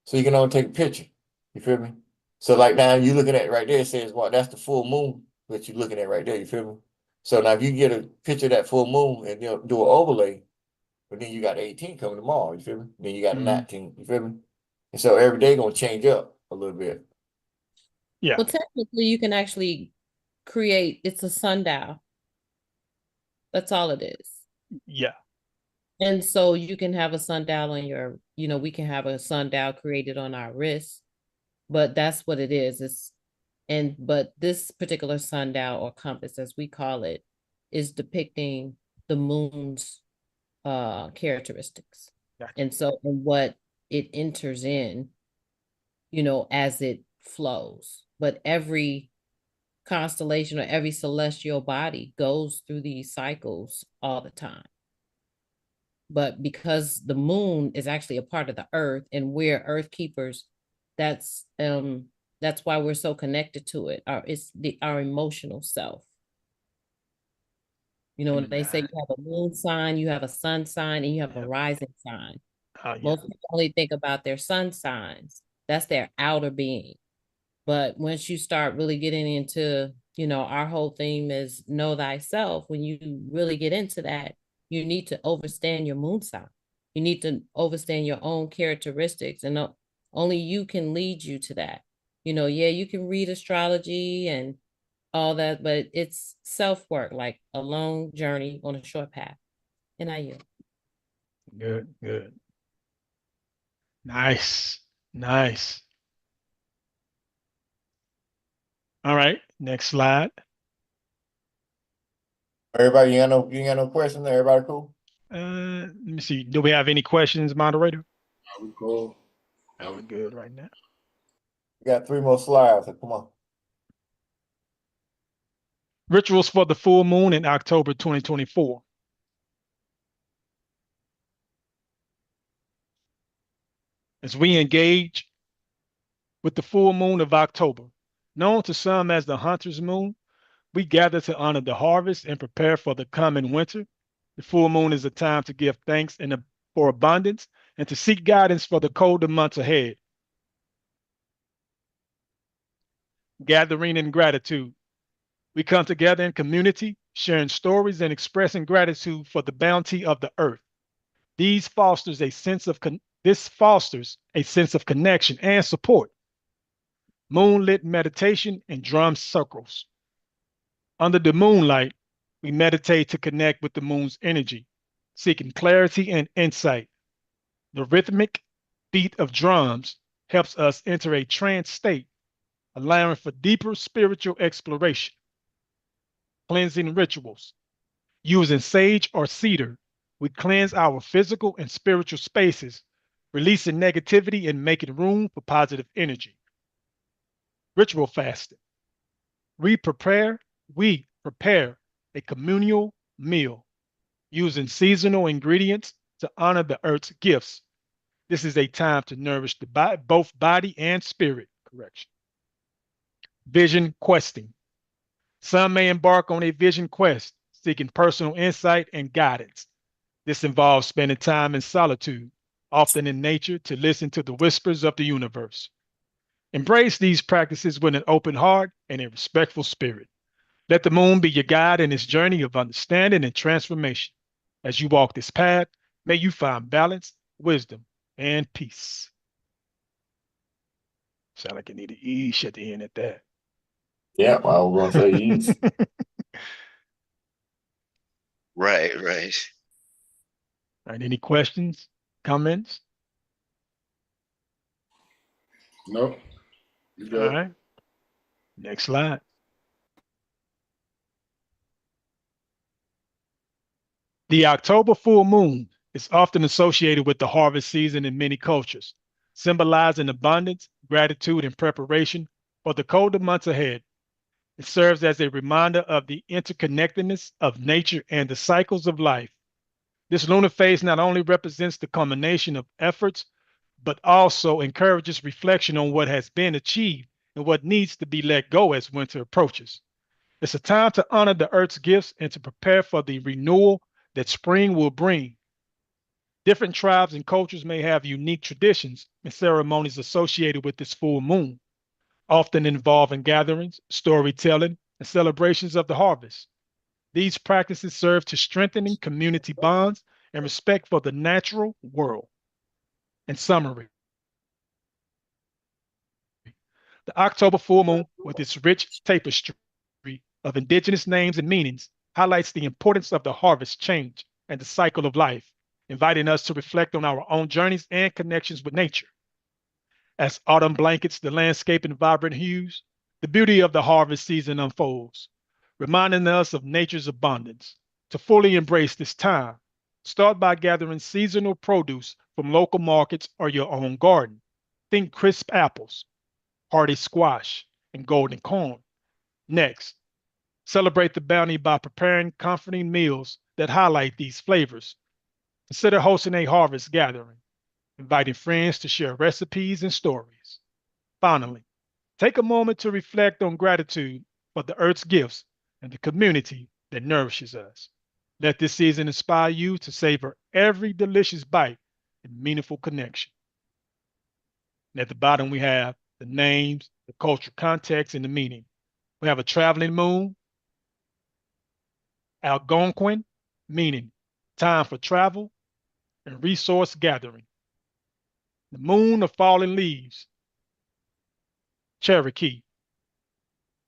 So you can only take a picture. You feel me? So like now you're looking at right there, it says, well, that's the full moon that you're looking at right there. You feel me? So now if you get a picture of that full moon and do an overlay, but then you got 18 coming tomorrow, you feel me? Then you got a 19, you feel me? And so every day gonna change up a little bit. Yeah. Well, technically you can actually create, it's a sundial. That's all it is. Yeah. And so you can have a sundial on your, we can have a sundial created on our wrist, but that's what it is. But this particular sundial or compass, as we call it, is depicting the moon's characteristics. Gotcha. And so and what it enters in, as it flows. But every constellation or every celestial body goes through these cycles all the time. But because the moon is actually a part of the earth and we're earth keepers, that's why we're so connected to it. Our emotional self. When they say you have a moon sign, you have a sun sign, and you have a rising sign. Most people only think about their sun signs. That's their outer being. But once you start really getting into, our whole theme is know thyself. When you really get into that, you need to understand your moon sign. You need to understand your own characteristics, and only you can lead you to that. You can read astrology and all that, but it's self-work, like a long journey on a short path. And I yield. Good, good. Nice, nice. All right, next slide. Everybody, you ain't got no questions? Everybody cool? Let me see. Do we have any questions, moderator? Are we cool? We're good right now. We got 3 more slides. So come on. Rituals for the full moon in October 2024. As we engage with the full moon of October, known to some as the hunter's moon, we gather to honor the harvest and prepare for the coming winter. The full moon is a time to give thanks for abundance and to seek guidance for the colder months ahead. Gathering in gratitude. We come together in community, sharing stories and expressing gratitude for the bounty of the earth. This fosters a sense of connection and support. Moonlit meditation and drum circles. Under the moonlight, we meditate to connect with the moon's energy, seeking clarity and insight. The rhythmic beat of drums helps us enter a trance state, allowing for deeper spiritual exploration. Cleansing rituals. Using sage or cedar, we cleanse our physical and spiritual spaces, releasing negativity and making room for positive energy. Ritual fasting. We prepare a communal meal using seasonal ingredients to honor the earth's gifts. This is a time to nourish both body and spirit. Correction. Vision questing. Some may embark on a vision quest, seeking personal insight and guidance. This involves spending time in solitude, often in nature, to listen to the whispers of the universe. Embrace these practices with an open heart and a respectful spirit. Let the moon be your guide in its journey of understanding and transformation. As you walk this path, may you find balance, wisdom, and peace. Sound like you need an ease at the end at that. Yeah, I was gonna say ease. Right. All right, any questions, comments? Nope. You All good. right. Next slide. The October full moon is often associated with the harvest season in many cultures, symbolizing abundance, gratitude, and preparation for the colder months ahead. It serves as a reminder of the interconnectedness of nature and the cycles of life. This lunar phase not only represents the culmination of efforts, but also encourages reflection on what has been achieved and what needs to be let go as winter approaches. It's a time to honor the earth's gifts and to prepare for the renewal that spring will bring. Different tribes and cultures may have unique traditions and ceremonies associated with this full moon, often involving gatherings, storytelling, and celebrations of the harvest. These practices serve to strengthen community bonds and respect for the natural world. In summary, the October full moon, with its rich tapestry of indigenous names and meanings, highlights the importance of the harvest change and the cycle of life, inviting us to reflect on our own journeys and connections with nature. As autumn blankets the landscape in vibrant hues, the beauty of the harvest season unfolds, reminding us of nature's abundance. To fully embrace this time, start by gathering seasonal produce from local markets or your own garden. Think crisp apples, hearty squash, and golden corn. Next, celebrate the bounty by preparing comforting meals that highlight these flavors. Consider hosting a harvest gathering, inviting friends to share recipes and stories. Finally, take a moment to reflect on gratitude for the earth's gifts and the community that nourishes us. Let this season inspire you to savor every delicious bite and meaningful connection. And at the bottom, we have the names, the cultural context, and the meaning. We have a traveling moon, Algonquin, meaning time for travel and resource gathering. The moon of falling leaves, Cherokee,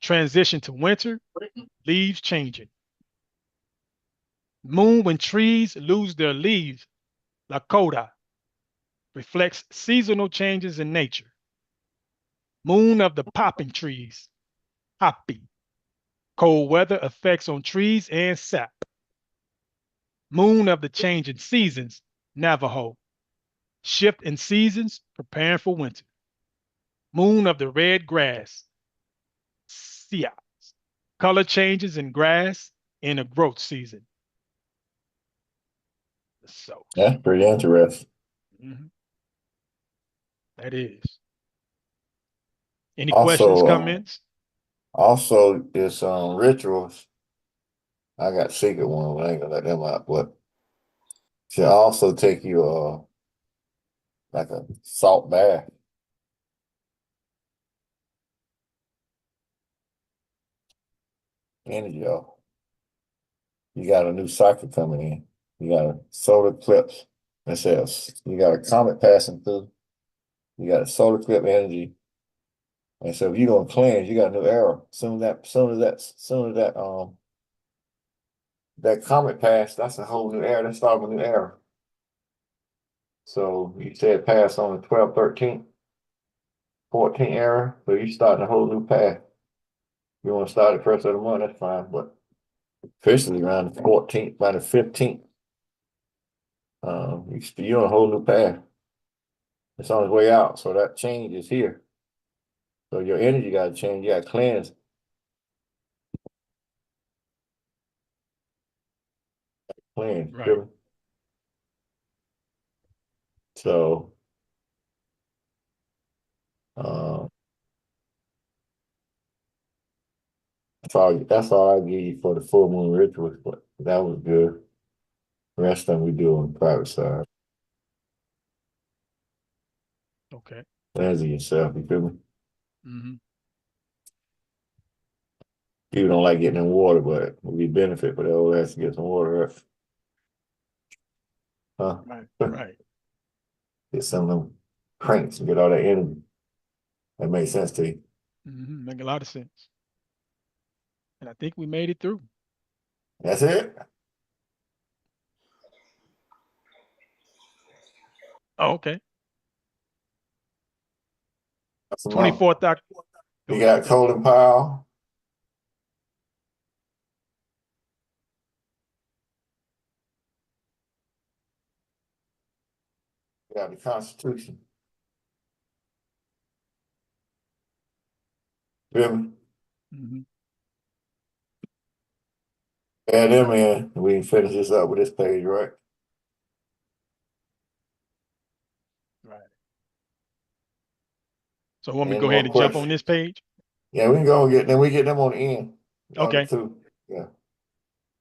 transition to winter, leaves changing. Moon when trees lose their leaves, Lakota, reflects seasonal changes in nature. Moon of the popping trees, Hopi, cold weather effects on trees and sap. Moon of the changing seasons, Navajo, shift in seasons, preparing for winter. Moon of the red grass, Sia, color changes in grass in a growth season. So That's pretty interesting. That is. Any Also, questions, comments? Also, it's rituals. I got secret one, but I ain't gonna let them out. But she'll also take you like a salt bath. Energy off. You got a new cycle coming in. You got a solar eclipse. It says you got a comet passing through. You got a solar eclipse energy. And so if you're gonna cleanse, you got a new era. Soon as that comet passed, that's a whole new era. That's starting a new era. So you said pass on the 12th, 13th, 14th era, so you starting a whole new path. You want to start at first of the month, that's fine, but officially around the 14th, by the 15th, you're on a whole new path. It's on its way out. So that change is here. So your energy got to change. You got to cleanse. Cleanse. Right. Feel me? So, that's all I give you for the full moon rituals, but that was good. The rest of them we do on the private side. Okay. Cleansing yourself, you feel me? Mm-hmm. People don't like getting in water, but it would be benefit for the old ass to get some water up. Huh? Right. Right. Get some of them cranks and get all that energy. That makes sense to you. Mm-hmm. Make a lot of sense. And I think we made it through. That's it? Oh, okay. That's a 24th October. You got Colin Powell. You got the Constitution. Feel me? Mm-hmm. Add them in, and we can finish this up with this page, right? Right. So want me to Any go ahead more and jump on questions? this page? Yeah, we can go and get them on the end. Okay. Too. Yeah.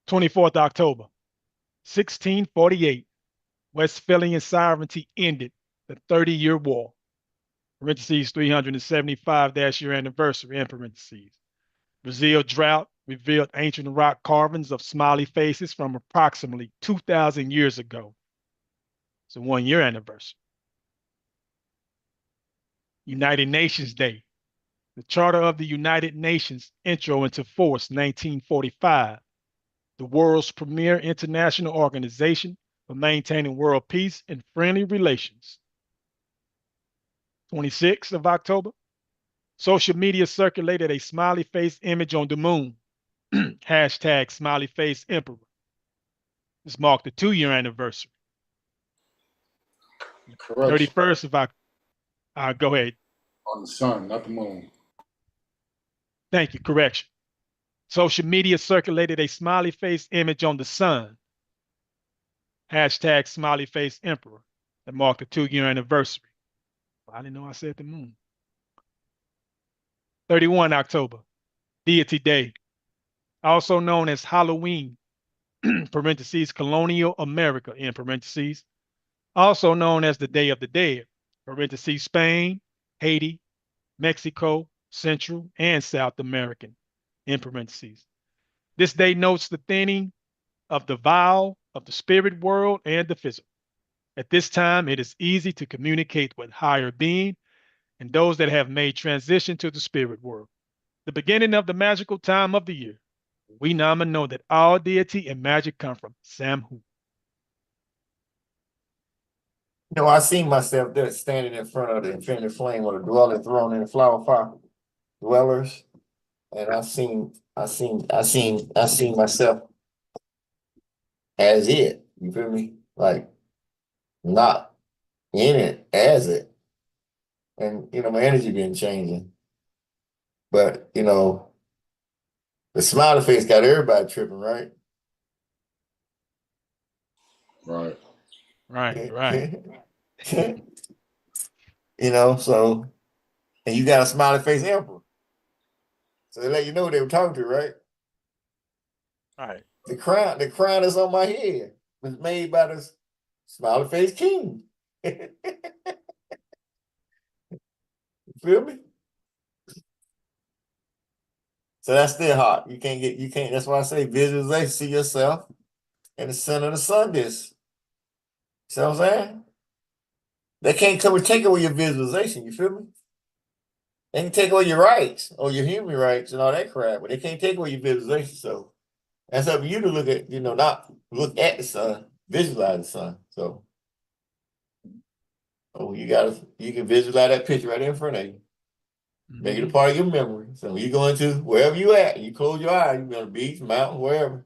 24th October, 1648. Westphalian sovereignty ended the 30-year war. Parentheses 375-year anniversary in parentheses. Brazil drought revealed ancient rock carvings of smiley faces from approximately 2,000 years ago. It's a 1-year anniversary. United Nations Day. The Charter of the United Nations intro into force 1945. The world's premier international organization for maintaining world peace and friendly relations. 26th of October. Social media circulated a smiley face image on the moon. Hashtag smiley face emperor. This marked the 2-year anniversary. Correction. 31st of October. Go ahead. On the sun, not the moon. Thank you. Correction. Social media circulated a smiley face image on the sun. Hashtag smiley face emperor. That marked the 2-year anniversary. Well, I didn't know I said the moon. 31 October. Deity Day. Also known as Halloween. Parentheses, colonial America, in parentheses, also known as the Day of the Dead, parentheses, Spain, Haiti, Mexico, Central, and South American, in parentheses. This day notes the thinning of the veil of the spirit world and the physical. At this time, it is easy to communicate with higher being and those that have made transition to the spirit world. The beginning of the magical time of the year. We now know that all deity and magic come from Samhu. You know, I seen myself there standing in front of the infinite flame or the dwelling throne in the flower fire dwellers. And I seen myself as it. You feel me? Like not in it as it. And you know, my energy been changing. But you know, the smiley face got everybody tripping, right? Right. Right. You know, so and you got a smiley face emperor. So they let you know who they were talking to, right? Right. The crown is on my head. Was made by the smiley face king. You feel me? So that's still hot. You can't, that's why I say visualization, see yourself in the center of the sun disk. See what I'm saying? They can't come and take away your visualization, you feel me? They can take away your rights or your human rights and all that crap, but they can't take away your visualization. So that's up to you to look at, not look at the sun, visualize the sun. So you can visualize that picture right in front of you. Make it a part of your memory. So when you go into wherever you at, you close your eyes, you be on the beach, mountain, wherever.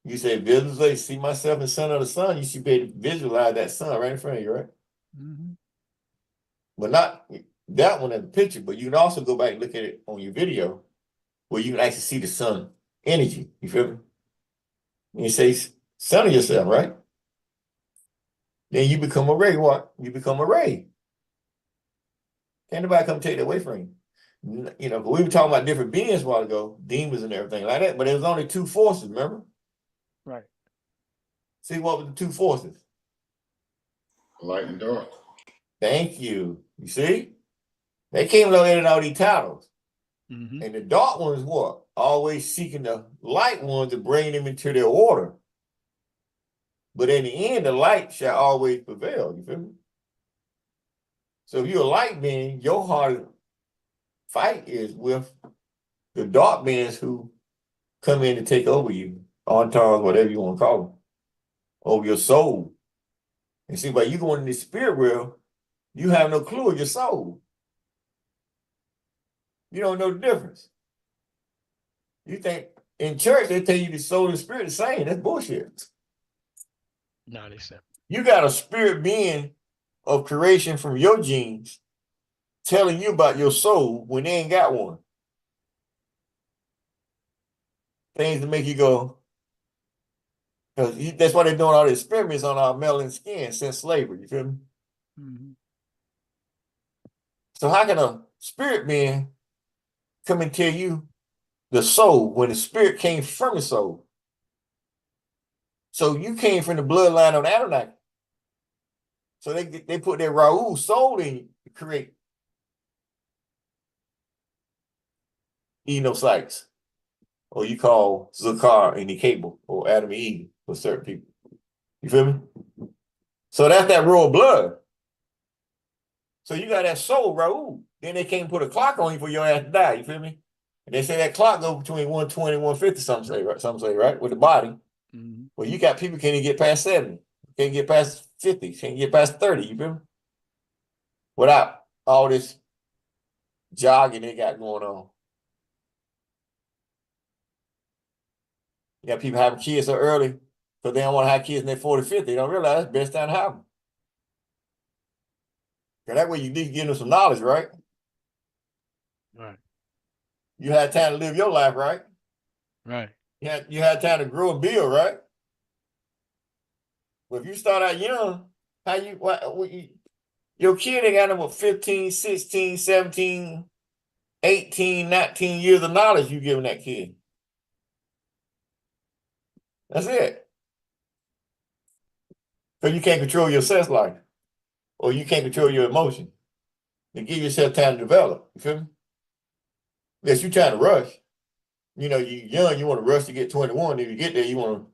You say visualize, see myself in the center of the sun, you should be able to visualize that sun right in front of you, right? Mm-hmm. but not that one in the picture, but you can also go back and look at it on your video where you can actually see the sun energy. You feel me? And you say, center yourself, right? Then you become a ray. What? You become a ray. Can't nobody come take that away from you. You know, we were talking about different beings a while ago, demons and everything like that, but there was only two forces, remember? Right. See, what were the two forces? Light and dark. Thank you. You see? They came along in all these titles. Mm-hmm. And the dark ones what? Always seeking the light ones to bring them into their order. But in the end, the light shall always prevail. You feel me? So if you're a light being, your hard fight is with the dark beings who come in to take over you, ontars, whatever you want to call them, over your soul. And see, by you going in the spirit realm, you have no clue of your soul. You don't know the difference. You think in church they tell you the soul and spirit the same. That's bullshit. No, they said. You got a spirit being of creation from your genes telling you about your soul when they ain't got one. Things to make you go, because that's why they're doing all the experiments on our melanin skin since slavery. You feel me? Mm-hmm. So how can a spirit being come and tell you the soul when the spirit came from the soul? So you came from the bloodline of Anunnaki. So they put their Raul soul in you to create Enocytes, or you call Zakar and the cable, or Adam and Eve for certain people. You feel me? So that's that royal blood. So you got that soul, Raul. Then they can't put a clock on you for your ass to die. You feel me? And they say that clock goes between 120 and 150, some say, right? Some say, right? With the body. Mm-hmm. Well, you got people can't even get past 70. Can't get past 50. Can't get past 30. You feel me? Without all this jogging they got going on. You got people having kids so early because they don't want to have kids in their 40, 50. They don't realize that's the best time to have them. Because that way you need to give them some knowledge, right? Right. You had time to live your life, right? Right. You had time to grow and build, right? But if you start out young, your kid ain't got no 15, 16, 17, 18, 19 years of knowledge you giving that kid. That's it. Because you can't control your sex life, or you can't control your emotion. To give yourself time to develop. You feel me? Yes, you're trying to rush. You know, you're young, you want to rush to get 21. If you get there, you want to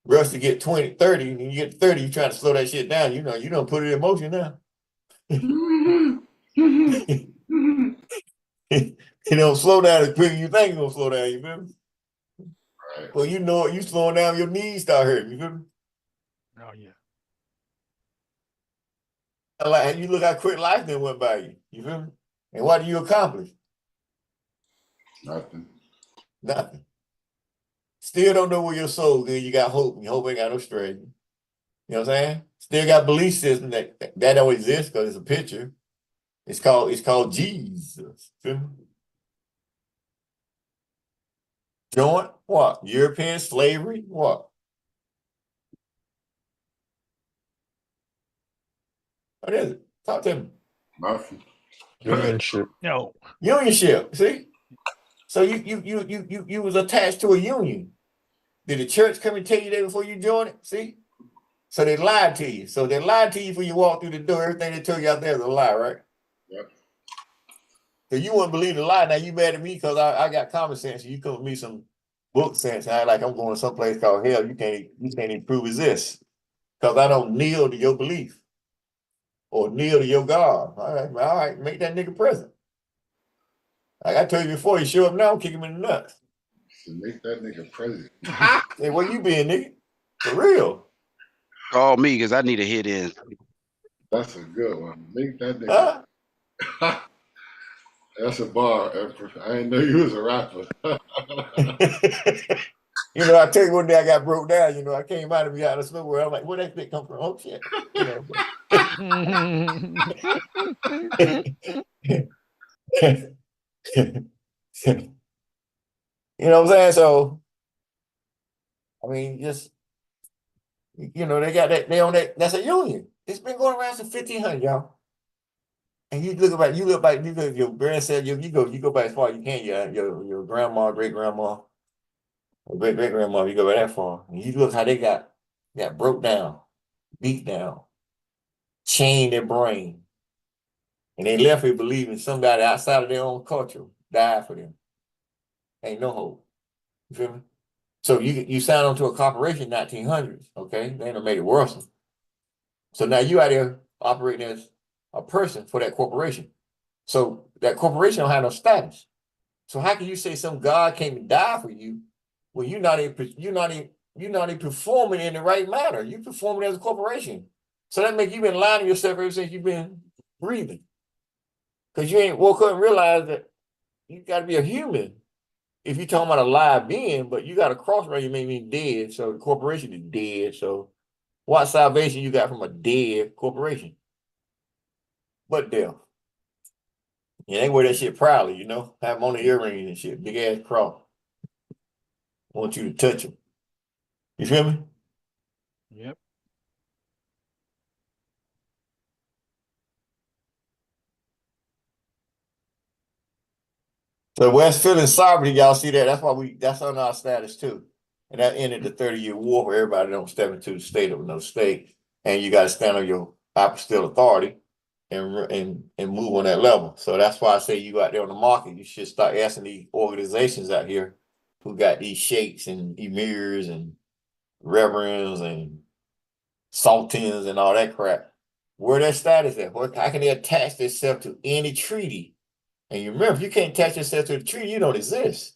rush to get 20, 30. And you get 30, you're trying to slow that shit down. You know, you don't put it in motion now. You don't slow down as quick as you think you're going to slow down. You feel me? Right. Well, you know it, you slowing down, your knees start hurting. You feel me? Oh, yeah. Like, you look how quick life then went by you. You feel me? And what do you accomplish? Nothing. Nothing. Still don't know where your soul is. You got hope, and your hope ain't got no strength. You know what I'm saying? Still got belief system that don't exist because it's a picture. It's called Jesus. Feel me? Joint, what? European slavery, what? What is it? Talk to me. Nothing. Unionship. No. Unionship. See? So you was attached to a union. Did the church come and tell you that before you joined it? See? So they lied to you. So they lied to you before you walk through the door. Everything they told you out there is a lie, right? Yep. So you wouldn't believe the lie. Now you mad at me because I got common sense. You come with me some book sense. I like I'm going to someplace called hell. You can't even prove exists. Because I don't kneel to your belief or kneel to your God. All right, make that nigga present. Like I told you before, you show up now, kick him in the nuts. So make that nigga president. Hey, where you been, nigga? For real. Call me because I need a hit in. That's a good one. Make that nigga. Huh? That's a bar, Emperor. I didn't know you was a rapper. You know, I tell you one day I got broke down, you know, I came out of me out of nowhere. I'm like, where that shit come from? Oh shit. You know. You know what I'm saying? So I mean, just you know, they got that, they on that, that's a union. It's been going around since 1500, y'all. And you look back, you look at your grandson, you go back as far as you can, your grandma, great grandma, great great grandma, you go back that far. And you look how they got broke down, beat down, chained their brain. And they left here believing somebody outside of their own culture died for them. Ain't no hope. You feel me? So you signed on to a corporation in 1900s, okay? They done made it worse. So now you out there operating as a person for that corporation. So that corporation don't have no status. So how can you say some God came and died for you when you're not even performing in the right manner? You performing as a corporation. So that makes you been lying to yourself ever since you've been breathing. Because you ain't woke up and realized that you got to be a human. If you're talking about a live being, but you got a cross around you, make me dead. So the corporation is dead. So what salvation you got from a dead corporation? But death. Yeah, they wear that shit proudly, you know, have them on the earrings and shit, big ass cross. Want you to touch them. You feel me? Yep. So West feeling sovereignty, y'all see that? That's on our status too. And that ended the 30-year war where everybody don't step into the state of no state. And you got to stand on your apostolic authority and move on that level. So that's why I say you out there on the market, you should start asking these organizations out here who got these sheikhs and emirs and reverends and sultans and all that crap. Where their status at? How can they attach themselves to any treaty? And you remember, if you can't attach yourself to the treaty, you don't exist.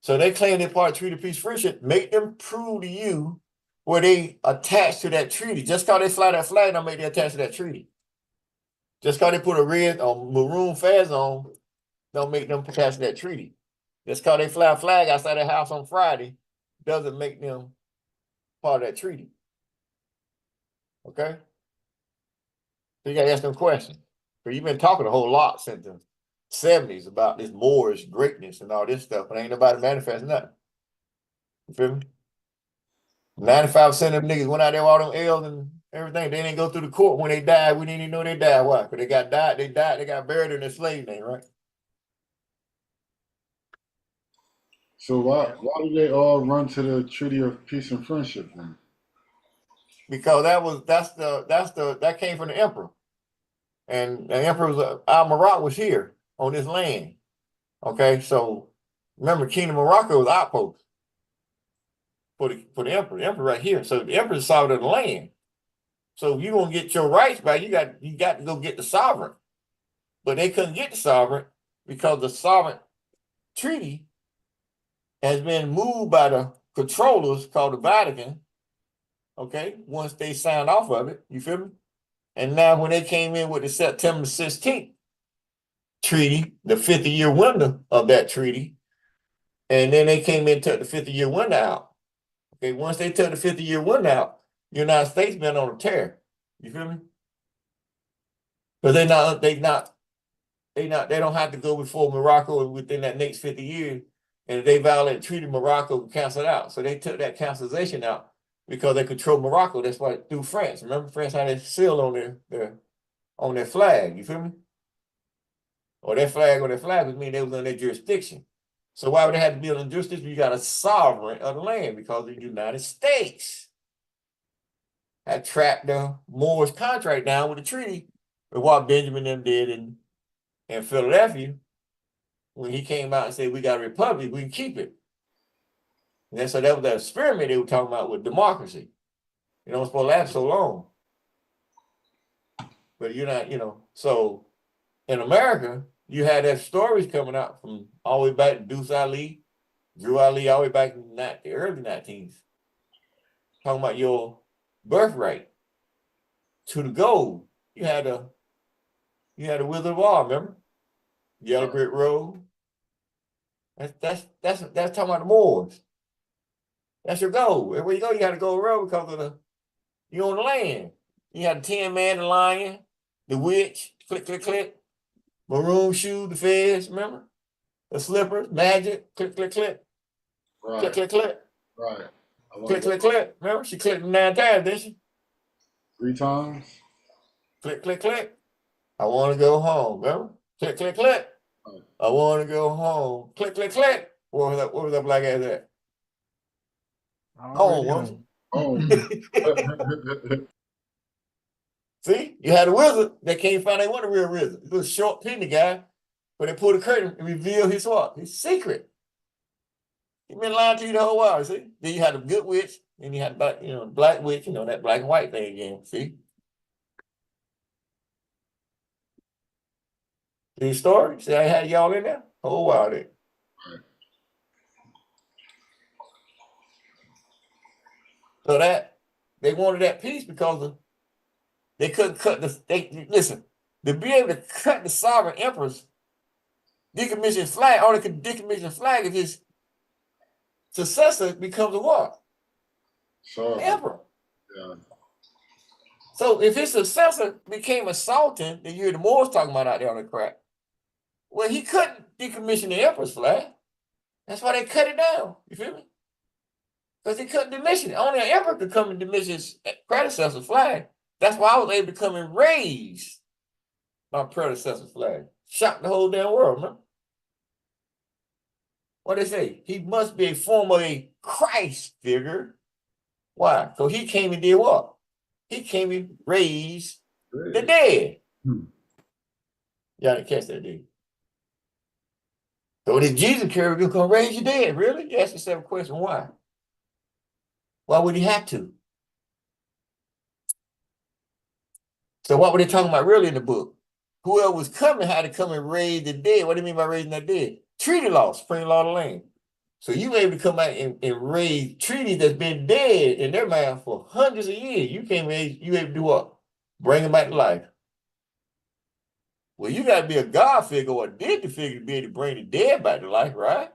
So they claim they're part of Treaty of Peace Friendship. Make them prove to you where they attach to that treaty. Just because they fly that flag don't make they attach to that treaty. Just because they put a red or maroon fez on don't make them attach to that treaty. Just because they fly a flag outside their house on Friday doesn't make them part of that treaty. Okay? So you got to ask them questions. Because you've been talking a whole lot since the 70s about this Moorish greatness and all this stuff, but ain't nobody manifesting nothing. You feel me? 95% of them niggas went out there with all them L's and everything. They didn't go through the court when they died. We didn't even know they died. Why? Because they got buried in their slave name, right? So why do they all run to the Treaty of Peace and Friendship then? Because that came from the emperor. And the emperor Al-Marak was here on this land. Okay, so remember, Kingdom of Morocco was outpost for the emperor. The emperor right here. So the emperor's sovereign of the land. So if you're gonna get your rights back, you got to go get the sovereign. But they couldn't get the sovereign because the sovereign treaty has been moved by the controllers called the Vatican. Okay, once they signed off of it, you feel me? And now when they came in with the September 16th treaty, the 50-year window of that treaty, and then they came in and took the 50-year window out. Okay, once they took the 50-year window out, the United States been on a tear. You feel me? Because they don't have to go before Morocco within that next 50 years. And if they violate the treaty, Morocco will cancel it out. So they took that cancellation out because they control Morocco. That's why through France. Remember, France had a seal on their flag. You feel me? Or their flag would mean they was on their jurisdiction. So why would they have to be on the jurisdiction? You got a sovereign of the land because the United States had trapped the Moorish contract down with the treaty with what Benjamin them did in Philadelphia when he came out and said, we got a republic, we can keep it. And so that was that experiment they were talking about with democracy. You know, it's supposed to last so long. But you're not, so in America, you had that stories coming out from all the way back to Deuce Ali, Drew Ali, all the way back in the early 19s. Talking about your birthright to the gold. You had the Wizard of Oz, remember? Yellow Brick Road. That's talking about the Moors. That's your goal. Everywhere you go, you got to go road because of you on the land. You had the Tin Man, the Lion, the Witch, click, click, click, Maroon Shoe, the Feds, remember? The Slippers, Magic, click, click, click, click, click, click, Right. click, click, click. Remember? She clicked 9 times, didn't she? 3 times. Click, click, click. I want to go home. Remember? Click, click, click. I want to go home. Click, click, click. What was that black ass at? Home, wasn't it? See, you had a wizard that can't find out what a real wizard. Little short, penny guy, but they pulled the curtain and revealed his what? His secret. He been lying to you the whole while, see? Then you had a good witch, and you had black, black witch, that black and white thing again, see? The story, see, I had y'all in there? Whole while there. So that, they wanted that piece because they couldn't cut listen, to be able to cut the sovereign emperor's decommissioned flag, only could decommission flag if his successor becomes a what? Emperor. Yeah. So if his successor became a sultan, that you hear the Moors talking about out there on the crack, well, he couldn't decommission the emperor's flag. That's why they cut it down. You feel me? Because he couldn't decommission it. Only an emperor could come and decommission his predecessor's flag. That's why I was able to come and raise my predecessor's flag. Shocked the whole damn world, man. What they say? He must be a form of a Christ figure. Why? Because he came and did what? He came and raised the dead. Y'all didn't catch that, did you? So this Jesus character gonna come raise your dead, really? You ask yourself a question, why? Why would he have to? So what were they talking about really in the book? Whoever was coming had to come and raise the dead. What do you mean by raising the dead? Treaty law, supreme law of the land. So you able to come out and raise treaties that's been dead in their mind for hundreds of years. You able to do what? Bring them back to life. Well, you got to be a God figure or a deity figure to be able to bring the dead back to life, right?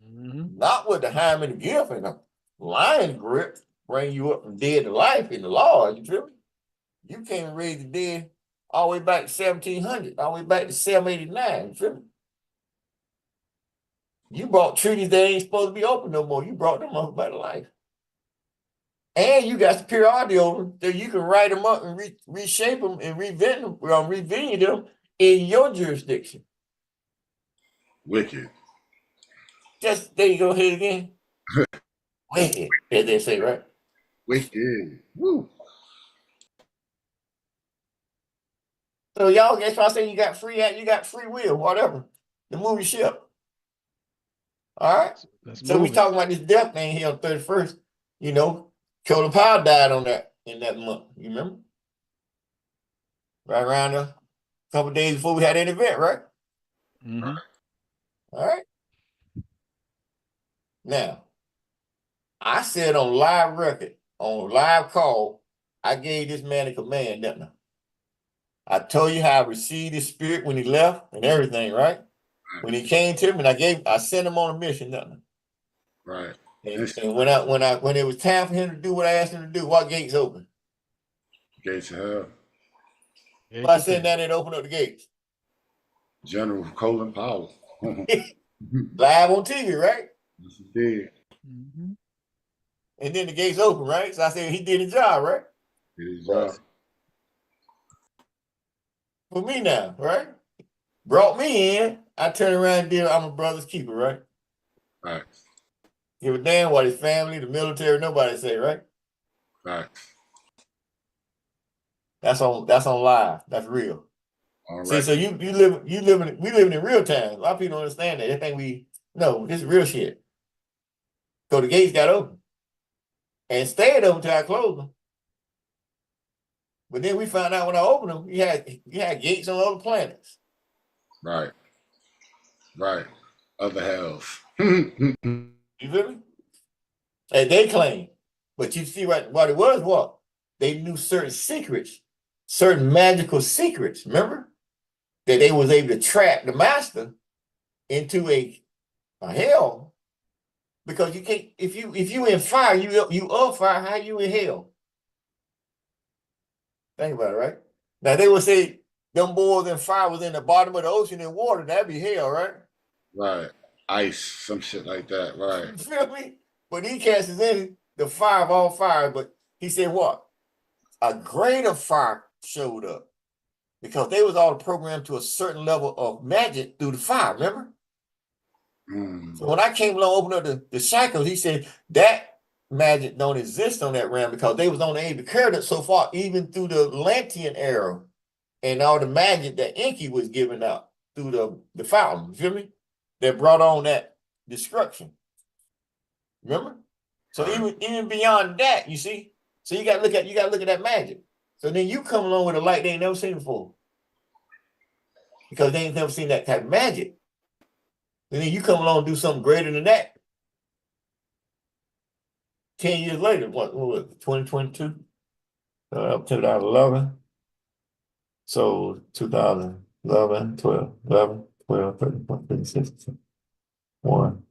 Not with the hymen gift and a lion grip, bring you up from dead to life in the law. You feel me? You can't raise the dead all the way back to 1700, all the way back to 789. You feel me? You brought treaties that ain't supposed to be open no more. You brought them up back to life. And you got superiority over them, so you can write them up and reshape them and revenue them in your jurisdiction. Wicked. Just, there you go, hit it again. Wicked, as they say, right? Wicked. Woo. So y'all, that's why I say you got free will, whatever. The movie ship. All right. So we talking about this death thing here on 31st. Colin Powell died on that in that month. You remember? Right around a couple of days before we had an event, right? All right. Now, I said on live record, on live call, I gave this man a command, didn't I? I told you how I received his spirit when he left and everything, right? When he came to me, and I sent him on a mission, didn't I? Right. And when it was time for him to do what I asked him to do, what gates open? Gates of hell. Well, I said that and open up the gates. General Colin Powell. Live on TV, right? Yes, he did. And then the gates open, right? So I said he did his job, right? Did his job. For me now, right? Brought me in. I turn around and did, I'm a brother's keeper, right? Right. Give a damn what his family, the military, nobody say, right? Right. That's on live. That's real. All See, right. so we living in real time. A lot of people don't understand that. They think this is real shit. So the gates got open. And stayed open until I closed them. But then we found out when I opened them, you had gates on other planets. Right. Right. Other hells. You feel me? And they claim. But you see what it was, what? They knew certain secrets, certain magical secrets, remember? That they was able to trap the master into a hell Because you can't, if you in fire, you up fire, how you in hell? Think about it, right? Now they would say them boys in fire was in the bottom of the ocean in water, that'd be hell, right? Right. Ice, some shit like that. Right. You feel me? But he cast is in the fire of all fire, but he said what? A greater fire showed up because they was all programmed to a certain level of magic through the fire, remember? So when I came along, opened up the cycles, he said that magic don't exist on that realm because they was only able to carry it so far, even through the Atlantean era and all the magic that Enki was giving out through the fountain, you feel me? That brought on that destruction. Remember? So even beyond that, you see, so you gotta look at that magic. So then you come along with a light they ain't never seen before. Because they ain't never seen that type of magic. And then you come along and do something greater than that. 10 years later, what was it, 2022? 2011. So 2011, 12, 11, 12, 13, 14, 16, 1,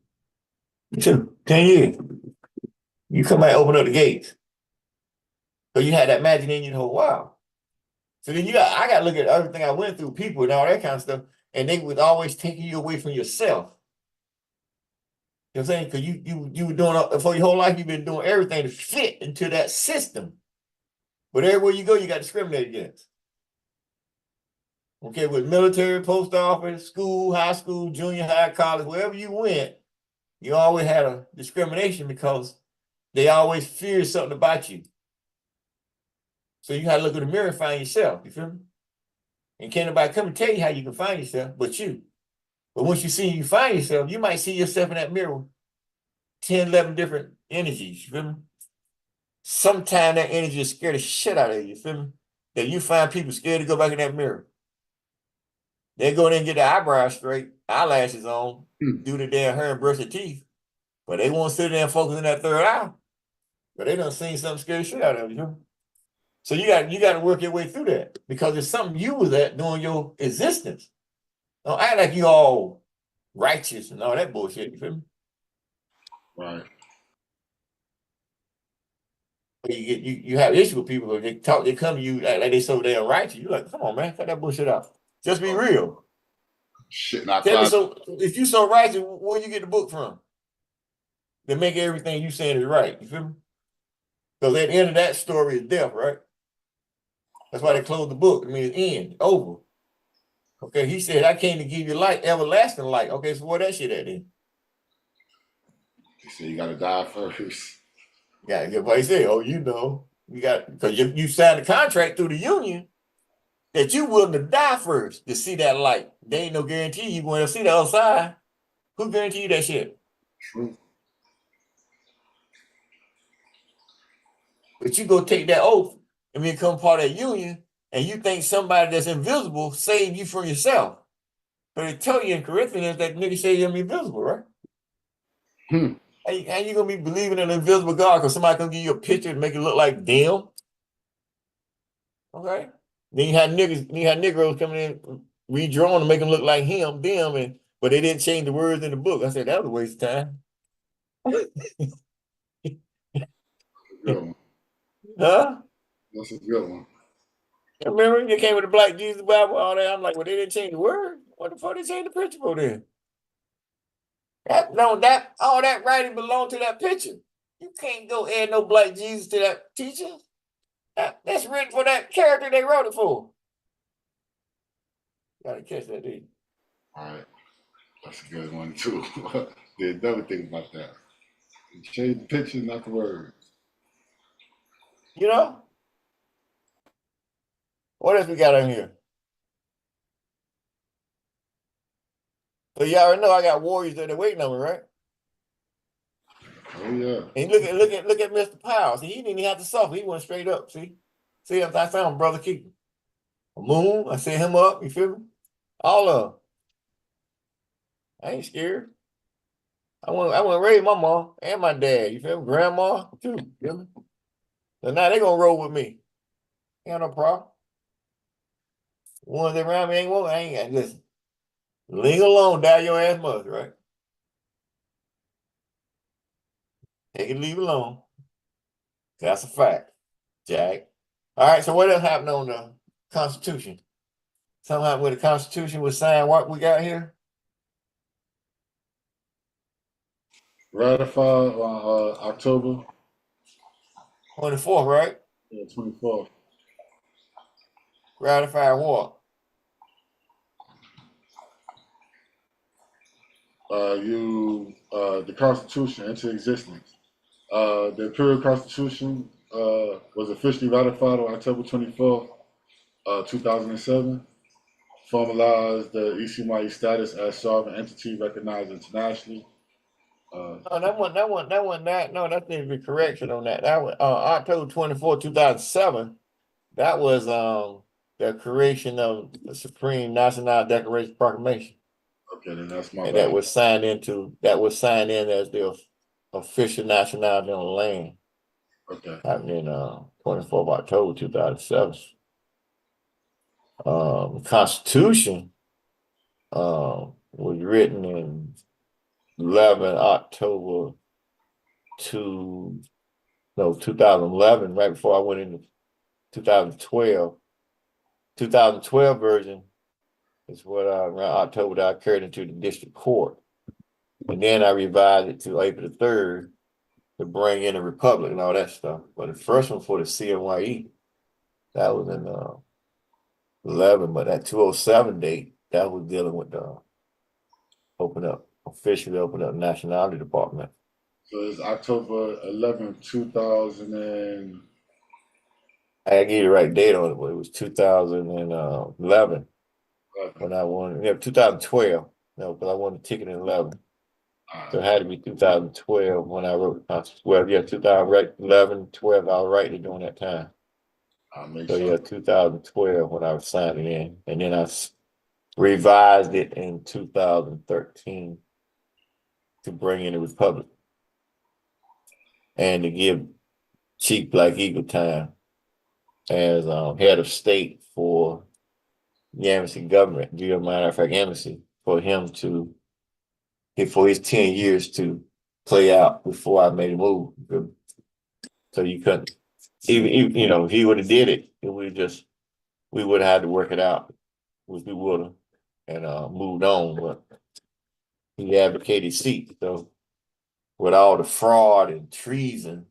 2, 10 years. You come out and open up the gates. So you had that magic in you the whole while. So then I got to look at everything I went through, people and all that kind of stuff, and they was always taking you away from yourself. You know what I'm saying? Because you were doing, for your whole life, you've been doing everything to fit into that system. But everywhere you go, you got discriminated against. Okay, with military, post office, school, high school, junior high, college, wherever you went, you always had a discrimination because they always feared something about you. So you had to look in the mirror and find yourself, you feel me? And can't nobody come and tell you how you can find yourself but you. But once you find yourself, you might see yourself in that mirror 10, 11 different energies, you feel me? Sometimes that energy is scared the shit out of you feel me? That you find people scared to go back in that mirror. They go in and get their eyebrows straight, eyelashes on, do the damn hair and brush their teeth. But they won't sit there and focus on that third eye. But they done seen something scary shit out of you. Know? So you got to work your way through that because it's something you was at during your existence. Don't act like you all righteous and all that bullshit. You feel me? Right. You have issue with people, they come to you like they so damn righteous. You're like, come on, man, cut that bullshit out. Just be real. Shit, not Tell me, so if you so righteous, where you get the book from? They make everything you saying is right. You feel me? Because at the end of that story is death, right? That's why they closed the book. I mean, it's end, over. Okay, he said, I came to give you light, everlasting light. Okay, so where that shit at then? He said you gotta die first. Yeah, what he said, you know, because you signed a contract through the union that you willing to die first to see that light. There ain't no guarantee you going to see the other side. Who guarantee you that shit? True. But you go take that oath and become part of that union, and you think somebody that's invisible saved you from yourself. But they tell you in Corinthians that nigga say you're invisible, right? How you gonna be believing in an invisible God because somebody can give you a picture and make it look like them? Okay. Then you had Negroes coming in, redrawn to make them look like him, them, but they didn't change the words in the book. I said that was a waste of time. Good one. Huh? That's a good one. Remember you came with the Black Jesus Bible, all that. I'm like, well, they didn't change the word. What the fuck they change the picture for then? All that writing belonged to that picture. You can't go add no Black Jesus to that teacher. That's written for that character they wrote it for. Gotta catch that, dude. All right. That's a good one too. Did never think about that. Change the picture, not the words. You know? What else we got on here? So y'all already know I got warriors that are waiting on me, right? Oh yeah. And look at Mr. Powell. See, he didn't even have to suffer. He went straight up. See, I found brother keeper. Moon, I set him up. You feel me? All of them. I ain't scared. I went raise my mom and my dad. You feel me? Grandma too. You feel me? So now they gonna roll with me. Ain't got no problem. The ones that around me ain't I ain't got listen. Leave alone, die your ass mother, right? They can leave alone. That's a fact, Jack. All right, so what else happened on the Constitution? Something happened with the Constitution was signed. What we got here? Ratified on October 24th, right? 24th. Ratified what? The Constitution into existence. The Imperial Constitution was officially ratified on October 24th, 2007. Formalized the Ecmye status as sovereign entity recognized internationally. No, no, that needs to be correction on that. That was October 24, 2007. That was the creation of the Supreme National Declaration Proclamation. Okay, then that's my And bad. that was signed in as the official nationality on the land. Okay. Happening 24th of October 2007. The Constitution was written in 11 October 2011, right before I went into 2012. 2012 version is what around October that I carried into the district court. And then I revised it to April the 3rd to bring in the Republic and all that stuff. But the first one for the CMYE, that was in 11, but that 207 date, that was dealing with the officially open up Nationality Department. So it's October 11th, 2000 and... I give you the right date on it, but it was 2011 when I won. Yeah, 2012. No, because I won the ticket in 11. So it had to be 2012 when I wrote the Constitution. Well, yeah, 2011, 12, I was writing it during that time. So yeah, 2012 when I was signing in. And then I revised it in 2013 to bring in the Republic and to give Chief Black Eagle time as head of state for the embassy government, Iiehu embassy, for his 10 years to play out before I made a move. So you couldn't, even if he would have did it, we would have had to work it out, which we would have, and moved on. But he advocated seat. So with all the fraud and treason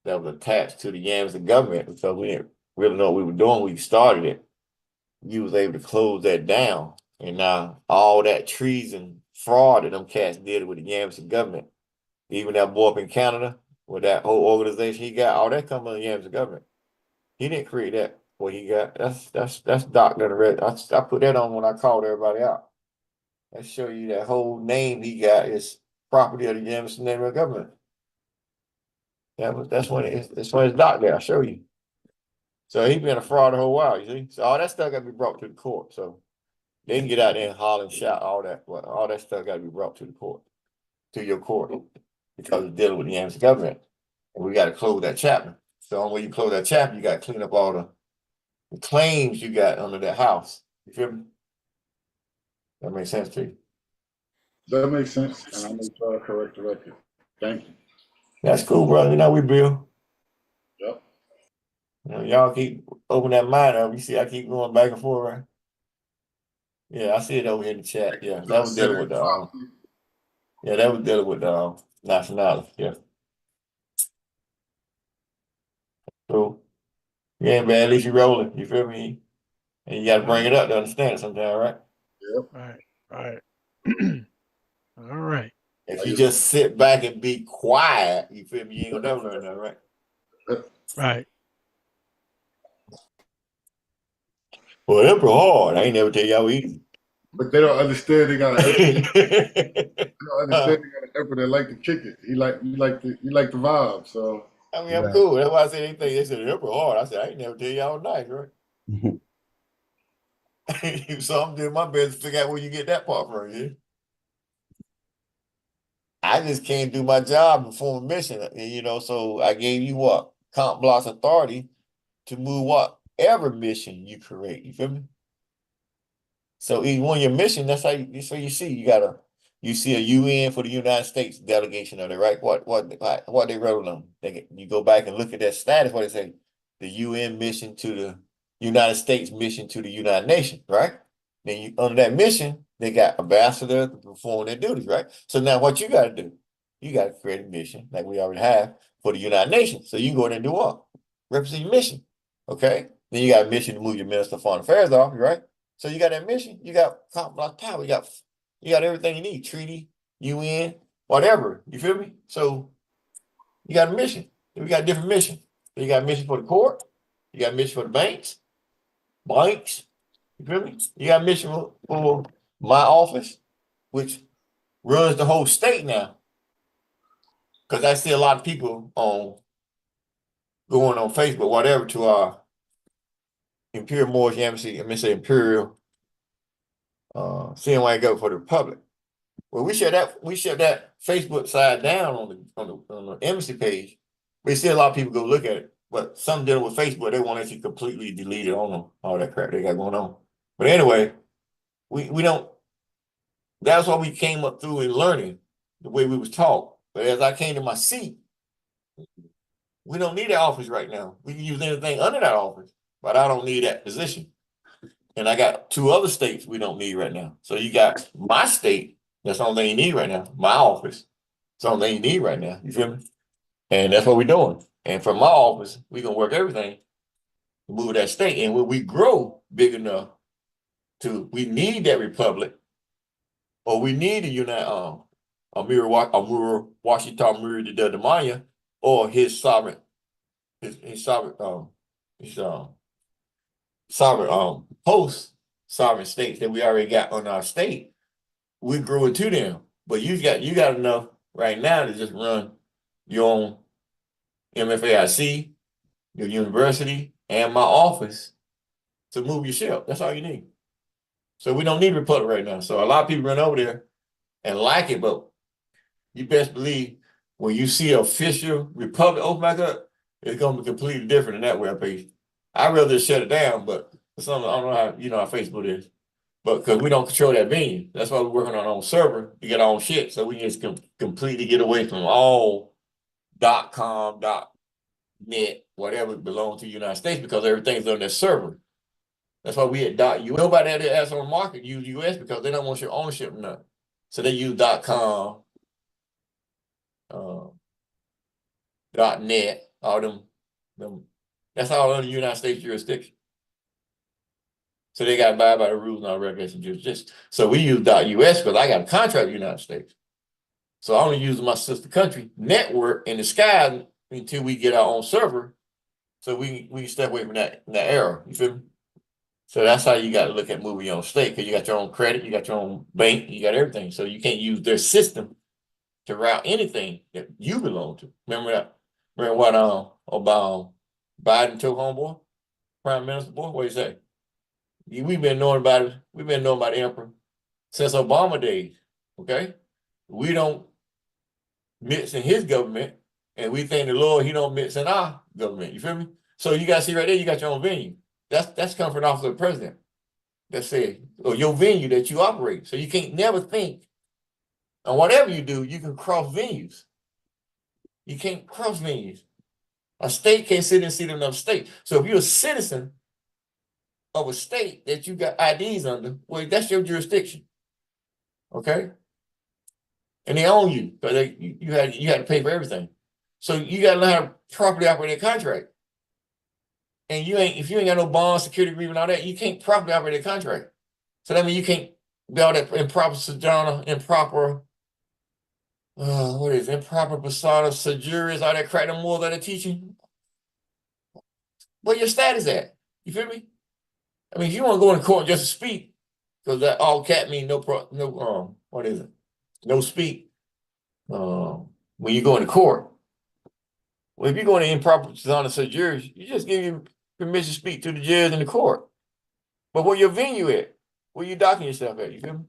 that was attached to the Yamsey government, because we didn't really know what we were doing when we started it, you was able to close that down. And now all that treason, fraud that them cats did with the Yamsey government, even that boy up in Canada, with that whole organization he got, all that come from the Yamsey government. He didn't create that. What he got, that's Dr. Red. I put that on when I called everybody out. That show you that whole name he got is property of the Yamsey name of government. That's when it's Doc there. I'll show you. So he been a fraud the whole while, you see. So all that stuff got to be brought to the court. So they can get out there and holler and shout all that. Well, all that stuff got to be brought to the court, to your court, because it's dealing with the Yamsey government. And we got to close that chapter. So when you close that chapter, you got to clean up all the claims you got under that house. You feel me? That makes sense to you? That makes sense, and I'm going to try to correct the record. Thank you. That's cool, brother. You know we build. Yep. Y'all keep open that mind up. You see, I keep going back and forth, right? Yeah, I see it over here in the chat. Yeah, that was dealing with the nationality. Yeah. Cool. Yeah, man. At least you rolling. You feel me? And you got to bring it up to understand it sometime, right? Yep. Right. All right. If you just sit back and be quiet, you feel me? You ain't gonna never learn that, right? Right. Well, Emperor hard. I ain't never tell y'all easy. But they don't understand. They got an emperor that like to kick it. He like the vibe. So I mean, I'm cool. That's why I said anything. They said Emperor hard. I said I ain't never tell y'all nice, right? So I'm doing my best to figure out where you get that part from. Yeah? I just can't do my job and perform a mission, so I gave you what? Comp Block's authority to move whatever mission you create. You feel me? So each one of your mission, that's how you see. You gotta you see a UN for the United States delegation of it, right? What they wrote on them. You go back and look at that status, what they say, the UN mission to the United States mission to the United Nations, right? Then under that mission, they got ambassadors to perform their duties, right? So now what you got to do, you got to create a mission like we already have for the United Nations. So you can go in and do what? Represent your mission, okay? Then you got a mission to move your Minister of Foreign Affairs off, right? So you got that mission, you got complex power, you got everything you need, treaty, UN, whatever, you feel me? So you got a mission. We got different missions. So you got a mission for the court, you got a mission for the banks, you feel me? You got a mission for my office, which runs the whole state now. Because I see a lot of people going on Facebook, whatever, to our Imperial Moorish Embassy, Imperial CMYE-IRK for the Republic. Well, we shut that Facebook side down on the embassy page. We see a lot of people go look at it, but some dealing with Facebook, they want to completely delete it on them, all that crap they got going on. But anyway, we don't. That's what we came up through in learning the way we was taught. But as I came to my seat, we don't need that office right now. We can use anything under that office, but I don't need that position. And I got 2 other states we don't need right now. So you got my state. That's the only thing you need right now. My office. That's the only thing you need right now. You feel me? And that's what we're doing. And from my office, we're going to work everything to move that state. And when we grow big enough we need that republic, or we need the Amir Washington Murray de Maya, or his sovereign post sovereign states that we already got on our state. We grew into them, but you got enough right now to just run your own MFAIC, your university, and my office to move your ship. That's all you need. So we don't need a republic right now. So a lot of people run over there and like it, but you best believe when you see an official republic open back up, it's gonna be completely different in that web page. I'd rather just shut it down, but something I don't know how how Facebook is. But because we don't control that venue. That's why we're working on our own server to get our own shit. So we can just completely get away from all .com, .net, whatever belongs to the United States, because everything's on their server. That's why we at .us. Nobody else on the market use US because they don't want your ownership or nothing. So they use .com, .net, all them. That's all under the United States jurisdiction. So they got to abide by the rules and all regulations jurisdiction. So we use .us because I got a contract with the United States. So I only use my sister country network in the sky until we get our own server. So we can step away from that era. You feel me? So that's how you got to look at moving your own state, because you got your own credit, you got your own bank, you got everything. So you can't use their system to route anything that you belong to. Remember that? Remember what Obama Biden told homeboy, Prime Minister boy? What do you say? We've been knowing about it. We've been knowing about the emperor since Obama days. Okay, we don't mix in his government, and we thank the Lord he don't mix in our government. You feel me? So you got to see right there, you got your own venue. That's coming from the office of the president. That said, or your venue that you operate. So you can't never think, and whatever you do, you can cross venues. You can't cross venues. A state can't sit and seat in another state. So if you're a citizen of a state that you got IDs under, well, that's your jurisdiction. Okay? And they own you, because you had to pay for everything. So you got to learn how to properly operate a contract. And if you ain't got no bond, security agreement, all that, you can't properly operate a contract. So that means you can't be all that improper sojourner, improper persona, sejurious, all that crap, the more that they're teaching. Where your status at? You feel me? I mean, if you want to go in court just to speak, because that all cat mean no speak. When you go into court, well, if you're going to improper persona, sejurious, you just give you permission to speak to the judge in the court. But where your venue at? Where you docking yourself at? You feel me?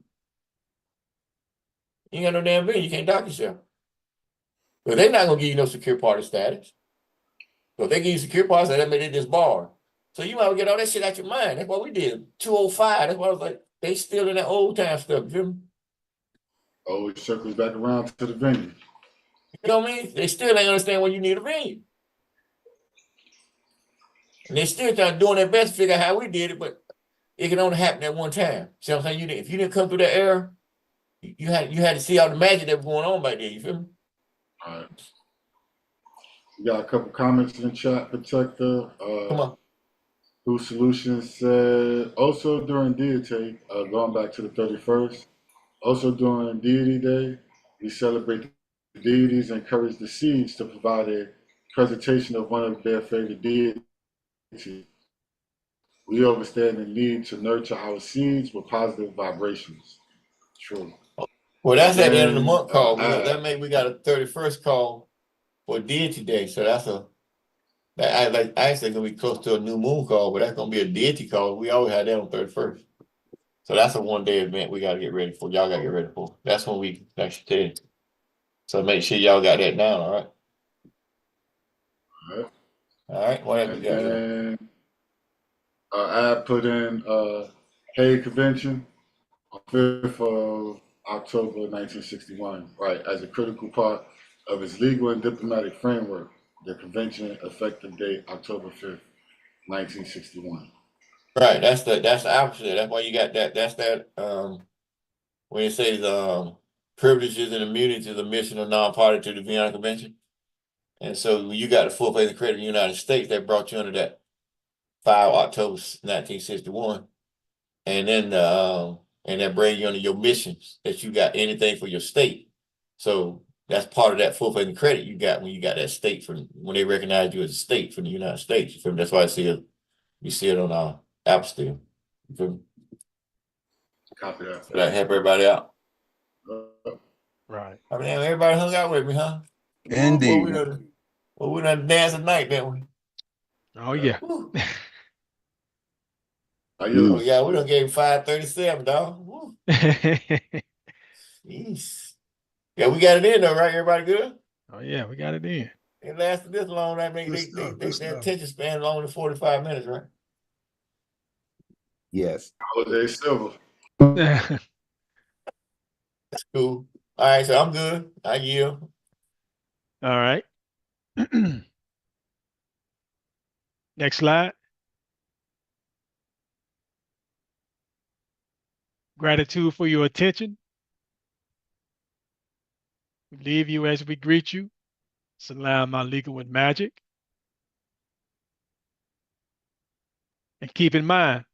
You ain't got no damn venue. You can't dock yourself. But they're not going to give you no secure party status. So if they give you secure party status, that means they disbarred. So you might well get all that shit out your mind. That's what we did. 205. That's why I was like, they still in that old time stuff. You feel me? Always circles back around to the venue. You know what I mean? They still ain't understand when you need a venue. And they still trying doing their best to figure out how we did it, but it can only happen at one time. See what I'm saying? If you didn't come through that era, you had to see all the magic that was going on back there. You feel me? All right. We got a couple comments in the chat, Protector. Come on. Whose Solutions said, also during Deity, going back to the 31st, also during Deity Day, we celebrate the deities and encourage the seeds to provide a presentation of one of their favorite deities. We understand the need to nurture our seeds with positive vibrations. True. Well, that's at the end of the And, month call. We got a 31st call for Deity Day. So that's actually gonna be close to a new moon call, but that's gonna be a deity call. We always had that on 31st. So that's a one-day event we gotta get ready for. Y'all gotta get ready for. That's when we actually tell you. So make sure y'all got that down, all right? All right. All right. What else we And got here? then I put in Hague Convention on 5th of October 1961, right, as a critical part of its legal and diplomatic framework. The convention effective date October 5th, 1961. Right. That's the opposite. That's why you got that. That's that when it says privileges and immunities of the mission of non-party to the Vienna Convention. And so you got the full faith and credit of the United States that brought you under that 5 October 1961. And then and that brings you under your missions that you got anything for your state. So that's part of that full faith and credit you got when you got that state from when they recognize you as a state from the United States. You feel me? That's why you see it on our app still. You feel me? Copy that. So that help everybody out. Right. I mean, everybody hung out with me, huh? Indeed. Well, we done dance at night, didn't we? Oh yeah. Oh yeah, we done gave 537, dog. Woo. Jeez. Yeah, we got it in though, right? Everybody good? Oh yeah, we got it in. It lasted this long. That means their attention span is longer than 45 minutes, right? Yes. Holiday Silver. That's cool. All right, so I'm good. I yield. All right. Next slide. Gratitude for your attention. We leave you as we greet you. Salam alaikum with magic. And keep in mind,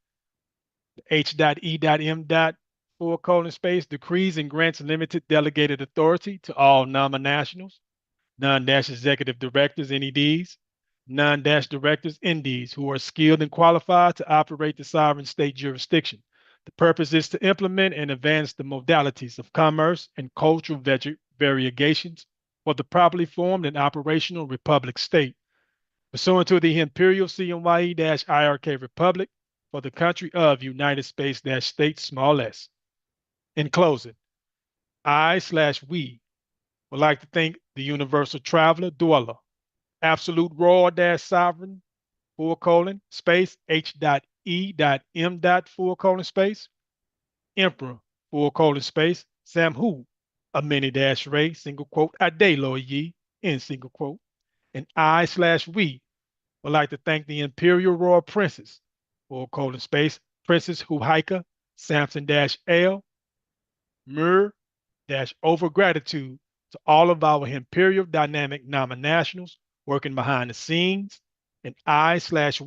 the H.E.M.4:space decrees and grants limited delegated authority to all non-nationals, non-executive directors, NEDs, non-directors, NDs, who are skilled and qualified to operate the sovereign state jurisdiction. The purpose is to implement and advance the modalities of commerce and cultural variegations for the properly formed and operational republic state, pursuant to the Imperial CMYE-IRK Republic for the country of United States-State small s. In closing, we would like to thank the universal traveler, dweller, absolute royal-sovereign, space, H.E.M.4:space, emperor, space, Samhu, a mini-ray, Ade in single quote, and we would like to thank the Imperial Royal Princess, space, Princess Huhaika, Samson-L, over gratitude to all of our Imperial Dynamic non-nationals working behind the scenes, and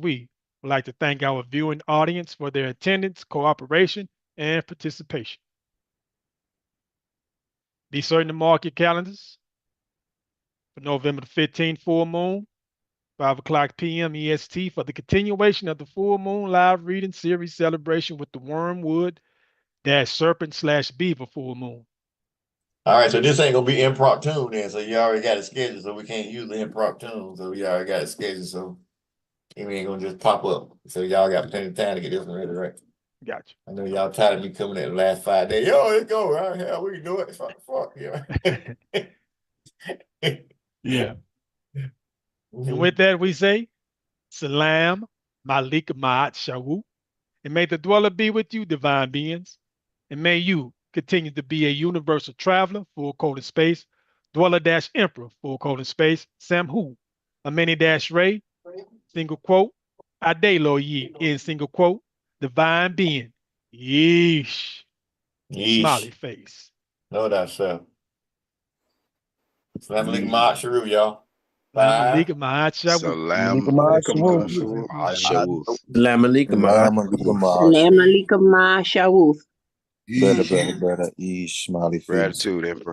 we would like to thank our viewing audience for their attendance, cooperation, and participation. Be certain to mark your calendars for November the 15th full moon, 5:00 p.m. EST, for the continuation of the full moon live reading series celebration with the Wormwood-Serpent/Beaver full moon. All right, so this ain't gonna be impromptu then. So you already got it scheduled, so we can't use the impromptu. So we already got it scheduled, so it ain't gonna just pop up. So y'all got plenty of time to get this one ready, right? Gotcha. I know y'all tired of me coming in the last 5 days. Yo, let's go. Right? Hell, we can do it. Fuck. Yeah. Yeah. And with that, we say, Salam, Malik Ma'at Shawu, and may the dweller be with you, divine beings, and may you continues to be a universal traveler, full colon space, dweller dash emperor, full colon space, Samhu, a many dash ray, single quote, Adelo ye, in single quote, divine being, yeesh, smiley Yeesh. face. Know that, sir. Salam alaikum, Ma'asharu, y'all. Salam Five. alaikum, ma'ashawu. Salam Alaikum alaikum. assalam. Ashawuf. Salam alaikum. Salam alaikum, ma shawuf. Better. Smiley face. Gratitude, Emperor.